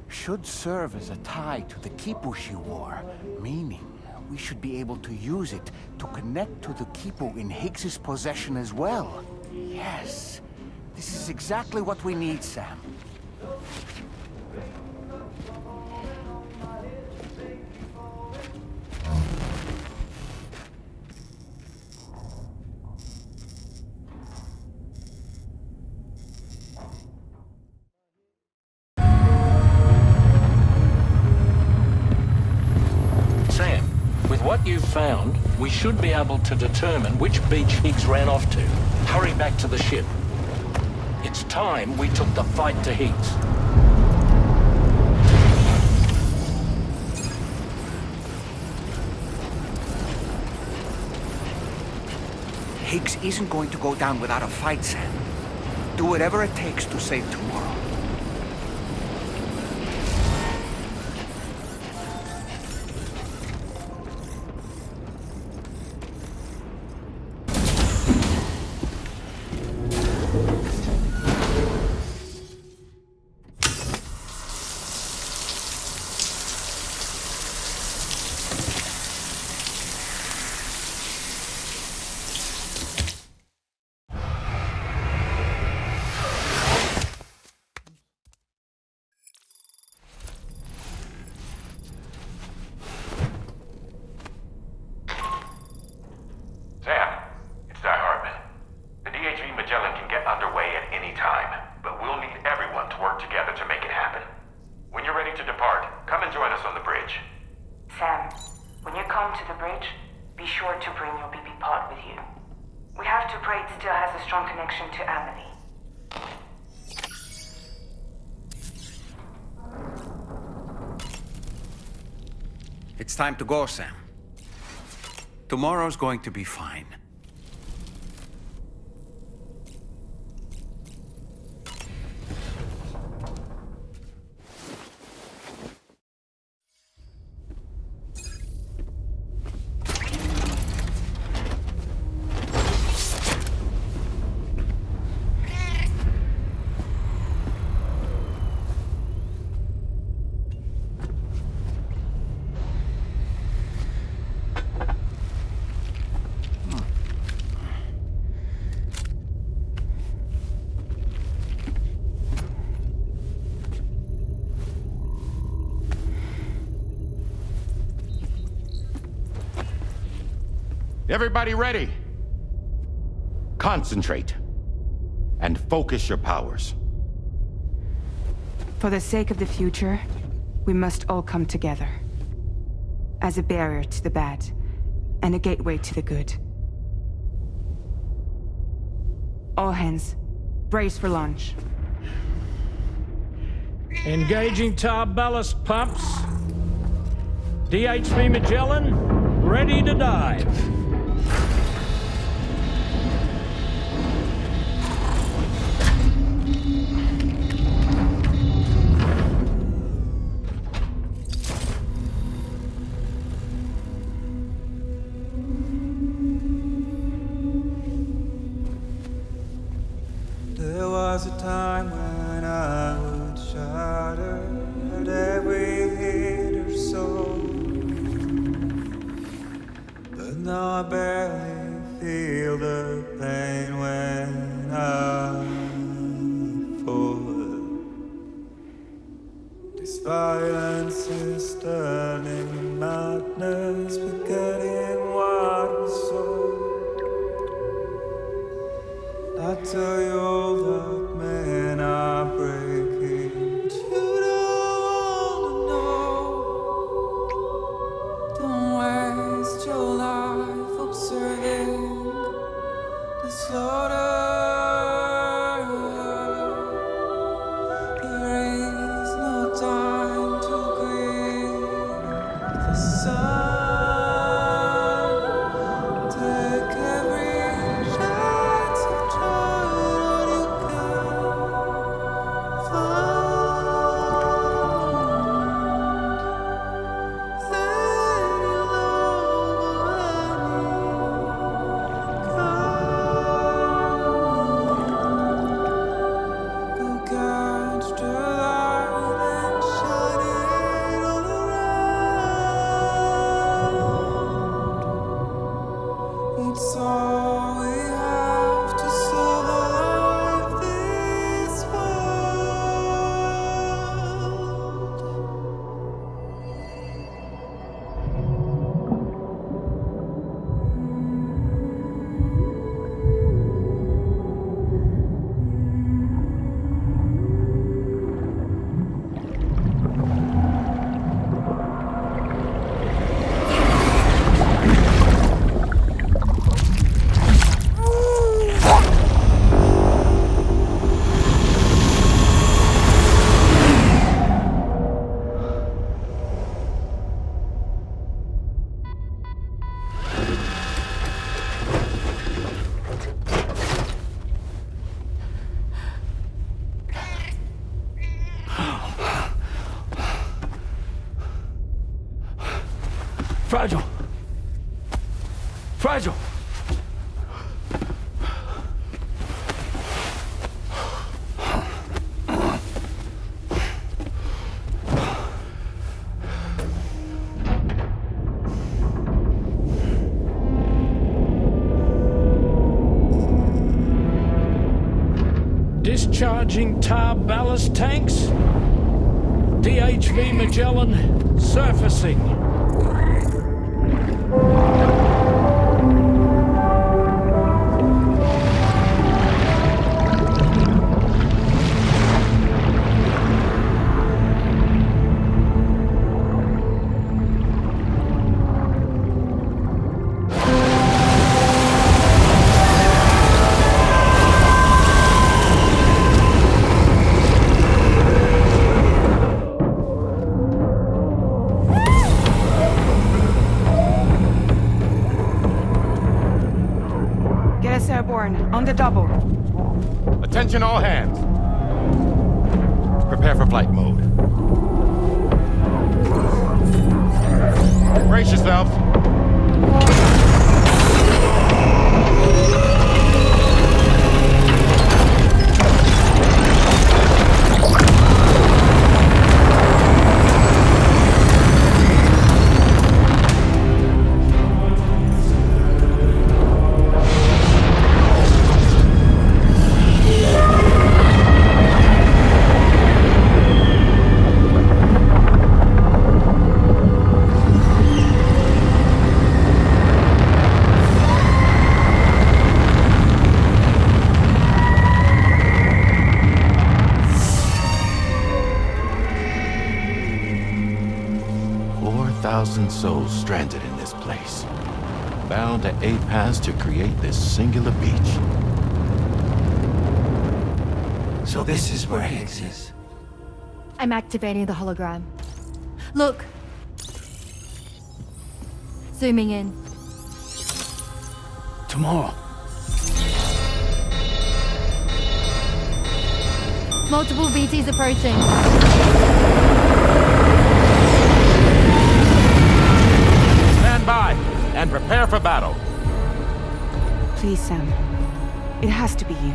should serve as a tie to the quipu she wore, meaning we should be able to use it to connect to the quipu in Higgs's possession as well. Yes, this is exactly what we need, Sam. What you've found, we should be able to determine which beach Higgs ran off to. Hurry back to the ship. It's time we took the fight to Higgs. Higgs isn't going to go down without a fight, Sam. Do whatever it takes to save tomorrow. It's time to go, Sam. Tomorrow's going to be fine. Everybody ready? Concentrate. And focus your powers. For the sake of the future, we must all come together. As a barrier to the bad, and a gateway to the good. All hands, brace for launch. Engaging tar ballast pumps. DHV Magellan, ready to dive. There was a time when I would shatter at every hater's soul, but now I barely feel the pain when I fall. This violence is turning madness, forgetting what was sold. I tell you all that men are breaking, but you don't wanna know. Don't waste your life observing the slaughter. There is no time to grieve the sun. Take every chance of Fragile. Fragile. Discharging tar ballast tanks. DHV Magellan surfacing. On the double. Attention all hands. Prepare for flight mode. Brace yourselves. Souls stranded in this place, bound to A-Pass to create this singular beach. So this is where Higgs is. I'm activating the hologram. Look! Zooming in. Tomorrow. Multiple BTs approaching. By and prepare for battle. Please, Sam. It has to be you.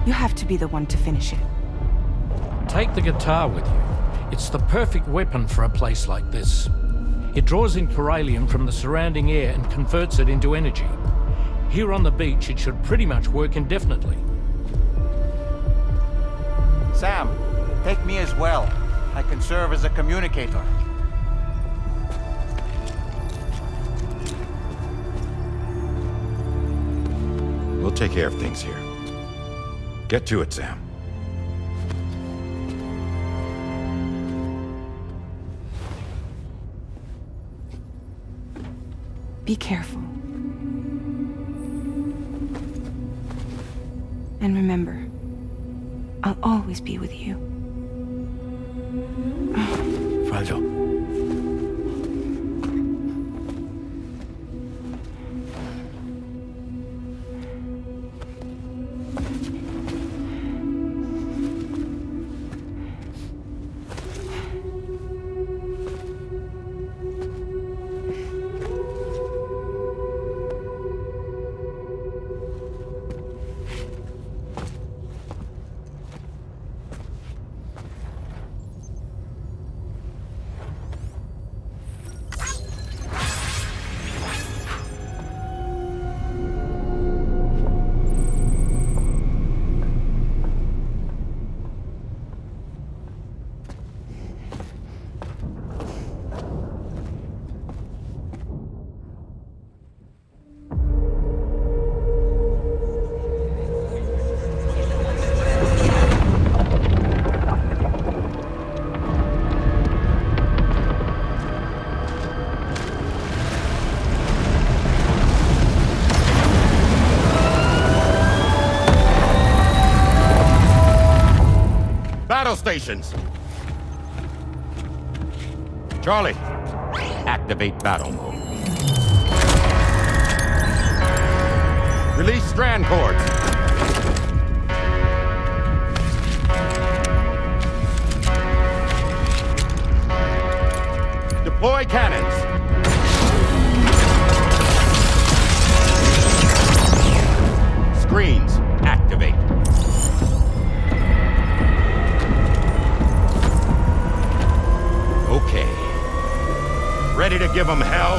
You have to be the one to finish it. Take the guitar with you. It's the perfect weapon for a place like this. It draws in chiralium from the surrounding air and converts it into energy. Here on the beach, it should pretty much work indefinitely. Sam, take me as well. I can serve as a communicator. We'll take care of things here. Get to it, Sam. Be careful. And remember, I'll always be with you. Fragile. Battle stations. Charlie, activate battle mode. Release strand cords. Deploy cannons. screens activate. Okay. Ready to give them hell?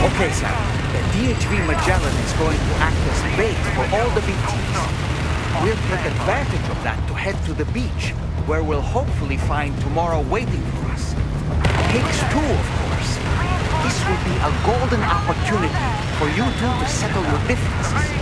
Okay, Sam. The DHV Magellan is going to act as bait for all the BTs. We'll take advantage of that to head to the beach, where we'll hopefully find tomorrow waiting for us. Takes two, of course. This will be a golden opportunity for you two to settle your differences.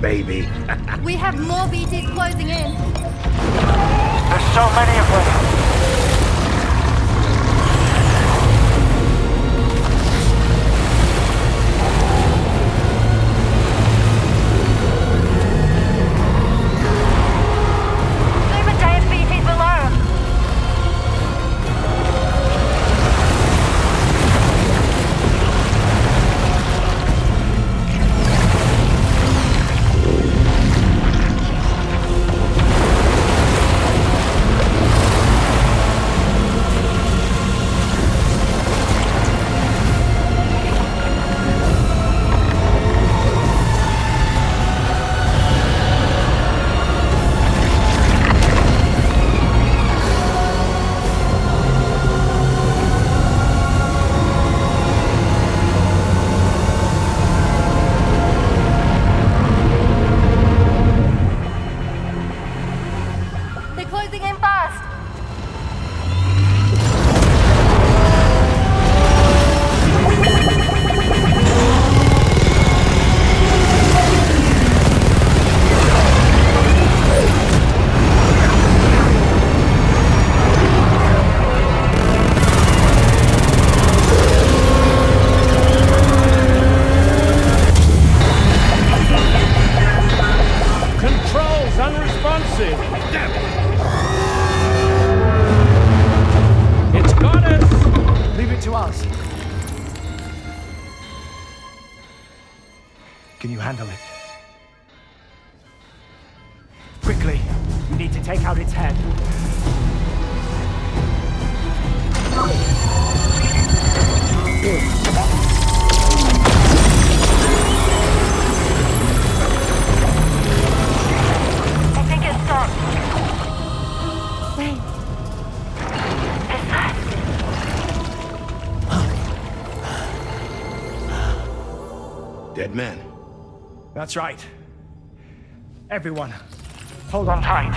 Baby. We have more BTs closing in. There's so many of them. Super giant BTs below. Can you handle it? Quickly, you need to take out its head. I think it's stopped. Wait. Is that? Dead man. That's right. Everyone, hold on tight.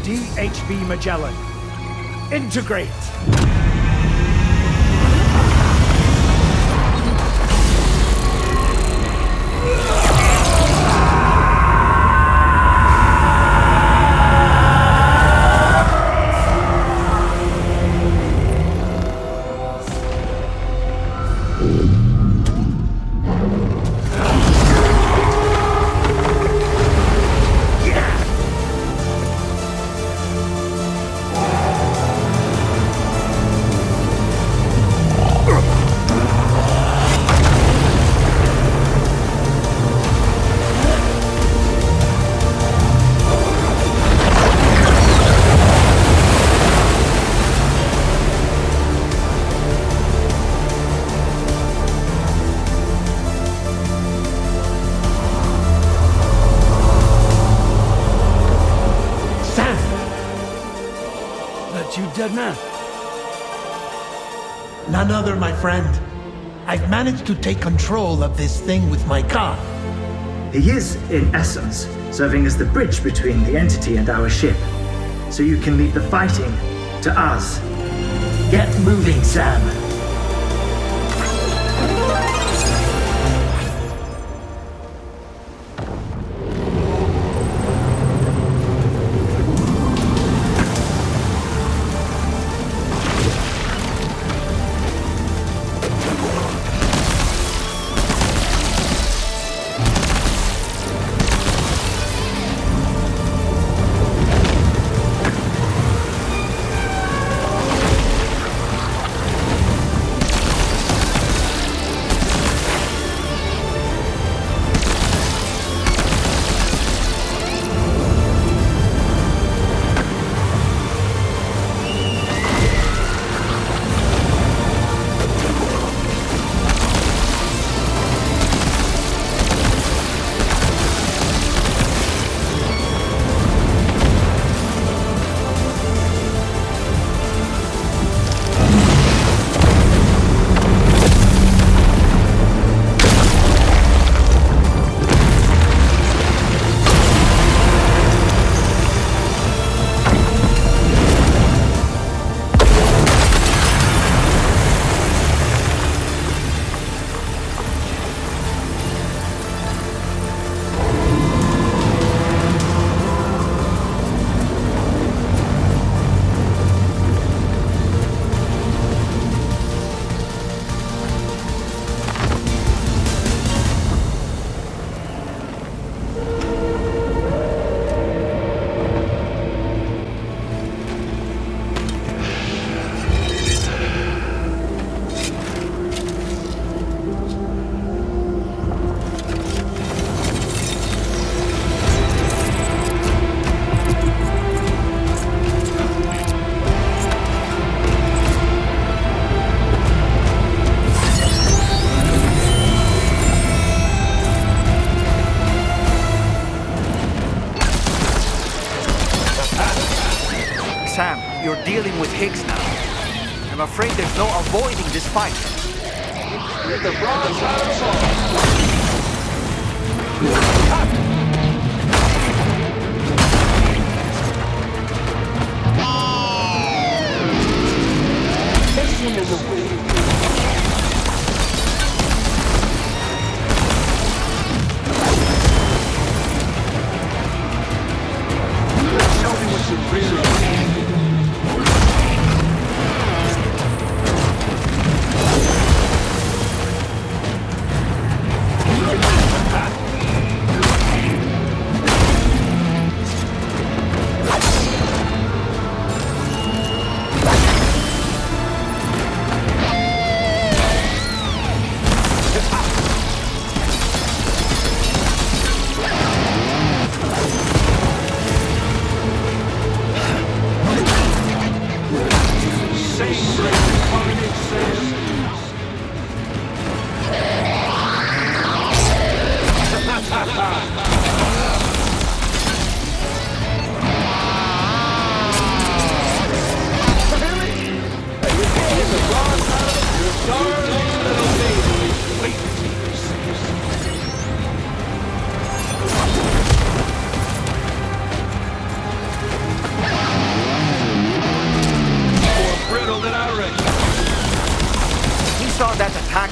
DHV Magellan, integrate! You dead man. None other, my friend. I've managed to take control of this thing with my car. He is, in essence, serving as the bridge between the entity and our ship. So you can leave the fighting to us. Get moving, Sam. dealing with Higgs now. I'm afraid there's no avoiding this fight. The bronze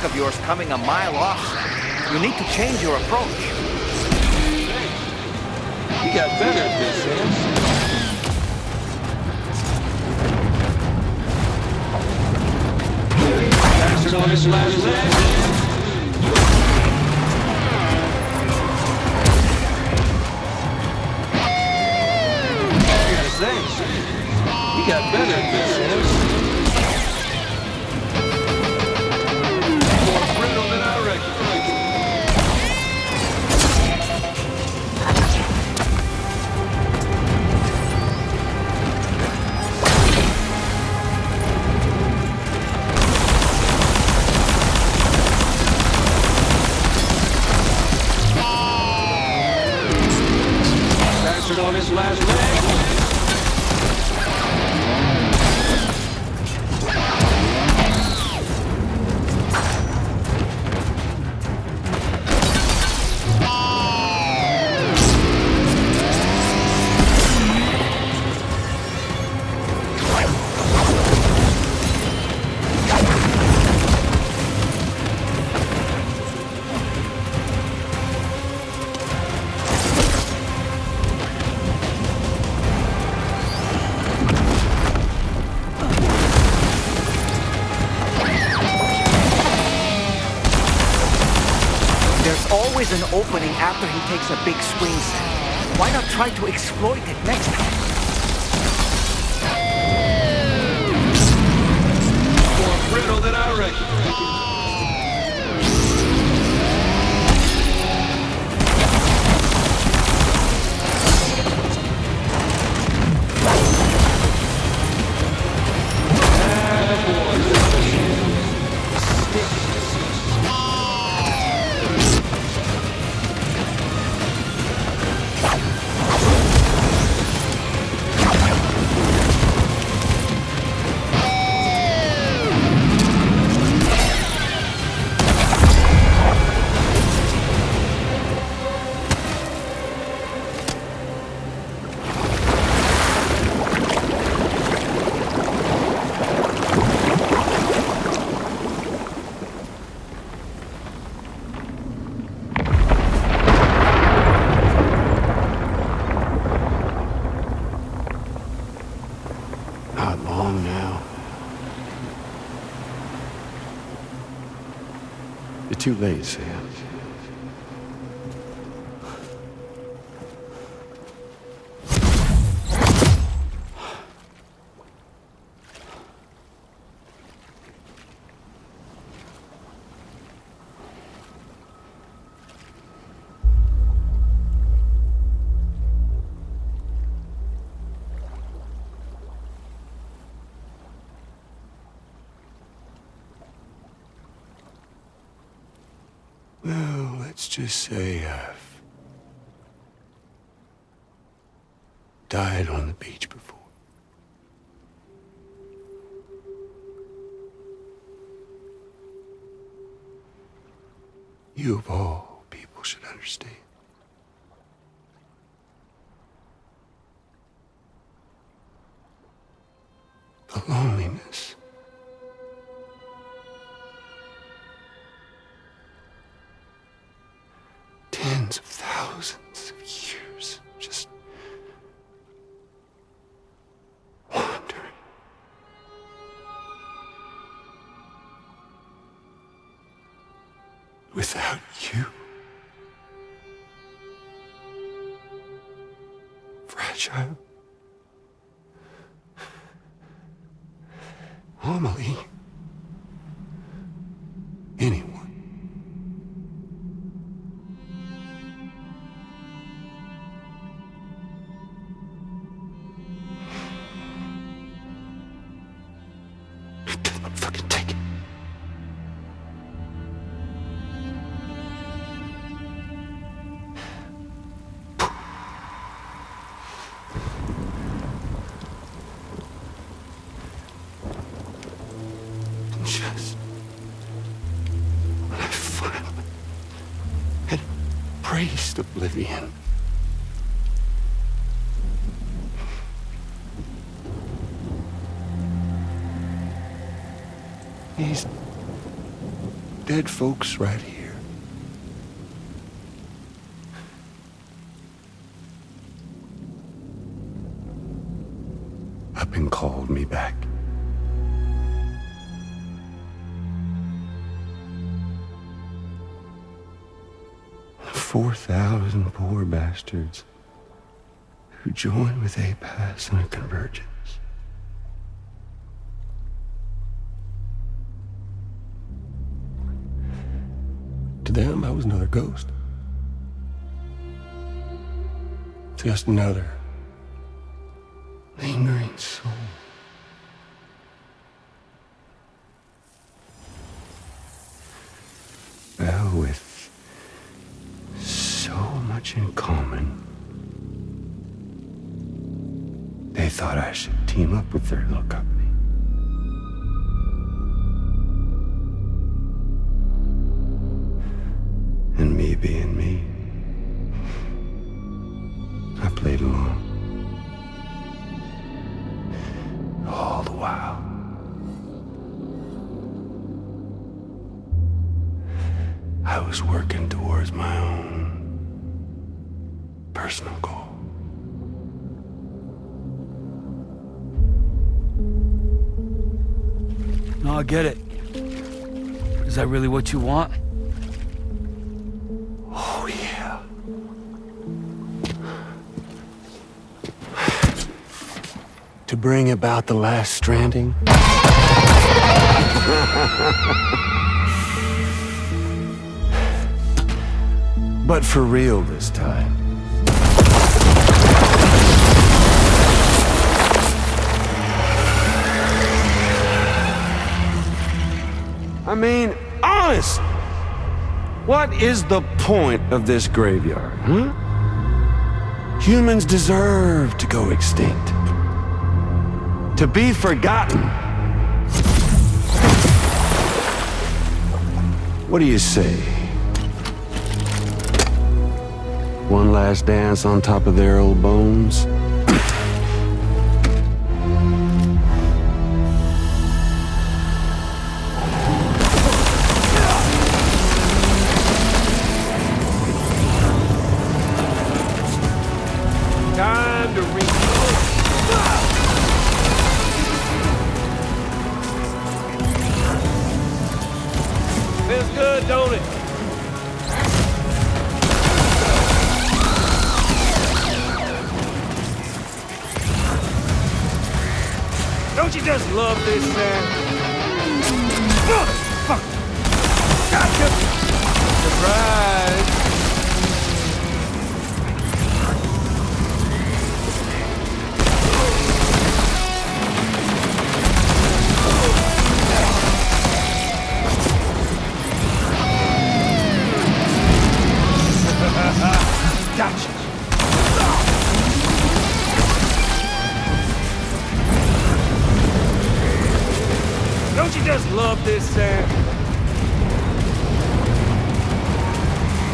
of yours coming a mile off. You need to change your approach. You got better at this, Sam. Bastard on his last leg. I gotta say, you got better at this, Sam. On his last leg. always an opening after he takes a big swing, Sam. Why not try to exploit it next time? More brittle than I reckoned. Too late, Sam. Well, let's just say I've died on the beach before. You of all people should understand. The loneliness. Tens of thousands of years just wandering. Without you. Fragile. Amelie. Anyone. Just when I finally had embraced oblivion, these dead folks right here up and called me back. 4,000 poor bastards who joined with APAS in a convergence. To them, I was another ghost. Just another lingering soul. Well, with so much in common, they thought I should team up with their little company. And me being me, I played along. All the while. I was working towards my own personal goal. No, I get it. Is that really what you want? To bring about the last stranding? But for real this time. I mean, honest! What is the point of this graveyard, huh? Humans deserve to go extinct. To be forgotten. What do you say? One last dance on top of their old bones? Time to reach. Feels good, don't it? Don't you just love this, Sam? Fuck! Gotcha! Surprise! Gotcha! Don't you just love this, Sam?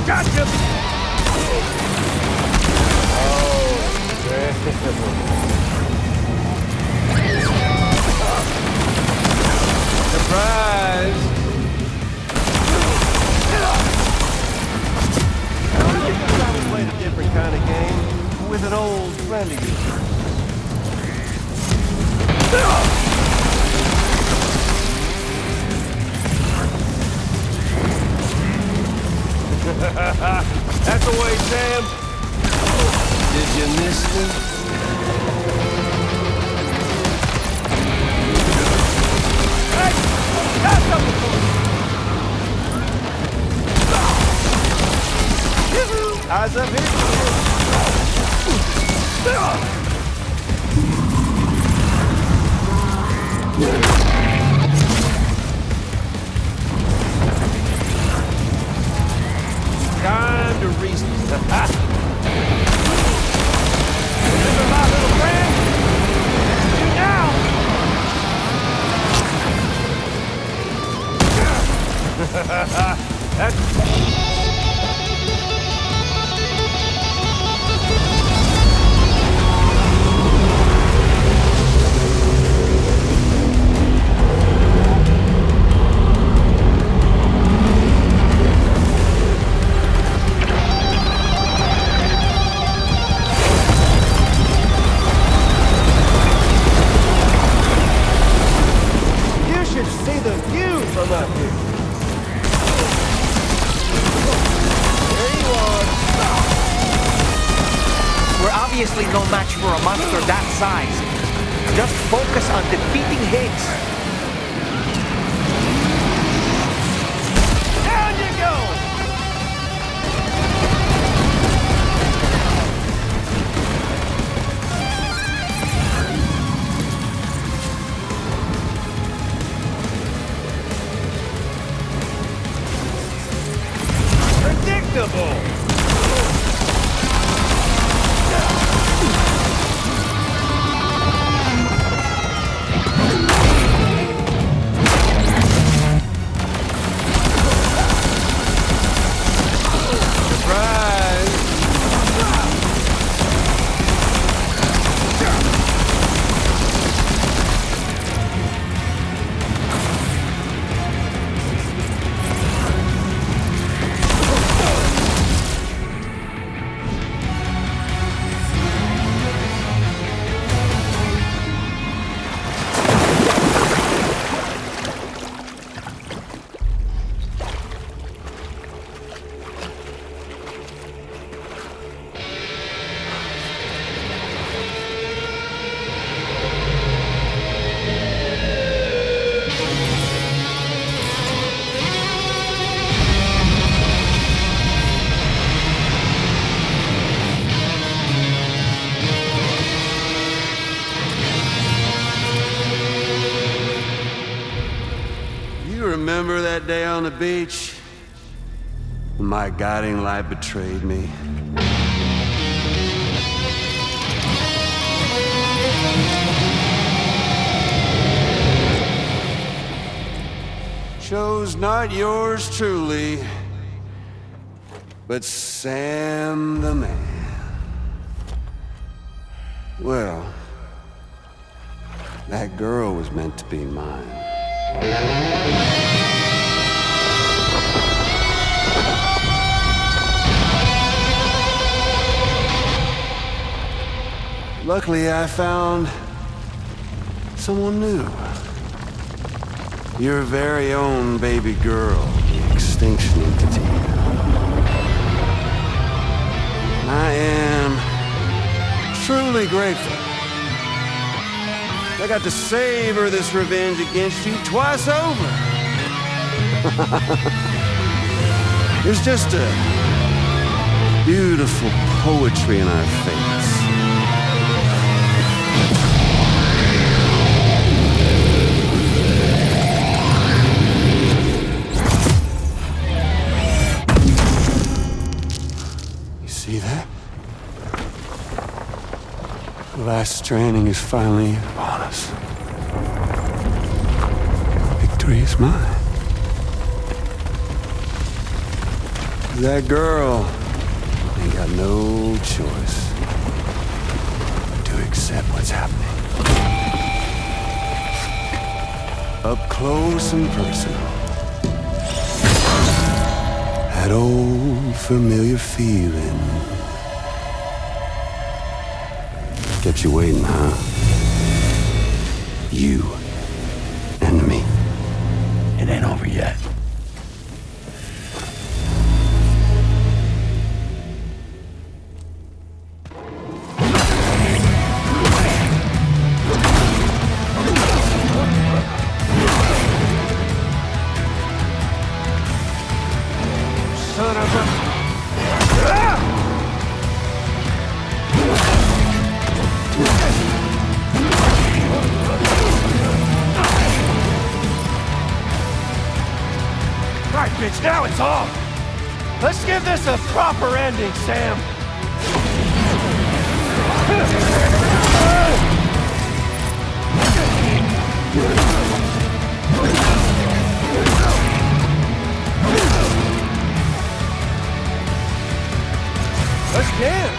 Gotcha! Oh, surprise! I played a different kind of game with an old friend of yours. That's the way, Sam. Did you miss me? Hey! Got something for you! Eyes up here. Time to reason. Remember my little friend? That's you now. That's... from up here. There you are. We're obviously no match for a monster that size. Just focus on defeating Higgs. Down you go! Predictable! deserted beach. My guiding light betrayed me. Chose not yours truly, but Sam the man. Well, that girl was meant to be mine. Luckily, I found someone new. Your very own baby girl, the Extinction Entity. I am truly grateful. I got to savor this revenge against you twice over. There's just a beautiful poetry in our fates. See that? The last stranding is finally upon us. Victory is mine. That girl ain't got no choice but to accept what's happening. Up close and personal. That old familiar feeling. Kept you waiting, huh? You and me. It ain't over yet. Son of a... Right, bitch, now it's off! Let's give this a proper ending, Sam! Let's get it!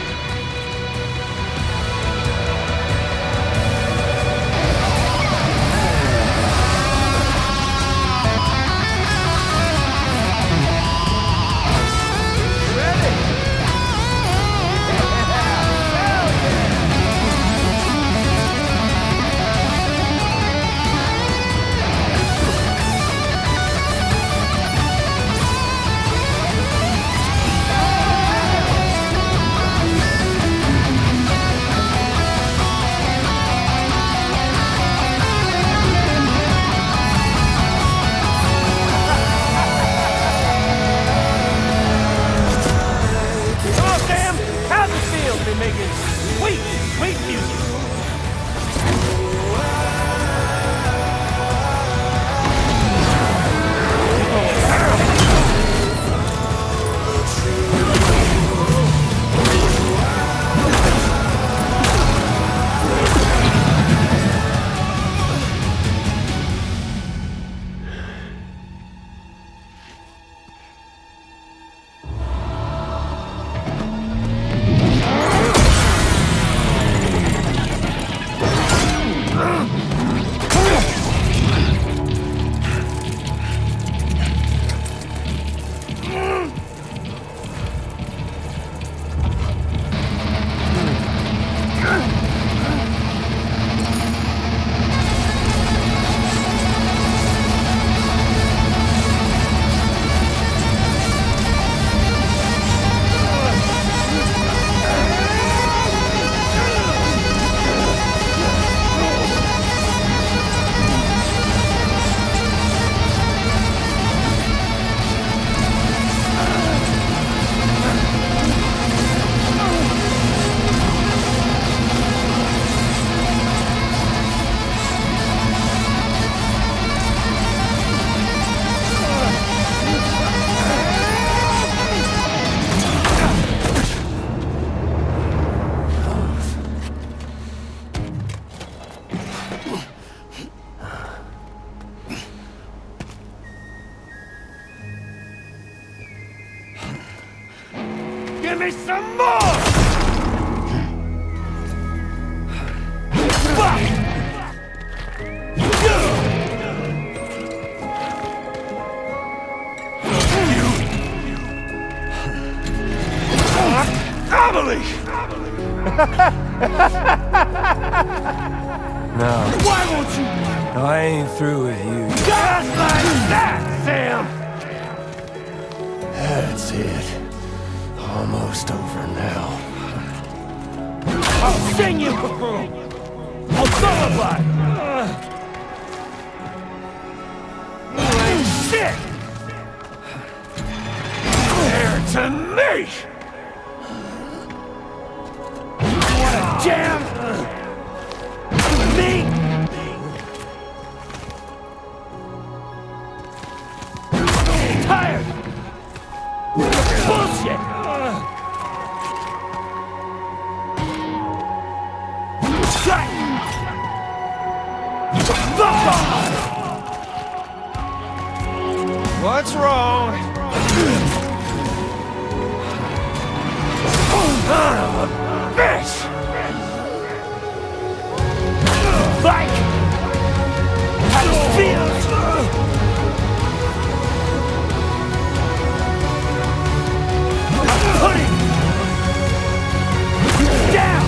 Give me some more! Fuck! Amelie! No. Why won't you? No, I ain't through with you. Just like that, Sam! That's it. Almost over now. I'll sing you! I'll lullaby! You ain't shit! There to me! What a jam! Me! Tired! Bullshit! What's wrong? Son of a bitch! Like how it feels! I'm putting you down!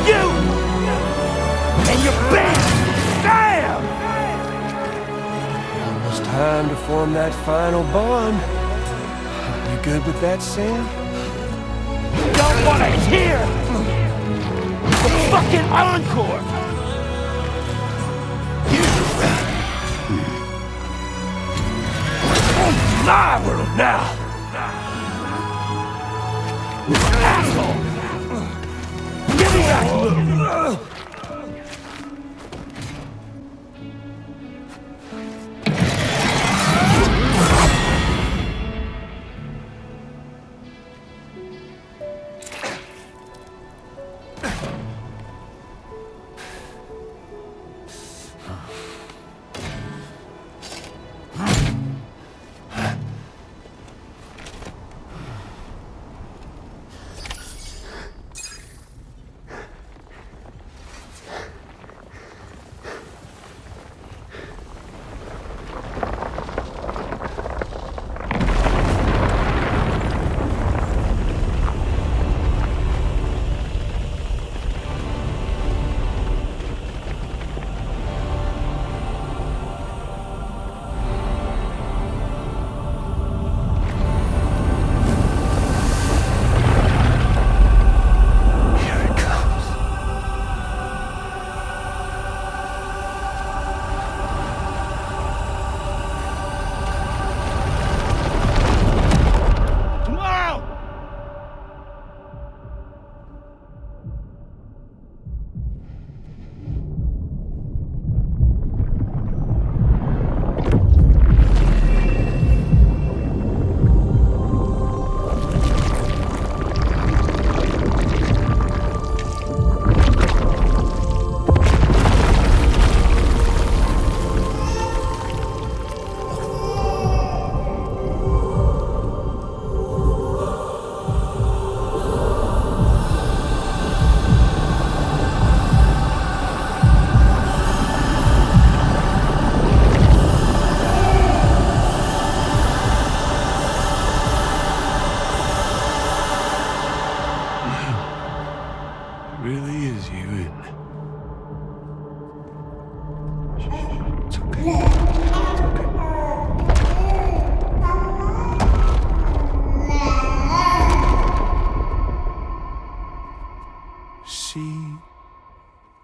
You and your band, Sam! Almost time to form that final bond. You good with that, Sam? Don't want to hear the fucking encore! My world now! Asshole! Give me back, Luke!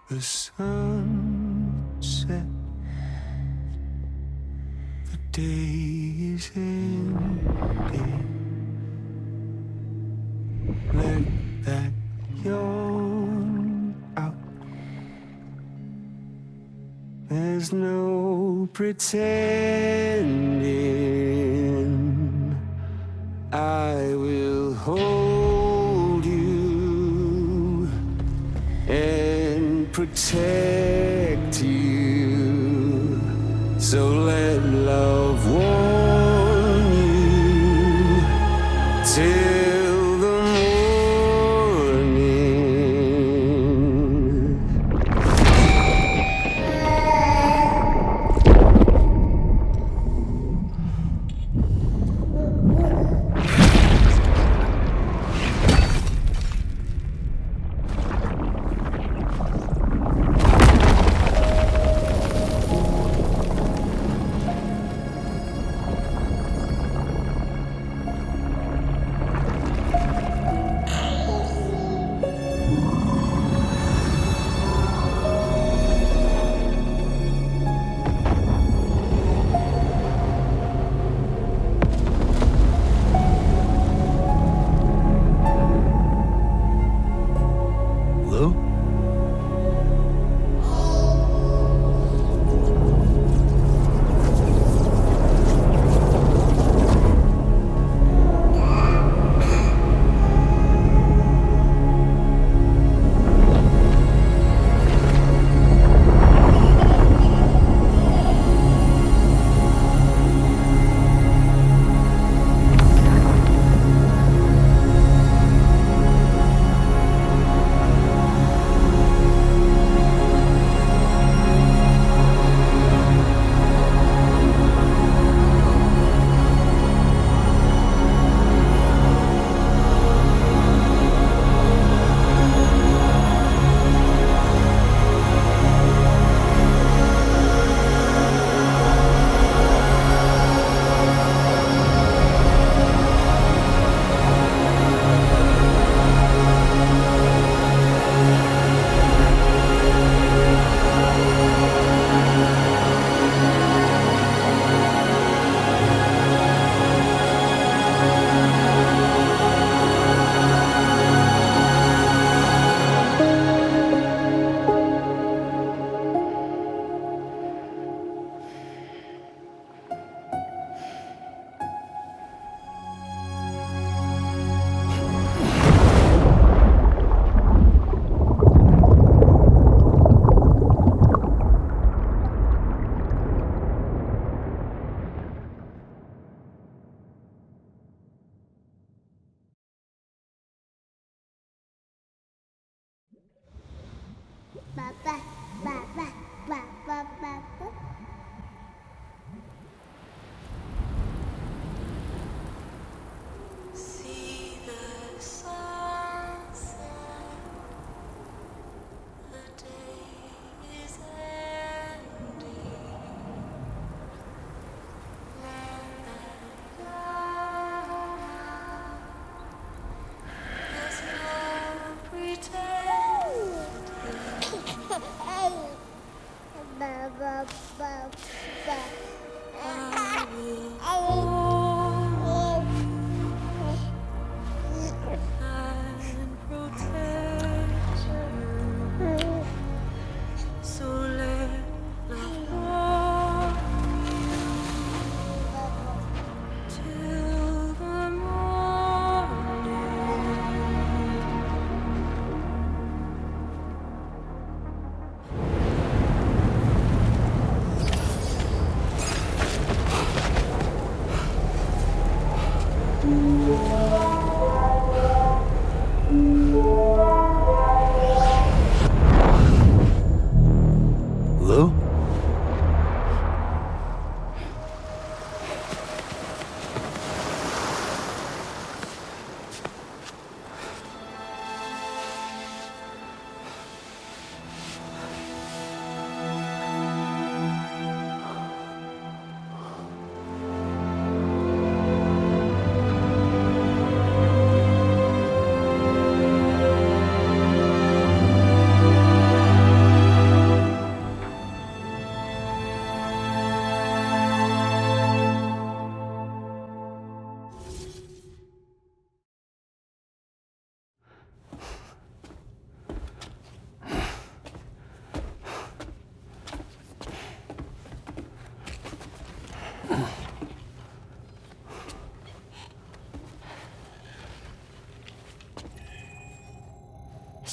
The sunset, the day is ending. Let that yawn out. There's no pretending protect you. So let love warm you till the morning.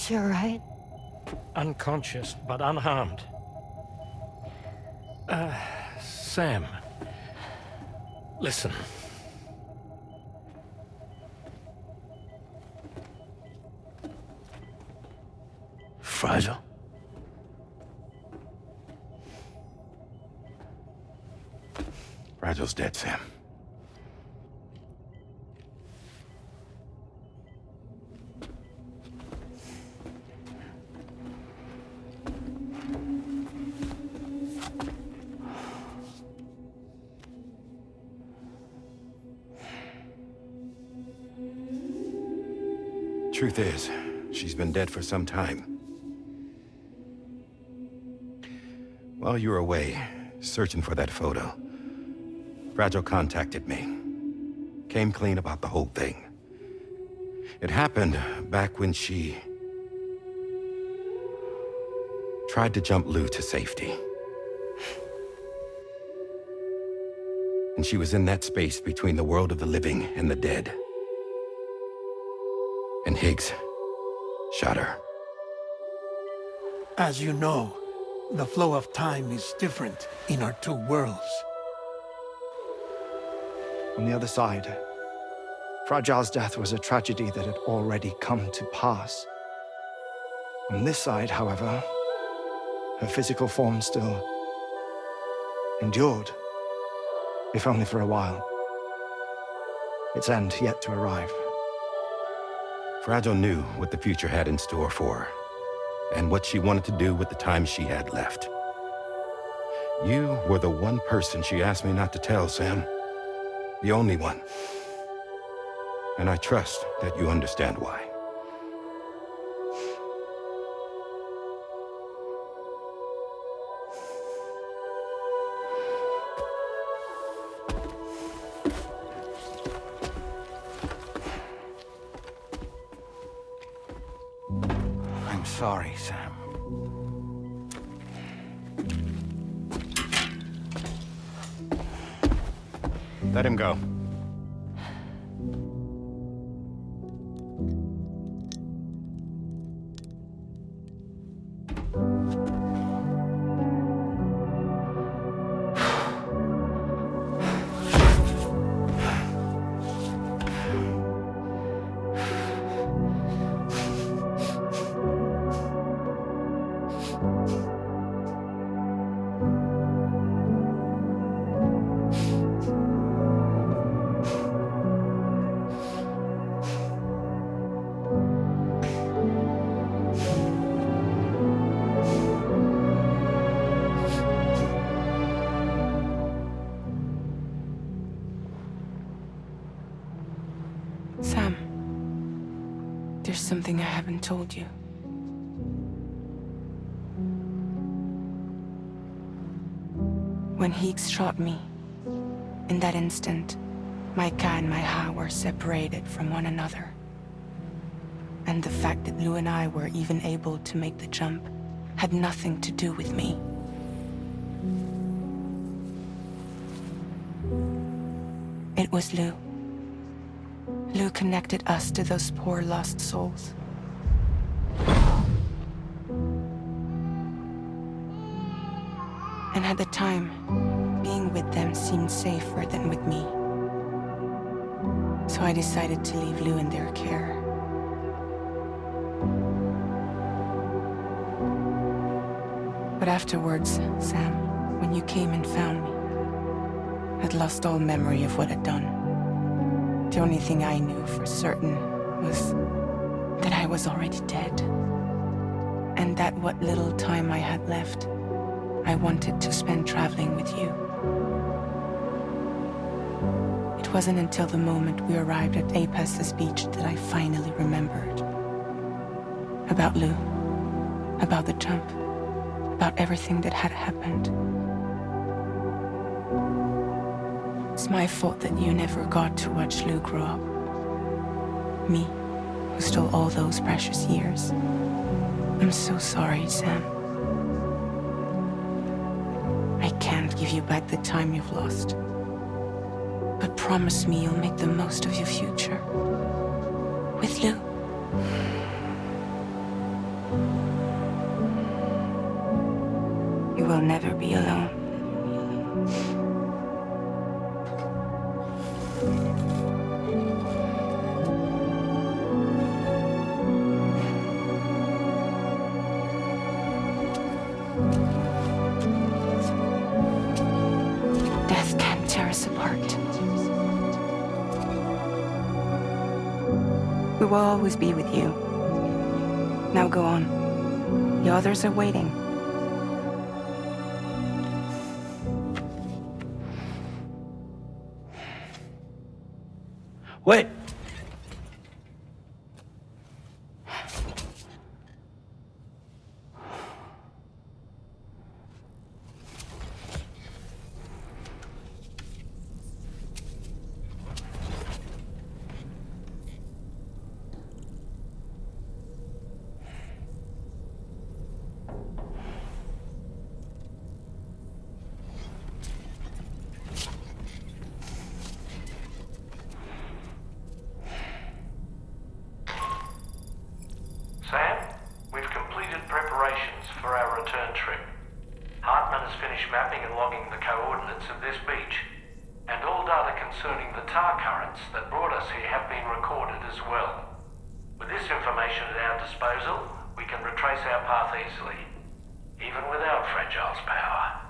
She all right? I unconscious but unharmed. Sam, listen. Fragile? Fragile's dead, Sam. Truth is, she's been dead for some time. While you were away, searching for that photo, Fragile contacted me. Came clean about the whole thing. It happened back when she tried to jump Lou to safety. And she was in that space between the world of the living and the dead. And Higgs shot her. As you know, the flow of time is different in our two worlds. On the other side, Fragile's death was a tragedy that had already come to pass. On this side, however, her physical form still endured, if only for a while. Its end yet to arrive. Fragile knew what the future had in store for her, and what she wanted to do with the time she had left. You were the one person she asked me not to tell, Sam. The only one. And I trust that you understand why. I'm sorry, Sam. Let him go. Sam, there's something I haven't told you. When Higgs shot me, in that instant, my Ka and my Ha were separated from one another. And the fact that Lou and I were even able to make the jump had nothing to do with me. It was Lou. Lou connected us to those poor lost souls. And at the time, being with them seemed safer than with me. So I decided to leave Lou in their care. But afterwards, Sam, when you came and found me, I'd lost all memory of what I'd done. The only thing I knew for certain was that I was already dead. And that what little time I had left, I wanted to spend traveling with you. It wasn't until the moment we arrived at Apas's beach that I finally remembered. About Lou, about the jump, about everything that had happened. It's my fault that you never got to watch Lou grow up. Me, who stole all those precious years. I'm so sorry, Sam. I can't give you back the time you've lost. But promise me you'll make the most of your future. With Lou. will never be alone. Death can't tear us apart. We will always be with you. Now go on. The others are waiting. Wait! Sam, we've completed preparations for our return trip. Hartman has finished mapping and logging the coordinates of this beach, and all data concerning the tar currents that brought us here have been recorded as well. With this information at our disposal, we can retrace our path easily. Even without Fragile's power,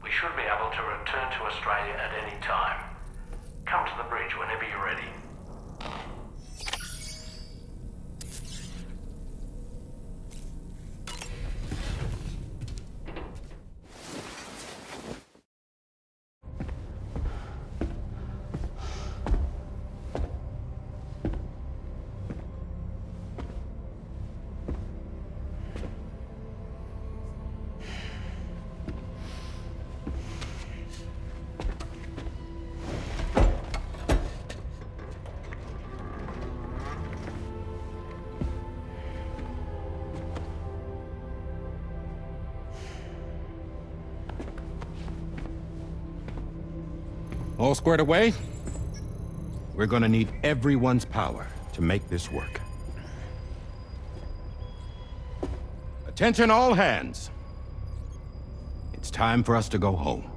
we should be able to return to Australia at any time. Come to the bridge whenever you're ready. All squared away? We're gonna need everyone's power to make this work. Attention all hands. It's time for us to go home.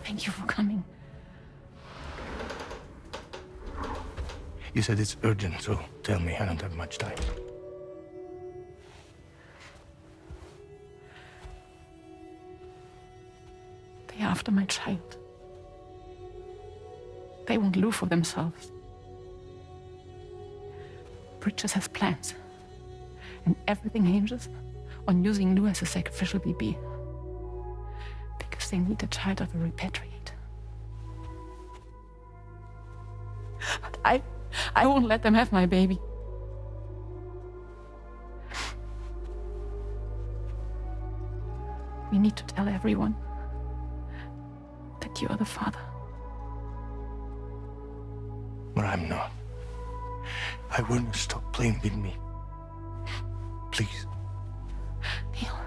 Thank you for coming. You said it's urgent, so tell me. I don't have much time. They're after my child. They won't live for themselves. Bridges has plans, and everything hinges on using Lou as a sacrificial BB. Because they need the child of a repatriate. But I won't let them have my baby. We need to tell everyone that you are the father. But I'm not. I want you to stop playing with me. Please. Neil.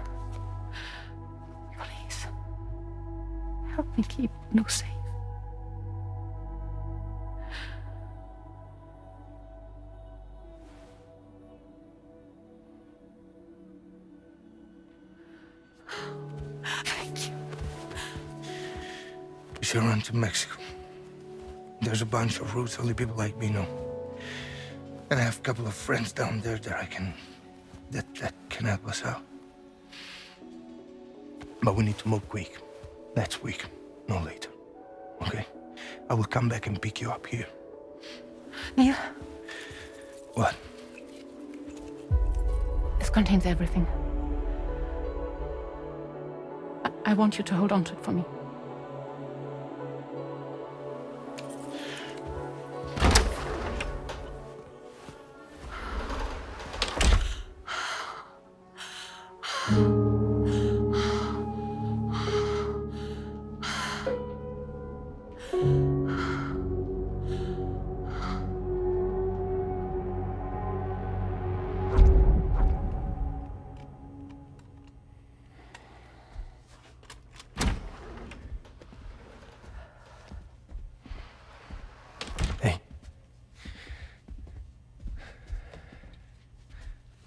Please. Help me keep Lou safe. should run to Mexico. There's a bunch of routes only people like me know. And I have a couple of friends down there that can help us out. But we need to move quick. Next week, no later. Okay? I will come back and pick you up here. Neil? What? This contains everything. I want you to hold on to it for me.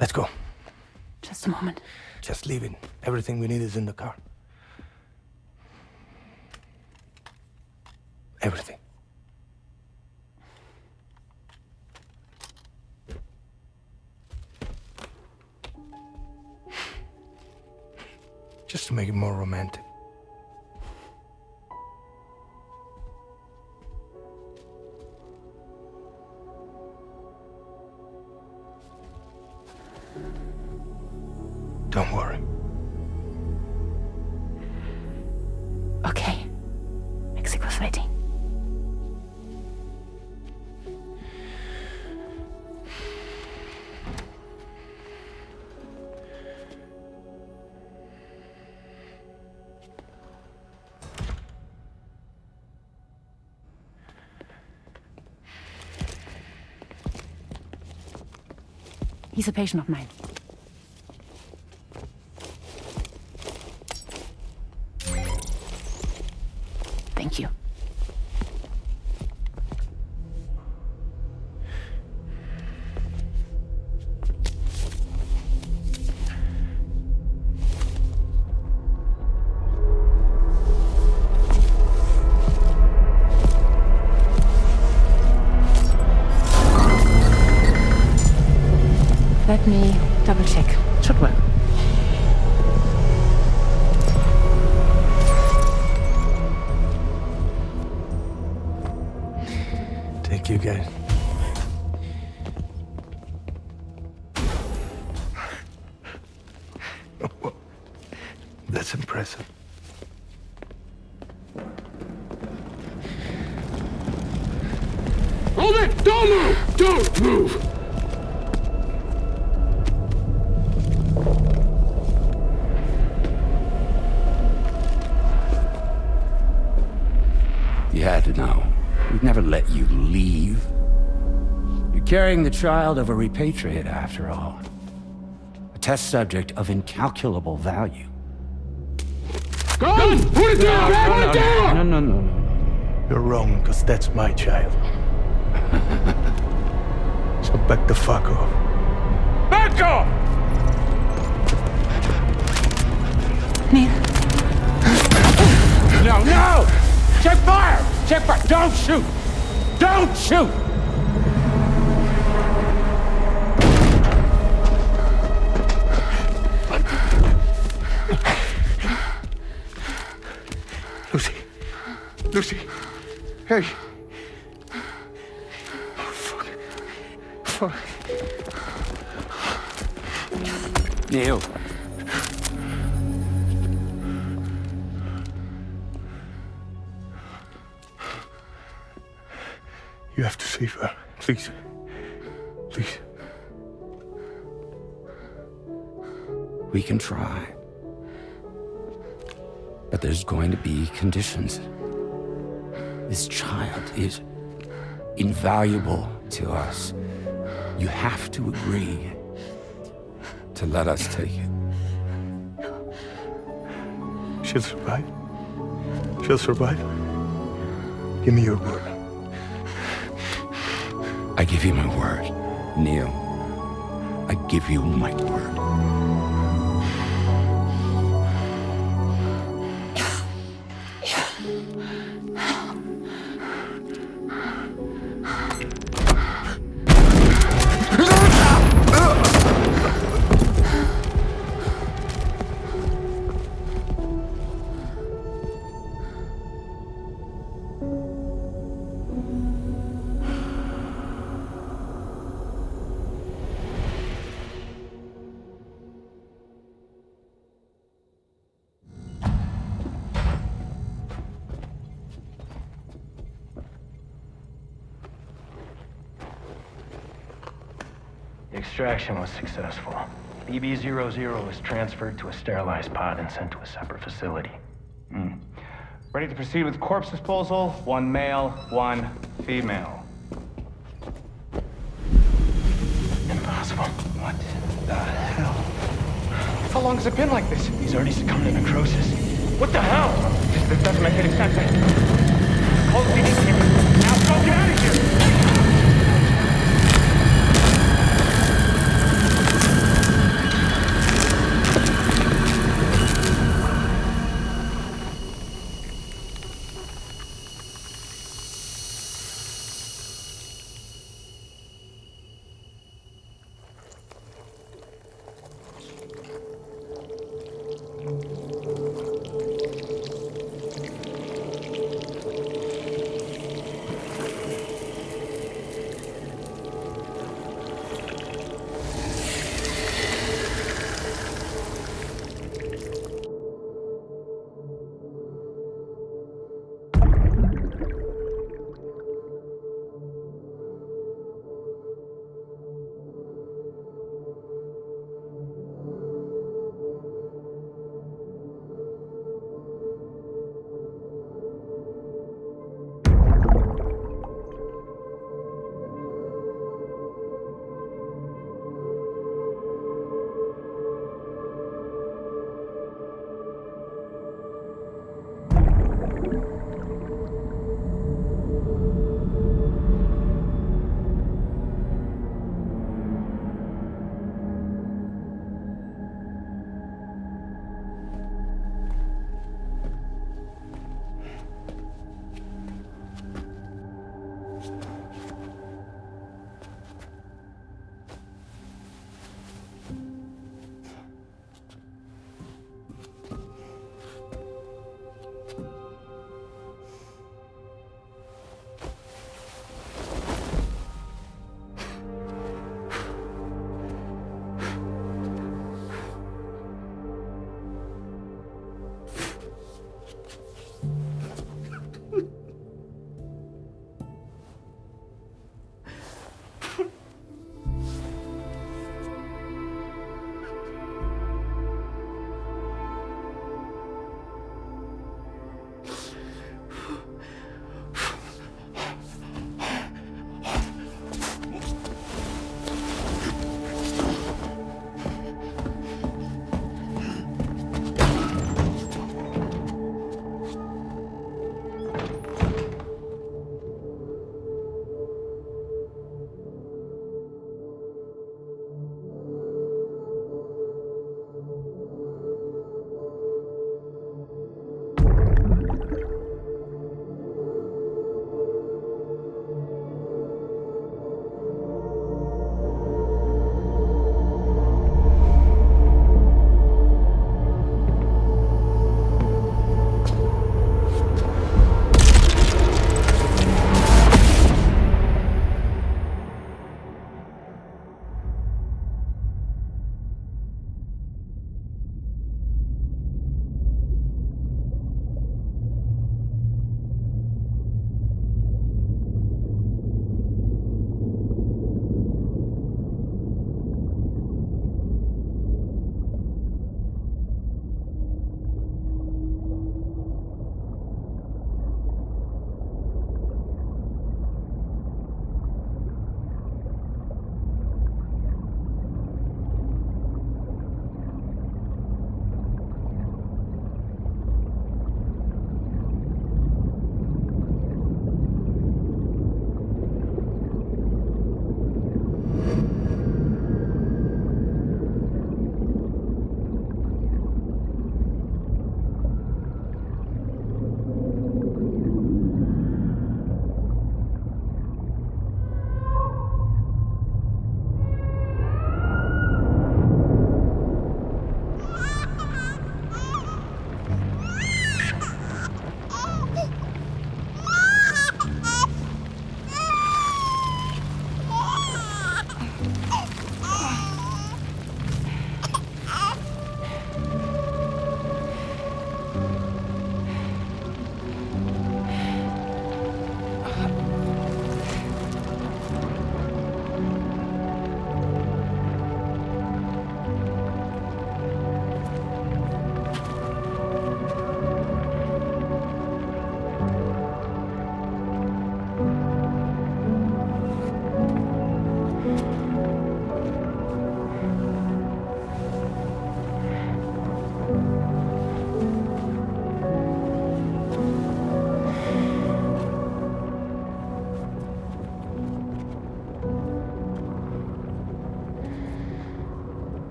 Let's go. Just a moment. Just leave it. Everything we need is in the car. Everything. Just to make it more romantic. Don't worry. Okay. Mexico's ready. He's a patient of mine. Thank you. Let me double check. Should work. Thank you, guys. That's impressive. Hold it! Don't move! Don't move! You had to know. We'd never let you leave. You're carrying the child of a repatriate, after all. A test subject of incalculable value. Gun! Put it down! Put it down! No. You're wrong, because that's my child. So back the fuck off. Back off! Neil. No! Check fire! Check fire! Don't shoot! Don't shoot! Lucy. Hey. Oh, fuck. Neil. You have to save her. Please. Please. We can try. But there's going to be conditions. This child is invaluable to us. You have to agree to let us take it. She'll survive. She'll survive. Give me your word. I give you my word, Neil. I give you my word. Extraction was successful. BB-00 was transferred to a sterilized pod and sent to a separate facility. Ready to proceed with corpse disposal. 1 male, 1 female. Impossible. What the hell? How long has it been like this? He's already succumbed to necrosis. What the hell? This doesn't make any sense. Call the PD team. Now go, get out of here!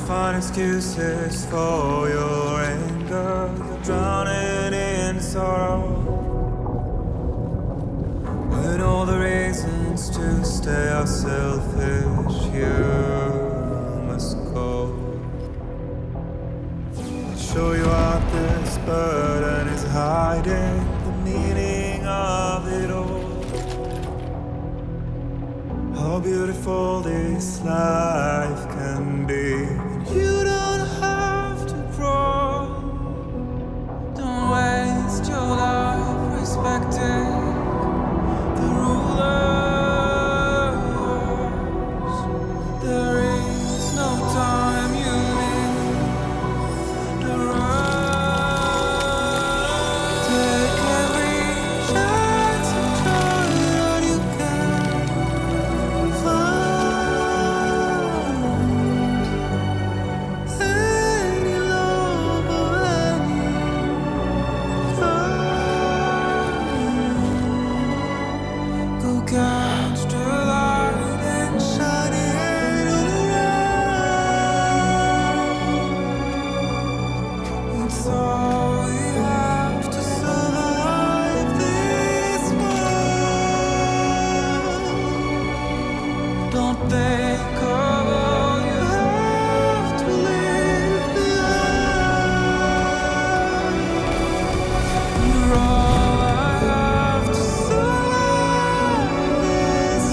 find excuses for your anger. You're drowning in sorrow, when all the reasons to stay are selfish. You must go. I'll show you out this burden is hiding the meaning of it all. How beautiful this life can be. You don't have to grow. Don't waste your life respecting the rulers. There is no time you need to run. Take every chance and try all you can find. Any love or any kind. Go catch the light and shine it all around. It's all we have to survive this world. Don't think of all you have to leave behind. You're all I have to survive this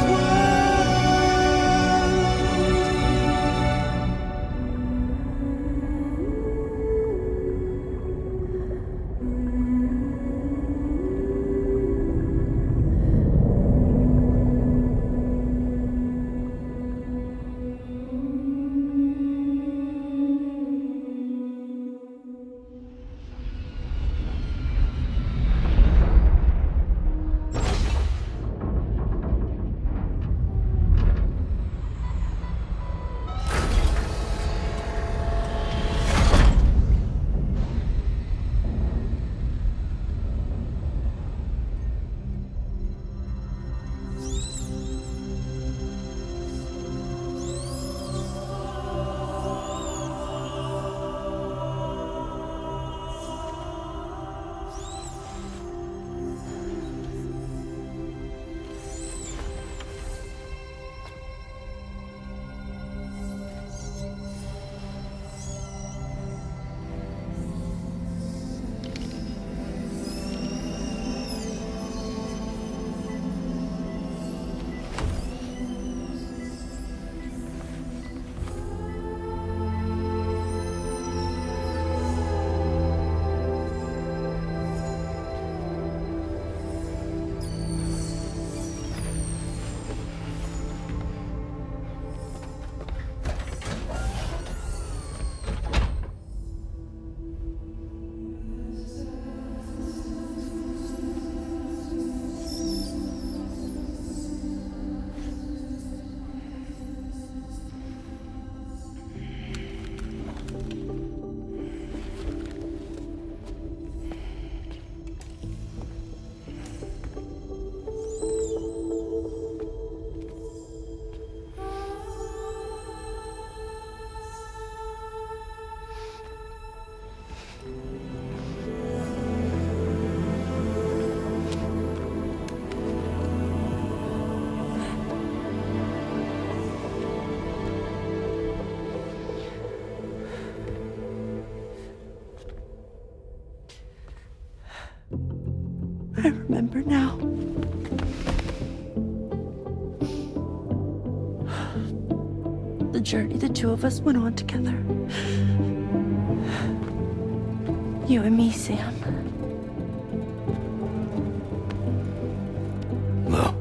I remember now. The journey the two of us went on together. You and me, Sam. No.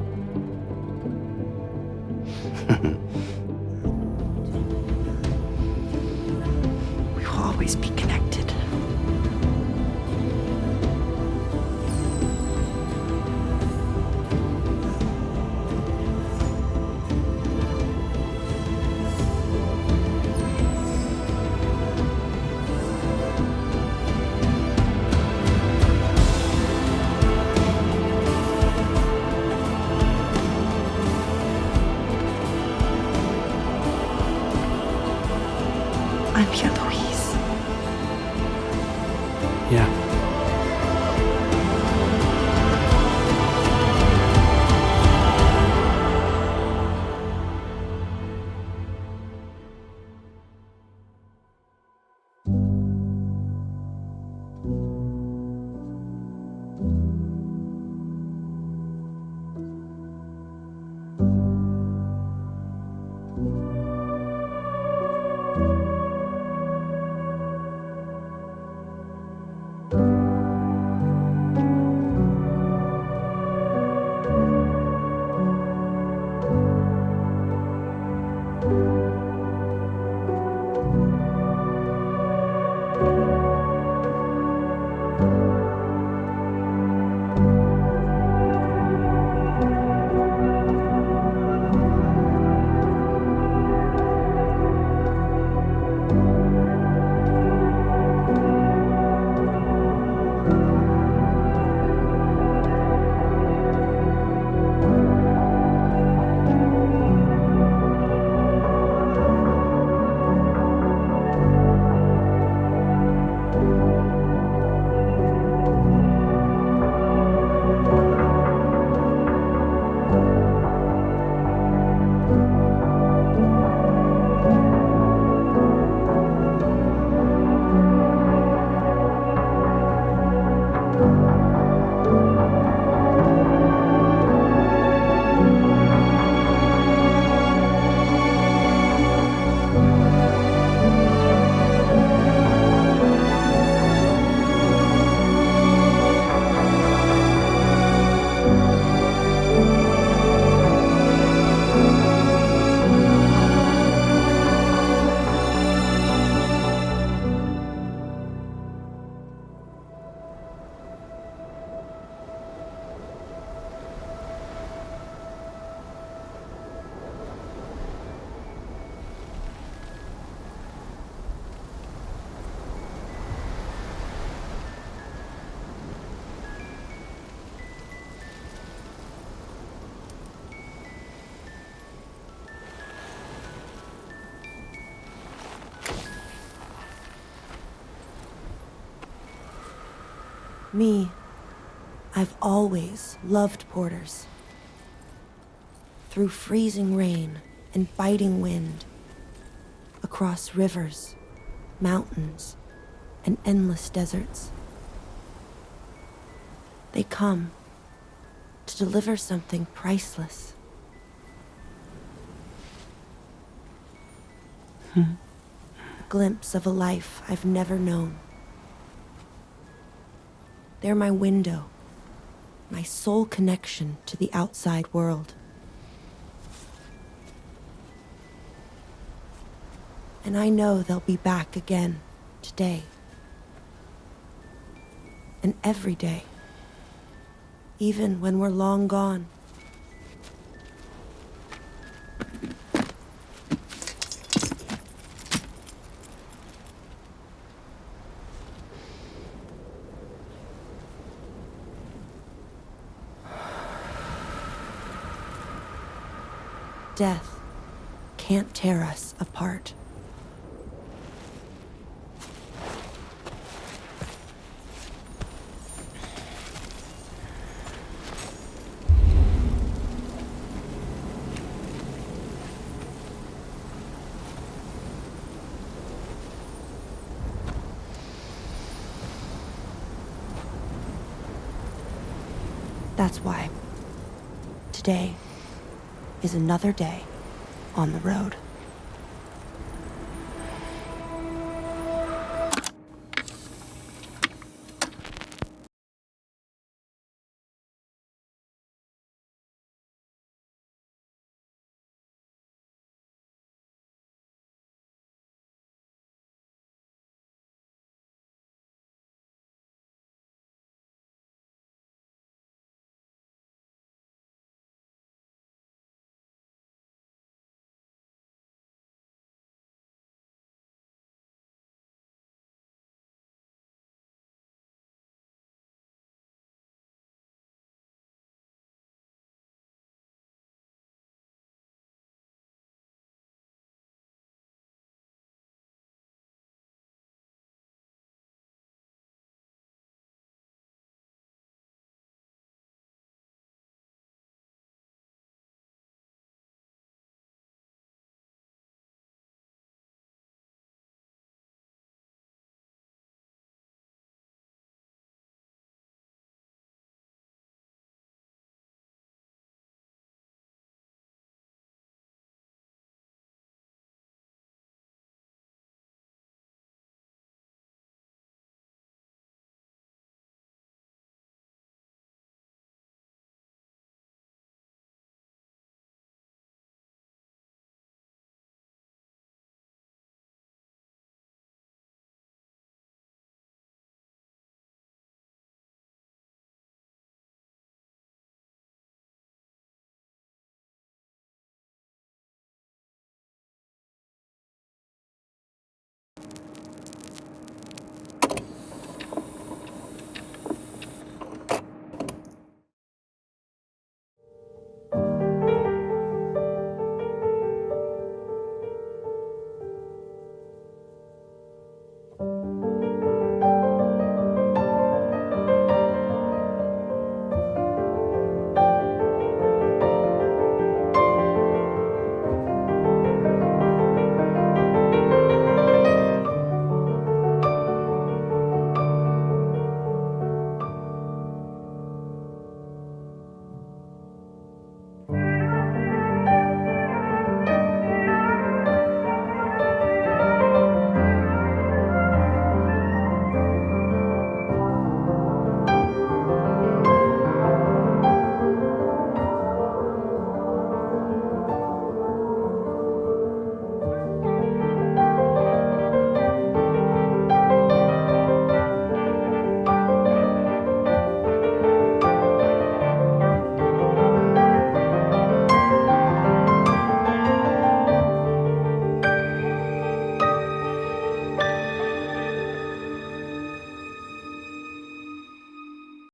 We will always be connected. Me, I've always loved porters. Through freezing rain and biting wind, across rivers, mountains, and endless deserts. They come to deliver something priceless. A glimpse of a life I've never known. They're my window, my sole connection to the outside world. And I know they'll be back again today. And every day. Even when we're long gone. Death can't tear us apart. That's why today is another day on the road.